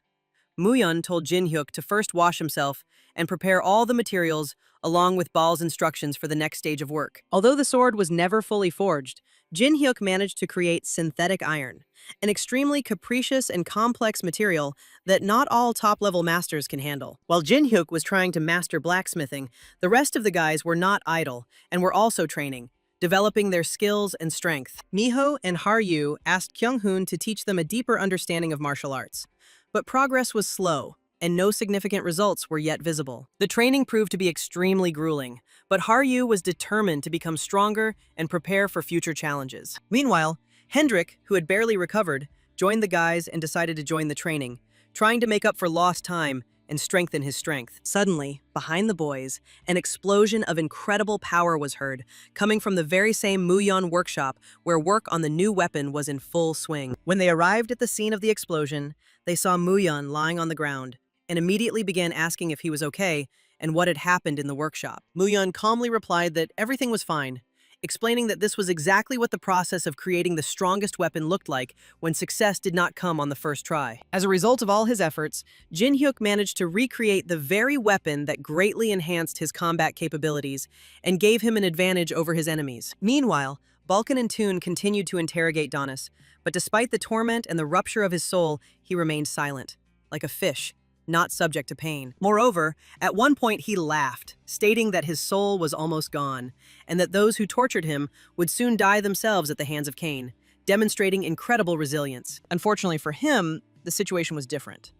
Mu-yeon told Jin-hyuk to first wash himself and prepare all the materials along with Baal's instructions for the next stage of work. Although the sword was never fully forged, Jin-hyuk managed to create synthetic iron, an extremely capricious and complex material that not all top-level masters can handle. While Jin-hyuk was trying to master blacksmithing, the rest of the guys were not idle and were also training, developing their skills and strength. Miho and Haryu asked Kyung-hoon to teach them a deeper understanding of martial arts, but progress was slow, and no significant results were yet visible. The training proved to be extremely grueling, but Haryu was determined to become stronger and prepare for future challenges. Meanwhile, Hendrik, who had barely recovered, joined the guys and decided to join the training, trying to make up for lost time and strengthen his strength. Suddenly, behind the boys, an explosion of incredible power was heard, coming from the very same Mu-yeon workshop where work on the new weapon was in full swing. When they arrived at the scene of the explosion, they saw Mu-yeon lying on the ground, and immediately began asking if he was okay and what had happened in the workshop. Mu-yeon calmly replied that everything was fine, explaining that this was exactly what the process of creating the strongest weapon looked like when success did not come on the first try. As a result of all his efforts, Jin-hyuk managed to recreate the very weapon that greatly enhanced his combat capabilities and gave him an advantage over his enemies. Meanwhile, Balkan and Toon continued to interrogate Donis, but despite the torment and the rupture of his soul, he remained silent, like a fish, not subject to pain. Moreover, at one point he laughed, stating that his soul was almost gone, and that those who tortured him would soon die themselves at the hands of Cain, demonstrating incredible resilience. Unfortunately for him, the situation was different.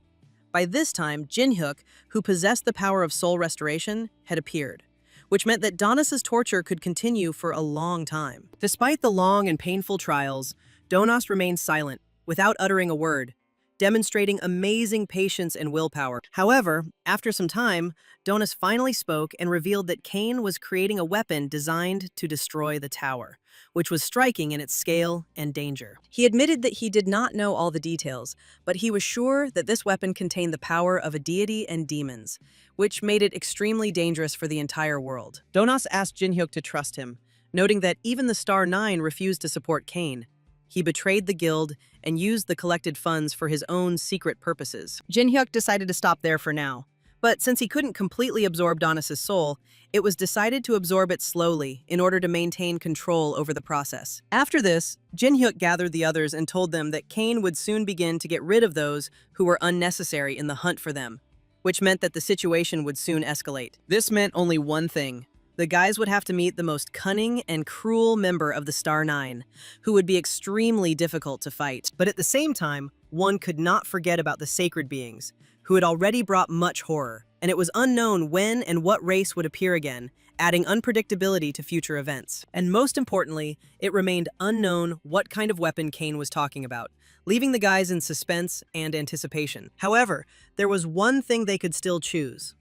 By this time, Jin-hyuk, who possessed the power of soul restoration, had appeared, which meant that Donis's torture could continue for a long time. Despite the long and painful trials, Donos remained silent, without uttering a word, demonstrating amazing patience and willpower. However, after some time, Donis finally spoke and revealed that Cain was creating a weapon designed to destroy the tower, which was striking in its scale and danger. He admitted that he did not know all the details, but he was sure that this weapon contained the power of a deity and demons, which made it extremely dangerous for the entire world. Donas asked Jinhyuk to trust him, noting that even the Star Nine refused to support Cain. He betrayed the guild and used the collected funds for his own secret purposes. Jinhyuk decided to stop there for now. But since he couldn't completely absorb Donas's soul, it was decided to absorb it slowly in order to maintain control over the process. After this, Jinhyuk gathered the others and told them that Cain would soon begin to get rid of those who were unnecessary in the hunt for them, which meant that the situation would soon escalate. This meant only one thing. The guys would have to meet the most cunning and cruel member of the Star Nine, who would be extremely difficult to fight. But at the same time, one could not forget about the sacred beings, who had already brought much horror, and it was unknown when and what race would appear again, adding unpredictability to future events. And most importantly, it remained unknown what kind of weapon Cain was talking about, leaving the guys in suspense and anticipation. However, there was one thing they could still choose: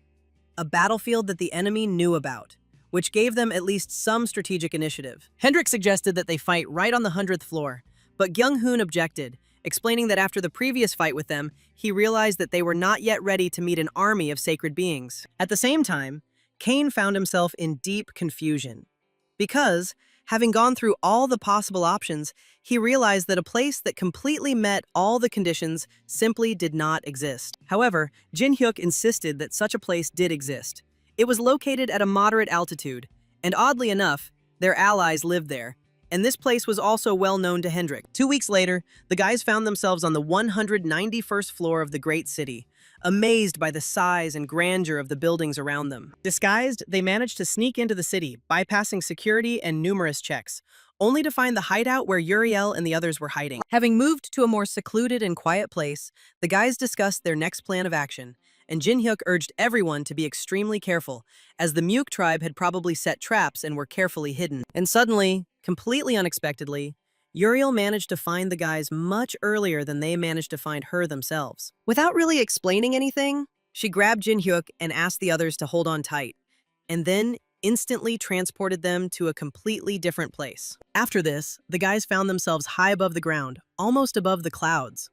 a battlefield that the enemy knew about, which gave them at least some strategic initiative. Hendrik suggested that they fight right on the 100th floor, but Kyung-hoon objected, explaining that after the previous fight with them, he realized that they were not yet ready to meet an army of sacred beings. At the same time, Cain found himself in deep confusion, because, having gone through all the possible options, he realized that a place that completely met all the conditions simply did not exist. However, Jinhyuk insisted that such a place did exist. It was located at a moderate altitude, and oddly enough, their allies lived there, and this place was also well known to Hendrik. 2 weeks later, the guys found themselves on the 191st floor of the great city, amazed by the size and grandeur of the buildings around them. Disguised, they managed to sneak into the city, bypassing security and numerous checks, only to find the hideout where Uriel and the others were hiding. Having moved to a more secluded and quiet place, the guys discussed their next plan of action, and Jinhyuk urged everyone to be extremely careful, as the Muke tribe had probably set traps and were carefully hidden. And suddenly, completely unexpectedly, Uriel managed to find the guys much earlier than they managed to find her themselves. Without really explaining anything, she grabbed Jinhyuk and asked the others to hold on tight, and then instantly transported them to a completely different place. After this, the guys found themselves high above the ground, almost above the clouds.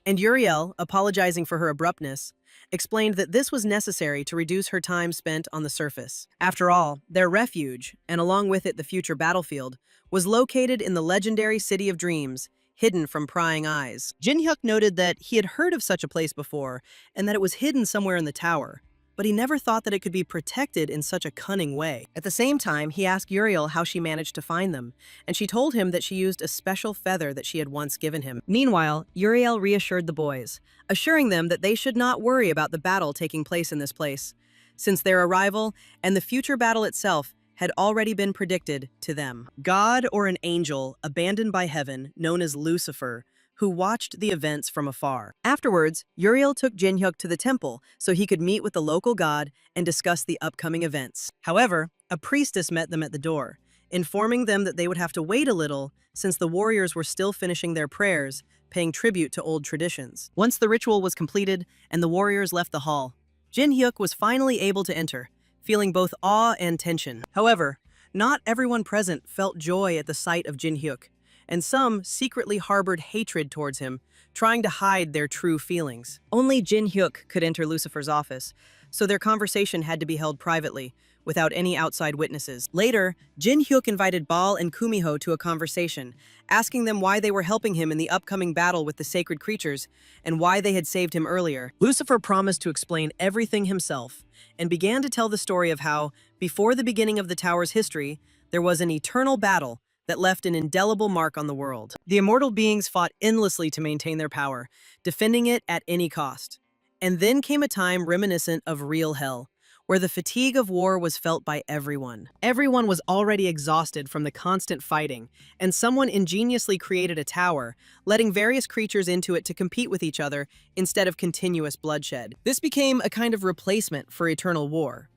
And Uriel, apologizing for her abruptness, explained that this was necessary to reduce her time spent on the surface. After all, their refuge, and along with it the future battlefield, was located in the legendary City of Dreams, hidden from prying eyes. Jinhyuk noted that he had heard of such a place before, and that it was hidden somewhere in the tower, but he never thought that it could be protected in such a cunning way. At the same time, he asked Uriel how she managed to find them, and she told him that she used a special feather that she had once given him. Meanwhile, Uriel reassured the boys, assuring them that they should not worry about the battle taking place in this place, since their arrival and the future battle itself had already been predicted to them. God, or an angel abandoned by heaven, known as Lucifer, who watched the events from afar. Afterwards, Uriel took Jinhyuk to the temple so he could meet with the local god and discuss the upcoming events. However, a priestess met them at the door, informing them that they would have to wait a little since the warriors were still finishing their prayers, paying tribute to old traditions. Once the ritual was completed and the warriors left the hall, Jinhyuk was finally able to enter, feeling both awe and tension. However, not everyone present felt joy at the sight of Jinhyuk, and some secretly harbored hatred towards him, trying to hide their true feelings. Only Jinhyuk could enter Lucifer's office, so their conversation had to be held privately, without any outside witnesses. Later, Jinhyuk invited Baal and Kumiho to a conversation, asking them why they were helping him in the upcoming battle with the sacred creatures, and why they had saved him earlier. Lucifer promised to explain everything himself, and began to tell the story of how, before the beginning of the tower's history, there was an eternal battle that left an indelible mark on the world. The immortal beings fought endlessly to maintain their power, defending it at any cost. And then came a time reminiscent of real hell, where the fatigue of war was felt by everyone. Everyone was already exhausted from the constant fighting, and someone ingeniously created a tower, letting various creatures into it to compete with each other instead of continuous bloodshed. This became a kind of replacement for eternal war.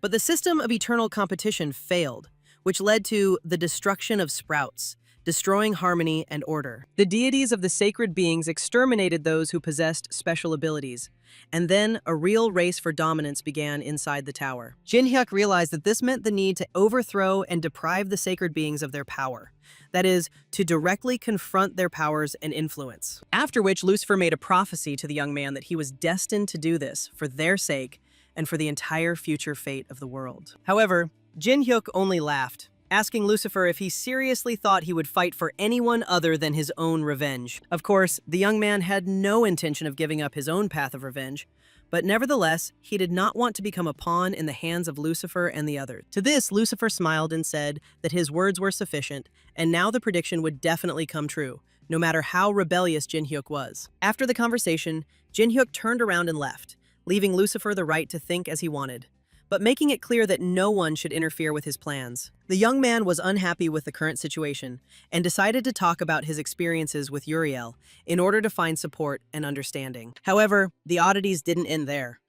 But the system of eternal competition failed, which led to the destruction of sprouts, destroying harmony and order. The deities of the sacred beings exterminated those who possessed special abilities, and then a real race for dominance began inside the tower. Jin-hyuk realized that this meant the need to overthrow and deprive the sacred beings of their power. That is, to directly confront their powers and influence. After which, Lucifer made a prophecy to the young man that he was destined to do this for their sake and for the entire future fate of the world. However, Jin-hyuk only laughed, asking Lucifer if he seriously thought he would fight for anyone other than his own revenge. Of course, the young man had no intention of giving up his own path of revenge, but nevertheless, he did not want to become a pawn in the hands of Lucifer and the others. To this, Lucifer smiled and said that his words were sufficient, and now the prediction would definitely come true, no matter how rebellious Jin-hyuk was. After the conversation, Jin-hyuk turned around and left, leaving Lucifer the right to think as he wanted, but making it clear that no one should interfere with his plans. The young man was unhappy with the current situation and decided to talk about his experiences with Uriel in order to find support and understanding. However, the oddities didn't end there.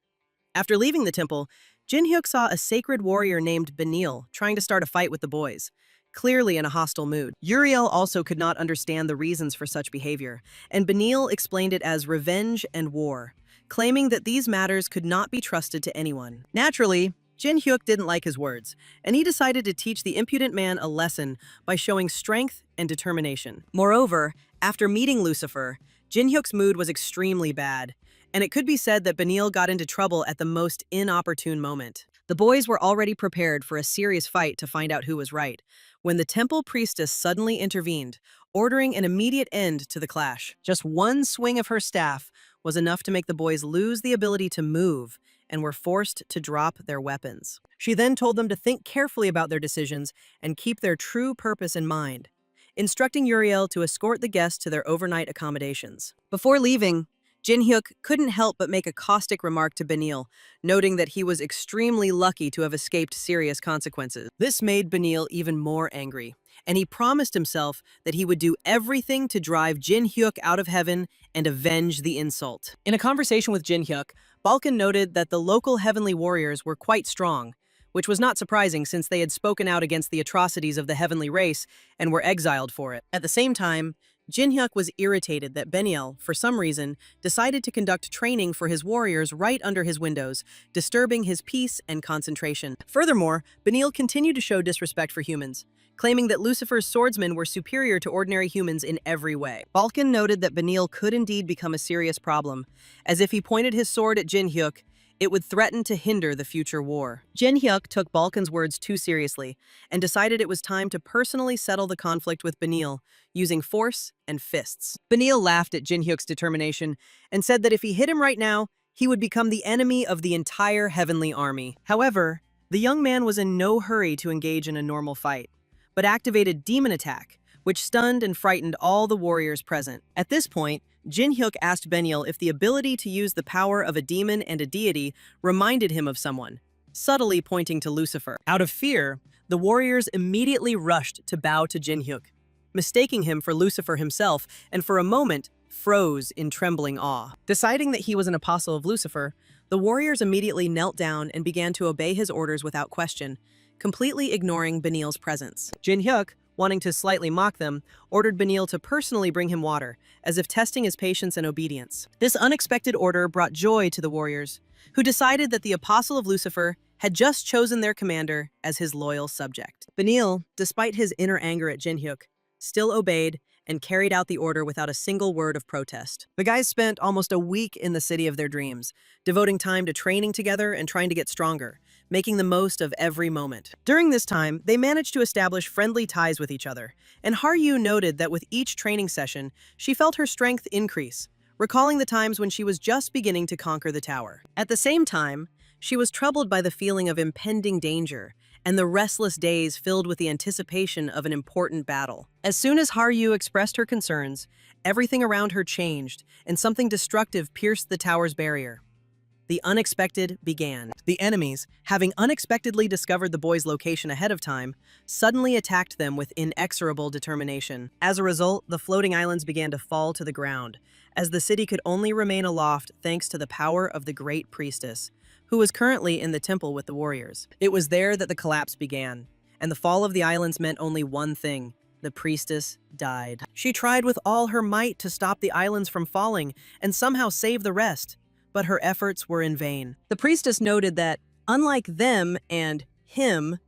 After leaving the temple, Jin-hyuk saw a sacred warrior named Benil trying to start a fight with the boys, clearly in a hostile mood. Uriel also could not understand the reasons for such behavior, and Benil explained it as revenge and war, claiming that these matters could not be trusted to anyone. Naturally, Jin-hyuk didn't like his words, and he decided to teach the impudent man a lesson by showing strength and determination. Moreover, after meeting Lucifer, Jin-hyuk's mood was extremely bad, and it could be said that Benil got into trouble at the most inopportune moment. The boys were already prepared for a serious fight to find out who was right, when the temple priestess suddenly intervened, ordering an immediate end to the clash. Just one swing of her staff was enough to make the boys lose the ability to move and were forced to drop their weapons. She then told them to think carefully about their decisions and keep their true purpose in mind, instructing Uriel to escort the guests to their overnight accommodations. Before leaving, Jin-hyuk couldn't help but make a caustic remark to Benil, noting that he was extremely lucky to have escaped serious consequences. This made Benil even more angry, and he promised himself that he would do everything to drive Jin-hyuk out of heaven and avenge the insult. In a conversation with Jin-hyuk, Balkan noted that the local heavenly warriors were quite strong, which was not surprising since they had spoken out against the atrocities of the heavenly race and were exiled for it. At the same time, Jin-hyuk was irritated that Benil, for some reason, decided to conduct training for his warriors right under his windows, disturbing his peace and concentration. Furthermore, Benil continued to show disrespect for humans, claiming that Lucifer's swordsmen were superior to ordinary humans in every way. Balkan noted that Benil could indeed become a serious problem, as if he pointed his sword at Jin-hyuk, it would threaten to hinder the future war. Jin-hyuk took Balkan's words too seriously and decided it was time to personally settle the conflict with Benil using force and fists. Benil laughed at Jin-hyuk's determination and said that if he hit him right now, he would become the enemy of the entire heavenly army. However, the young man was in no hurry to engage in a normal fight, but activated Demon Attack, which stunned and frightened all the warriors present. At this point, Jin-hyuk asked Benil if the ability to use the power of a demon and a deity reminded him of someone, subtly pointing to Lucifer. Out of fear, the warriors immediately rushed to bow to Jin-hyuk, mistaking him for Lucifer himself, and for a moment froze in trembling awe. Deciding that he was an apostle of Lucifer, the warriors immediately knelt down and began to obey his orders without question, completely ignoring Benil's presence. Jin-hyuk, wanting to slightly mock them, ordered Benil to personally bring him water, as if testing his patience and obedience. This unexpected order brought joy to the warriors, who decided that the apostle of Lucifer had just chosen their commander as his loyal subject. Benil, despite his inner anger at Jin-hyuk, still obeyed and carried out the order without a single word of protest. The guys spent almost a week in the city of their dreams, devoting time to training together and trying to get stronger, making the most of every moment. During this time, they managed to establish friendly ties with each other, and Haryu noted that with each training session, she felt her strength increase, recalling the times when she was just beginning to conquer the tower. At the same time, she was troubled by the feeling of impending danger and the restless days filled with the anticipation of an important battle. As soon as Haryu expressed her concerns, everything around her changed, and something destructive pierced the tower's barrier. The unexpected began. The enemies, having unexpectedly discovered the boys' location ahead of time, suddenly attacked them with inexorable determination. As a result, the floating islands began to fall to the ground, as the city could only remain aloft thanks to the power of the great priestess, who was currently in the temple with the warriors. It was there that the collapse began, and the fall of the islands meant only one thing: The priestess died. She tried with all her might to stop the islands from falling and somehow save the rest, but her efforts were in vain. The priestess noted that, unlike them and him,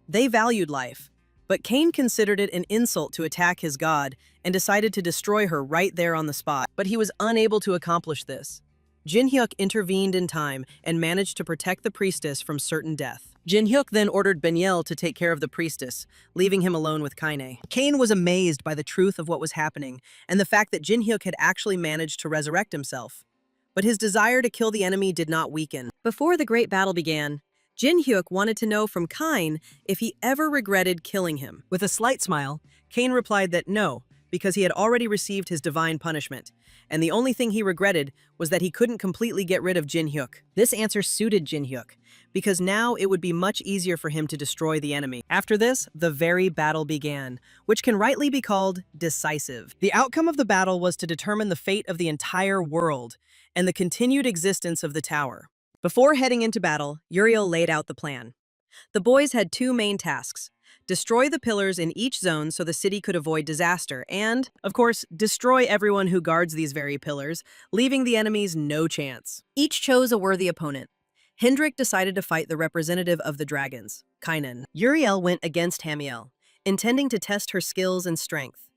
they valued life. But Cain considered it an insult to attack his god and decided to destroy her right there on the spot. But he was unable to accomplish this. Jin-hyuk intervened in time and managed to protect the priestess from certain death. Jin-hyuk then ordered Benyel to take care of the priestess, leaving him alone with Kaine. Cain was amazed by the truth of what was happening and the fact that Jin-hyuk had actually managed to resurrect himself. But his desire to kill the enemy did not weaken. Before the great battle began, Jin-hyuk wanted to know from Kain if he ever regretted killing him. With a slight smile, Cain replied that no, because he had already received his divine punishment, and the only thing he regretted was that he couldn't completely get rid of Jin-hyuk. This answer suited Jin-hyuk, because now it would be much easier for him to destroy the enemy. After this, the very battle began, which can rightly be called decisive. The outcome of the battle was to determine the fate of the entire world and the continued existence of the tower. Before heading into battle, Uriel laid out the plan. The boys had two main tasks: destroy the pillars in each zone so the city could avoid disaster, and, of course, destroy everyone who guards these very pillars, leaving the enemies no chance. Each chose a worthy opponent. Hendrik decided to fight the representative of the dragons, Kainen. Uriel went against Hamiel, intending to test her skills and strength.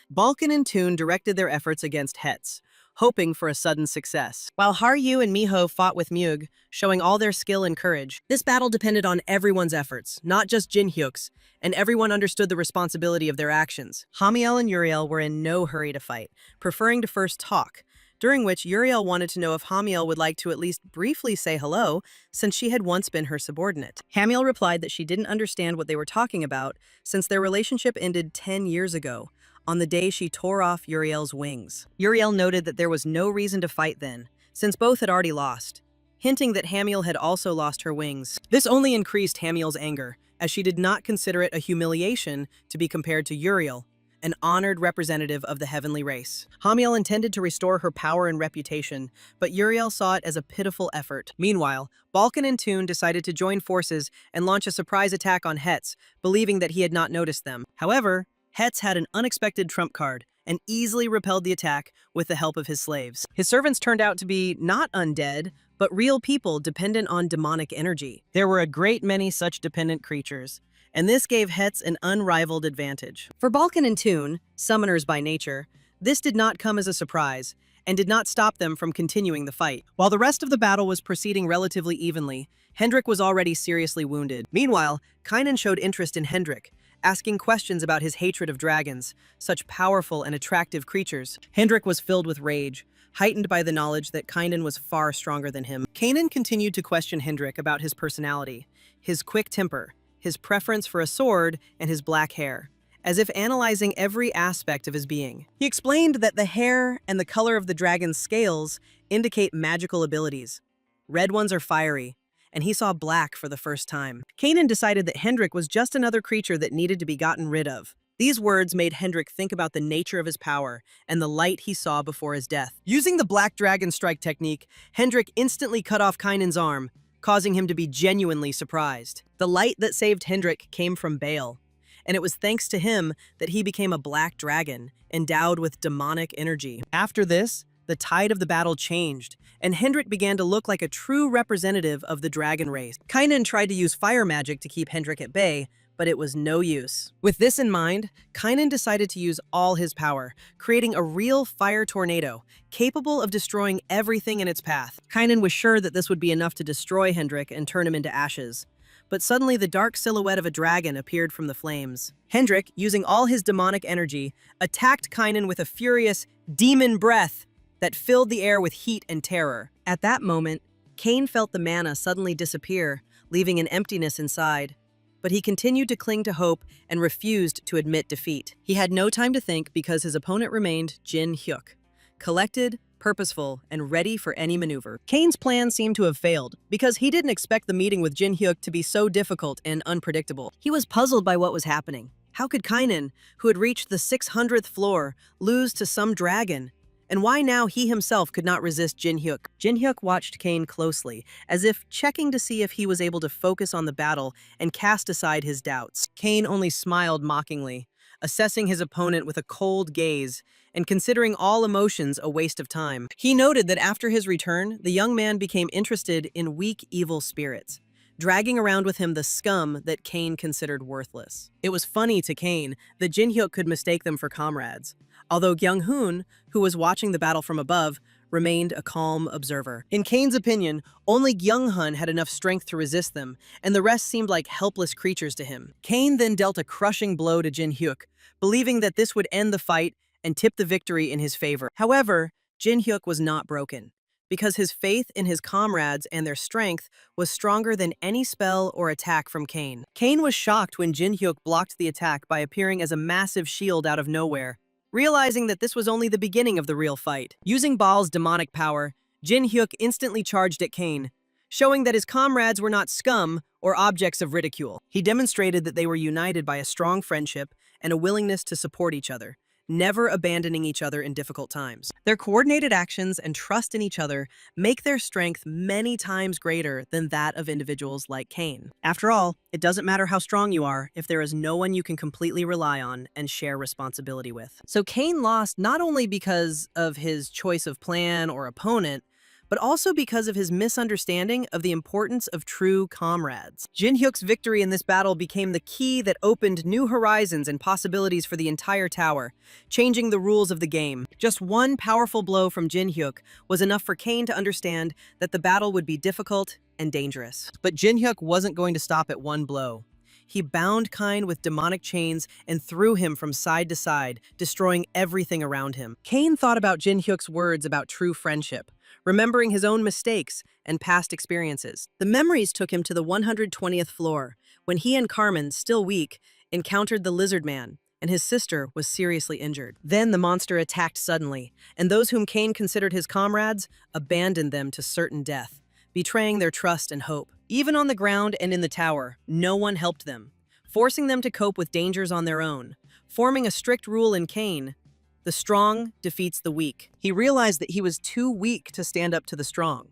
Balkan and Toon directed their efforts against Hetz, hoping for a sudden success, while Haryu and Miho fought with Mug, showing all their skill and courage. This battle depended on everyone's efforts, not just Jin-hyuk's, and everyone understood the responsibility of their actions. Hamiel and Uriel were in no hurry to fight, preferring to first talk, during which Uriel wanted to know if Hamiel would like to at least briefly say hello, since she had once been her subordinate. Hamiel replied that she didn't understand what they were talking about, since their relationship ended 10 years ago, on the day she tore off Uriel's wings. Uriel noted that there was no reason to fight then, since both had already lost, hinting that Hamiel had also lost her wings. This only increased Hamiel's anger, as she did not consider it a humiliation to be compared to Uriel, an honored representative of the heavenly race. Hamiel intended to restore her power and reputation, but Uriel saw it as a pitiful effort. Meanwhile, Balkan and Toon decided to join forces and launch a surprise attack on Hetz, believing that he had not noticed them. However, Hetz had an unexpected trump card and easily repelled the attack with the help of his slaves. His servants turned out to be not undead, but real people dependent on demonic energy. There were a great many such dependent creatures, and this gave Hetz an unrivaled advantage. For Balkan and Toon, summoners by nature, this did not come as a surprise, and did not stop them from continuing the fight. While the rest of the battle was proceeding relatively evenly, Hendrik was already seriously wounded. Meanwhile, Kainen showed interest in Hendrik, asking questions about his hatred of dragons, such powerful and attractive creatures. Hendrik was filled with rage, heightened by the knowledge that Kainen was far stronger than him. Kainen continued to question Hendrik about his personality, his quick temper, his preference for a sword, and his black hair, as if analyzing every aspect of his being. He explained that the hair and the color of the dragon's scales indicate magical abilities. Red ones are fiery, and he saw black for the first time. Kainen decided that Hendrik was just another creature that needed to be gotten rid of. These words made Hendrik think about the nature of his power and the light he saw before his death. Using the Black Dragon Strike technique, Hendrik instantly cut off Kainen's arm, causing him to be genuinely surprised. The light that saved Hendrik came from Baal, and it was thanks to him that he became a black dragon, endowed with demonic energy. After this, the tide of the battle changed, and Hendrik began to look like a true representative of the dragon race. Kainen tried to use fire magic to keep Hendrik at bay, but it was no use. With this in mind, Kainen decided to use all his power, creating a real fire tornado, capable of destroying everything in its path. Kainen was sure that this would be enough to destroy Hendrik and turn him into ashes. But suddenly the dark silhouette of a dragon appeared from the flames. Hendrik, using all his demonic energy, attacked Kainen with a furious demon breath that filled the air with heat and terror. At that moment, Cain felt the mana suddenly disappear, leaving an emptiness inside. But he continued to cling to hope and refused to admit defeat. He had no time to think because his opponent remained Jin-hyuk, collected, purposeful, and ready for any maneuver. Cain's plan seemed to have failed because he didn't expect the meeting with Jin-hyuk to be so difficult and unpredictable. He was puzzled by what was happening. How could Kainen, who had reached the 600th floor, lose to some dragon? And why now he himself could not resist Jin-hyuk? Jin-hyuk watched Cain closely, as if checking to see if he was able to focus on the battle and cast aside his doubts. Cain only smiled mockingly, assessing his opponent with a cold gaze and considering all emotions a waste of time. He noted that after his return, the young man became interested in weak, evil spirits, dragging around with him the scum that Kane considered worthless. It was funny to Kane that Jin Hyuk could mistake them for comrades, although Kyung Hoon, who was watching the battle from above, remained a calm observer. In Kane's opinion, only Kyung Hun had enough strength to resist them, and the rest seemed like helpless creatures to him. Kane then dealt a crushing blow to Jin Hyuk, believing that this would end the fight and tip the victory in his favor. However, Jin Hyuk was not broken, because his faith in his comrades and their strength was stronger than any spell or attack from Kane. Kane was shocked when Jin Hyuk blocked the attack by appearing as a massive shield out of nowhere, realizing that this was only the beginning of the real fight. Using Baal's demonic power, Jin Hyuk instantly charged at Kane, showing that his comrades were not scum or objects of ridicule. He demonstrated that they were united by a strong friendship and a willingness to support each other, never abandoning each other in difficult times. Their coordinated actions and trust in each other make their strength many times greater than that of individuals like Kane. After all, it doesn't matter how strong you are if there is no one you can completely rely on and share responsibility with. So Kane lost not only because of his choice of plan or opponent, but also because of his misunderstanding of the importance of true comrades. Jin Hyuk's victory in this battle became the key that opened new horizons and possibilities for the entire tower, changing the rules of the game. Just one powerful blow from Jin Hyuk was enough for Kane to understand that the battle would be difficult and dangerous. But Jin Hyuk wasn't going to stop at one blow. He bound Kane with demonic chains and threw him from side to side, destroying everything around him. Kane thought about Jin Hyuk's words about true friendship, remembering his own mistakes and past experiences. The memories took him to the 120th floor, when he and Carmen, still weak, encountered the Lizard Man, and his sister was seriously injured. Then the monster attacked suddenly, and those whom Kane considered his comrades abandoned them to certain death, betraying their trust and hope. Even on the ground and in the tower, no one helped them, forcing them to cope with dangers on their own, forming a strict rule in Kane: the strong defeats the weak. He realized that he was too weak to stand up to the strong,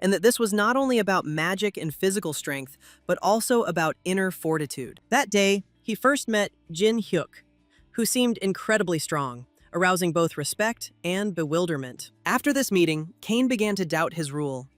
and that this was not only about magic and physical strength, but also about inner fortitude. That day, he first met Jin Hyuk, who seemed incredibly strong, arousing both respect and bewilderment. After this meeting, Kane began to doubt his rule,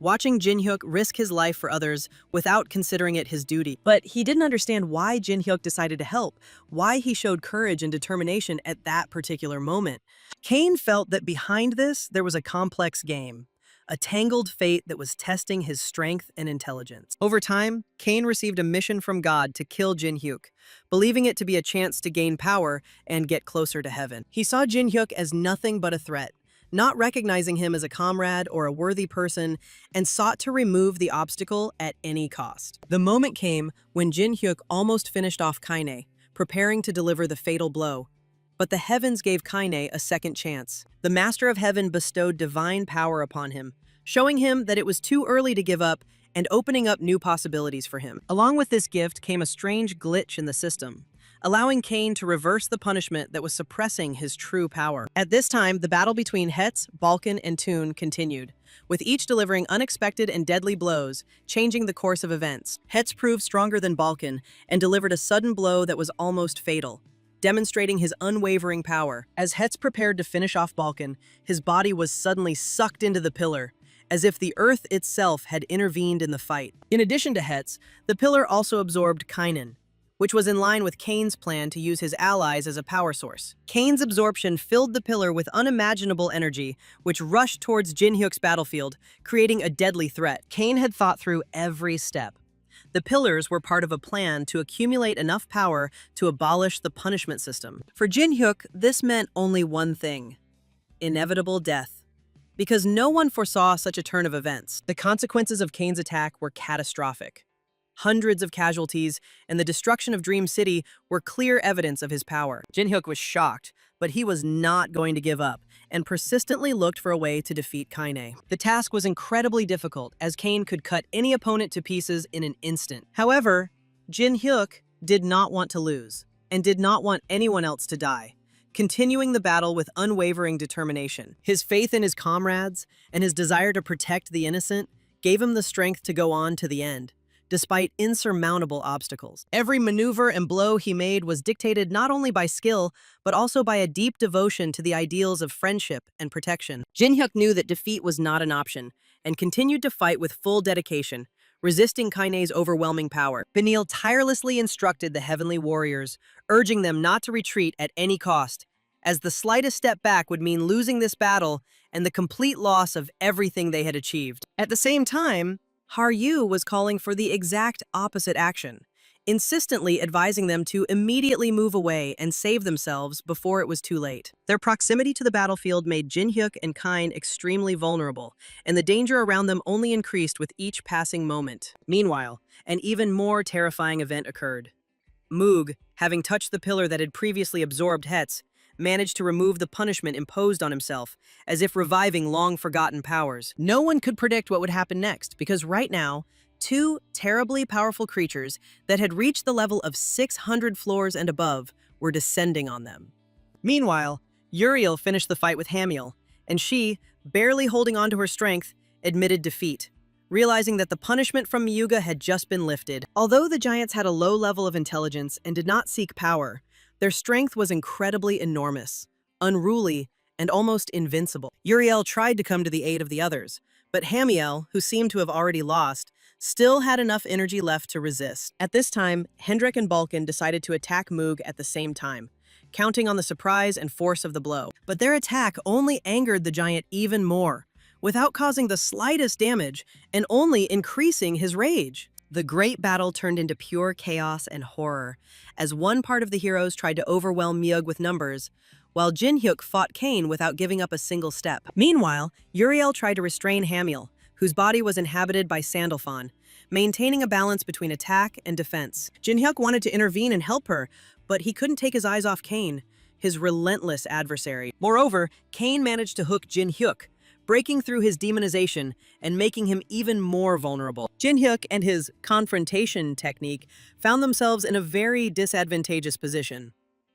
watching Jin Hyuk risk his life for others without considering it his duty. But he didn't understand why Jin Hyuk decided to help, why he showed courage and determination at that particular moment. Kane felt that behind this, there was a complex game, a tangled fate that was testing his strength and intelligence. Over time, Kane received a mission from God to kill Jin Hyuk, believing it to be a chance to gain power and get closer to heaven. He saw Jin Hyuk as nothing but a threat, not recognizing him as a comrade or a worthy person, and sought to remove the obstacle at any cost. The moment came when Jin Hyuk almost finished off Kaine, preparing to deliver the fatal blow. But the heavens gave Kaine a second chance. The Master of Heaven bestowed divine power upon him, showing him that it was too early to give up and opening up new possibilities for him. Along with this gift came a strange glitch in the system, allowing Kane to reverse the punishment that was suppressing his true power. At this time, the battle between Hetz, Balkan, and Toon continued, with each delivering unexpected and deadly blows, changing the course of events. Hetz proved stronger than Balkan and delivered a sudden blow that was almost fatal, demonstrating his unwavering power. As Hetz prepared to finish off Balkan, his body was suddenly sucked into the pillar, as if the earth itself had intervened in the fight. In addition to Hetz, the pillar also absorbed Kainen, which was in line with Kane's plan to use his allies as a power source. Kane's absorption filled the pillar with unimaginable energy, which rushed towards Jin Hyuk's battlefield, creating a deadly threat. Kane had thought through every step. The pillars were part of a plan to accumulate enough power to abolish the punishment system. For Jin Hyuk, this meant only one thing: inevitable death. Because no one foresaw such a turn of events, the consequences of Kane's attack were catastrophic. Hundreds of casualties and the destruction of Dream City were clear evidence of his power. Jin Hyuk was shocked, but he was not going to give up and persistently looked for a way to defeat Kaine. The task was incredibly difficult, as Kane could cut any opponent to pieces in an instant. However, Jin Hyuk did not want to lose and did not want anyone else to die, continuing the battle with unwavering determination. His faith in his comrades and his desire to protect the innocent gave him the strength to go on to the end, despite insurmountable obstacles. Every maneuver and blow he made was dictated not only by skill, but also by a deep devotion to the ideals of friendship and protection. Jin-hyuk knew that defeat was not an option, and continued to fight with full dedication, resisting Kaine's overwhelming power. Benil tirelessly instructed the Heavenly Warriors, urging them not to retreat at any cost, as the slightest step back would mean losing this battle and the complete loss of everything they had achieved. At the same time, Haryu was calling for the exact opposite action, insistently advising them to immediately move away and save themselves before it was too late. Their proximity to the battlefield made Jin-hyuk and Kain extremely vulnerable, and the danger around them only increased with each passing moment. Meanwhile, an even more terrifying event occurred. Moog, having touched the pillar that had previously absorbed Hetz, managed to remove the punishment imposed on himself, as if reviving long-forgotten powers. No one could predict what would happen next, because right now, two terribly powerful creatures that had reached the level of 600 floors and above were descending on them. Meanwhile, Uriel finished the fight with Hamiel, and she, barely holding on to her strength, admitted defeat, realizing that the punishment from Miyuga had just been lifted. Although the giants had a low level of intelligence and did not seek power, their strength was incredibly enormous, unruly, and almost invincible. Uriel tried to come to the aid of the others, but Hamiel, who seemed to have already lost, still had enough energy left to resist. At this time, Hendrik and Balkan decided to attack Moog at the same time, counting on the surprise and force of the blow. But their attack only angered the giant even more, without causing the slightest damage and only increasing his rage. The great battle turned into pure chaos and horror, as one part of the heroes tried to overwhelm Miyug with numbers, while Jin-hyuk fought Kain without giving up a single step. Meanwhile, Uriel tried to restrain Hamiel, whose body was inhabited by Sandalphon, maintaining a balance between attack and defense. Jin-hyuk wanted to intervene and help her, but he couldn't take his eyes off Kain, his relentless adversary. Moreover, Kain managed to hook Jin-hyuk, breaking through his demonization and making him even more vulnerable. Jin-hyuk and his confrontation technique found themselves in a very disadvantageous position.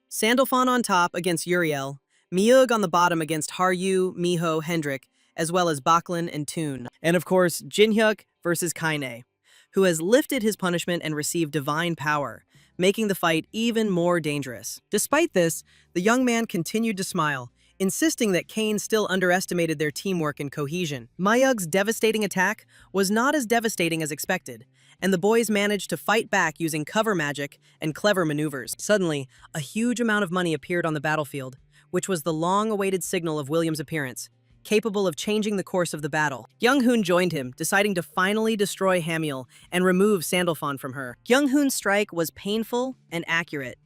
Sandalphon on top against Uriel, Miyug on the bottom against Haryu, Miho, Hendrik, as well as Baklin and Toon. And of course, Jin-hyuk versus Kaine, who has lifted his punishment and received divine power, making the fight even more dangerous. Despite this, the young man continued to smile, insisting that Kain still underestimated their teamwork and cohesion. Mayug's devastating attack was not as devastating as expected, and the boys managed to fight back using cover magic and clever maneuvers. Suddenly, a huge amount of money appeared on the battlefield, which was the long-awaited signal of William's appearance, capable of changing the course of the battle. Young-hoon joined him, deciding to finally destroy Hamiel and remove Sandalphon from her. Young-hoon's strike was painful and accurate,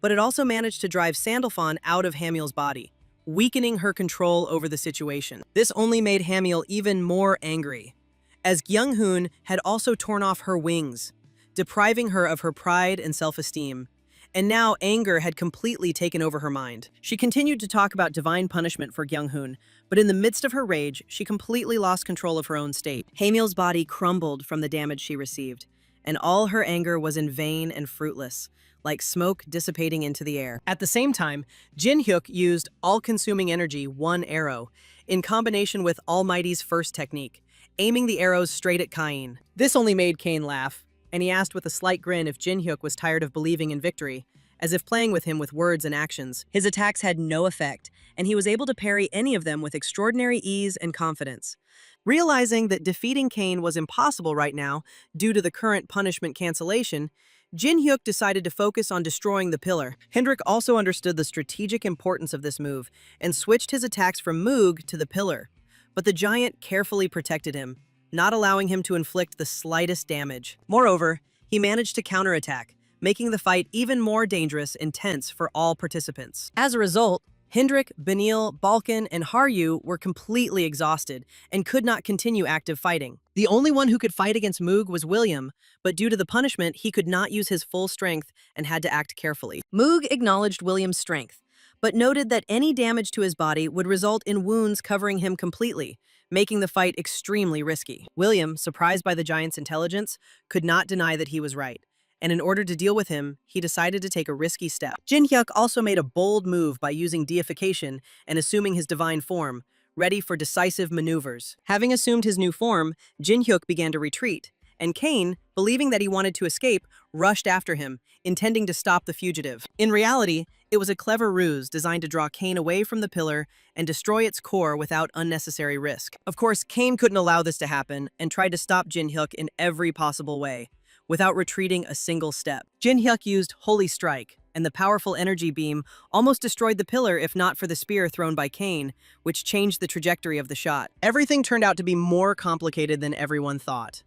but it also managed to drive Sandalphon out of Hamiel's body, weakening her control over the situation. This only made Hamiel even more angry, as Young-hoon had also torn off her wings, depriving her of her pride and self-esteem. And now anger had completely taken over her mind. She continued to talk about divine punishment for Young-hoon, but in the midst of her rage, she completely lost control of her own state. Hamiel's body crumbled from the damage she received, and all her anger was in vain and fruitless, like smoke dissipating into the air. At the same time, Jin-hyuk used all-consuming energy, one arrow, in combination with Almighty's first technique, aiming the arrows straight at Kain. This only made Kain laugh, and he asked with a slight grin if Jin-hyuk was tired of believing in victory, as if playing with him with words and actions. His attacks had no effect, and he was able to parry any of them with extraordinary ease and confidence. Realizing that defeating Kain was impossible right now due to the current punishment cancellation, Jin-hyuk decided to focus on destroying the pillar. Hendrik also understood the strategic importance of this move and switched his attacks from Moog to the pillar. But the giant carefully protected him, not allowing him to inflict the slightest damage. Moreover, he managed to counterattack, making the fight even more dangerous and tense for all participants. As a result, Hendrik, Benil, Balkan, and Haryu were completely exhausted and could not continue active fighting. The only one who could fight against Moog was William, but due to the punishment, he could not use his full strength and had to act carefully. Moog acknowledged William's strength, but noted that any damage to his body would result in wounds covering him completely, making the fight extremely risky. William, surprised by the giant's intelligence, could not deny that he was right, and in order to deal with him, he decided to take a risky step. Jin-hyuk also made a bold move by using deification and assuming his divine form, ready for decisive maneuvers. Having assumed his new form, Jin-hyuk began to retreat, and Cain, believing that he wanted to escape, rushed after him, intending to stop the fugitive. In reality, it was a clever ruse designed to draw Cain away from the pillar and destroy its core without unnecessary risk. Of course, Cain couldn't allow this to happen and tried to stop Jin-hyuk in every possible way, without retreating a single step. Jin-hyuk used Holy Strike, and the powerful energy beam almost destroyed the pillar if not for the spear thrown by Cain, which changed the trajectory of the shot. Everything turned out to be more complicated than everyone thought.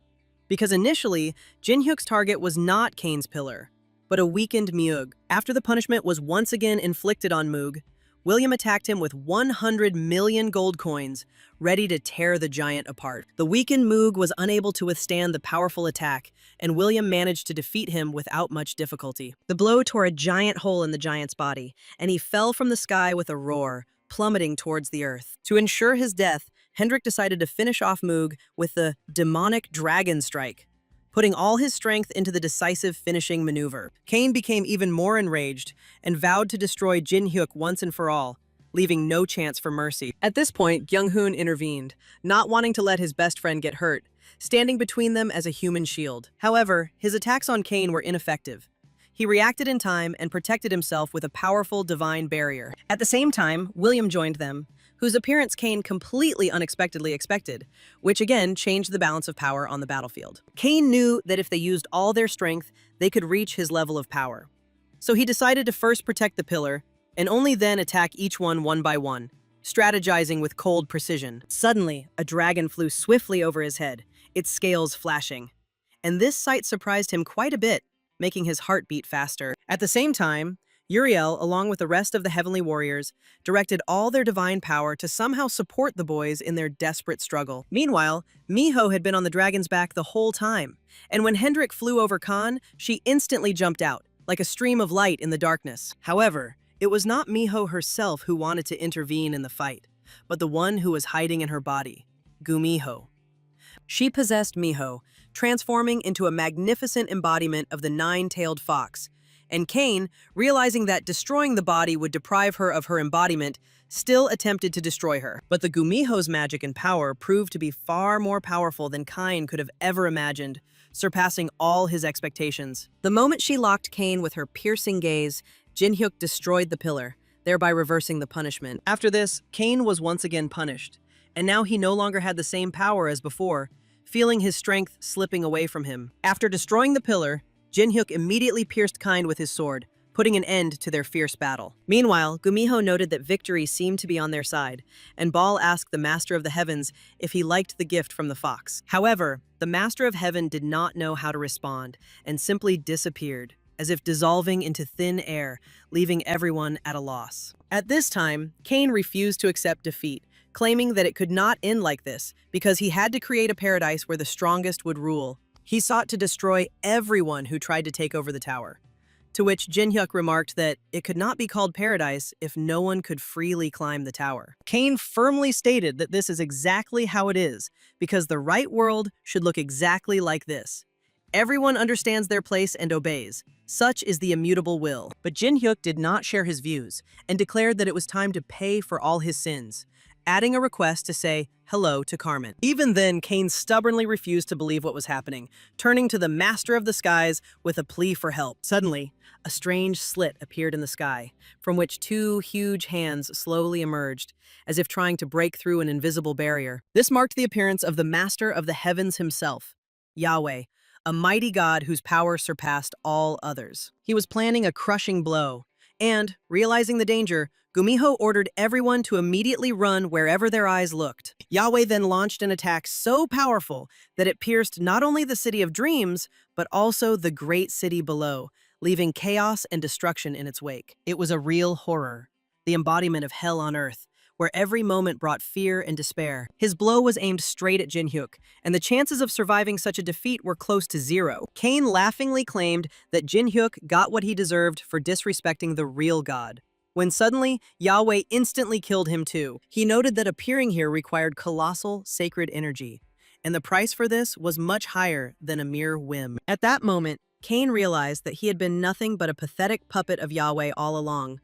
Because initially, Jin-hyuk's target was not Cain's pillar, but a weakened Moog. After the punishment was once again inflicted on Moog, William attacked him with 100 million gold coins, ready to tear the giant apart. The weakened Moog was unable to withstand the powerful attack, and William managed to defeat him without much difficulty. The blow tore a giant hole in the giant's body, and he fell from the sky with a roar, plummeting towards the earth. To ensure his death, Hendrik decided to finish off Moog with the demonic dragon strike, putting all his strength into the decisive finishing maneuver. Cain became even more enraged and vowed to destroy Jin-hyuk once and for all, leaving no chance for mercy. At this point, Kyung-hoon intervened, not wanting to let his best friend get hurt, standing between them as a human shield. However, his attacks on Cain were ineffective. He reacted in time and protected himself with a powerful divine barrier. At the same time, William joined them, whose appearance Cain completely unexpectedly expected, which again changed the balance of power on the battlefield. Cain knew that if they used all their strength, they could reach his level of power. So he decided to first protect the pillar, and only then attack each one by one, strategizing with cold precision. Suddenly, a dragon flew swiftly over his head, its scales flashing. And this sight surprised him quite a bit, making his heart beat faster. At the same time, Uriel, along with the rest of the heavenly warriors, directed all their divine power to somehow support the boys in their desperate struggle. Meanwhile, Miho had been on the dragon's back the whole time, and when Hendrik flew over Khan, she instantly jumped out, like a stream of light in the darkness. However, it was not Miho herself who wanted to intervene in the fight, but the one who was hiding in her body, Gumiho. She possessed Miho, transforming into a magnificent embodiment of the nine-tailed fox, and Cain, realizing that destroying the body would deprive her of her embodiment, still attempted to destroy her. But the Gumiho's magic and power proved to be far more powerful than Cain could have ever imagined, surpassing all his expectations. The moment she locked Cain with her piercing gaze, Jin-hyuk destroyed the pillar, thereby reversing the punishment. After this, Cain was once again punished, and now he no longer had the same power as before, feeling his strength slipping away from him. After destroying the pillar, Jin-hyuk immediately pierced Cain with his sword, putting an end to their fierce battle. Meanwhile, Gumiho noted that victory seemed to be on their side, and Baal asked the Master of the Heavens if he liked the gift from the fox. However, the Master of Heaven did not know how to respond, and simply disappeared, as if dissolving into thin air, leaving everyone at a loss. At this time, Cain refused to accept defeat, claiming that it could not end like this because he had to create a paradise where the strongest would rule. He sought to destroy everyone who tried to take over the tower, to which Jin-hyuk remarked that it could not be called paradise if no one could freely climb the tower. Cain firmly stated that this is exactly how it is, because the right world should look exactly like this. Everyone understands their place and obeys. Such is the immutable will. But Jin-hyuk did not share his views and declared that it was time to pay for all his sins, adding a request to say hello to Carmen. Even then, Cain stubbornly refused to believe what was happening, turning to the Master of the Skies with a plea for help. Suddenly, a strange slit appeared in the sky, from which two huge hands slowly emerged, as if trying to break through an invisible barrier. This marked the appearance of the Master of the Heavens himself, Yahweh, a mighty god whose power surpassed all others. He was planning a crushing blow, and, realizing the danger, Gumiho ordered everyone to immediately run wherever their eyes looked. Yahweh then launched an attack so powerful that it pierced not only the city of dreams, but also the great city below, leaving chaos and destruction in its wake. It was a real horror, the embodiment of hell on earth, where every moment brought fear and despair. His blow was aimed straight at Jin-hyuk, and the chances of surviving such a defeat were close to zero. Cain laughingly claimed that Jin-hyuk got what he deserved for disrespecting the real god, when suddenly, Yahweh instantly killed him too. He noted that appearing here required colossal sacred energy, and the price for this was much higher than a mere whim. At that moment, Cain realized that he had been nothing but a pathetic puppet of Yahweh all along,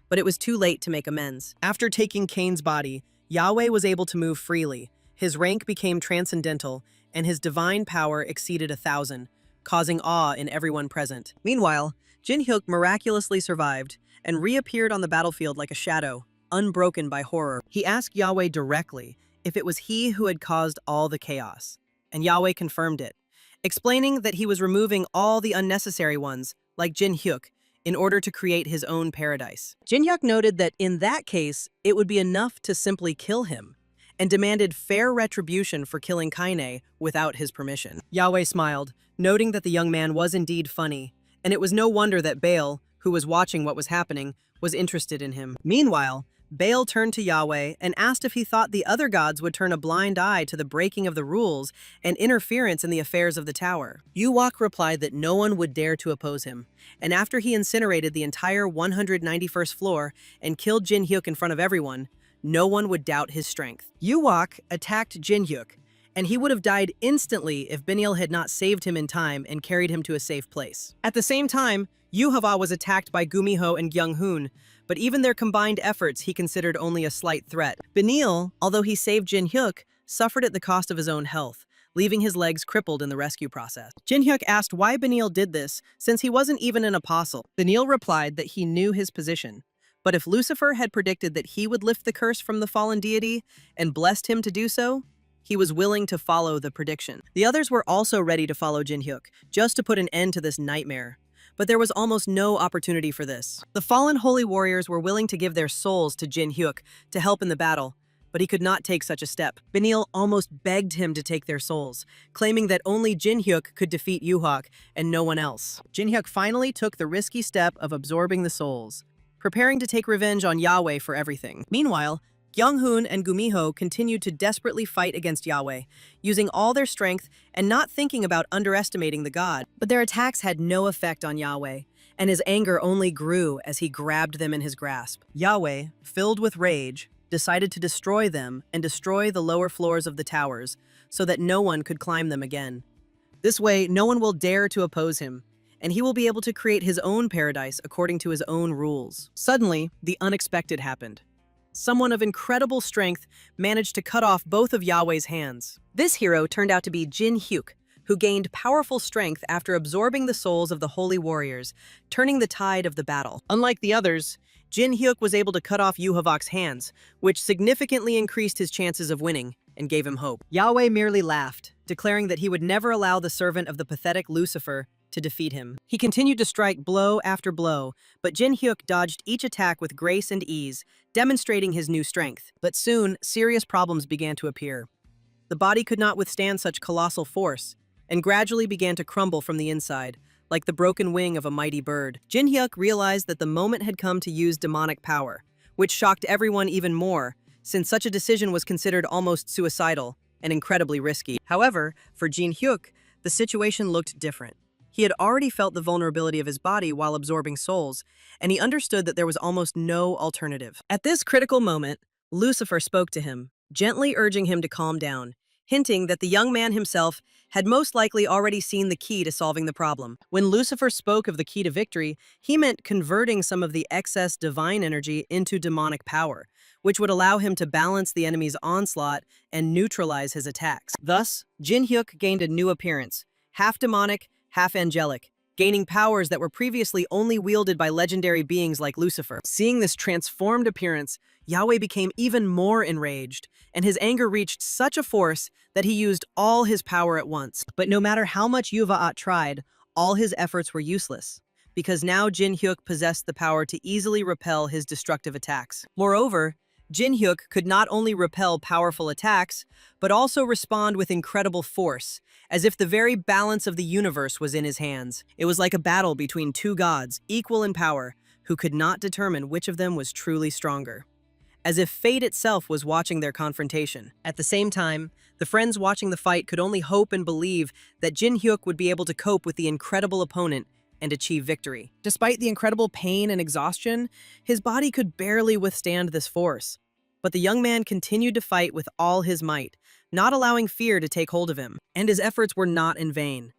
but it was too late to make amends. After taking Cain's body, Yahweh was able to move freely. His rank became transcendental, and his divine power exceeded 1,000, causing awe in everyone present. Meanwhile, Jin-hyuk miraculously survived and reappeared on the battlefield like a shadow, unbroken by horror. He asked Yahweh directly if it was he who had caused all the chaos, and Yahweh confirmed it, explaining that he was removing all the unnecessary ones, like Jin-hyuk, in order to create his own paradise. Jin-hyuk noted that in that case, it would be enough to simply kill him, and demanded fair retribution for killing Kaine without his permission. Yahweh smiled, noting that the young man was indeed funny, and it was no wonder that Baal, who was watching what was happening, was interested in him. Meanwhile, Baal turned to Yahweh and asked if he thought the other gods would turn a blind eye to the breaking of the rules and interference in the affairs of the tower. Yuwak replied that no one would dare to oppose him, and after he incinerated the entire 191st floor and killed Jin-hyuk in front of everyone, no one would doubt his strength. Yuwak attacked Jin-hyuk, and he would have died instantly if Beniel had not saved him in time and carried him to a safe place. At the same time, Yuhava was attacked by Gumiho and Gyung-hoon, but even their combined efforts he considered only a slight threat. Beniel, although he saved Jin-hyuk, suffered at the cost of his own health, leaving his legs crippled in the rescue process. Jin-hyuk asked why Beniel did this, since he wasn't even an apostle. Beniel replied that he knew his position, but if Lucifer had predicted that he would lift the curse from the fallen deity and blessed him to do so, he was willing to follow the prediction. The others were also ready to follow Jin-hyuk, just to put an end to this nightmare. But there was almost no opportunity for this. The fallen holy warriors were willing to give their souls to Jin-hyuk to help in the battle, but he could not take such a step. Beniel almost begged him to take their souls, claiming that only Jin-hyuk could defeat Yuhak and no one else. Jin-hyuk finally took the risky step of absorbing the souls, preparing to take revenge on Yahweh for everything. Meanwhile, Gyung-hoon and Gumiho continued to desperately fight against Yahweh, using all their strength and not thinking about underestimating the god. But their attacks had no effect on Yahweh, and his anger only grew as he grabbed them in his grasp. Yahweh, filled with rage, decided to destroy them and destroy the lower floors of the towers so that no one could climb them again. This way, no one will dare to oppose him, and he will be able to create his own paradise according to his own rules. Suddenly, the unexpected happened. Someone of incredible strength managed to cut off both of Yahweh's hands. This hero turned out to be Jin-hyuk, who gained powerful strength after absorbing the souls of the holy warriors, turning the tide of the battle. Unlike the others, Jin-hyuk was able to cut off Yuhavak's hands, which significantly increased his chances of winning and gave him hope. Yahweh merely laughed, declaring that he would never allow the servant of the pathetic Lucifer to defeat him. He continued to strike blow after blow, but Jin-hyuk dodged each attack with grace and ease, demonstrating his new strength. But soon, serious problems began to appear. The body could not withstand such colossal force, and gradually began to crumble from the inside, like the broken wing of a mighty bird. Jin-hyuk realized that the moment had come to use demonic power, which shocked everyone even more, since such a decision was considered almost suicidal and incredibly risky. However, for Jin-hyuk, the situation looked different. He had already felt the vulnerability of his body while absorbing souls, and he understood that there was almost no alternative. At this critical moment, Lucifer spoke to him, gently urging him to calm down, hinting that the young man himself had most likely already seen the key to solving the problem. When Lucifer spoke of the key to victory, he meant converting some of the excess divine energy into demonic power, which would allow him to balance the enemy's onslaught and neutralize his attacks. Thus, Jin-hyuk gained a new appearance, half demonic, half angelic, gaining powers that were previously only wielded by legendary beings like Lucifer. Seeing this transformed appearance, Yahweh became even more enraged, and his anger reached such a force that he used all his power at once. But no matter how much Yuva'at tried, all his efforts were useless, because now Jin-hyuk possessed the power to easily repel his destructive attacks. Moreover, Jin-hyuk could not only repel powerful attacks, but also respond with incredible force, as if the very balance of the universe was in his hands. It was like a battle between two gods, equal in power, who could not determine which of them was truly stronger. As if fate itself was watching their confrontation. At the same time, the friends watching the fight could only hope and believe that Jin-hyuk would be able to cope with the incredible opponent and achieve victory. Despite the incredible pain and exhaustion, his body could barely withstand this force. But the young man continued to fight with all his might, not allowing fear to take hold of him, and his efforts were not in vain.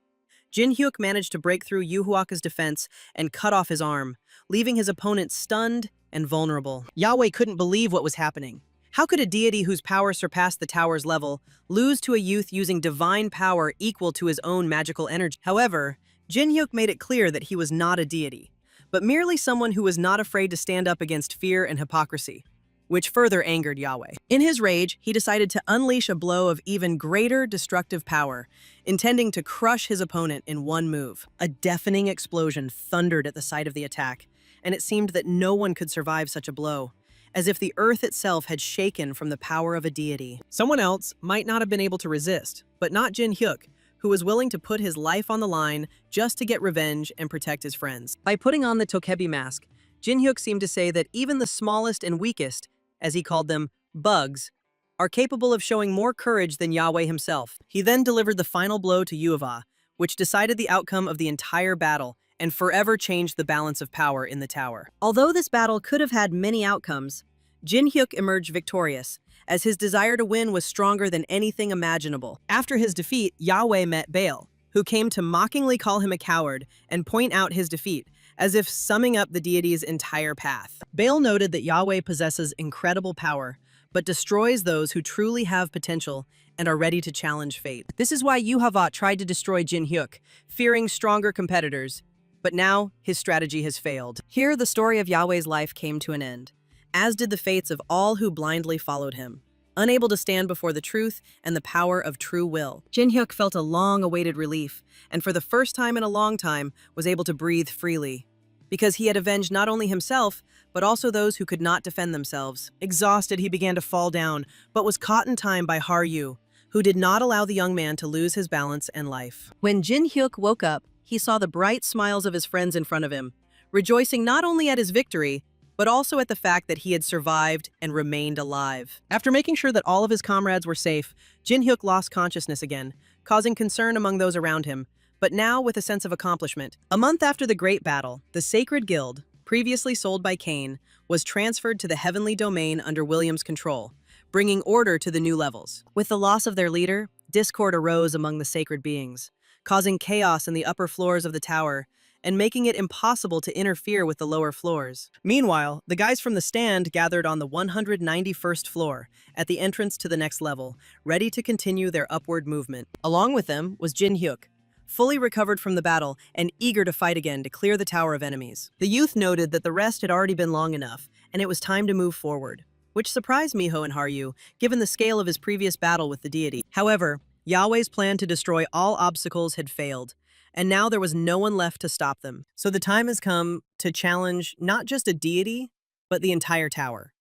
Jin-hyuk managed to break through Yuhuaka's defense and cut off his arm, leaving his opponent stunned and vulnerable. Yahweh couldn't believe what was happening, How could a deity whose power surpassed the tower's level lose to a youth using divine power equal to his own magical energy? However, Jin-hyuk made it clear that he was not a deity, but merely someone who was not afraid to stand up against fear and hypocrisy, which further angered Yahweh. In his rage, he decided to unleash a blow of even greater destructive power, intending to crush his opponent in one move. A deafening explosion thundered at the site of the attack, and it seemed that no one could survive such a blow, as if the earth itself had shaken from the power of a deity. Someone else might not have been able to resist, but not Jin-hyuk, who was willing to put his life on the line just to get revenge and protect his friends. By putting on the Tokebi mask, Jin-hyuk seemed to say that even the smallest and weakest, as he called them, bugs, are capable of showing more courage than Yahweh himself. He then delivered the final blow to Yueva, which decided the outcome of the entire battle and forever changed the balance of power in the tower. Although this battle could have had many outcomes, Jin-hyuk emerged victorious, as his desire to win was stronger than anything imaginable. After his defeat, Yahweh met Baal, who came to mockingly call him a coward and point out his defeat, as if summing up the deity's entire path. Baal noted that Yahweh possesses incredible power, but destroys those who truly have potential and are ready to challenge fate. This is why Yuhavat tried to destroy Jin-hyuk, fearing stronger competitors, but now his strategy has failed. Here, the story of Yahweh's life came to an end, as did the fates of all who blindly followed him, unable to stand before the truth and the power of true will. Jin-hyuk felt a long-awaited relief, and for the first time in a long time was able to breathe freely, because he had avenged not only himself, but also those who could not defend themselves. Exhausted, he began to fall down, but was caught in time by Haryu, who did not allow the young man to lose his balance and life. When Jin-hyuk woke up, he saw the bright smiles of his friends in front of him, rejoicing not only at his victory, but also at the fact that he had survived and remained alive. After making sure that all of his comrades were safe, Jin-hyuk lost consciousness again, causing concern among those around him, but now with a sense of accomplishment. A month after the Great Battle, the Sacred Guild, previously sold by Cain, was transferred to the Heavenly Domain under William's control, bringing order to the new levels. With the loss of their leader, discord arose among the sacred beings, causing chaos in the upper floors of the tower and making it impossible to interfere with the lower floors. Meanwhile, the guys from the stand gathered on the 191st floor, at the entrance to the next level, ready to continue their upward movement. Along with them was Jin-hyuk, fully recovered from the battle and eager to fight again to clear the tower of enemies. The youth noted that the rest had already been long enough, and it was time to move forward, which surprised Miho and Haryu, given the scale of his previous battle with the deity. However, Yahweh's plan to destroy all obstacles had failed, and now there was no one left to stop them. So the time has come to challenge not just a deity, but the entire tower,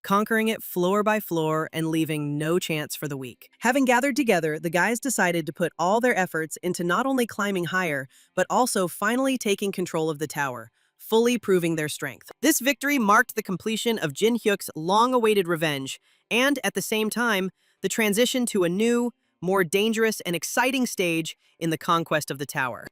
conquering it floor by floor and leaving no chance for the weak. Having gathered together, the guys decided to put all their efforts into not only climbing higher, but also finally taking control of the tower, fully proving their strength. This victory marked the completion of Jin-hyuk's long-awaited revenge, and at the same time, the transition to a new, more dangerous and exciting stage in the conquest of the tower.